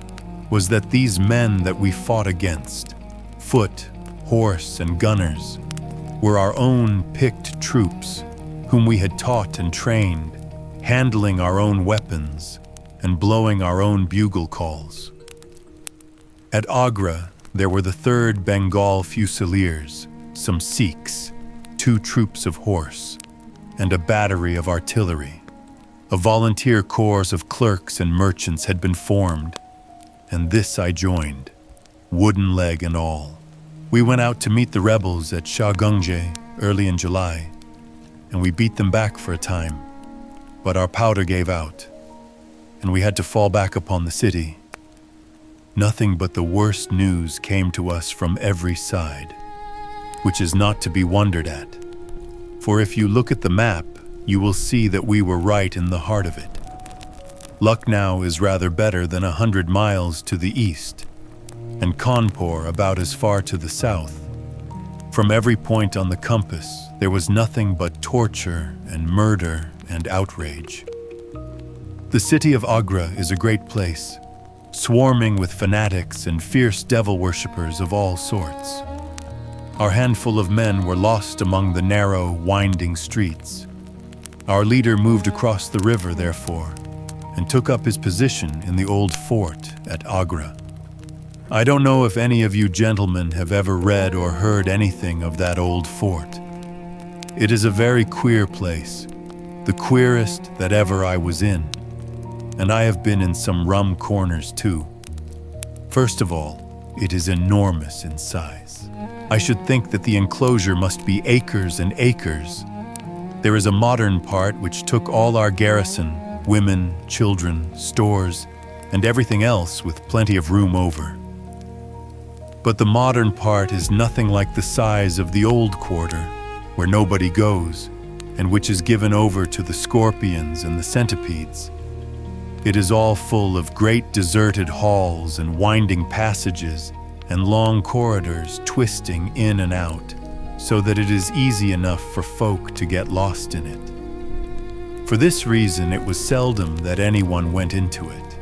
was that these men that we fought against, foot, horse, and gunners, were our own picked troops, whom we had taught and trained, handling our own weapons and blowing our own bugle calls. At Agra, there were the 3rd Bengal Fusiliers, some Sikhs, 2 troops of horse, and a battery of artillery. A volunteer corps of clerks and merchants had been formed, and this I joined, wooden leg and all. We went out to meet the rebels at Shahgunge early in July, and we beat them back for a time, but our powder gave out, and we had to fall back upon the city. Nothing but the worst news came to us from every side, which is not to be wondered at, for if you look at the map, you will see that we were right in the heart of it. Lucknow is rather better than 100 miles to the east, and Kanpur about as far to the south. From every point on the compass, there was nothing but torture and murder and outrage. The city of Agra is a great place, swarming with fanatics and fierce devil worshippers of all sorts. Our handful of men were lost among the narrow, winding streets. Our leader moved across the river, therefore, and took up his position in the old fort at Agra. I don't know if any of you gentlemen have ever read or heard anything of that old fort. It is a very queer place, the queerest that ever I was in, and I have been in some rum corners too. First of all, it is enormous in size. I should think that the enclosure must be acres and acres. There is a modern part which took all our garrison, women, children, stores, and everything else with plenty of room over. But the modern part is nothing like the size of the old quarter, where nobody goes, and which is given over to the scorpions and the centipedes. It is all full of great deserted halls and winding passages and long corridors twisting in and out, so that it is easy enough for folk to get lost in it. For this reason, it was seldom that anyone went into it.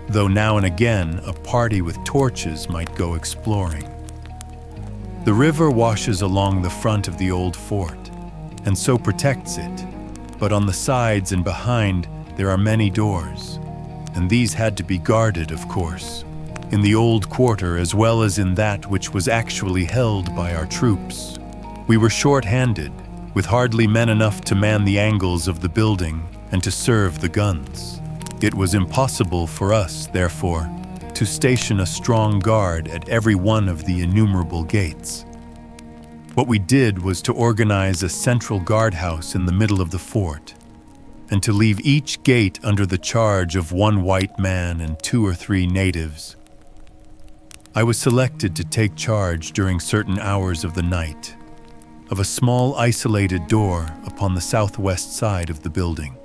though now and again a party with torches might go exploring. The river washes along the front of the old fort, and so protects it, but on the sides and behind there are many doors, and these had to be guarded, of course, in the old quarter as well as in that which was actually held by our troops. We were short-handed, with hardly men enough to man the angles of the building and to serve the guns. It was impossible for us, therefore, to station a strong guard at every one of the innumerable gates. What we did was to organize a central guardhouse in the middle of the fort, and to leave each gate under the charge of one white man and 2 or 3 natives. I was selected to take charge during certain hours of the night of a small isolated door upon the southwest side of the building.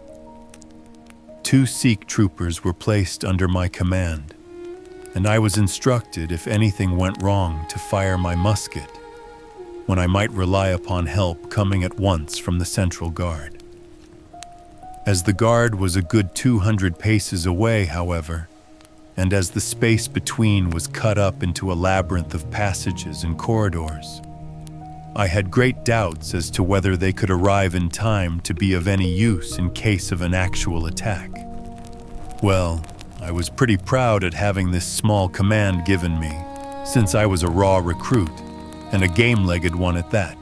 2 Sikh troopers were placed under my command, and I was instructed if anything went wrong to fire my musket, when I might rely upon help coming at once from the central guard. As the guard was a good 200 paces away, however, and as the space between was cut up into a labyrinth of passages and corridors, I had great doubts as to whether they could arrive in time to be of any use in case of an actual attack. Well, I was pretty proud at having this small command given me, since I was a raw recruit, and a game-legged one at that.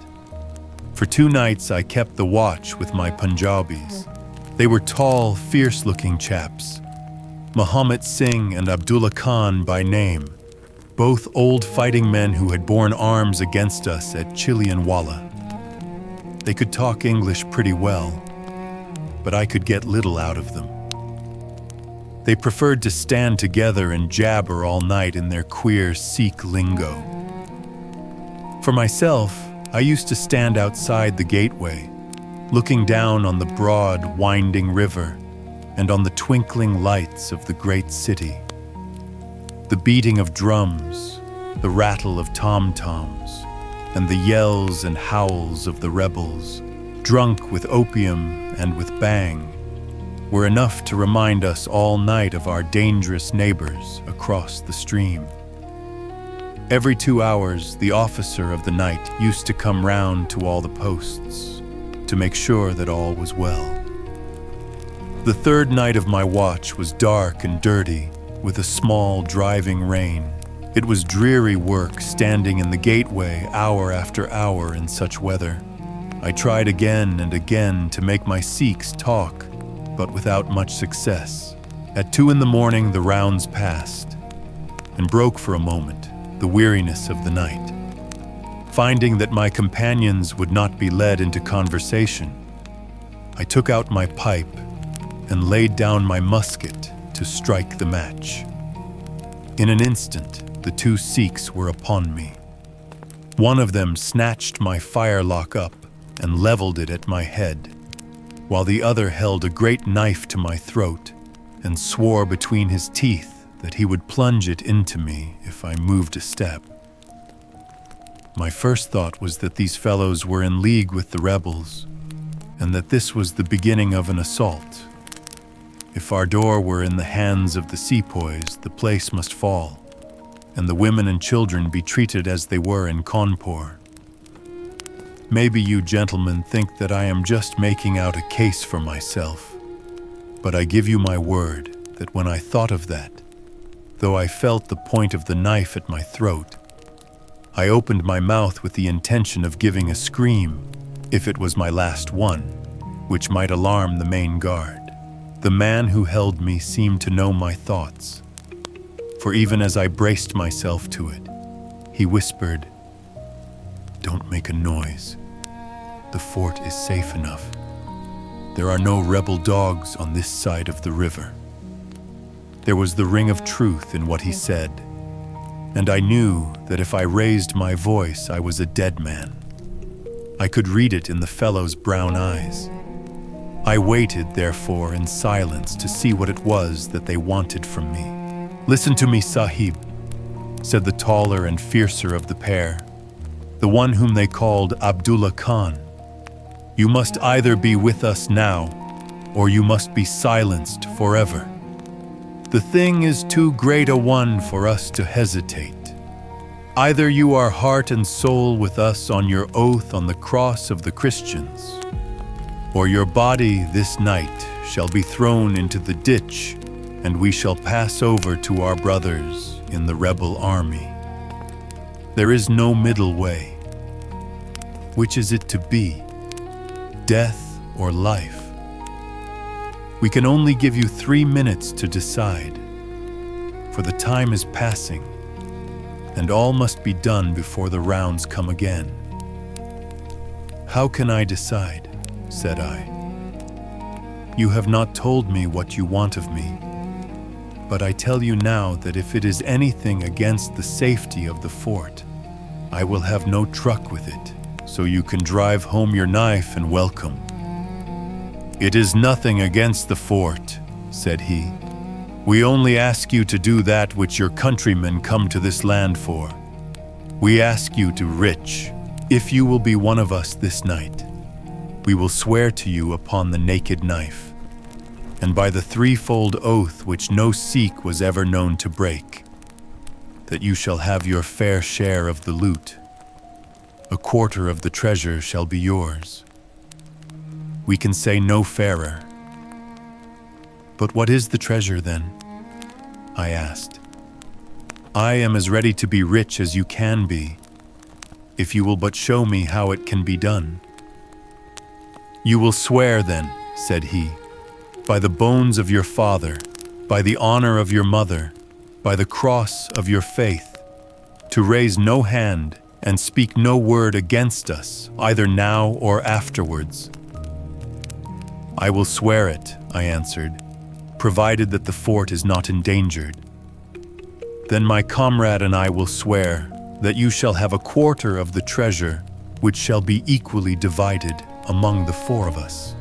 For 2 nights I kept the watch with my Punjabis. They were tall, fierce-looking chaps, Muhammad Singh and Abdullah Khan by name, both old fighting men who had borne arms against us at Chilianwala. They could talk English pretty well, but I could get little out of them. They preferred to stand together and jabber all night in their queer Sikh lingo. For myself, I used to stand outside the gateway, looking down on the broad, winding river and on the twinkling lights of the great city. The beating of drums, the rattle of tom-toms, and the yells and howls of the rebels, drunk with opium and with bang, were enough to remind us all night of our dangerous neighbors across the stream. Every 2 hours, the officer of the night used to come round to all the posts to make sure that all was well. The 3rd night of my watch was dark and dirty, with a small driving rain. It was dreary work standing in the gateway hour after hour in such weather. I tried again and again to make my Sikhs talk, but without much success. At 2 in the morning, the rounds passed, and broke for a moment the weariness of the night. Finding that my companions would not be led into conversation, I took out my pipe and laid down my musket to strike the match. In an instant, the 2 Sikhs were upon me. One of them snatched my firelock up and leveled it at my head, while the other held a great knife to my throat and swore between his teeth that he would plunge it into me if I moved a step. My first thought was that these fellows were in league with the rebels, and that this was the beginning of an assault. If our door were in the hands of the sepoys, the place must fall, and the women and children be treated as they were in Cawnpore. Maybe you gentlemen think that I am just making out a case for myself, but I give you my word that when I thought of that, though I felt the point of the knife at my throat, I opened my mouth with the intention of giving a scream, if it was my last one, which might alarm the main guard. The man who held me seemed to know my thoughts, for even as I braced myself to it, he whispered, "Don't make a noise. The fort is safe enough. There are no rebel dogs on this side of the river." There was the ring of truth in what he said, and I knew that if I raised my voice, I was a dead man. I could read it in the fellow's brown eyes. I waited, therefore, in silence to see what it was that they wanted from me. "Listen to me, Sahib," said the taller and fiercer of the pair, the one whom they called Abdullah Khan. "You must either be with us now, or you must be silenced forever." The thing is too great a one for us to hesitate. Either you are heart and soul with us on your oath on the cross of the Christians, or your body this night shall be thrown into the ditch, and we shall pass over to our brothers in the rebel army. There is no middle way. Which is it to be? Death or life? We can only give you 3 minutes to decide, for the time is passing, and all must be done before the rounds come again. How can I decide? Said I. You have not told me what you want of me, but I tell you now that if it is anything against the safety of the fort, I will have no truck with it, so you can drive home your knife and welcome. It is nothing against the fort, said he. We only ask you to do that which your countrymen come to this land for. We ask you to rich. If you will be one of us this night, we will swear to you upon the naked knife, and by the threefold oath which no Sikh was ever known to break, that you shall have your fair share of the loot. A quarter of the treasure shall be yours. We can say no fairer. But what is the treasure then? I asked. I am as ready to be rich as you can be, if you will but show me how it can be done. You will swear then, said he, by the bones of your father, by the honor of your mother, by the cross of your faith, to raise no hand and speak no word against us, either now or afterwards. I will swear it, I answered, provided that the fort is not endangered. Then my comrade and I will swear that you shall have a quarter of the treasure, which shall be equally divided among the 4 of us.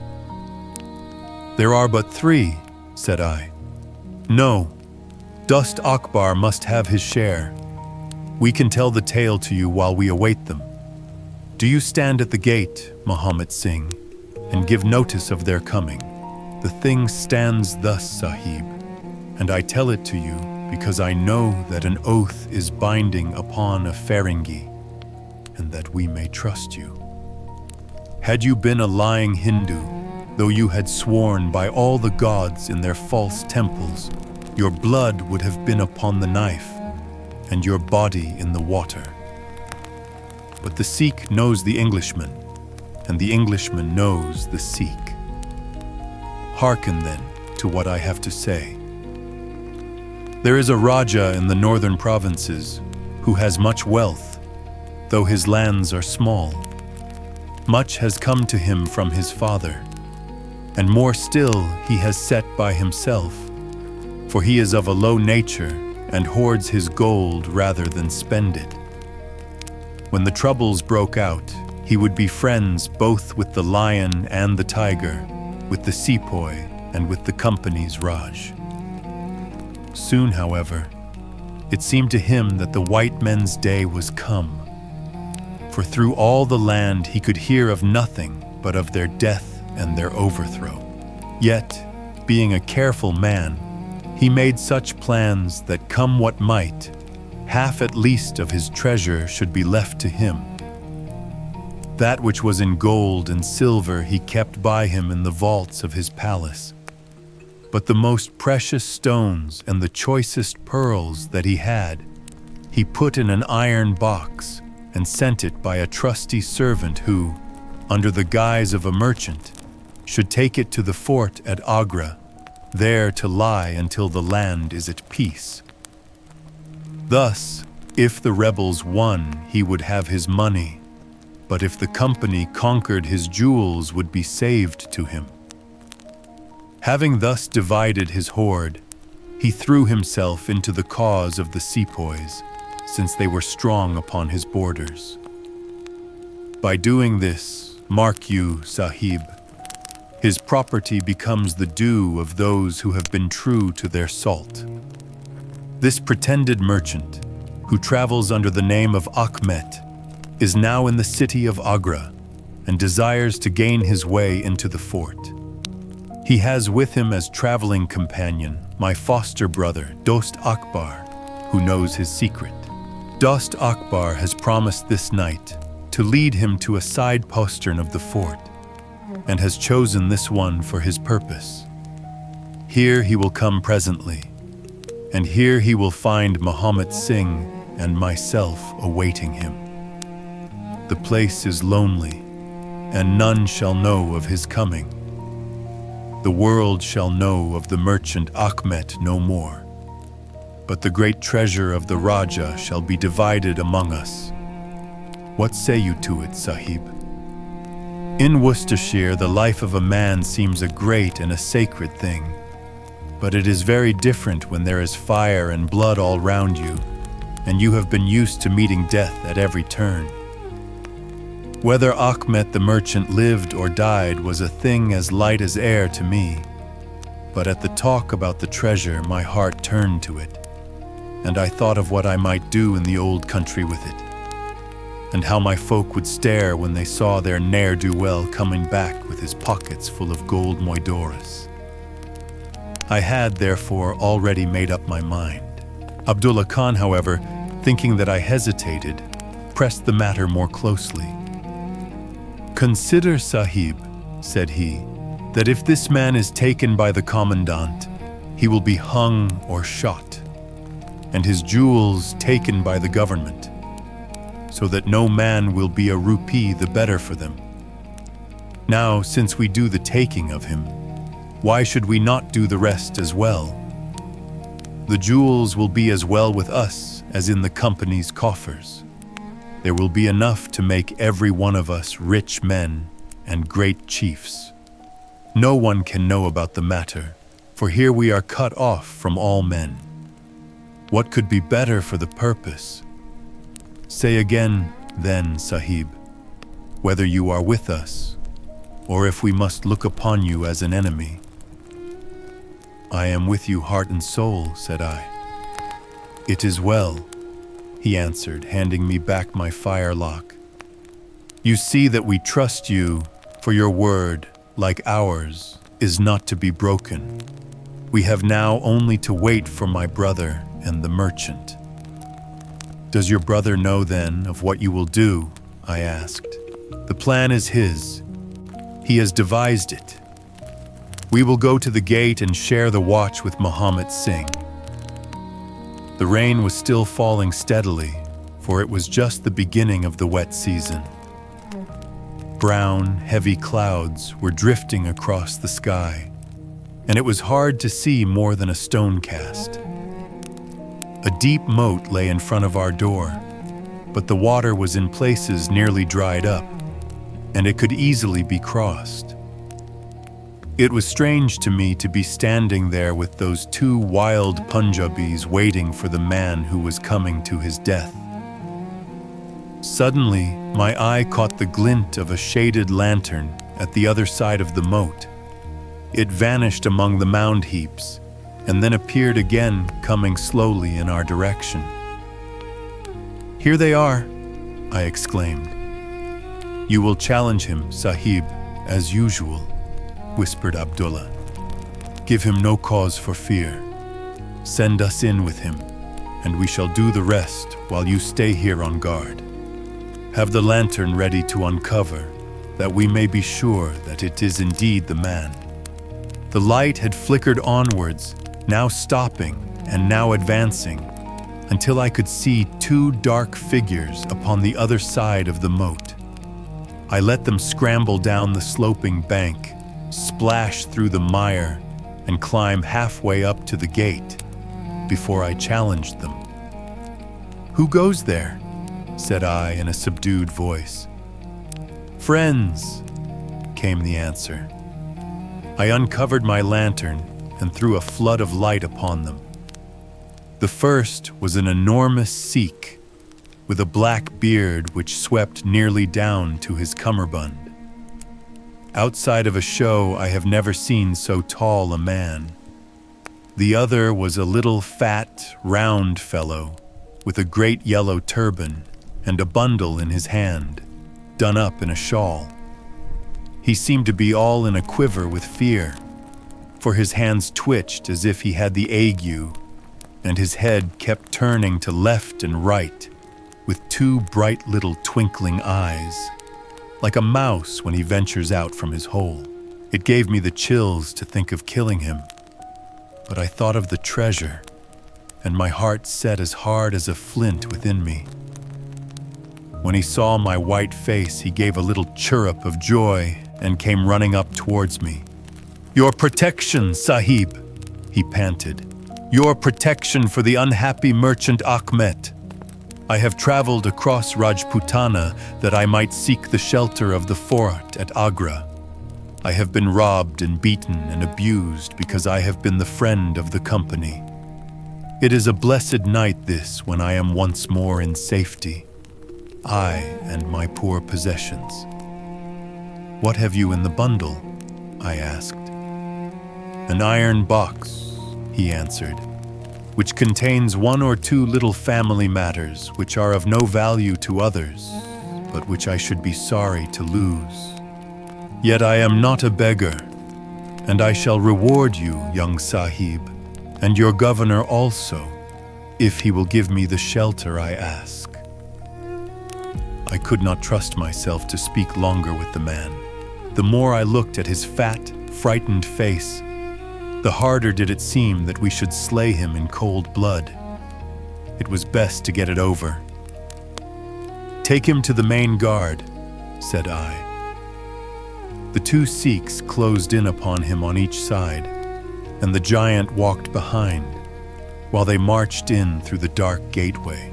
There are but 3, said I. No, Dust Akbar must have his share. We can tell the tale to you while we await them. Do you stand at the gate, Muhammad Singh, and give notice of their coming. The thing stands thus, Sahib, and I tell it to you because I know that an oath is binding upon a Ferengi, and that we may trust you. Had you been a lying Hindu, though you had sworn by all the gods in their false temples, your blood would have been upon the knife, and your body in the water. But the Sikh knows the Englishman, and the Englishman knows the Sikh. Hearken then to what I have to say. There is a Raja in the northern provinces who has much wealth, though his lands are small. Much has come to him from his father, and more still he has set by himself, for he is of a low nature and hoards his gold rather than spend it. When the troubles broke out, he would be friends both with the lion and the tiger, with the sepoy and with the company's Raj. Soon, however, it seemed to him that the white men's day was come, for through all the land he could hear of nothing but of their death and their overthrow. Yet, being a careful man, he made such plans that come what might, half at least of his treasure should be left to him. That which was in gold and silver he kept by him in the vaults of his palace. But the most precious stones and the choicest pearls that he had, he put in an iron box and sent it by a trusty servant who, under the guise of a merchant, should take it to the fort at Agra, there to lie until the land is at peace. Thus, if the rebels won, he would have his money, but if the company conquered, his jewels would be saved to him. Having thus divided his hoard, he threw himself into the cause of the sepoys, since they were strong upon his borders. By doing this, mark you, Sahib, his property becomes the due of those who have been true to their salt. This pretended merchant, who travels under the name of Achmet, is now in the city of Agra and desires to gain his way into the fort. He has with him as traveling companion my foster brother, Dost Akbar, who knows his secret. Dost Akbar has promised this night to lead him to a side postern of the fort, and has chosen this one for his purpose. Here he will come presently, and here he will find Muhammad Singh and myself awaiting him. The place is lonely, and none shall know of his coming. The world shall know of the merchant Achmet no more, but the great treasure of the Raja shall be divided among us. What say you to it, Sahib? In Worcestershire, the life of a man seems a great and a sacred thing, but it is very different when there is fire and blood all round you, and you have been used to meeting death at every turn. Whether Achmet the merchant lived or died was a thing as light as air to me, but at the talk about the treasure my heart turned to it, and I thought of what I might do in the old country with it, and how my folk would stare when they saw their ne'er-do-well coming back with his pockets full of gold moidoras. I had, therefore, already made up my mind. Abdullah Khan, however, thinking that I hesitated, pressed the matter more closely. "Consider, Sahib," said he, "that if this man is taken by the commandant, he will be hung or shot, and his jewels taken by the government, so that no man will be a rupee the better for them. Now, since we do the taking of him, why should we not do the rest as well? The jewels will be as well with us as in the company's coffers. There will be enough to make every one of us rich men and great chiefs. No one can know about the matter, for here we are cut off from all men. What could be better for the purpose? Say again, then, Sahib, whether you are with us, or if we must look upon you as an enemy." "I am with you heart and soul," said I. "It is well," he answered, handing me back my firelock. "You see that we trust you, for your word, like ours, is not to be broken. We have now only to wait for my brother and the merchant." "Does your brother know, then, of what you will do?" I asked. "The plan is his. He has devised it. We will go to the gate and share the watch with Muhammad Singh." The rain was still falling steadily, for it was just the beginning of the wet season. Brown, heavy clouds were drifting across the sky, and it was hard to see more than a stone cast. A deep moat lay in front of our door, but the water was in places nearly dried up, and it could easily be crossed. It was strange to me to be standing there with those two wild Punjabis waiting for the man who was coming to his death. Suddenly, my eye caught the glint of a shaded lantern at the other side of the moat. It vanished among the mound heaps, and then appeared again, coming slowly in our direction. "Here they are," I exclaimed. "You will challenge him, Sahib, as usual," whispered Abdullah. "Give him no cause for fear. Send us in with him, and we shall do the rest while you stay here on guard. Have the lantern ready to uncover, that we may be sure that it is indeed the man." The light had flickered onwards, now stopping and now advancing, until I could see two dark figures upon the other side of the moat. I let them scramble down the sloping bank, splash through the mire, and climb halfway up to the gate before I challenged them. "Who goes there?" said I in a subdued voice. "Friends," came the answer. I uncovered my lantern and threw a flood of light upon them. The first was an enormous Sikh with a black beard which swept nearly down to his cummerbund. Outside of a show, I have never seen so tall a man. The other was a little fat, round fellow with a great yellow turban and a bundle in his hand, done up in a shawl. He seemed to be all in a quiver with fear. for his hands twitched as if he had the ague, and his head kept turning to left and right with two bright little twinkling eyes, like a mouse when he ventures out from his hole. It gave me the chills to think of killing him, but I thought of the treasure, and my heart set as hard as a flint within me. When he saw my white face, he gave a little chirrup of joy and came running up towards me. "Your protection, Sahib," he panted. "Your protection for the unhappy merchant Achmet. I have traveled across Rajputana that I might seek the shelter of the fort at Agra. I have been robbed and beaten and abused because I have been the friend of the company. It is a blessed night this, when I am once more in safety, I and my poor possessions." "What have you in the bundle?" I asked. "An iron box," he answered, "which contains one or two little family matters which are of no value to others, but which I should be sorry to lose. Yet I am not a beggar, and I shall reward you, young Sahib, and your governor also, if he will give me the shelter I ask." I could not trust myself to speak longer with the man. The more I looked at his fat, frightened face, the harder did it seem that we should slay him in cold blood. It was best to get it over. "Take him to the main guard," said I. The two Sikhs closed in upon him on each side, and the giant walked behind, while they marched in through the dark gateway.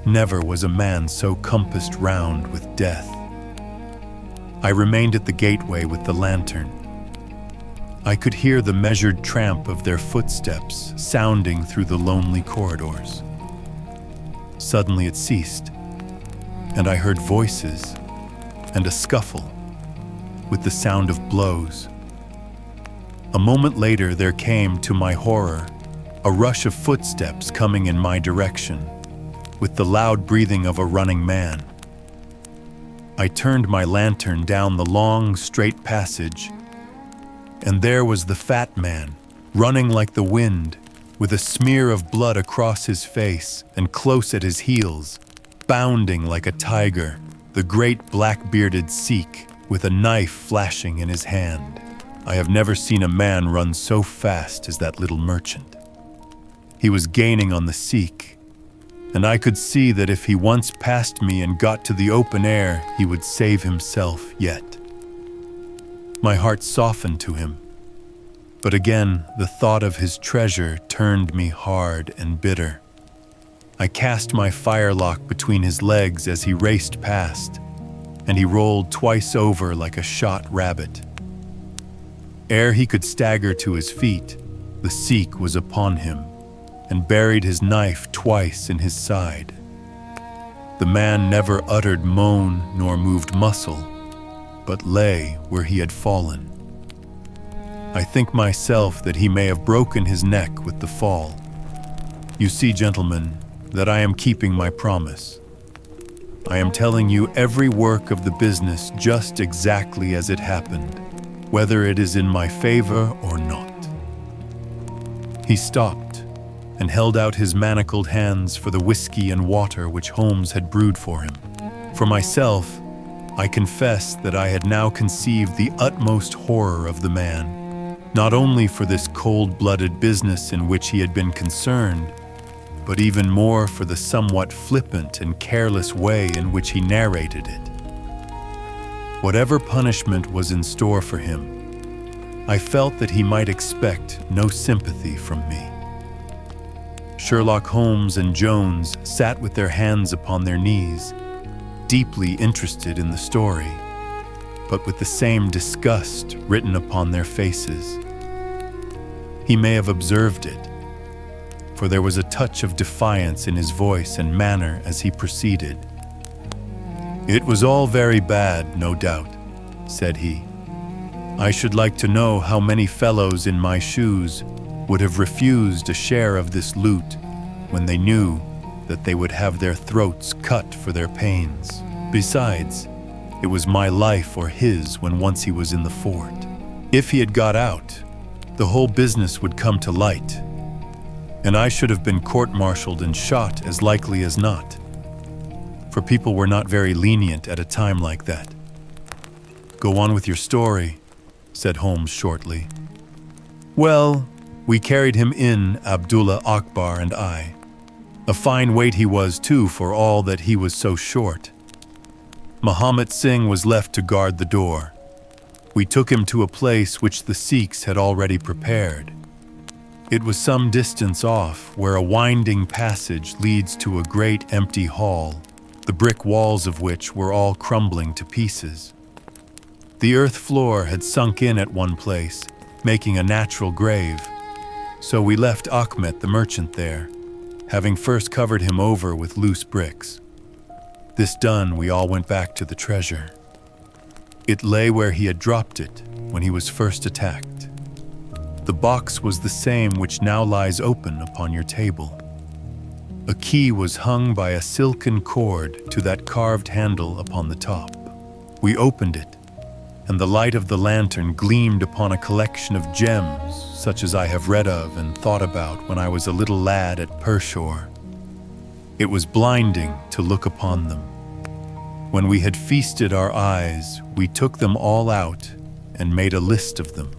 Never was a man so compassed round with death. I remained at the gateway with the lantern. I could hear the measured tramp of their footsteps sounding through the lonely corridors. Suddenly it ceased, and I heard voices and a scuffle with the sound of blows. A moment later there came, to my horror, a rush of footsteps coming in my direction, with the loud breathing of a running man. I turned my lantern down the long, straight passage, and there was the fat man, running like the wind, with a smear of blood across his face and close at his heels, bounding like a tiger, the great black-bearded Sikh, with a knife flashing in his hand. I have never seen a man run so fast as that little merchant. He was gaining on the Sikh, and I could see that if he once passed me and got to the open air, he would save himself yet. My heart softened to him, but again the thought of his treasure turned me hard and bitter. I cast my firelock between his legs as he raced past, and he rolled twice over like a shot rabbit. Ere he could stagger to his feet, the Sikh was upon him and buried his knife twice in his side. The man never uttered moan nor moved muscle, but lay where he had fallen. I think myself that he may have broken his neck with the fall. You see, gentlemen, that I am keeping my promise. I am telling you every work of the business just exactly as it happened, whether it is in my favor or not. He stopped and held out his manacled hands for the whiskey and water which Holmes had brewed for him. For myself, I confess that I had now conceived the utmost horror of the man, not only for this cold-blooded business in which he had been concerned, but even more for the somewhat flippant and careless way in which he narrated it. Whatever punishment was in store for him, I felt that he might expect no sympathy from me. Sherlock Holmes and Jones sat with their hands upon their knees, deeply interested in the story, but with the same disgust written upon their faces. He may have observed it, for there was a touch of defiance in his voice and manner as he proceeded. "It was all very bad, no doubt," said he. "I should like to know how many fellows in my shoes would have refused a share of this loot when they knew that they would have their throats cut for their pains. Besides, it was my life or his when once he was in the fort. If he had got out, the whole business would come to light, and I should have been court-martialed and shot as likely as not, for people were not very lenient at a time like that. "Go on with your story," said Holmes shortly. "Well, we carried him in, Abdullah Akbar and I. A fine weight he was, too, for all that he was so short. Muhammad Singh was left to guard the door. We took him to a place which the Sikhs had already prepared. It was some distance off, where a winding passage leads to a great empty hall, the brick walls of which were all crumbling to pieces. The earth floor had sunk in at one place, making a natural grave, so we left Ahmet the merchant there, having first covered him over with loose bricks. This done, we all went back to the treasure. It lay where he had dropped it when he was first attacked. The box was the same which now lies open upon your table. A key was hung by a silken cord to that carved handle upon the top. We opened it, and the light of the lantern gleamed upon a collection of gems such as I have read of and thought about when I was a little lad at Pershore. It was blinding to look upon them. When we had feasted our eyes, we took them all out and made a list of them.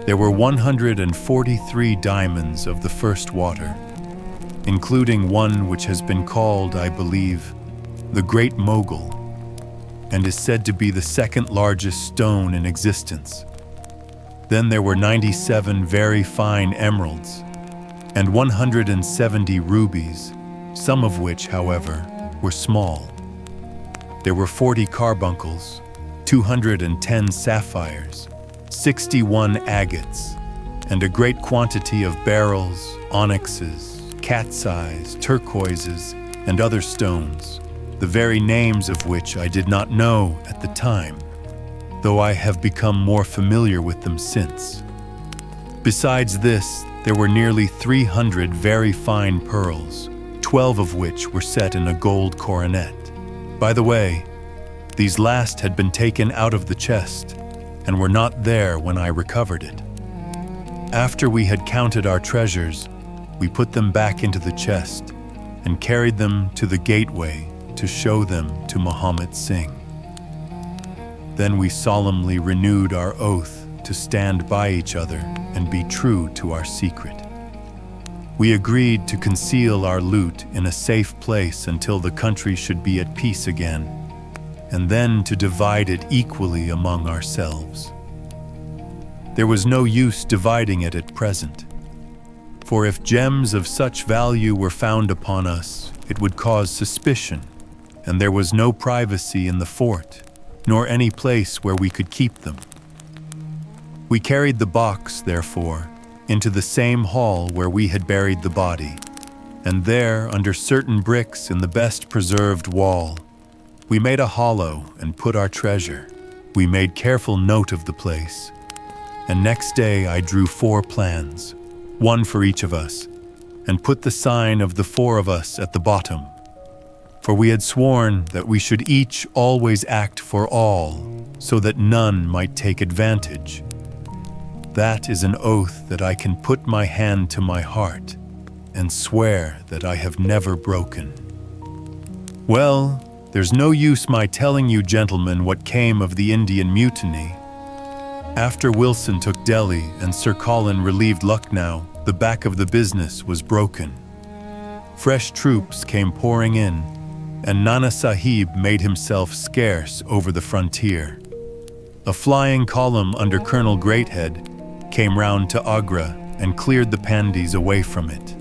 There were 143 diamonds of the first water, including one which has been called, I believe, the Great Mogul, and is said to be the second largest stone in existence. Then there were 97 very fine emeralds, and 170 rubies, some of which, however, were small. There were 40 carbuncles, 210 sapphires, 61 agates, and a great quantity of beryls, onyxes, cat's eyes, turquoises, and other stones, the very names of which I did not know at the time, though I have become more familiar with them since. Besides this, there were nearly 300 very fine pearls, 12 of which were set in a gold coronet. By the way, these last had been taken out of the chest and were not there when I recovered it. After we had counted our treasures, we put them back into the chest and carried them to the gateway to show them to Muhammad Singh. Then we solemnly renewed our oath to stand by each other and be true to our secret. We agreed to conceal our loot in a safe place until the country should be at peace again, and then to divide it equally among ourselves. There was no use dividing it at present, for if gems of such value were found upon us, it would cause suspicion, and there was no privacy in the fort, nor any place where we could keep them. We carried the box, therefore, into the same hall where we had buried the body, and there, under certain bricks in the best preserved wall, we made a hollow and put our treasure. We made careful note of the place, and next day I drew 4 plans, one for each of us, and put the sign of the 4 of us at the bottom, for we had sworn that we should each always act for all, so that none might take advantage. That is an oath that I can put my hand to my heart and swear that I have never broken. Well, there's no use my telling you, gentlemen, what came of the Indian mutiny. After Wilson took Delhi and Sir Colin relieved Lucknow, the back of the business was broken. Fresh troops came pouring in, and Nana Sahib made himself scarce over the frontier. A flying column under Colonel Greathead came round to Agra and cleared the Pandis away from it.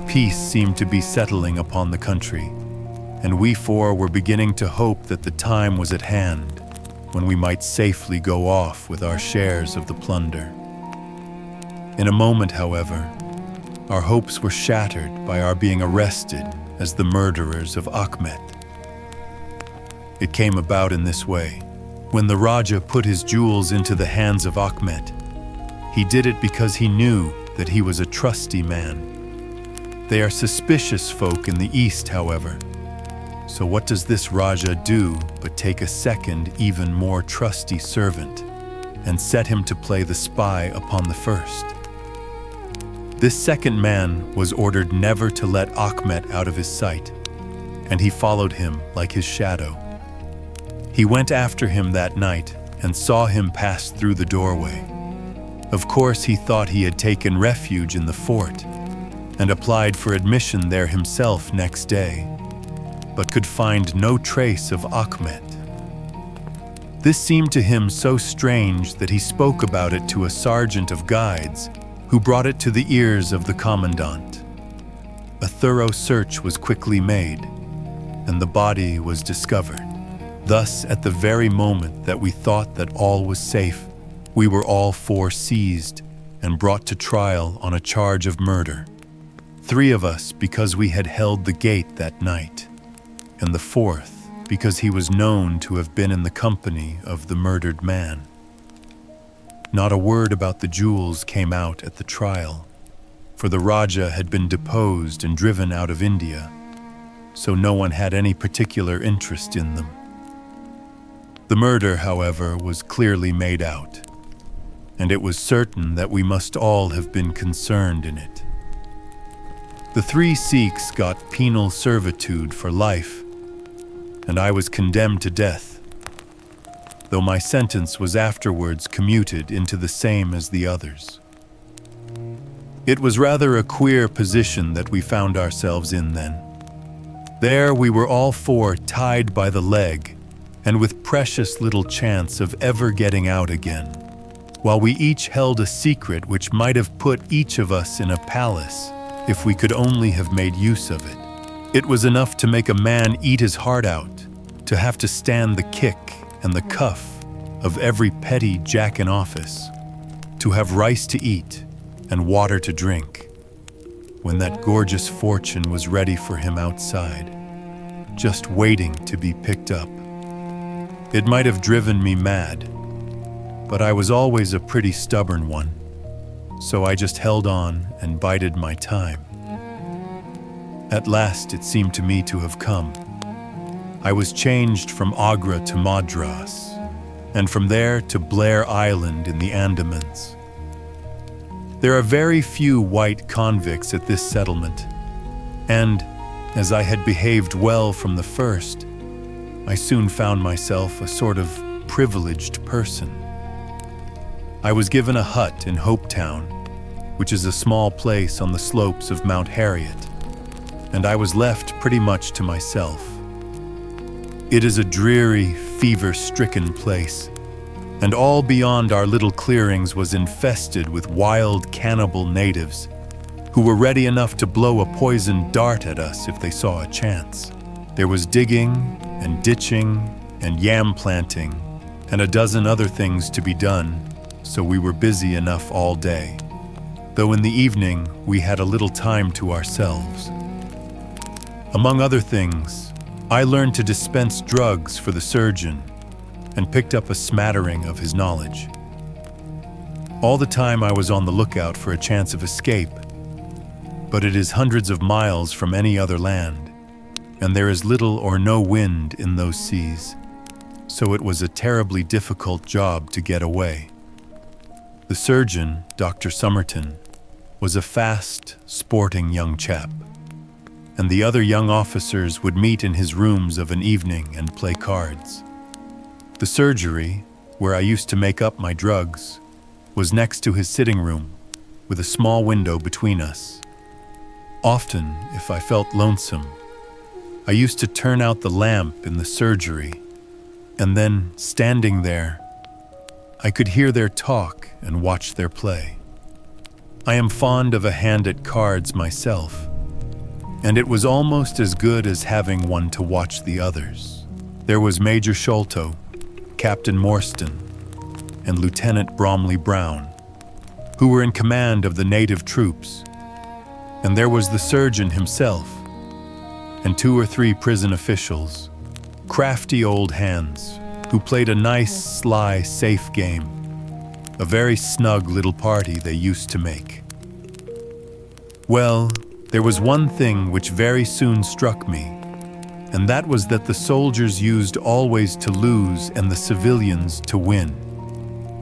Peace seemed to be settling upon the country, and we 4 were beginning to hope that the time was at hand when we might safely go off with our shares of the plunder. In a moment, however, our hopes were shattered by our being arrested as the murderers of Ahmet. It came about in this way. When the Raja put his jewels into the hands of Ahmet, he did it because he knew that he was a trusty man. They are suspicious folk in the East, however. So what does this Raja do but take a second, even more trusty servant and set him to play the spy upon the first. This second man was ordered never to let Achmet out of his sight, and he followed him like his shadow. He went after him that night and saw him pass through the doorway. Of course, he thought he had taken refuge in the fort and applied for admission there himself next day, but could find no trace of Achmet. This seemed to him so strange that he spoke about it to a sergeant of guides, who brought it to the ears of the commandant. A thorough search was quickly made, and the body was discovered. Thus, at the very moment that we thought that all was safe, we were all four seized and brought to trial on a charge of murder. 3 of us because we had held the gate that night, and the 4th because he was known to have been in the company of the murdered man. Not a word about the jewels came out at the trial, for the Raja had been deposed and driven out of India, so no one had any particular interest in them. The murder, however, was clearly made out, and it was certain that we must all have been concerned in it. The 3 Sikhs got penal servitude for life, and I was condemned to death, though my sentence was afterwards commuted into the same as the others. It was rather a queer position that we found ourselves in then. There we were all 4 tied by the leg, and with precious little chance of ever getting out again, while we each held a secret which might have put each of us in a palace if we could only have made use of it. It was enough to make a man eat his heart out, to have to stand the kick and the cuff of every petty jack in office, to have rice to eat and water to drink, when that gorgeous fortune was ready for him outside, just waiting to be picked up. It might have driven me mad, but I was always a pretty stubborn one, so I just held on and bided my time. At last it seemed to me to have come. I was changed from Agra to Madras, and from there to Blair Island in the Andamans. There are very few white convicts at this settlement, and, as I had behaved well from the first, I soon found myself a sort of privileged person. I was given a hut in Hopetown, which is a small place on the slopes of Mount Harriet, and I was left pretty much to myself. It is a dreary, fever-stricken place, and all beyond our little clearings was infested with wild cannibal natives who were ready enough to blow a poisoned dart at us if they saw a chance. There was digging and ditching and yam planting and a dozen other things to be done, so we were busy enough all day, though in the evening we had a little time to ourselves. Among other things, I learned to dispense drugs for the surgeon and picked up a smattering of his knowledge. All the time I was on the lookout for a chance of escape, but it is hundreds of miles from any other land, and there is little or no wind in those seas, so it was a terribly difficult job to get away. The surgeon, Dr. Somerton, was a fast, sporting young chap, and the other young officers would meet in his rooms of an evening and play cards. The surgery, where I used to make up my drugs, was next to his sitting room, with a small window between us. Often, if I felt lonesome, I used to turn out the lamp in the surgery, and then, standing there, I could hear their talk and watch their play. I am fond of a hand at cards myself, and it was almost as good as having one to watch the others. There was Major Sholto, Captain Morstan, and Lieutenant Bromley Brown, who were in command of the native troops, and there was the surgeon himself, and 2 or 3 prison officials, crafty old hands, who played a nice, sly, safe game, a very snug little party they used to make. Well, there was one thing which very soon struck me, and that was that the soldiers used always to lose and the civilians to win.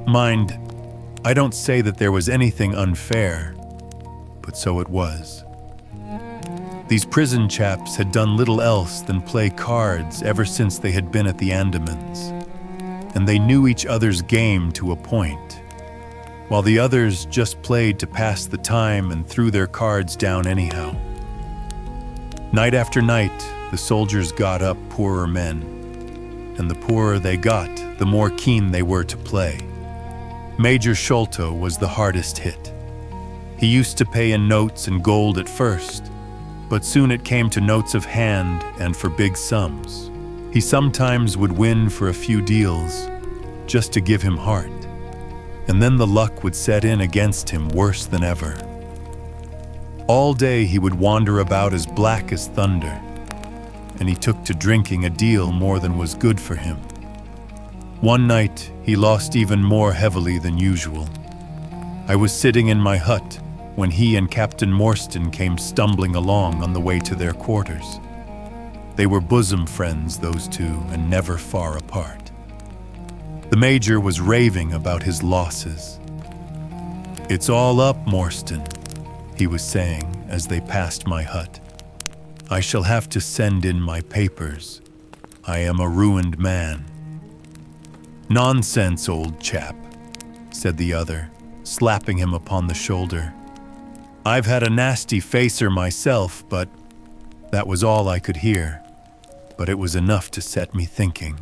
Mind, I don't say that there was anything unfair, but so it was. These prison chaps had done little else than play cards ever since they had been at the Andamans, and they knew each other's game to a point, while the others just played to pass the time and threw their cards down anyhow. Night after night, the soldiers got up poorer men, and the poorer they got, the more keen they were to play. Major Sholto was the hardest hit. He used to pay in notes and gold at first, but soon it came to notes of hand and for big sums. He sometimes would win for a few deals, just to give him heart, and then the luck would set in against him worse than ever. All day he would wander about as black as thunder, and he took to drinking a deal more than was good for him. One night, he lost even more heavily than usual. I was sitting in my hut when he and Captain Morstan came stumbling along on the way to their quarters. They were bosom friends, those two, and never far apart. The Major was raving about his losses. "It's all up, Morstan," he was saying as they passed my hut. "I shall have to send in my papers. I am a ruined man." "Nonsense, old chap," said the other, slapping him upon the shoulder. "I've had a nasty facer myself, but..." That was all I could hear, but it was enough to set me thinking.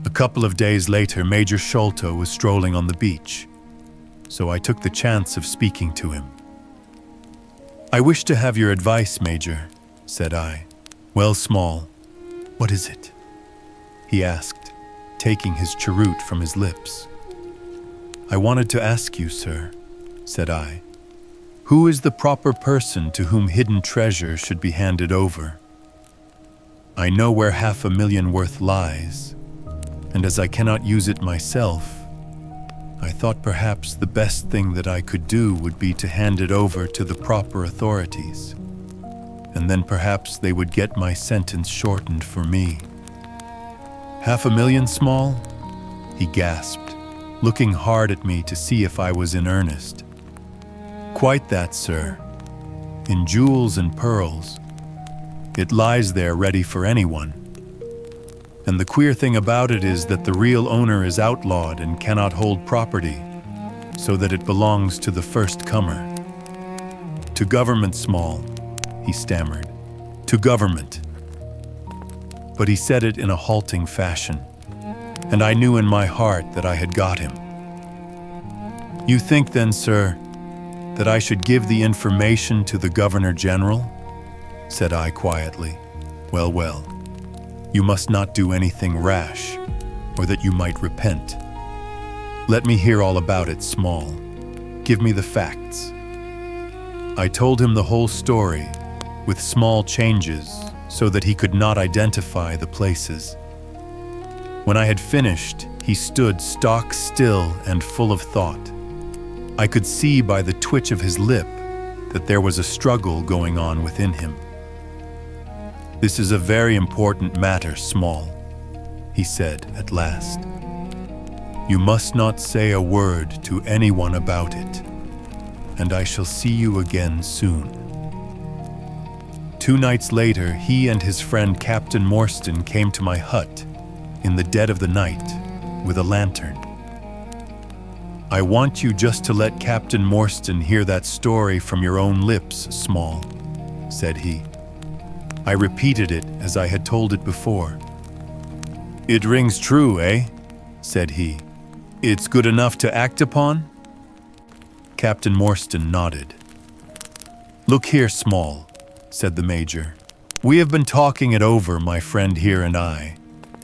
A couple of days later, Major Sholto was strolling on the beach, so I took the chance of speaking to him. "I wish to have your advice, Major," said I. "Well, Small, what is it?" he asked, taking his cheroot from his lips. "I wanted to ask you, sir," said I, "who is the proper person to whom hidden treasure should be handed over? I know where $500,000 worth lies, and as I cannot use it myself, I thought perhaps the best thing that I could do would be to hand it over to the proper authorities, and then perhaps they would get my sentence shortened for me." "$500,000, Small?" he gasped, looking hard at me to see if I was in earnest. "Quite that, sir. In jewels and pearls. It lies there ready for anyone. And the queer thing about it is that the real owner is outlawed and cannot hold property, so that it belongs to the first comer." "To government, Small," he stammered. "To government." But he said it in a halting fashion, and I knew in my heart that I had got him. "You think then, sir, that I should give the information to the Governor General?" said I quietly. "Well, well. You must not do anything rash, or that you might repent. Let me hear all about it, Small. Give me the facts." I told him the whole story, with small changes, so that he could not identify the places. When I had finished, he stood stock still and full of thought. I could see by the twitch of his lip that there was a struggle going on within him. "This is a very important matter, Small," he said at last. "You must not say a word to anyone about it, and I shall see you again soon." 2 nights later, he and his friend Captain Morstan came to my hut in the dead of the night with a lantern. "I want you just to let Captain Morstan hear that story from your own lips, Small," said he. I repeated it as I had told it before. "It rings true, eh?" said he. "It's good enough to act upon?" Captain Morstan nodded. "Look here, Small," said the Major. "We have been talking it over, my friend here and I,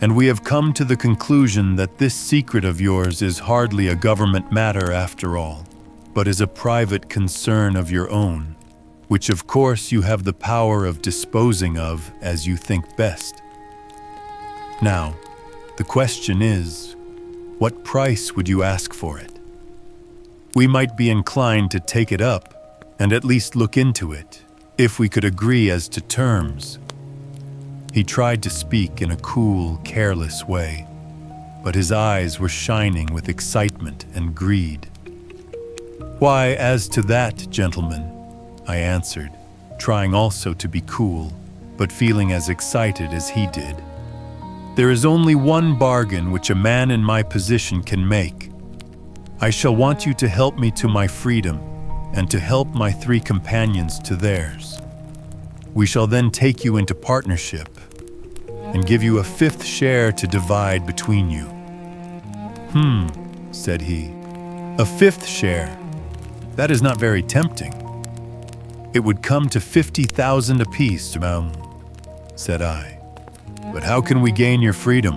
and we have come to the conclusion that this secret of yours is hardly a government matter after all, but is a private concern of your own, which of course you have the power of disposing of as you think best. Now, the question is, what price would you ask for it? We might be inclined to take it up and at least look into it, if we could agree as to terms." He tried to speak in a cool, careless way. but his eyes were shining with excitement and greed. "Why, as to that, gentlemen," I answered, trying also to be cool, but feeling as excited as he did. "There is only one bargain which a man in my position can make. I shall want you to help me to my freedom, and to help my 3 companions to theirs. We shall then take you into partnership, and give you a 5th share to divide between you." Said he. "A 5th share? That is not very tempting." "It would come to 50,000 apiece, said I. "But how can we gain your freedom?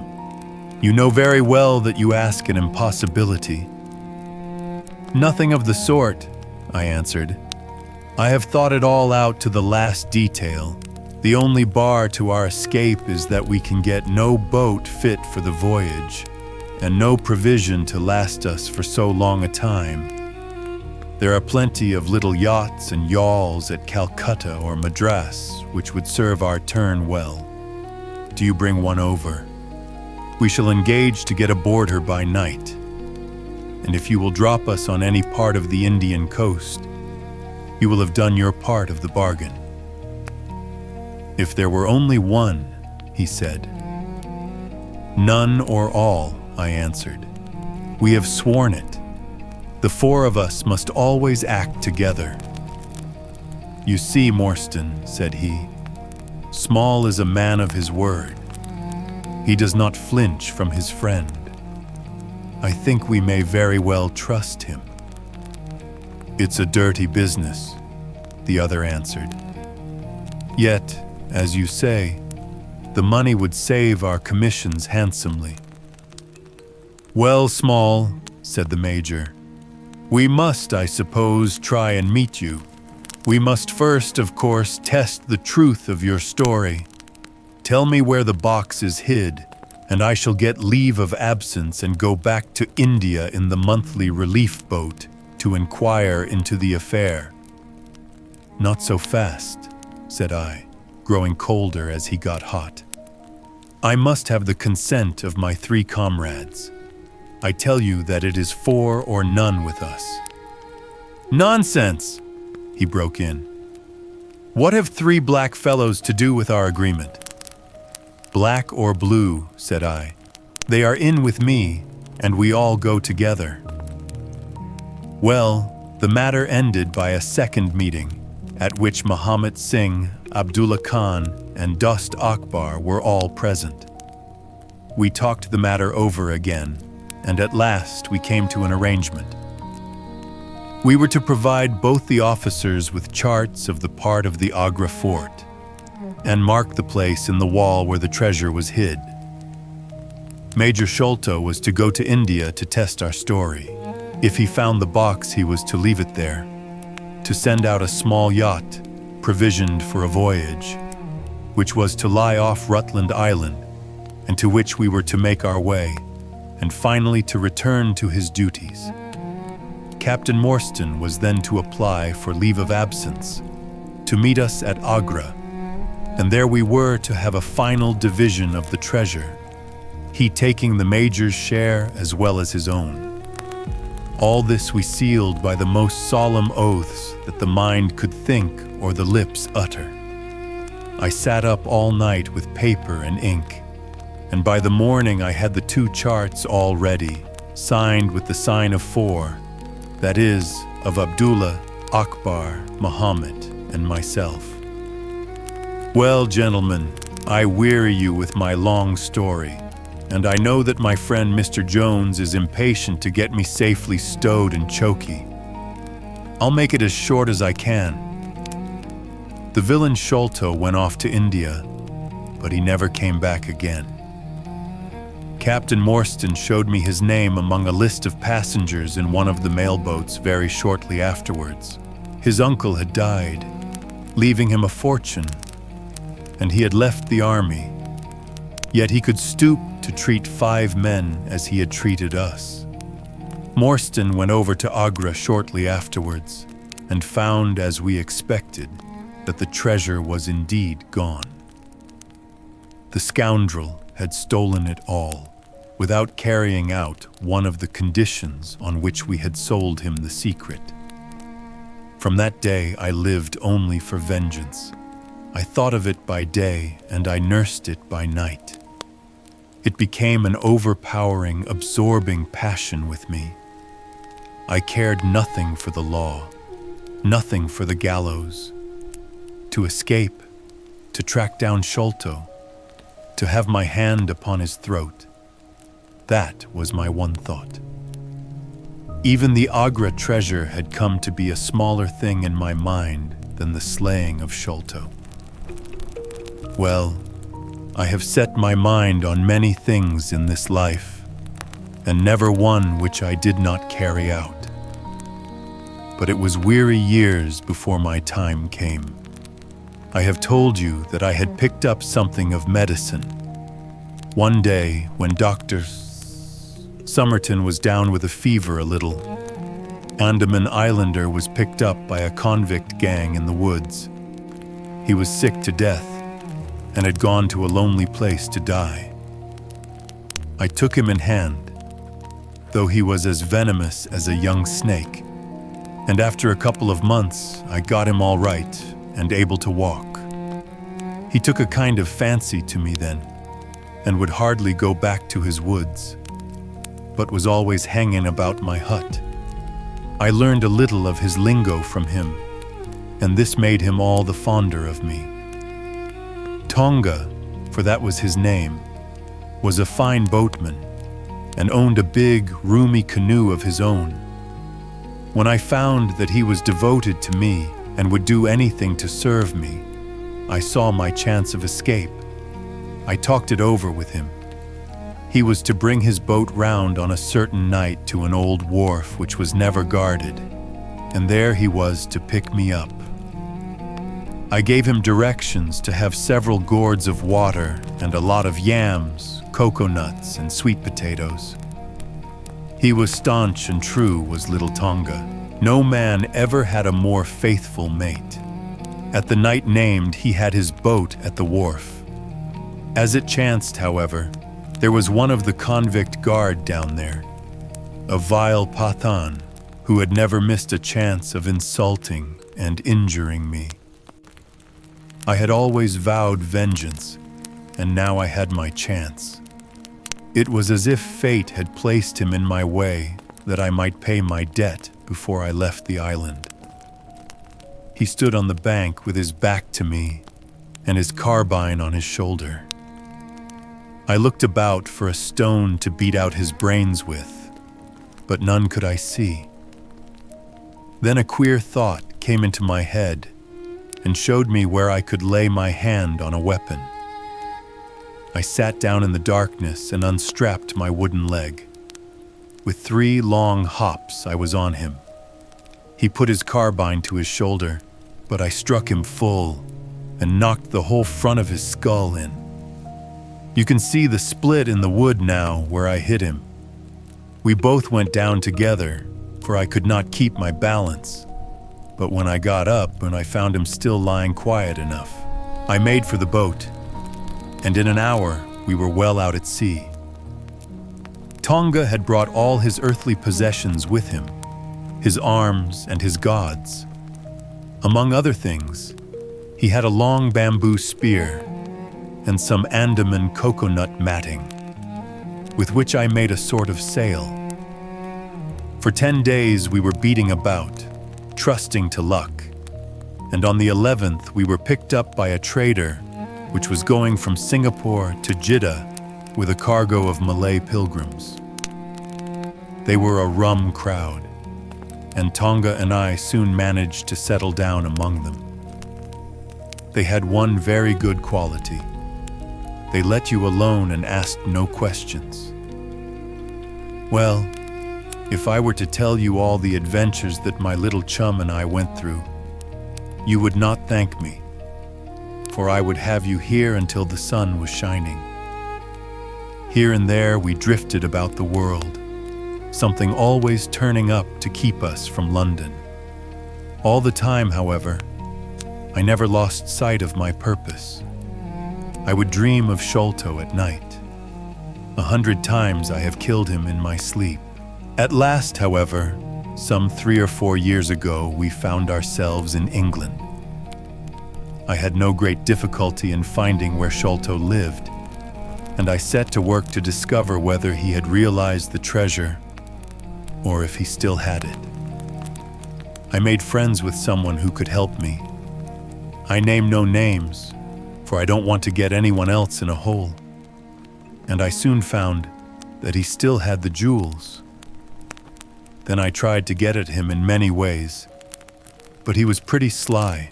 You know very well that you ask an impossibility." "Nothing of the sort," I answered. "I have thought it all out to the last detail. The only bar to our escape is that we can get no boat fit for the voyage, and no provision to last us for so long a time. There are plenty of little yachts and yawls at Calcutta or Madras which would serve our turn well. Do you bring one over? We shall engage to get aboard her by night, and if you will drop us on any part of the Indian coast, you will have done your part of the bargain." "If there were only one," he said. "None or all," I answered. "We have sworn it. The 4 of us must always act together." "You see, Morstan," said he, "Small is a man of his word. He does not flinch from his friend. I think we may very well trust him." "It's a dirty business," the other answered. "Yet, as you say, the money would save our commissions handsomely." "Well, Small," said the Major, "we must, I suppose, try and meet you. We must first, of course, test the truth of your story. Tell me where the box is hid, and I shall get leave of absence and go back to India in the monthly relief boat to inquire into the affair." "Not so fast," said I, growing colder as he got hot. "I must have the consent of my 3 comrades. I tell you that it is 4 or none with us." "Nonsense!" he broke in. "What have 3 black fellows to do with our agreement?" "Black or blue," said I. "They are in with me, and we all go together." Well, the matter ended by a second meeting, at which Muhammad Singh, Abdullah Khan, and Dost Akbar were all present. We talked the matter over again, and at last we came to an arrangement. We were to provide both the officers with charts of the part of the Agra fort, and mark the place in the wall where the treasure was hid. Major Sholto was to go to India to test our story. If he found the box, he was to leave it there, to send out a small yacht, provisioned for a voyage, which was to lie off Rutland Island, and to which we were to make our way, and finally to return to his duties. Captain Morstan was then to apply for leave of absence, to meet us at Agra, and there we were to have a final division of the treasure, he taking the Major's share as well as his own. All this we sealed by the most solemn oaths that the mind could think or the lips utter. I sat up all night with paper and ink, and by the morning I had the 2 charts all ready, signed with the sign of 4, that is, of Abdullah, Akbar, Muhammad, and myself. Well, gentlemen, I weary you with my long story, and I know that my friend Mr. Jones is impatient to get me safely stowed in Choki. I'll make it as short as I can. The villain Sholto went off to India, but he never came back again. Captain Morstan showed me his name among a list of passengers in one of the mailboats very shortly afterwards. His uncle had died, leaving him a fortune, and he had left the army. Yet he could stoop to treat 5 men as he had treated us. Morstan went over to Agra shortly afterwards, and found, as we expected, that the treasure was indeed gone. The scoundrel had stolen it all, without carrying out one of the conditions on which we had sold him the secret. From that day, I lived only for vengeance. I thought of it by day, and I nursed it by night. It became an overpowering, absorbing passion with me. I cared nothing for the law, nothing for the gallows. To escape, to track down Sholto, to have my hand upon his throat, that was my one thought. Even the Agra treasure had come to be a smaller thing in my mind than the slaying of Sholto. Well, I have set my mind on many things in this life, and never one which I did not carry out. But it was weary years before my time came. I have told you that I had picked up something of medicine. One day, when Dr. Somerton was down with a fever a little, Andaman Islander was picked up by a convict gang in the woods. He was sick to death and had gone to a lonely place to die. I took him in hand, though he was as venomous as a young snake, and after a couple of months, I got him all right and able to walk. He took a kind of fancy to me then, and would hardly go back to his woods, but was always hanging about my hut. I learned a little of his lingo from him, and this made him all the fonder of me. Tonga, for that was his name, was a fine boatman, and owned a big, roomy canoe of his own. When I found that he was devoted to me and would do anything to serve me, I saw my chance of escape. I talked it over with him. He was to bring his boat round on a certain night to an old wharf which was never guarded, and there he was to pick me up. I gave him directions to have several gourds of water and a lot of yams, coconuts, and sweet potatoes. He was staunch and true, was little Tonga. No man ever had a more faithful mate. At the night named, he had his boat at the wharf. As it chanced, however, there was one of the convict guard down there, a vile Pathan who had never missed a chance of insulting and injuring me. I had always vowed vengeance, and now I had my chance. It was as if fate had placed him in my way that I might pay my debt before I left the island. He stood on the bank with his back to me and his carbine on his shoulder. I looked about for a stone to beat out his brains with, but none could I see. Then a queer thought came into my head and showed me where I could lay my hand on a weapon. I sat down in the darkness and unstrapped my wooden leg. With 3 long hops, I was on him. He put his carbine to his shoulder, but I struck him full and knocked the whole front of his skull in. You can see the split in the wood now where I hit him. We both went down together, for I could not keep my balance. But when I got up and I found him still lying quiet enough, I made for the boat, and in an hour we were well out at sea. Tonga had brought all his earthly possessions with him, his arms and his gods. Among other things, he had a long bamboo spear and some Andaman coconut matting, with which I made a sort of sail. For 10 days we were beating about, trusting to luck, and on the 11th we were picked up by a trader which was going from Singapore to Jeddah with a cargo of Malay pilgrims. They were a rum crowd, and Tonga and I soon managed to settle down among them. They had one very good quality. They let you alone and asked no questions. Well, if I were to tell you all the adventures that my little chum and I went through, you would not thank me, for I would have you here until the sun was shining. Here and there we drifted about the world, something always turning up to keep us from London. All the time, however, I never lost sight of my purpose. I would dream of Sholto at night. 100 times I have killed him in my sleep. At last, however, some 3 or 4 years ago, we found ourselves in England. I had no great difficulty in finding where Sholto lived, and I set to work to discover whether he had realized the treasure or if he still had it. I made friends with someone who could help me. I name no names, for I don't want to get anyone else in a hole. And I soon found that he still had the jewels. Then I tried to get at him in many ways, but he was pretty sly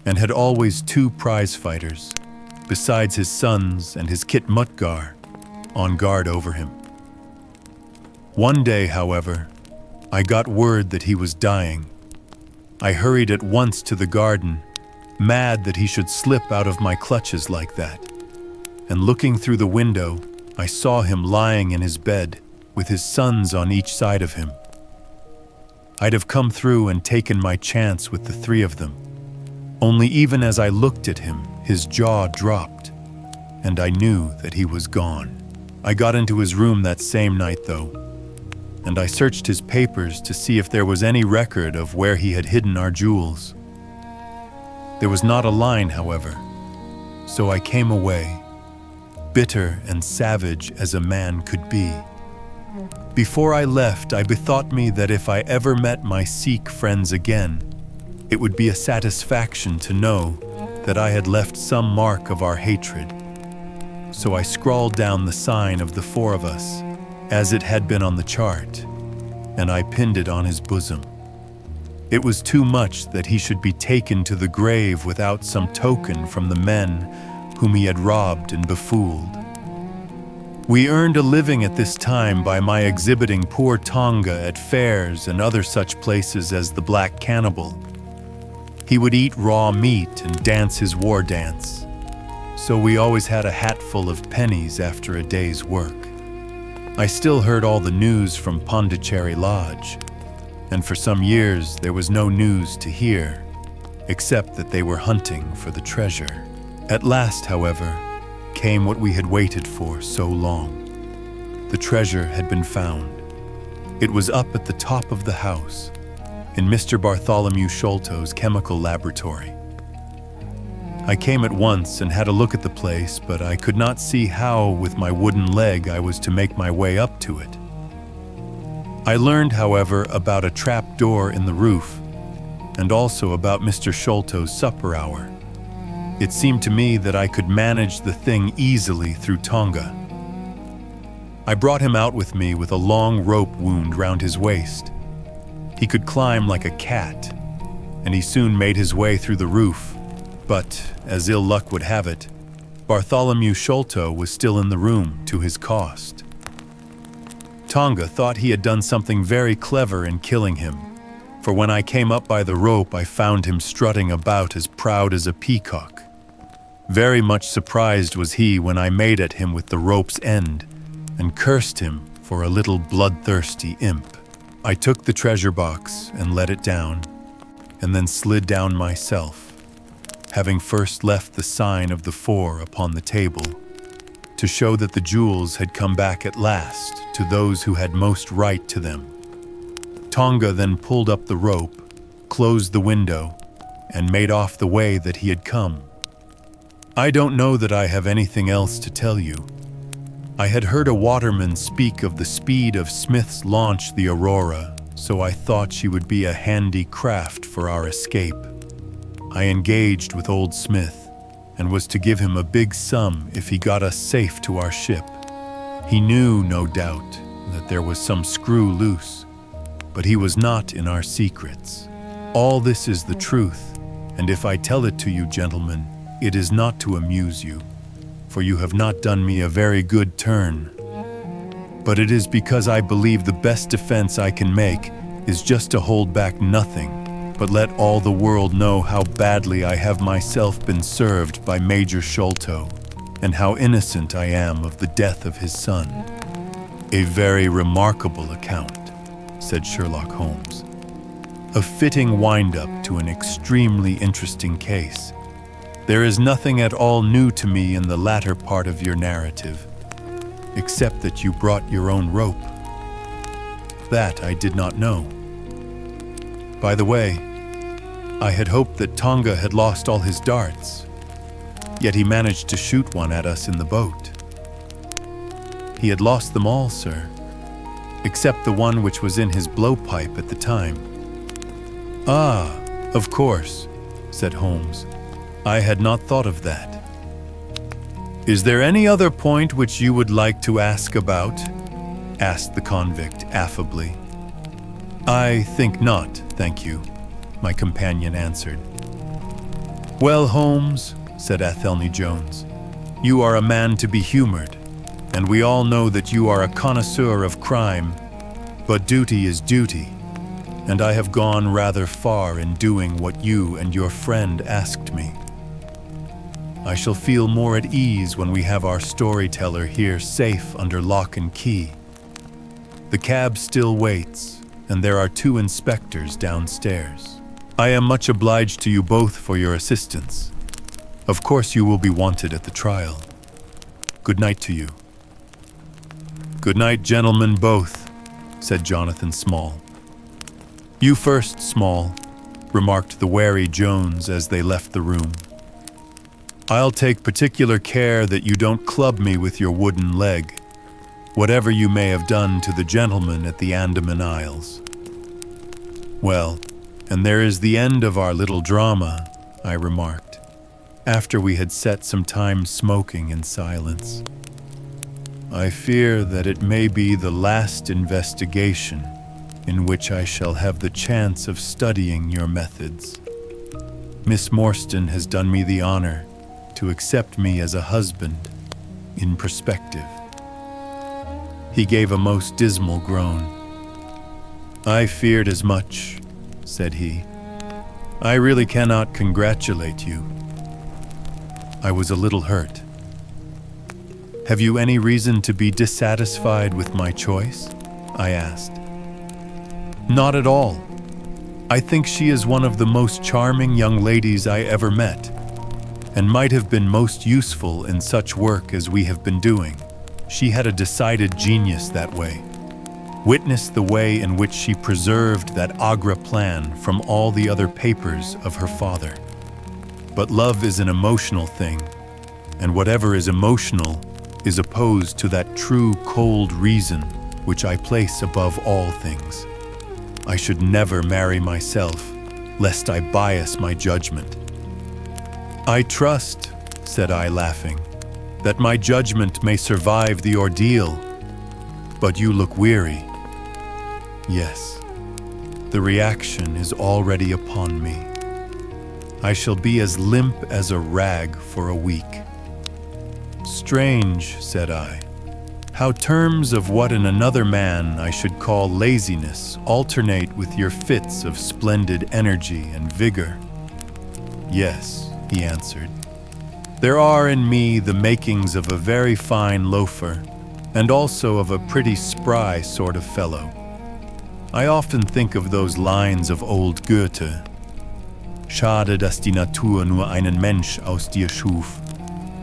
and had always 2 prize fighters, besides his sons and his Kit Mutgar, on guard over him. One day, however, I got word that he was dying. I hurried at once to the garden, mad that he should slip out of my clutches like that. And looking through the window, I saw him lying in his bed, with his sons on each side of him. I'd have come through and taken my chance with the 3 of them. Only even as I looked at him, his jaw dropped, and I knew that he was gone. I got into his room that same night, though, and I searched his papers to see if there was any record of where he had hidden our jewels. There was not a line, however, so I came away, bitter and savage as a man could be. Before I left, I bethought me that if I ever met my Sikh friends again, it would be a satisfaction to know that I had left some mark of our hatred. So I scrawled down the sign of the 4 of us, as it had been on the chart, and I pinned it on his bosom. It was too much that he should be taken to the grave without some token from the men whom he had robbed and befooled. We earned a living at this time by my exhibiting poor Tonga at fairs and other such places as the Black Cannibal. He would eat raw meat and dance his war dance, so we always had a hatful of pennies after a day's work. I still heard all the news from Pondicherry Lodge, and for some years there was no news to hear, except that they were hunting for the treasure. At last, however, came what we had waited for so long. The treasure had been found. It was up at the top of the house, in Mr. Bartholomew Sholto's chemical laboratory. I came at once and had a look at the place, but I could not see how, with my wooden leg, I was to make my way up to it. I learned, however, about a trap door in the roof, and also about Mr. Sholto's supper hour. It seemed to me that I could manage the thing easily through Tonga. I brought him out with me with a long rope wound round his waist. He could climb like a cat, and he soon made his way through the roof. But, as ill luck would have it, Bartholomew Sholto was still in the room to his cost. Tonga thought he had done something very clever in killing him, for when I came up by the rope, I found him strutting about as proud as a peacock. Very much surprised was he when I made at him with the rope's end, and cursed him for a little bloodthirsty imp. I took the treasure box and let it down, and then slid down myself, having first left the sign of the 4 upon the table, to show that the jewels had come back at last to those who had most right to them. Tonga then pulled up the rope, closed the window, and made off the way that he had come. I don't know that I have anything else to tell you. I had heard a waterman speak of the speed of Smith's launch, the Aurora, so I thought she would be a handy craft for our escape. I engaged with old Smith, and was to give him a big sum if he got us safe to our ship. He knew, no doubt, that there was some screw loose, but he was not in our secrets. All this is the truth, and if I tell it to you, gentlemen, it is not to amuse you, for you have not done me a very good turn. But it is because I believe the best defense I can make is just to hold back nothing, but let all the world know how badly I have myself been served by Major Sholto, and how innocent I am of the death of his son. A very remarkable account, said Sherlock Holmes. A fitting wind-up to an extremely interesting case. There is nothing at all new to me in the latter part of your narrative. except that you brought your own rope. That I did not know. By the way, I had hoped that Tonga had lost all his darts, yet he managed to shoot one at us in the boat. He had lost them all, sir, except the one which was in his blowpipe at the time. Ah, of course, said Holmes. I had not thought of that. Is there any other point which you would like to ask about? Asked the convict affably. I think not, thank you, my companion answered. Well, Holmes, said Athelney Jones, you are a man to be humored, and we all know that you are a connoisseur of crime, but duty is duty, and I have gone rather far in doing what you and your friend asked me. I shall feel more at ease when we have our storyteller here safe under lock and key. The cab still waits, and there are 2 inspectors downstairs. I am much obliged to you both for your assistance. Of course you will be wanted at the trial. Good night to you. Good night, gentlemen both, said Jonathan Small. You first, Small, remarked the wary Jones as they left the room. I'll take particular care that you don't club me with your wooden leg, whatever you may have done to the gentleman at the Andaman Isles. Well, and there is the end of our little drama, I remarked, after we had sat some time smoking in silence. I fear that it may be the last investigation in which I shall have the chance of studying your methods. Miss Morstan has done me the honor to accept me as a husband in perspective. He gave a most dismal groan. I feared as much, said he. I really cannot congratulate you. I was a little hurt. Have you any reason to be dissatisfied with my choice? I asked. Not at all. I think she is one of the most charming young ladies I ever met, and might have been most useful in such work as we have been doing. She had a decided genius that way. Witness the way in which she preserved that Agra plan from all the other papers of her father. But love is an emotional thing, and whatever is emotional is opposed to that true cold reason which I place above all things. I should never marry myself, lest I bias my judgment. I trust, said I, laughing, that my judgment may survive the ordeal, but you look weary. Yes, the reaction is already upon me. I shall be as limp as a rag for a week. Strange, said I, how terms of what in another man I should call laziness alternate with your fits of splendid energy and vigor. Yes, he answered. There are in me the makings of a very fine loafer, and also of a pretty spry sort of fellow. I often think of those lines of old Goethe. Schade, dass die Natur nur einen Mensch aus dir schuf,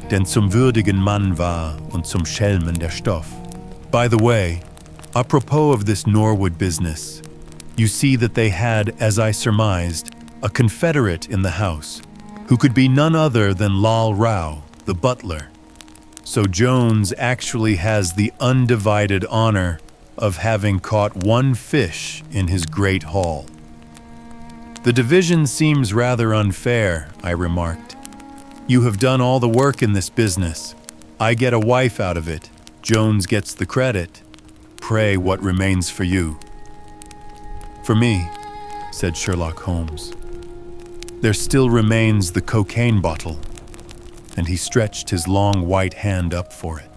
denn zum würdigen Mann war und zum Schelmen der Stoff. By the way, apropos of this Norwood business, you see that they had, as I surmised, a confederate in the house, who could be none other than Lal Rao, the butler. So Jones actually has the undivided honor of having caught one fish in his great haul. The division seems rather unfair, I remarked. You have done all the work in this business. I get a wife out of it. Jones gets the credit. Pray, what remains for you? For me, said Sherlock Holmes, there still remains the cocaine bottle, and he stretched his long white hand up for it.